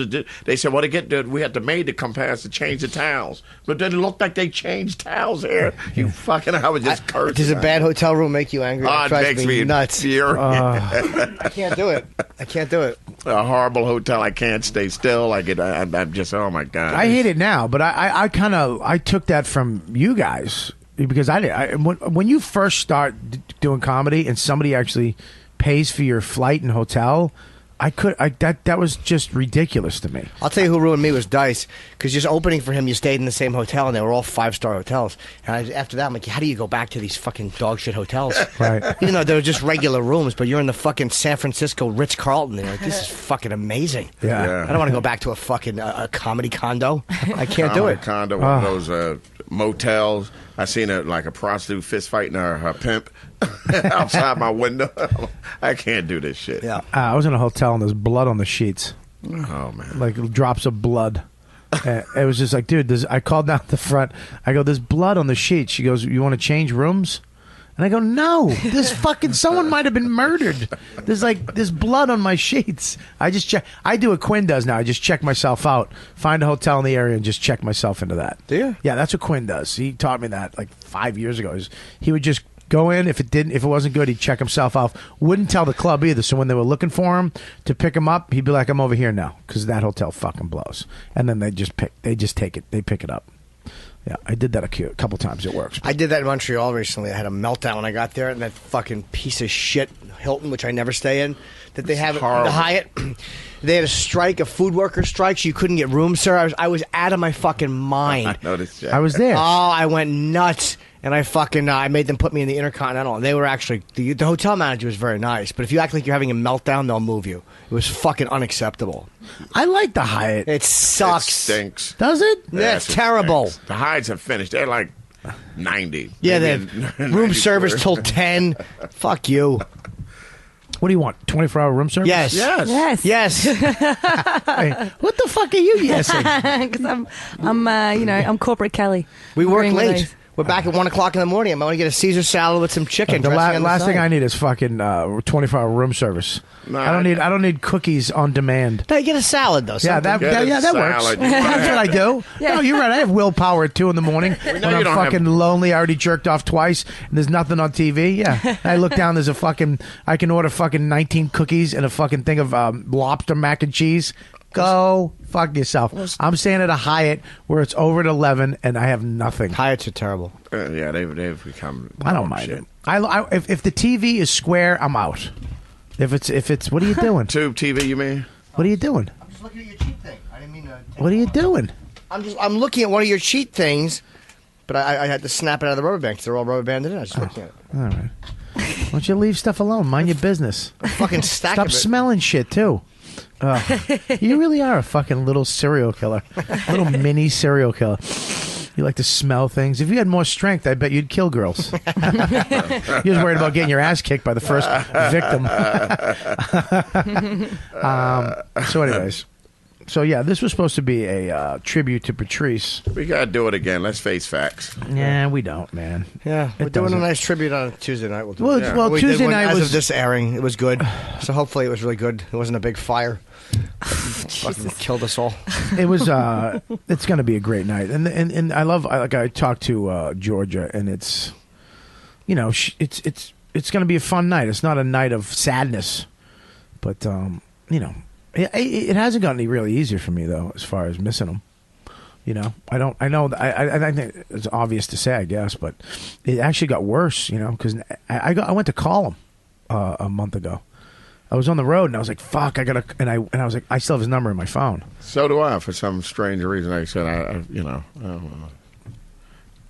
Speaker 6: They said, well, we had the maid to come past to change the towels, but it looked like they changed towels here. You fucking, I was just cursing.
Speaker 5: Does a bad hotel room make you angry?
Speaker 6: It makes me nuts.
Speaker 5: I can't do it.
Speaker 6: A horrible hotel. I can't stay still. I'm just, oh my God.
Speaker 1: I hate it now, but I took that from you guys. Because when you first start doing comedy and somebody actually pays for your flight and hotel, that was just ridiculous to me.
Speaker 5: I'll tell you who ruined me was Dice, because just opening for him, you stayed in the same hotel, and they were all 5-star hotels. And after that, I'm like, how do you go back to these fucking dog shit hotels?
Speaker 1: Right.
Speaker 5: Even though they were just regular rooms, but you're in the fucking San Francisco Ritz-Carlton. You're like, this is fucking amazing.
Speaker 1: Yeah.
Speaker 5: I don't want to go back to a fucking a comedy condo. I can't do it.
Speaker 6: Condo, one of those motels. I seen a prostitute fist fighting her pimp outside my window. I can't do this shit.
Speaker 5: Yeah.
Speaker 1: I was in a hotel and there's blood on the sheets.
Speaker 6: Oh man,
Speaker 1: like drops of blood. It was just like, dude. I called down the front. I go, there's blood on the sheets. She goes, you want to change rooms? And I go, no, this fucking someone might have been murdered. There's blood on my sheets. I just check. I do what Quinn does now. I just check myself out, find a hotel in the area, and just check myself into that.
Speaker 5: Do you?
Speaker 1: Yeah, that's what Quinn does. He taught me that 5 years ago. He would just go in. If it wasn't good, he'd check himself out. Wouldn't tell the club either. So when they were looking for him to pick him up, he'd be like, I'm over here now because that hotel fucking blows. And then they just take it. They pick it up. Yeah, I did that a couple times. It works.
Speaker 5: I did that in Montreal recently. I had a meltdown when I got there, and that fucking piece of shit Hilton, which I never stay in, that they have at the Hyatt. They had a strike, a food worker strike, so you couldn't get room, sir. I was out of my fucking mind.
Speaker 6: I noticed that.
Speaker 1: I was there.
Speaker 5: Oh, I went nuts, and I fucking I made them put me in the Intercontinental, and they were actually the hotel manager was very nice. But if you act like you're having a meltdown, they'll move you. It was fucking unacceptable.
Speaker 1: I like the Hyatt.
Speaker 5: It sucks.
Speaker 6: It stinks.
Speaker 1: Does it?
Speaker 5: That's
Speaker 6: Yes, it
Speaker 5: terrible.
Speaker 6: stinks. The Hyatts have finished. They're like 90.
Speaker 5: Yeah, they
Speaker 6: Maybe
Speaker 5: have
Speaker 6: 90
Speaker 5: room service
Speaker 6: for-
Speaker 5: till 10. Fuck you.
Speaker 1: What do you want? 24-hour room service?
Speaker 5: Yes.
Speaker 6: Yes.
Speaker 5: Yes.
Speaker 1: Hey, what the fuck are you yesing?
Speaker 7: Because I'm corporate Kelly.
Speaker 5: We work
Speaker 7: Agreeing with
Speaker 5: late.
Speaker 7: those.
Speaker 5: We're back at 1 o'clock in the morning. I'm going to get a Caesar salad with some chicken.
Speaker 1: The
Speaker 5: dressing on the
Speaker 1: last thing
Speaker 5: side.
Speaker 1: I need is fucking 24-hour room service.
Speaker 6: No,
Speaker 1: I don't need cookies on demand.
Speaker 5: No, you get a salad though.
Speaker 1: Yeah,
Speaker 5: something.
Speaker 1: that works.
Speaker 6: salad.
Speaker 1: That's what I do.
Speaker 7: Yeah.
Speaker 1: No, you're right. I have willpower at 2 in the morning when
Speaker 6: know
Speaker 1: I'm
Speaker 6: you don't have-
Speaker 1: fucking lonely. I already jerked off twice, and there's nothing on TV. Yeah, I look down. There's a fucking. I can order fucking 19 cookies and a fucking thing of lobster mac and cheese. Go fuck yourself. I'm staying at a Hyatt where it's over at 11 and I have nothing.
Speaker 5: Hyatts are terrible.
Speaker 6: Yeah, they've become.
Speaker 1: I don't mind it. If the TV is square, I'm out. If it's what are you doing?
Speaker 6: Tube TV, you mean?
Speaker 1: What are you doing?
Speaker 5: I'm just looking at your cheat thing. I didn't mean to.
Speaker 1: What are you doing?
Speaker 5: I'm looking at one of your cheat things, but I had to snap it out of the rubber band because they're all rubber banded in. I was just looking at it.
Speaker 1: All right. Why don't you leave stuff alone? Mind your business.
Speaker 5: Fucking stack
Speaker 1: Stop
Speaker 5: of it.
Speaker 1: smelling shit too. You really are a fucking little serial killer, little mini serial killer. You like to smell things. If you had more strength, I bet you'd kill girls. You're just worried about getting your ass kicked by the first victim. So, anyways, yeah, this was supposed to be a tribute to Patrice.
Speaker 6: We gotta do it again. Let's face facts.
Speaker 1: Yeah, we don't, man.
Speaker 5: Yeah, we're
Speaker 1: It
Speaker 5: doing a
Speaker 1: doesn't.
Speaker 5: nice tribute on Tuesday night. We'll do
Speaker 1: Well,
Speaker 5: it.
Speaker 1: it's- well,
Speaker 5: We did
Speaker 1: Tuesday
Speaker 5: one
Speaker 1: night
Speaker 5: as
Speaker 1: was-
Speaker 5: of this airing. It was good. So hopefully it was really good. It wasn't a big fire. Fucking killed us all.
Speaker 1: It was. It's going to be a great night, and I love. I talked to Georgia, and it's, it's going to be a fun night. It's not a night of sadness, but it hasn't gotten any really easier for me though, as far as missing them. I don't. I know. I think it's obvious to say, I guess, but it actually got worse. Because I went to call him a month ago. I was on the road and I was like, "Fuck!" I gotta, and I was like, I still have his number in my phone.
Speaker 6: So do I, for some strange reason. Like I said, I don't know.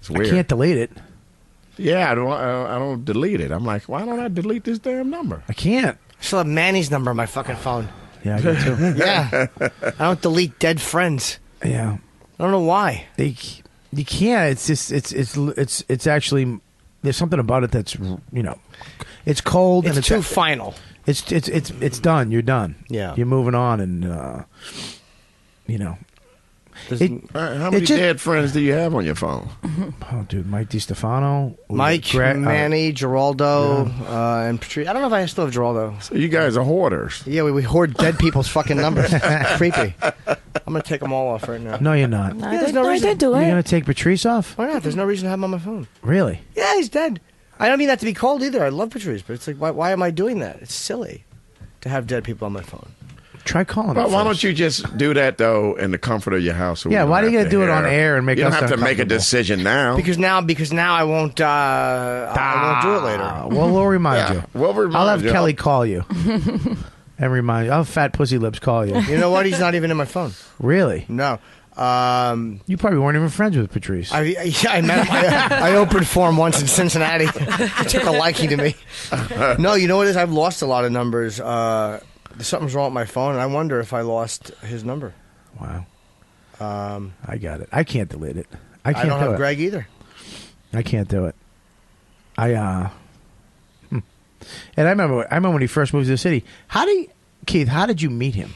Speaker 6: It's weird.
Speaker 1: I can't delete it.
Speaker 6: Yeah, I don't delete it. I'm like, why don't I delete this damn number?
Speaker 1: I can't.
Speaker 5: I still have Manny's number on my fucking phone.
Speaker 1: Yeah, I do too.
Speaker 5: Yeah, I don't delete dead friends.
Speaker 1: Yeah,
Speaker 5: I don't know why.
Speaker 1: you can't. It's just it's actually there's something about it that's it's cold and
Speaker 5: It's too final.
Speaker 1: It's done. You're done.
Speaker 5: Yeah.
Speaker 1: You're moving on, and
Speaker 6: How many dead friends do you have on your phone?
Speaker 1: Oh, dude, Mike DiStefano,
Speaker 5: Mike, Manny, Geraldo, and Patrice. I don't know if I still have Geraldo.
Speaker 6: So you guys are hoarders.
Speaker 5: Yeah, we hoard dead people's fucking numbers. Creepy. I'm going to take them all off right now.
Speaker 1: No, you're not.
Speaker 7: No,
Speaker 5: there's
Speaker 7: don't,
Speaker 5: no reason.
Speaker 7: don't do
Speaker 1: You're
Speaker 7: it.
Speaker 1: gonna take Patrice off?
Speaker 5: Why not? There's no reason to have him on my phone.
Speaker 1: Really?
Speaker 5: Yeah, he's dead. I don't mean that to be cold either. I love Patrice, but it's like, why am I doing that? It's silly to have dead people on my phone.
Speaker 1: Try calling
Speaker 6: But
Speaker 1: him.
Speaker 6: why
Speaker 1: first.
Speaker 6: don't you just do that though in the comfort of your house? So we
Speaker 1: Yeah,
Speaker 6: don't
Speaker 1: why do you
Speaker 6: have
Speaker 1: gotta
Speaker 6: to
Speaker 1: do it on
Speaker 6: hear-
Speaker 1: air and make
Speaker 6: You don't
Speaker 1: us
Speaker 6: have to make a
Speaker 1: uncomfortable?
Speaker 6: decision now.
Speaker 5: Because now I won't. I won't do it later.
Speaker 1: Well, we'll remind you.
Speaker 6: We'll remind
Speaker 1: I'll have
Speaker 6: you.
Speaker 1: Kelly call you and remind you. I'll have Fat Pussy Lips call you.
Speaker 5: You know what? He's not even in my phone.
Speaker 1: Really?
Speaker 5: No.
Speaker 1: You probably weren't even friends with Patrice.
Speaker 5: I met him. I opened for him once in Cincinnati. He took a liking to me. No, you know what it is? I've lost a lot of numbers. Something's wrong with my phone, and I wonder if I lost his number.
Speaker 1: Wow. I got it. I can't delete it. I can't
Speaker 5: I don't
Speaker 1: do
Speaker 5: have
Speaker 1: it.
Speaker 5: Greg either.
Speaker 1: I can't do it. And I remember when he first moved to the city. Keith, how did you meet him?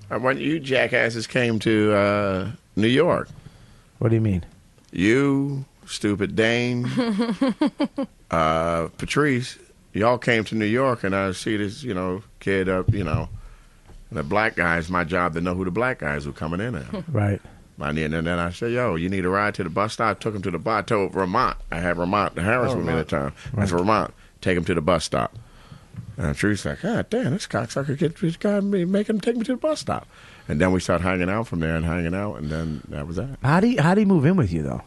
Speaker 6: When you jackasses came to New York,
Speaker 1: What do you mean?
Speaker 6: you, stupid Dane, Patrice, y'all came to New York, and I see this, kid up, and the black guys. My job to know who the black guys were coming in at.
Speaker 1: Right.
Speaker 6: And then I said, yo, you need a ride to the bus stop? I took him to the bus. I told Vermont. I had Vermont Harris with me at the time. I said, Vermont, take him to the bus stop. And Patrice's like, God damn, this cocksucker make him take me to the bus stop. And then we start hanging out from there and hanging out, and then that was that.
Speaker 1: How do you move in with you though?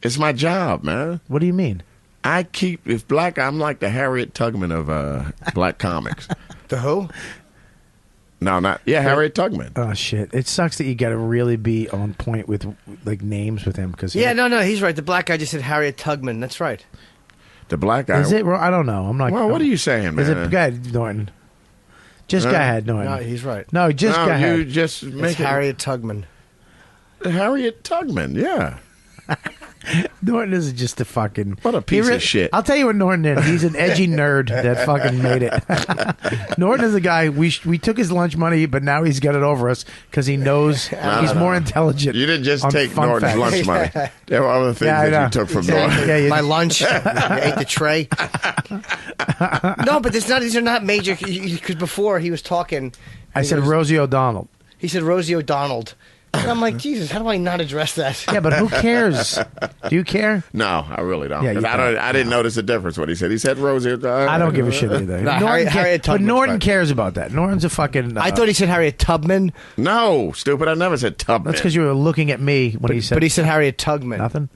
Speaker 6: It's my job, man.
Speaker 1: What do you mean?
Speaker 6: I'm like the Harriet Tubman of black comics.
Speaker 5: The who?
Speaker 6: No, not Harriet Tubman.
Speaker 1: Oh shit! It sucks that you got to really be on point with like names with him because
Speaker 5: No, he's right. The black guy just said Harriet Tubman. That's right.
Speaker 6: The black guy.
Speaker 1: Is it? I don't know. I'm not.
Speaker 6: Well, what are you saying, man?
Speaker 1: Is it? Go ahead, Norton. Just go ahead, Norton.
Speaker 5: No, he's right.
Speaker 1: No, just go ahead.
Speaker 6: You just make
Speaker 5: It's Harriet Tubman.
Speaker 6: Harriet Tubman, yeah.
Speaker 1: Norton is just a fucking...
Speaker 6: What a piece of shit.
Speaker 1: I'll tell you what Norton is. He's an edgy nerd that fucking made it. Norton is a guy, we took his lunch money, but now he's got it over us because he knows he's more intelligent.
Speaker 6: You didn't just
Speaker 1: on
Speaker 6: take
Speaker 1: fun
Speaker 6: Norton's
Speaker 1: facts.
Speaker 6: lunch money. There were other things that you took from Norton.
Speaker 1: Yeah,
Speaker 5: My lunch. You ate the tray. No, but these are not major... Because before he was talking...
Speaker 1: I said Rosie O'Donnell.
Speaker 5: He said Rosie O'Donnell. And I'm like, Jesus, how do I not address that?
Speaker 1: Yeah, but who cares? Do you care?
Speaker 6: No, I really don't.
Speaker 1: Yeah,
Speaker 6: 'Cause
Speaker 1: you
Speaker 6: I didn't notice the difference what he said. He said Rosie.
Speaker 1: I don't give a shit either.
Speaker 5: No,
Speaker 1: Norton
Speaker 5: Harriet
Speaker 1: but
Speaker 5: Tubman's
Speaker 1: Norton
Speaker 5: right.
Speaker 1: cares about that. Norton's a fucking...
Speaker 5: I thought he said Harriet Tubman.
Speaker 6: No, stupid. I never said Tubman.
Speaker 1: That's because you were looking at me when he said...
Speaker 5: But he said Harriet Tubman.
Speaker 1: Nothing?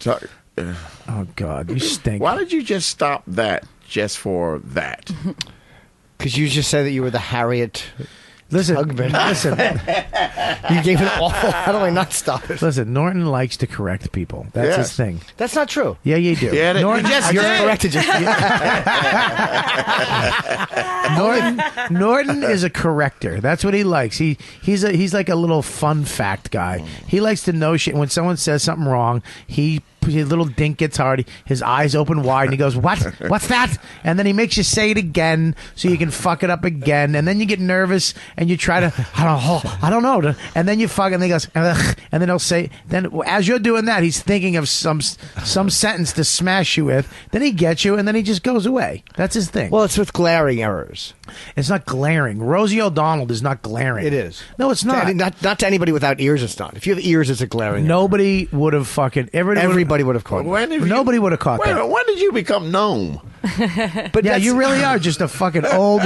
Speaker 1: Oh, God, you stink.
Speaker 6: Why did you just stop that just for that?
Speaker 5: Because you just said that you were the Harriet...
Speaker 1: Listen,
Speaker 5: Tubman.
Speaker 1: listen.
Speaker 5: You gave an awful... How do I not stop it?
Speaker 1: Listen, Norton likes to correct people. That's
Speaker 6: Yes.
Speaker 1: his thing.
Speaker 5: That's not true.
Speaker 1: Yeah, you do.
Speaker 6: Yeah,
Speaker 1: Norton,
Speaker 6: you
Speaker 5: You're corrected.
Speaker 1: Norton is a corrector. That's what he likes. He's like a little fun fact guy. He likes to know shit. When someone says something wrong, his little dink gets hard. His eyes open wide, and he goes, "What? What's that?" And then he makes you say it again, so you can fuck it up again. And then you get nervous, and you try to, I don't know. And then you fuck, and he goes, "Ugh," and then he'll say. Then as you're doing that, he's thinking of some sentence to smash you with. Then he gets you, and then he just goes away. That's his thing.
Speaker 5: Well, it's with glaring errors.
Speaker 1: It's not glaring. Rosie O'Donnell is not glaring.
Speaker 5: It is.
Speaker 1: No, it's not.
Speaker 5: Not to anybody without ears, it's not. If you have ears, it's a glaring error.
Speaker 1: Nobody would have fucking...
Speaker 5: Everybody would have caught it.
Speaker 1: Nobody would have caught that.
Speaker 6: When did you become gnome?
Speaker 5: But
Speaker 1: Yeah, you really are just a fucking old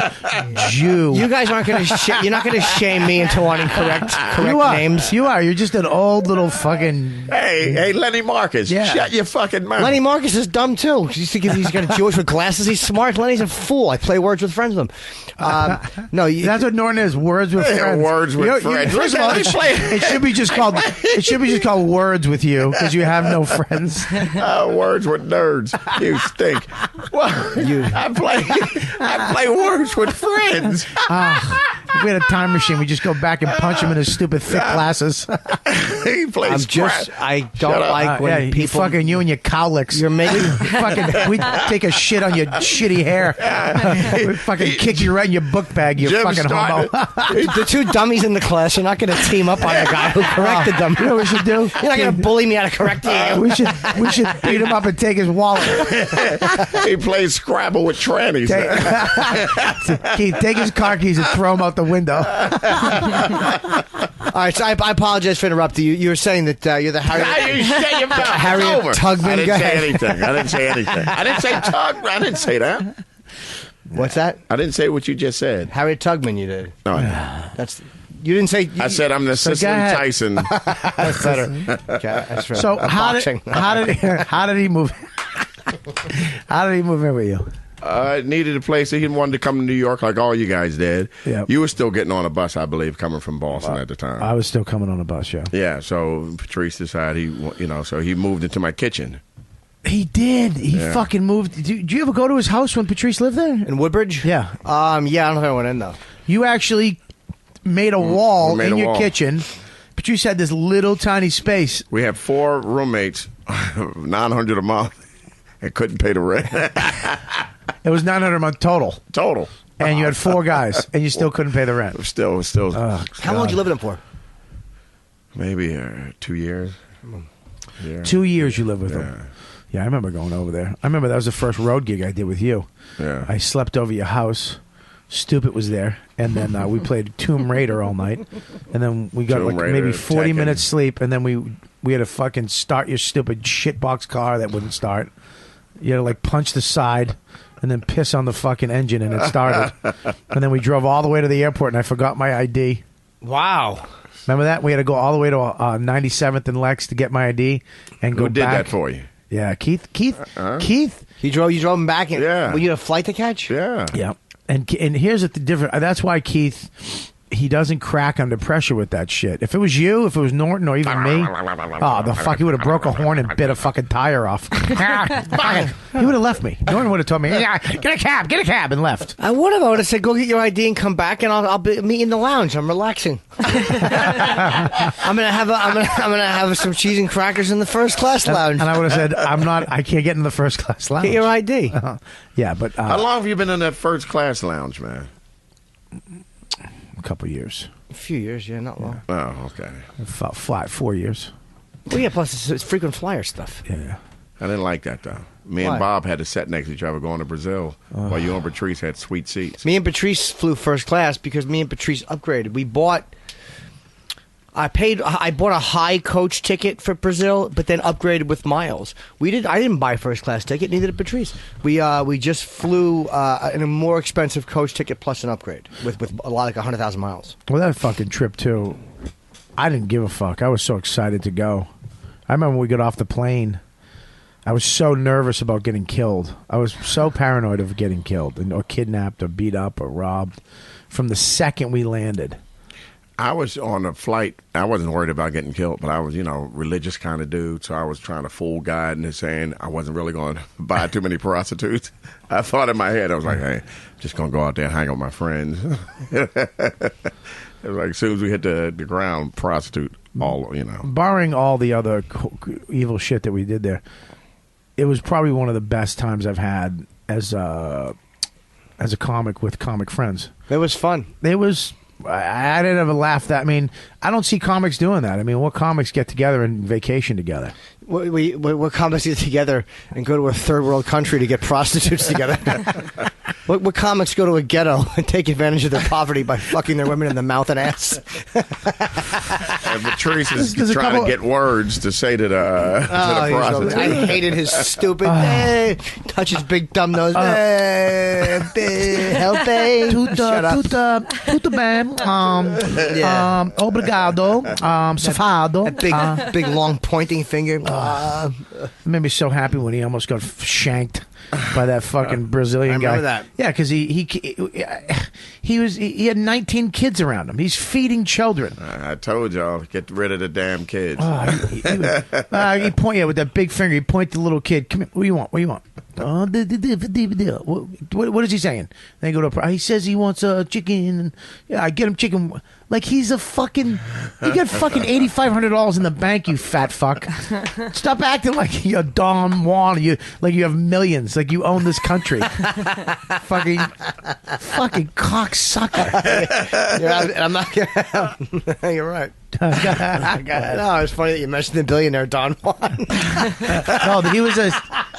Speaker 1: Jew.
Speaker 5: You guys aren't going to... You're not going to shame me into wanting correct
Speaker 1: You are.
Speaker 5: names.
Speaker 1: You are. You're just an old little fucking...
Speaker 6: Hey, Lenny Marcus,
Speaker 1: Yeah.
Speaker 6: shut your fucking mouth.
Speaker 5: Lenny Marcus is dumb, too. You think he's got a Jewish with glasses? He's smart. Lenny's a fool. I play words with friends with him. No,
Speaker 1: That's what Norton is. Words with
Speaker 6: Yeah,
Speaker 1: friends.
Speaker 6: words with friends.
Speaker 1: First of all, it should be just called. It should be just called words with you because you have no friends.
Speaker 6: Words with nerds. You stink. Well, I play words with friends.
Speaker 1: If we had a time machine, we just go back and punch him in his stupid thick glasses.
Speaker 6: He plays.
Speaker 5: I don't like when
Speaker 1: yeah,
Speaker 5: people...
Speaker 1: you and your cowlicks.
Speaker 5: You're making...
Speaker 1: we take a shit on your shitty hair. We fucking kick you right in your book bag, you
Speaker 6: Jim
Speaker 1: fucking homo.
Speaker 5: The two dummies in the class are not going to team up on the guy who corrected them.
Speaker 1: You know what we should do?
Speaker 5: You're not going to bully me out of correcting you.
Speaker 1: We should beat him up and take his wallet.
Speaker 6: He plays Scrabble with trannies.
Speaker 1: Keith, take his car keys and throw them out the window.
Speaker 5: All right, so I apologize for interrupting you. You were saying that you're the Harriet...
Speaker 6: You shut your mouth.
Speaker 5: Harriet
Speaker 6: It's over.
Speaker 5: Tubman.
Speaker 6: I
Speaker 5: Go
Speaker 6: didn't say
Speaker 5: ahead.
Speaker 6: anything. I didn't say anything. I didn't say Tug. I didn't say that.
Speaker 5: What's that?
Speaker 6: I didn't say what you just said.
Speaker 5: Harriet Tubman, you did.
Speaker 6: No,
Speaker 5: That's... You didn't say...
Speaker 6: I said I'm the Cicely
Speaker 1: ahead.
Speaker 6: Tyson.
Speaker 5: That's better. Okay, that's right.
Speaker 1: So how did he move? How did he move in with you?
Speaker 6: Needed a place. He wanted to come to New York like all you guys did.
Speaker 1: Yep.
Speaker 6: You were still getting on a bus, I believe, coming from Boston at the time.
Speaker 1: I was still coming on a bus, yeah.
Speaker 6: Yeah, so Patrice decided so he moved into my kitchen.
Speaker 1: He did. He fucking moved. Did you ever go to his house when Patrice lived there?
Speaker 5: In Woodbridge?
Speaker 1: Yeah.
Speaker 5: Yeah, I don't know if I went in, though.
Speaker 1: You actually made a wall
Speaker 6: made
Speaker 1: in
Speaker 6: a
Speaker 1: your
Speaker 6: wall.
Speaker 1: kitchen. Patrice had this little tiny space.
Speaker 6: We had 4 roommates, $900 a month, and couldn't pay the rent.
Speaker 1: It was $900 a month total.
Speaker 6: Total.
Speaker 1: And you had 4 guys, and you still couldn't pay the rent.
Speaker 6: Still.
Speaker 5: How long did you live in it for?
Speaker 6: Maybe 2 years. Yeah.
Speaker 1: 2 years you lived with him. Yeah, I remember going over there. I remember that was the first road gig I did with you.
Speaker 6: Yeah.
Speaker 1: I slept over your house. Stupid was there. And then we played Tomb Raider all night. And then we got
Speaker 6: Tomb
Speaker 1: like
Speaker 6: Raider,
Speaker 1: maybe 40
Speaker 6: Tekken.
Speaker 1: minutes sleep. And then we had to fucking start your stupid shitbox car that wouldn't start. You had to like punch the side and then piss on the fucking engine, and it started. And then we drove all the way to the airport, and I forgot my ID.
Speaker 5: Wow.
Speaker 1: Remember that? We had to go all the way to 97th and Lex to get my ID and go
Speaker 6: Who did
Speaker 1: back.
Speaker 6: that for you?
Speaker 1: Yeah, Keith. Keith.
Speaker 5: You drove him back.
Speaker 6: Yeah.
Speaker 5: Were you had a flight to catch?
Speaker 6: Yeah.
Speaker 1: Yeah. And here's the difference. That's why Keith, he doesn't crack under pressure with that shit. If it was you, if it was Norton or even me, the fuck, he would have broke a horn and bit a fucking tire off. He would have left me. Norton would have told me, yeah, get a cab, and left.
Speaker 5: I would have said, go get your ID and come back, and I'll meet in the lounge. I'm relaxing. I'm gonna have some cheese and crackers in the first class lounge.
Speaker 1: And I would have said, I can't get in the first class lounge.
Speaker 5: Get your ID.
Speaker 1: Yeah, but
Speaker 6: How long have you been in that first class lounge, man?
Speaker 1: a couple years.
Speaker 5: A few years, yeah, not long.
Speaker 6: Oh, okay.
Speaker 1: 4 years.
Speaker 5: Well, yeah, plus it's frequent flyer stuff.
Speaker 1: Yeah.
Speaker 6: I didn't like that though. Me
Speaker 5: Why?
Speaker 6: and Bob had to sit next to each other going to Brazil, while you and Patrice had sweet seats.
Speaker 5: Me and Patrice flew first class because me and Patrice upgraded. I bought a high coach ticket for Brazil, but then upgraded with miles. I didn't buy a first class ticket, neither did Patrice. We just flew in a more expensive coach ticket plus an upgrade with a lot like 100,000 miles.
Speaker 1: Well, that fucking trip too. I didn't give a fuck. I was so excited to go. I remember when we got off the plane. I was so nervous about getting killed. I was so paranoid of getting killed or kidnapped or beat up or robbed from the second we landed.
Speaker 6: I was on a flight. I wasn't worried about getting killed, but I was, religious kind of dude. So I was trying to fool God into saying I wasn't really going to buy too many prostitutes. I thought in my head, I was like, hey, I'm just going to go out there and hang out with my friends. It was like as soon as we hit the ground, prostitute,
Speaker 1: Barring all the other evil shit that we did there, it was probably one of the best times I've had as a comic with comic friends.
Speaker 5: It was fun.
Speaker 1: It was. I didn't ever laugh that. I mean, I don't see comics doing that. I mean, what comics get together and vacation together?
Speaker 5: What comics get together and go to a third world country to get prostitutes together? What comics go to a ghetto and take advantage of their poverty by fucking their women in the mouth and ass?
Speaker 6: And Patrice is trying to get words to say to the prostitute.
Speaker 5: I hated his stupid, touch his big dumb nose. Help,
Speaker 1: Shut up. Tudo bem. Obrigado. Safado.
Speaker 5: That big long pointing finger.
Speaker 1: It made me so happy when he almost got shanked by that fucking Brazilian guy.
Speaker 5: I remember that.
Speaker 1: Yeah, because he had 19 kids around him. He's feeding children.
Speaker 6: I told y'all, get rid of the damn kids.
Speaker 1: He point with that big finger. He point to the little kid. Come here. What do you want? What do you want? What is he saying? Then go to. He says he wants a chicken. Yeah, I get him chicken. Like he's a fucking. You got fucking $8,500 in the bank, you fat fuck. Stop acting like you're Don Juan. You have millions. Like you own this country. fucking cocksucker.
Speaker 5: I'm not. You're right. No, it's funny that you mentioned the billionaire Don Juan.
Speaker 1: No, he was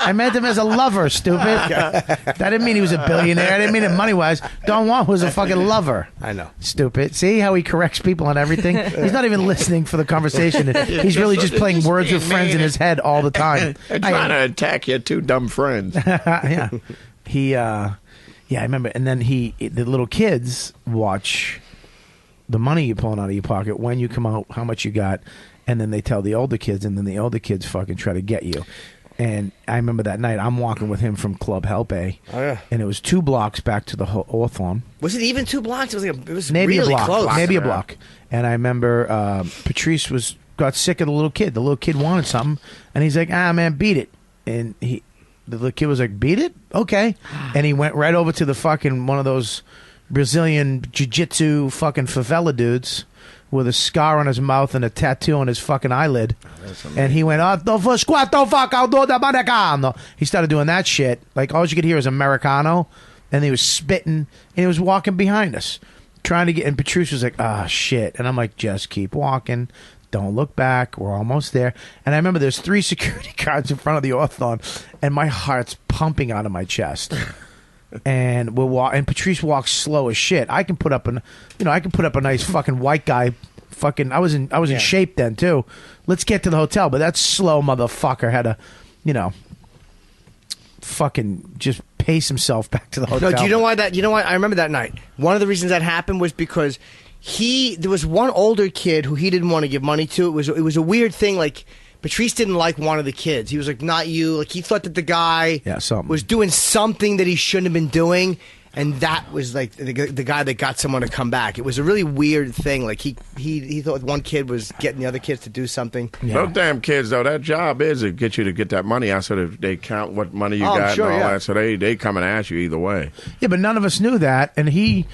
Speaker 1: I meant him as a lover, stupid. That didn't mean he was a billionaire. I didn't mean it money-wise. Don Juan was a fucking lover.
Speaker 5: I know.
Speaker 1: Stupid. See how he corrects people on everything? He's not even listening for the conversation. He's really just playing words with friends in his head all the time.
Speaker 6: And trying to attack your two dumb friends.
Speaker 1: Yeah. I remember. And then the little kids watch the money you're pulling out of your pocket, when you come out, how much you got, and then they tell the older kids, and then the older kids fucking try to get you. And I remember that night, I'm walking with him from Club Help A, and it was 2 blocks back to the Hawthorne.
Speaker 5: Was it even 2 blocks? It was
Speaker 1: maybe
Speaker 5: really
Speaker 1: a block,
Speaker 5: close.
Speaker 1: maybe a block. And I remember Patrice got sick of the little kid. The little kid wanted something, and he's like, man, beat it. And the little kid was like, beat it? Okay. And he went right over to the fucking one of those Brazilian jiu-jitsu fucking favela dudes with a scar on his mouth and a tattoo on his fucking eyelid. And he went, he started doing that shit. Like, all you could hear was Americano. And he was spitting. And he was walking behind us, trying to get... And Patrice was like, shit. And I'm like, just keep walking. Don't look back. We're almost there. And I remember there's 3 security guards in front of the Hawthorne. And my heart's pumping out of my chest. And and Patrice walks slow as shit. I can put up a nice fucking white guy. Fucking, I was in shape then too. Let's get to the hotel. But that slow motherfucker had a, fucking just pace himself back to the hotel.
Speaker 5: No, do you know why that? You know why? I remember that night. One of the reasons that happened was because there was one older kid who he didn't want to give money to. It was a weird thing. Like Patrice didn't like one of the kids. He was like, "Not you." Like he thought that the guy was doing something that he shouldn't have been doing. And that was like the guy that got someone to come back. It was a really weird thing. Like he thought one kid was getting the other kids to do something.
Speaker 6: Yeah. Those damn kids, though, that job is to get you to get that money out so that they count what money you got and all that. So they come and ask you either way.
Speaker 1: Yeah, but none of us knew that. And he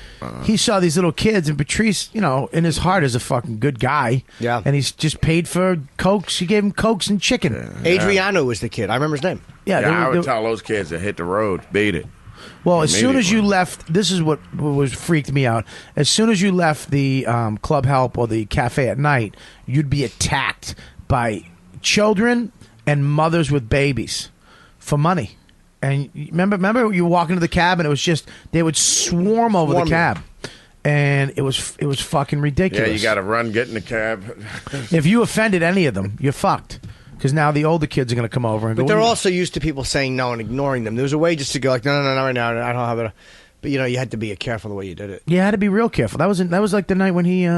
Speaker 1: saw these little kids, and Patrice, in his heart is a fucking good guy.
Speaker 5: Yeah.
Speaker 1: And he's just paid for Cokes. He gave him Cokes and chicken.
Speaker 5: Yeah. Adriano was the kid. I remember his name.
Speaker 6: Yeah, I would tell those kids to hit the road, beat it.
Speaker 1: Well, as soon as you left, this is what freaked me out. As soon as you left the club help or the cafe at night, you'd be attacked by children and mothers with babies for money. And remember you walk into the cab and it was just they would swarm over the cab, and it was fucking ridiculous.
Speaker 6: Yeah, you got to run, get in the cab.
Speaker 1: If you offended any of them, you're fucked. Because now the older kids are going to come over and go.
Speaker 5: But they're also used to people saying no and ignoring them. There was a way just to go like, no, right now, I don't have it. But you had to be careful the way you did it.
Speaker 1: Yeah, I had to be real careful. That was like the night when he,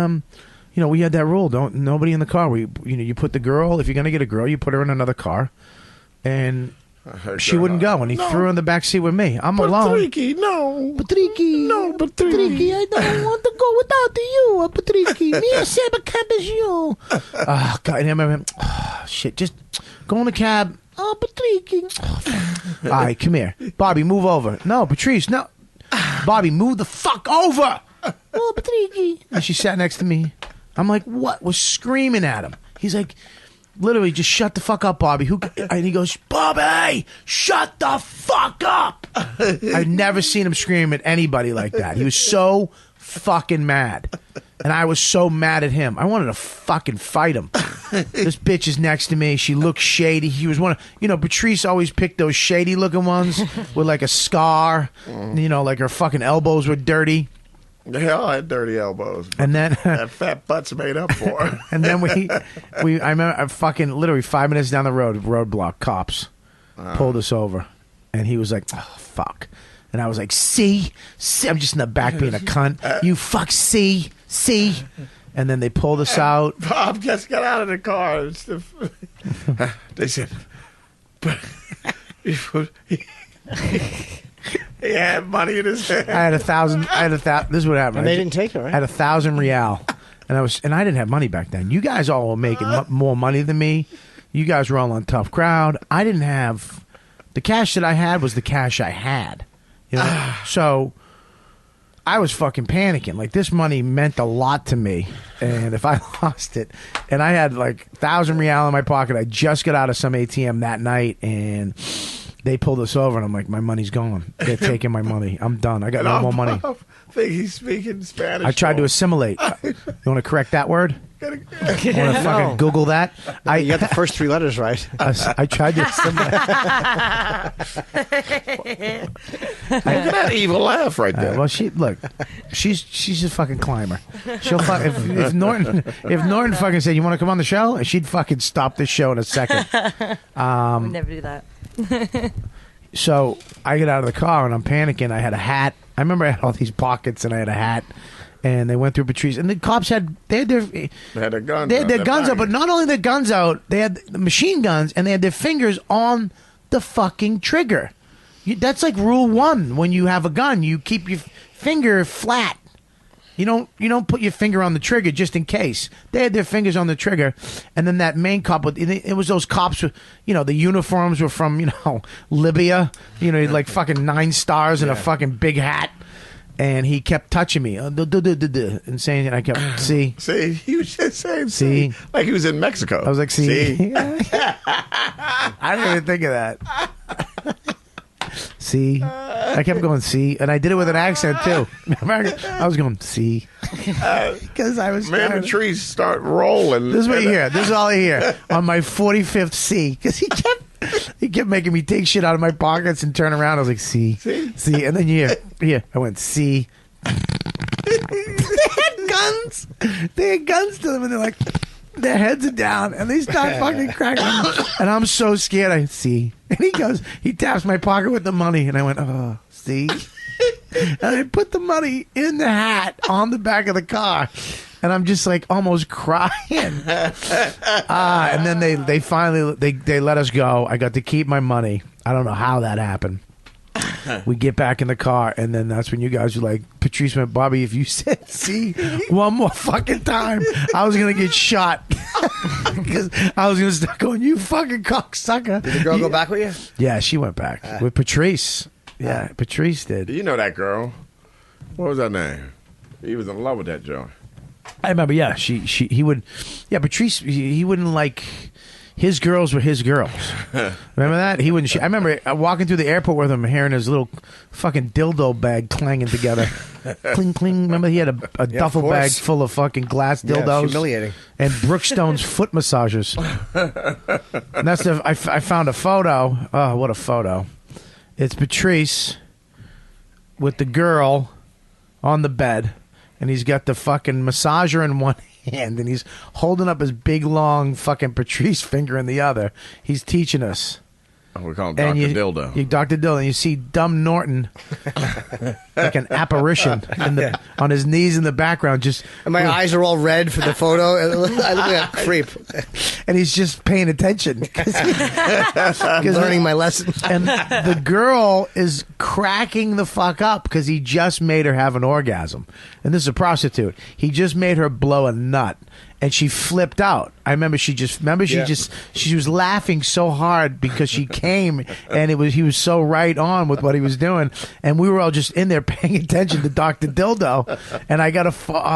Speaker 1: we had that rule: nobody in the car. You put the girl. If you're going to get a girl, you put her in another car, and she wouldn't go. And he threw her in the back seat with me. I'm alone.
Speaker 6: Patrice, no.
Speaker 1: Patrice, I don't want to go without you, Patrice. Me say a cab is you. Oh, God, and I remember, shit, just go in the cab. Oh, Patrice. All right, come here. Bobby, move over. No, Patrice, no. Bobby, move the fuck over. Oh, Patrice. And she sat next to me. I'm like, what? Was screaming at him. He's like, literally, just shut the fuck up, Bobby. And he goes, Bobby, shut the fuck up. I've never seen him scream at anybody like that. He was so fucking mad. And I was so mad at him. I wanted to fucking fight him. This bitch is next to me. She looks shady. He was one of, Patrice always picked those shady looking ones with like a scar. Like her fucking elbows were dirty.
Speaker 6: The hell, I had dirty elbows.
Speaker 1: And then
Speaker 6: that fat butt's made up for.
Speaker 1: And then I remember fucking literally 5 minutes down the road, roadblock, cops pulled us over, and he was like, "Oh fuck," and I was like, "See, I'm just in the back being a cunt. You fuck, see." And then they pulled us out.
Speaker 6: Bob just got out of the car. They said, he had money in his hand.
Speaker 1: I had 1,000. This is what happened.
Speaker 5: And they didn't take it, right?
Speaker 1: I had 1,000 real, and I didn't have money back then. You guys all were making more money than me. You guys were all on Tough Crowd. I didn't have the cash that I had was the cash I had. So I was fucking panicking. Like, this money meant a lot to me, and if I lost it, and I had like 1,000 real in my pocket. I just got out of some ATM that night, and they pulled us over, and I'm like, my money's gone. They're taking my money. I'm done. I got no more money.
Speaker 6: I think he's speaking Spanish.
Speaker 1: I tried to assimilate. You want to correct that word? I want to fucking Google that.
Speaker 5: You got the first 3 letters right.
Speaker 1: I tried to assimilate.
Speaker 6: Look at that evil laugh right there.
Speaker 1: Well, she's a fucking climber. She'll if Norton fucking said, "You want to come on the show?" she'd fucking stop this show in a second.
Speaker 7: I would never do that.
Speaker 1: So I get out of the car and I'm panicking. I had a hat. I remember I had all these pockets and I had a hat. And they went through Patrice, and the cops had their guns. They had their guns out, but not only their guns out, they had the machine guns, and they had their fingers on the fucking trigger. That's like rule 1 when you have a gun. You keep your finger flat. You don't put your finger on the trigger just in case. They had their fingers on the trigger, and then that main cop. It was those cops. The uniforms were from Libya. Like fucking 9 stars and a fucking big hat. And he kept touching me and saying, I kept, see.
Speaker 6: He was just saying,
Speaker 1: see.
Speaker 6: Like he was in Mexico.
Speaker 1: I was like, see. I didn't even think of that. See. I kept going, see. And I did it with an accent, too. I was going, see. Because I was
Speaker 6: Man, the trees start rolling.
Speaker 1: This is what you hear. This is all I hear on my 45th C. Because he kept making me take shit out of my pockets and turn around. I was like, see. And then I went, see. They had guns to them, and they're like, their heads are down, and they start fucking cracking. And I'm so scared. I see. And he taps my pocket with the money, and I went, oh, see? And I put the money in the hat on the back of the car. And I'm just like almost crying. And then they finally they let us go. I got to keep my money. I don't know how that happened. We get back in the car, and then that's when you guys were like, Patrice went, Bobby, if you said see one more fucking time, I was going to get shot. Because I was going to start going, you fucking cocksucker.
Speaker 5: Did the girl go back with you?
Speaker 1: Yeah, she went back with Patrice. Yeah, Patrice did.
Speaker 6: You know that girl. What was her name? He was in love with that joint.
Speaker 1: I remember, yeah, he would, yeah, Patrice, he wouldn't like, his girls were his girls. Remember that? He wouldn't, I remember walking through the airport with him, hearing his little fucking dildo bag clanging together. Cling, cling. Remember he had a duffel bag full of fucking glass dildos?
Speaker 5: Yeah, humiliating.
Speaker 1: And Brookstone's foot massagers. And that's I found a photo. Oh, what a photo. It's Patrice with the girl on the bed. And he's got the fucking massager in one hand, and he's holding up his big, long fucking Patrice finger in the other. He's teaching us.
Speaker 6: Oh, we call him Dr. Dildo.
Speaker 1: You Dr. Dildo, and you see dumb Norton like an apparition on his knees in the background.
Speaker 5: And my eyes are all red for the photo. I look like a creep.
Speaker 1: And he's just paying attention.
Speaker 5: Learning my lesson.
Speaker 1: And the girl is cracking the fuck up because he just made her have an orgasm. And this is a prostitute. He just made her blow a nut. And she flipped out. I remember she was laughing so hard because she came, and he was so right on with what he was doing, and we were all just in there paying attention to Dr. Dildo. And I got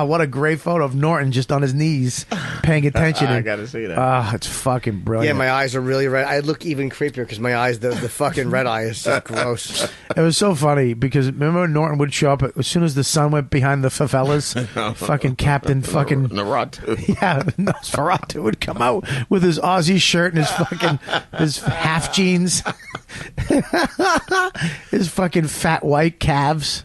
Speaker 1: what a great photo of Norton just on his knees paying attention.
Speaker 6: I got to see that.
Speaker 1: It's fucking brilliant.
Speaker 5: Yeah, my eyes are really red. I look even creepier because my eyes, the fucking red eye is just gross.
Speaker 1: It was so funny because remember Norton would show up as soon as the sun went behind the favelas. Fucking Captain fucking
Speaker 6: Naratu.
Speaker 1: Yeah, Nosferatu would come out with his Aussie shirt and his half jeans, his fucking fat white calves.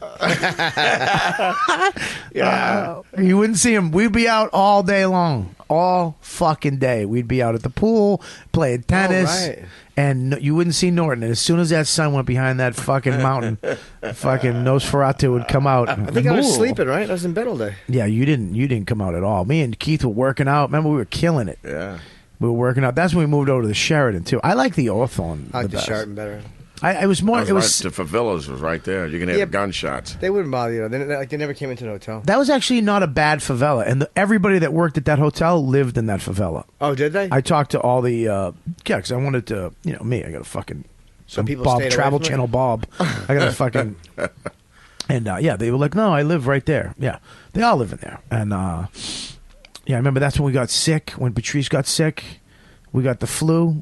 Speaker 6: Yeah,
Speaker 1: you wouldn't see him. We'd be out all day long, all fucking day. We'd be out at the pool playing tennis.
Speaker 5: Right.
Speaker 1: And you wouldn't see Norton. And as soon as that sun went behind that fucking mountain, fucking Nosferatu would come out.
Speaker 5: I think I was sleeping, right? I was in bed all day.
Speaker 1: Yeah, you didn't come out at all. Me and Keith were working out. Remember, we were killing it.
Speaker 6: Yeah.
Speaker 1: We were working out. That's when we moved over to the Sheraton, too. I like the Hawthorne.
Speaker 5: I like the
Speaker 1: best.
Speaker 5: Sheraton better.
Speaker 1: I was more.
Speaker 6: The favelas was right there. You can have gunshots.
Speaker 5: They wouldn't bother you. They never came into the hotel.
Speaker 1: That was actually not a bad favela, and everybody that worked at that hotel lived in that favela.
Speaker 5: Oh, did they?
Speaker 1: I talked to all the because I wanted to, I got a fucking
Speaker 5: people
Speaker 1: Bob
Speaker 5: stayed
Speaker 1: Travel
Speaker 5: away from
Speaker 1: Channel Bob. I got a fucking and they were like, no, I live right there. Yeah, they all live in there, and I remember that's when we got sick. When Patrice got sick, we got the flu.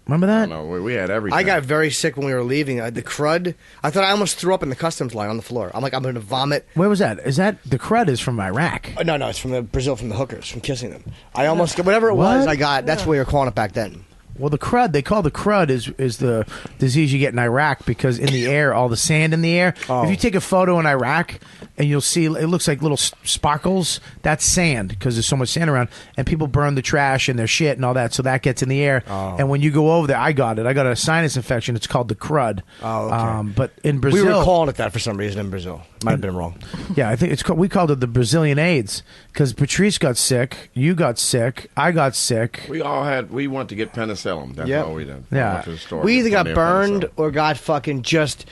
Speaker 1: Remember that?
Speaker 6: No, we had everything.
Speaker 5: I got very sick when we were leaving. The crud. I thought I almost threw up in the customs line on the floor. I'm like, I'm going to vomit.
Speaker 1: Where was that? Is that the crud is from Iraq?
Speaker 5: No, it's from Brazil, from the hookers, from kissing them. I almost, whatever it was, I got. That's what we were calling it back then.
Speaker 1: Well, the crud, they call the crud is the disease you get in Iraq because in the air, all the sand in the air.
Speaker 5: Oh.
Speaker 1: If you take a photo in Iraq and you'll see, it looks like little sparkles. That's sand because there's so much sand around. And people burn the trash and their shit and all that. So that gets in the air. Oh. And when you go over there, I got a sinus infection. It's called the crud.
Speaker 5: Oh, okay.
Speaker 1: But in Brazil.
Speaker 5: We were calling it that for some reason in Brazil. Might have been wrong.
Speaker 1: Yeah, I think we called it the Brazilian AIDS because Patrice got sick. You got sick. I got sick.
Speaker 6: We went to get penicillin. That's all we did.
Speaker 1: Yeah.
Speaker 5: We either got burned or got fucking just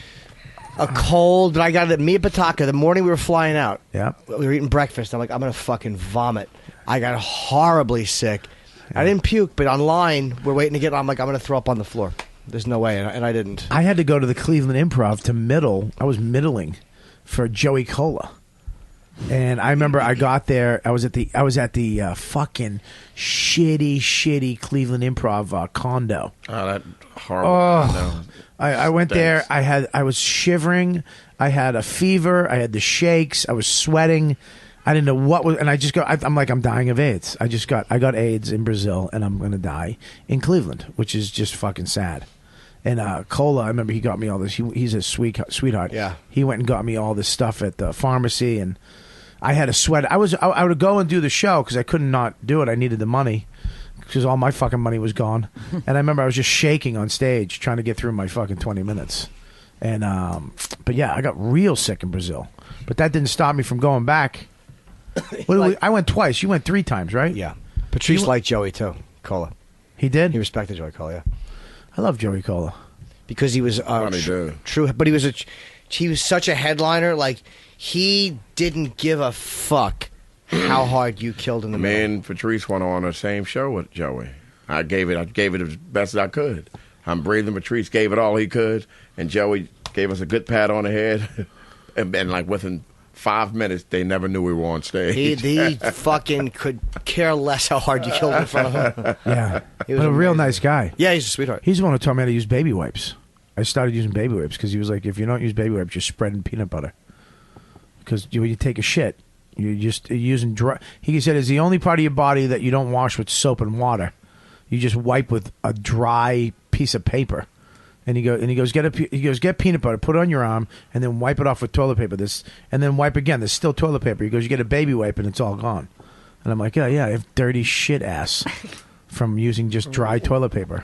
Speaker 5: a cold. But I got it at Mia Pataka the morning we were flying out.
Speaker 1: Yeah.
Speaker 5: We were eating breakfast. I'm like, I'm going to fucking vomit. I got horribly sick. Yeah. I didn't puke, but online, we're waiting to get, I'm like, I'm going to throw up on the floor. There's no way. And I didn't.
Speaker 1: I had to go to the Cleveland Improv to middle. I was middling for Joey Cola. And I remember I got there. I was at the fucking shitty Cleveland Improv condo.
Speaker 6: Oh, that horrible condo.
Speaker 1: I went there. I was shivering. I had a fever. I had the shakes. I was sweating. I didn't know what was, and I just I'm like, I'm dying of AIDS. I got AIDS in Brazil, and I'm gonna die in Cleveland, which is just fucking sad. And Cola, I remember he got me all this. He's a sweetheart.
Speaker 5: Yeah.
Speaker 1: He went and got me all this stuff at the pharmacy, and I had a sweat. I would go and do the show because I couldn't not do it. I needed the money because all my fucking money was gone. And I remember I was just shaking on stage trying to get through my fucking 20 minutes. And but yeah, I got real sick in Brazil. But that didn't stop me from going back. I went twice. You went 3 times, right?
Speaker 5: Yeah. Patrice liked Joey too. Cola.
Speaker 1: He did?
Speaker 5: He respected Joey Cola, yeah.
Speaker 1: I love Joey Cola.
Speaker 5: Because he was true, but he was such a headliner. Like, he didn't give a fuck how hard you killed in the
Speaker 6: Me and Patrice went on the same show with Joey. I gave it as best as I could. I'm breathing. Patrice gave it all he could, and Joey gave us a good pat on the head. and like within 5 minutes, they never knew we were on stage.
Speaker 5: He fucking could care less how hard you killed in front of him.
Speaker 1: Yeah, he was a real nice guy.
Speaker 5: Yeah, he's a sweetheart.
Speaker 1: He's the one who taught me how to use baby wipes. I started using baby wipes because he was like, if you don't use baby wipes, you're spreading peanut butter. Because when you take a shit, you're using dry. He said it's the only part of your body that you don't wash with soap and water. You just wipe with a dry piece of paper. And he goes, get peanut butter, put it on your arm, and then wipe it off with toilet paper. And then wipe again. There's still toilet paper. He goes, you get a baby wipe, and it's all gone. And I'm like, yeah, I have dirty shit ass from using just dry toilet paper.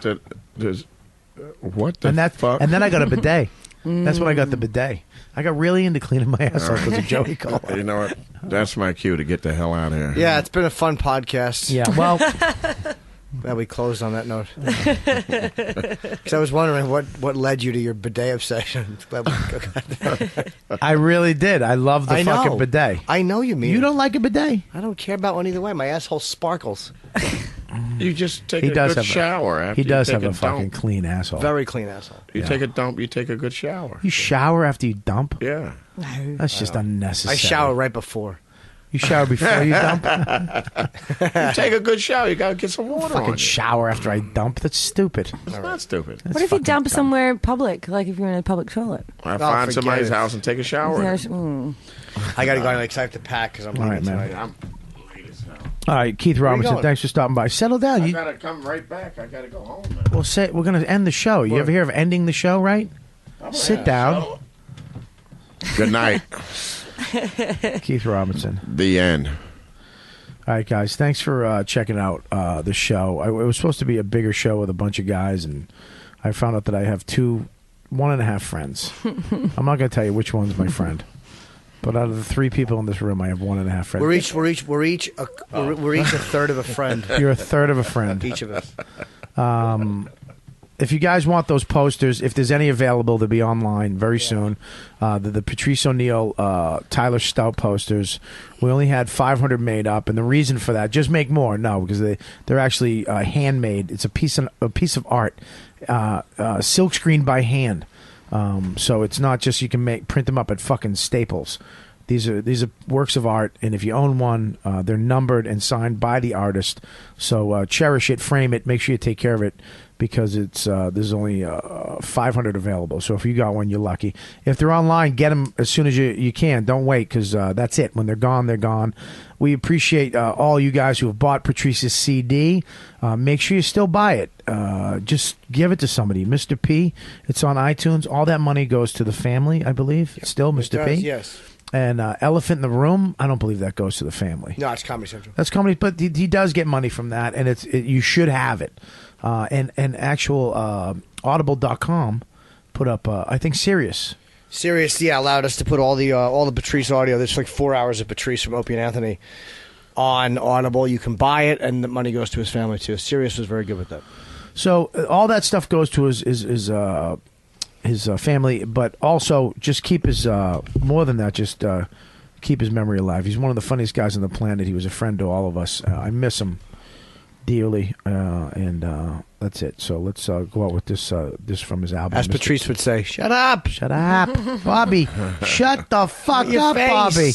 Speaker 6: What the fuck?
Speaker 1: And then I got a bidet. That's when I got the bidet. I got really into cleaning my ass off because of Joey Cola.
Speaker 6: You know what? That's my cue to get the hell out of here.
Speaker 5: Yeah, it's been a fun podcast.
Speaker 1: Yeah, well...
Speaker 5: Glad we closed on that note. Because I was wondering what led you to your bidet obsession.
Speaker 1: I really did. I love the fucking bidet.
Speaker 5: I know you mean.
Speaker 1: You don't like a bidet?
Speaker 5: I don't care about one either way. My asshole sparkles.
Speaker 6: You just take a good shower after
Speaker 1: he does have a
Speaker 6: dump.
Speaker 1: fucking clean asshole.
Speaker 5: Very clean asshole.
Speaker 6: You take a dump, you take a good shower.
Speaker 1: You shower after you dump?
Speaker 6: Yeah.
Speaker 1: That's just unnecessary.
Speaker 5: I shower right before.
Speaker 1: You shower before you dump?
Speaker 6: You take a good shower. You got to get some water on
Speaker 1: fucking shower after I dump? That's stupid.
Speaker 6: It's not stupid.
Speaker 7: What if you dump somewhere public, like if you're in a public toilet?
Speaker 6: I find somebody's house and take a shower.
Speaker 5: I got to go. I'm excited to pack because I'm leaving tonight.
Speaker 1: All right, Keith Robinson, thanks for stopping by. Settle down.
Speaker 6: I got to come right back. I got to go home, man.
Speaker 1: Well, we're going to end the show. You ever hear of ending the show, right? Sit down.
Speaker 6: Good night.
Speaker 1: Keith Robinson.
Speaker 6: The end.
Speaker 1: All right, guys. Thanks for checking out the show. It was supposed to be a bigger show with a bunch of guys, and I found out that I have 1.5 friends. I'm not going to tell you which one's my friend, but out of the 3 people in this room, I have 1.5 friends.
Speaker 5: We're each a third of a friend.
Speaker 1: You're a third of a friend.
Speaker 5: Each of us.
Speaker 1: If you guys want those posters, if there's any available, they'll be online very soon. The Patrice O'Neal, Tyler Stout posters. We only had 500 made up, and the reason for that, just make more. No, because they're actually handmade. It's a piece of art, silk screened by hand. So it's not just you can print them up at fucking Staples. These are works of art, and if you own one, they're numbered and signed by the artist. So cherish it, frame it, make sure you take care of it, because it's there's only 500 available. So if you got one, you're lucky. If they're online, get them as soon as you can. Don't wait, because that's it. When they're gone, they're gone. We appreciate all you guys who have bought Patrice's CD. Make sure you still buy it. Just give it to somebody. Mr. P, it's on iTunes. All that money goes to the family, I believe. Yep. Still, Mr. P?
Speaker 5: Yes.
Speaker 1: And Elephant in the Room, I don't believe that goes to the family.
Speaker 5: No, it's Comedy Central.
Speaker 1: That's Comedy, but he does get money from that, and you should have it. And actual Audible.com put up, I think, Sirius,
Speaker 5: allowed us to put all the Patrice audio. There's like 4 hours of Patrice from Opie and Anthony on Audible. You can buy it, and the money goes to his family too. Sirius was very good with that.
Speaker 1: So all that stuff goes to his family, but also just keep his more than that, just keep his memory alive. He's one of the funniest guys on the planet. He was a friend to all of us. I miss him dearly, and that's it. So let's go out with this from his album.
Speaker 5: As Patrice would say, shut up,
Speaker 1: Bobby, shut the fuck up, Bobby.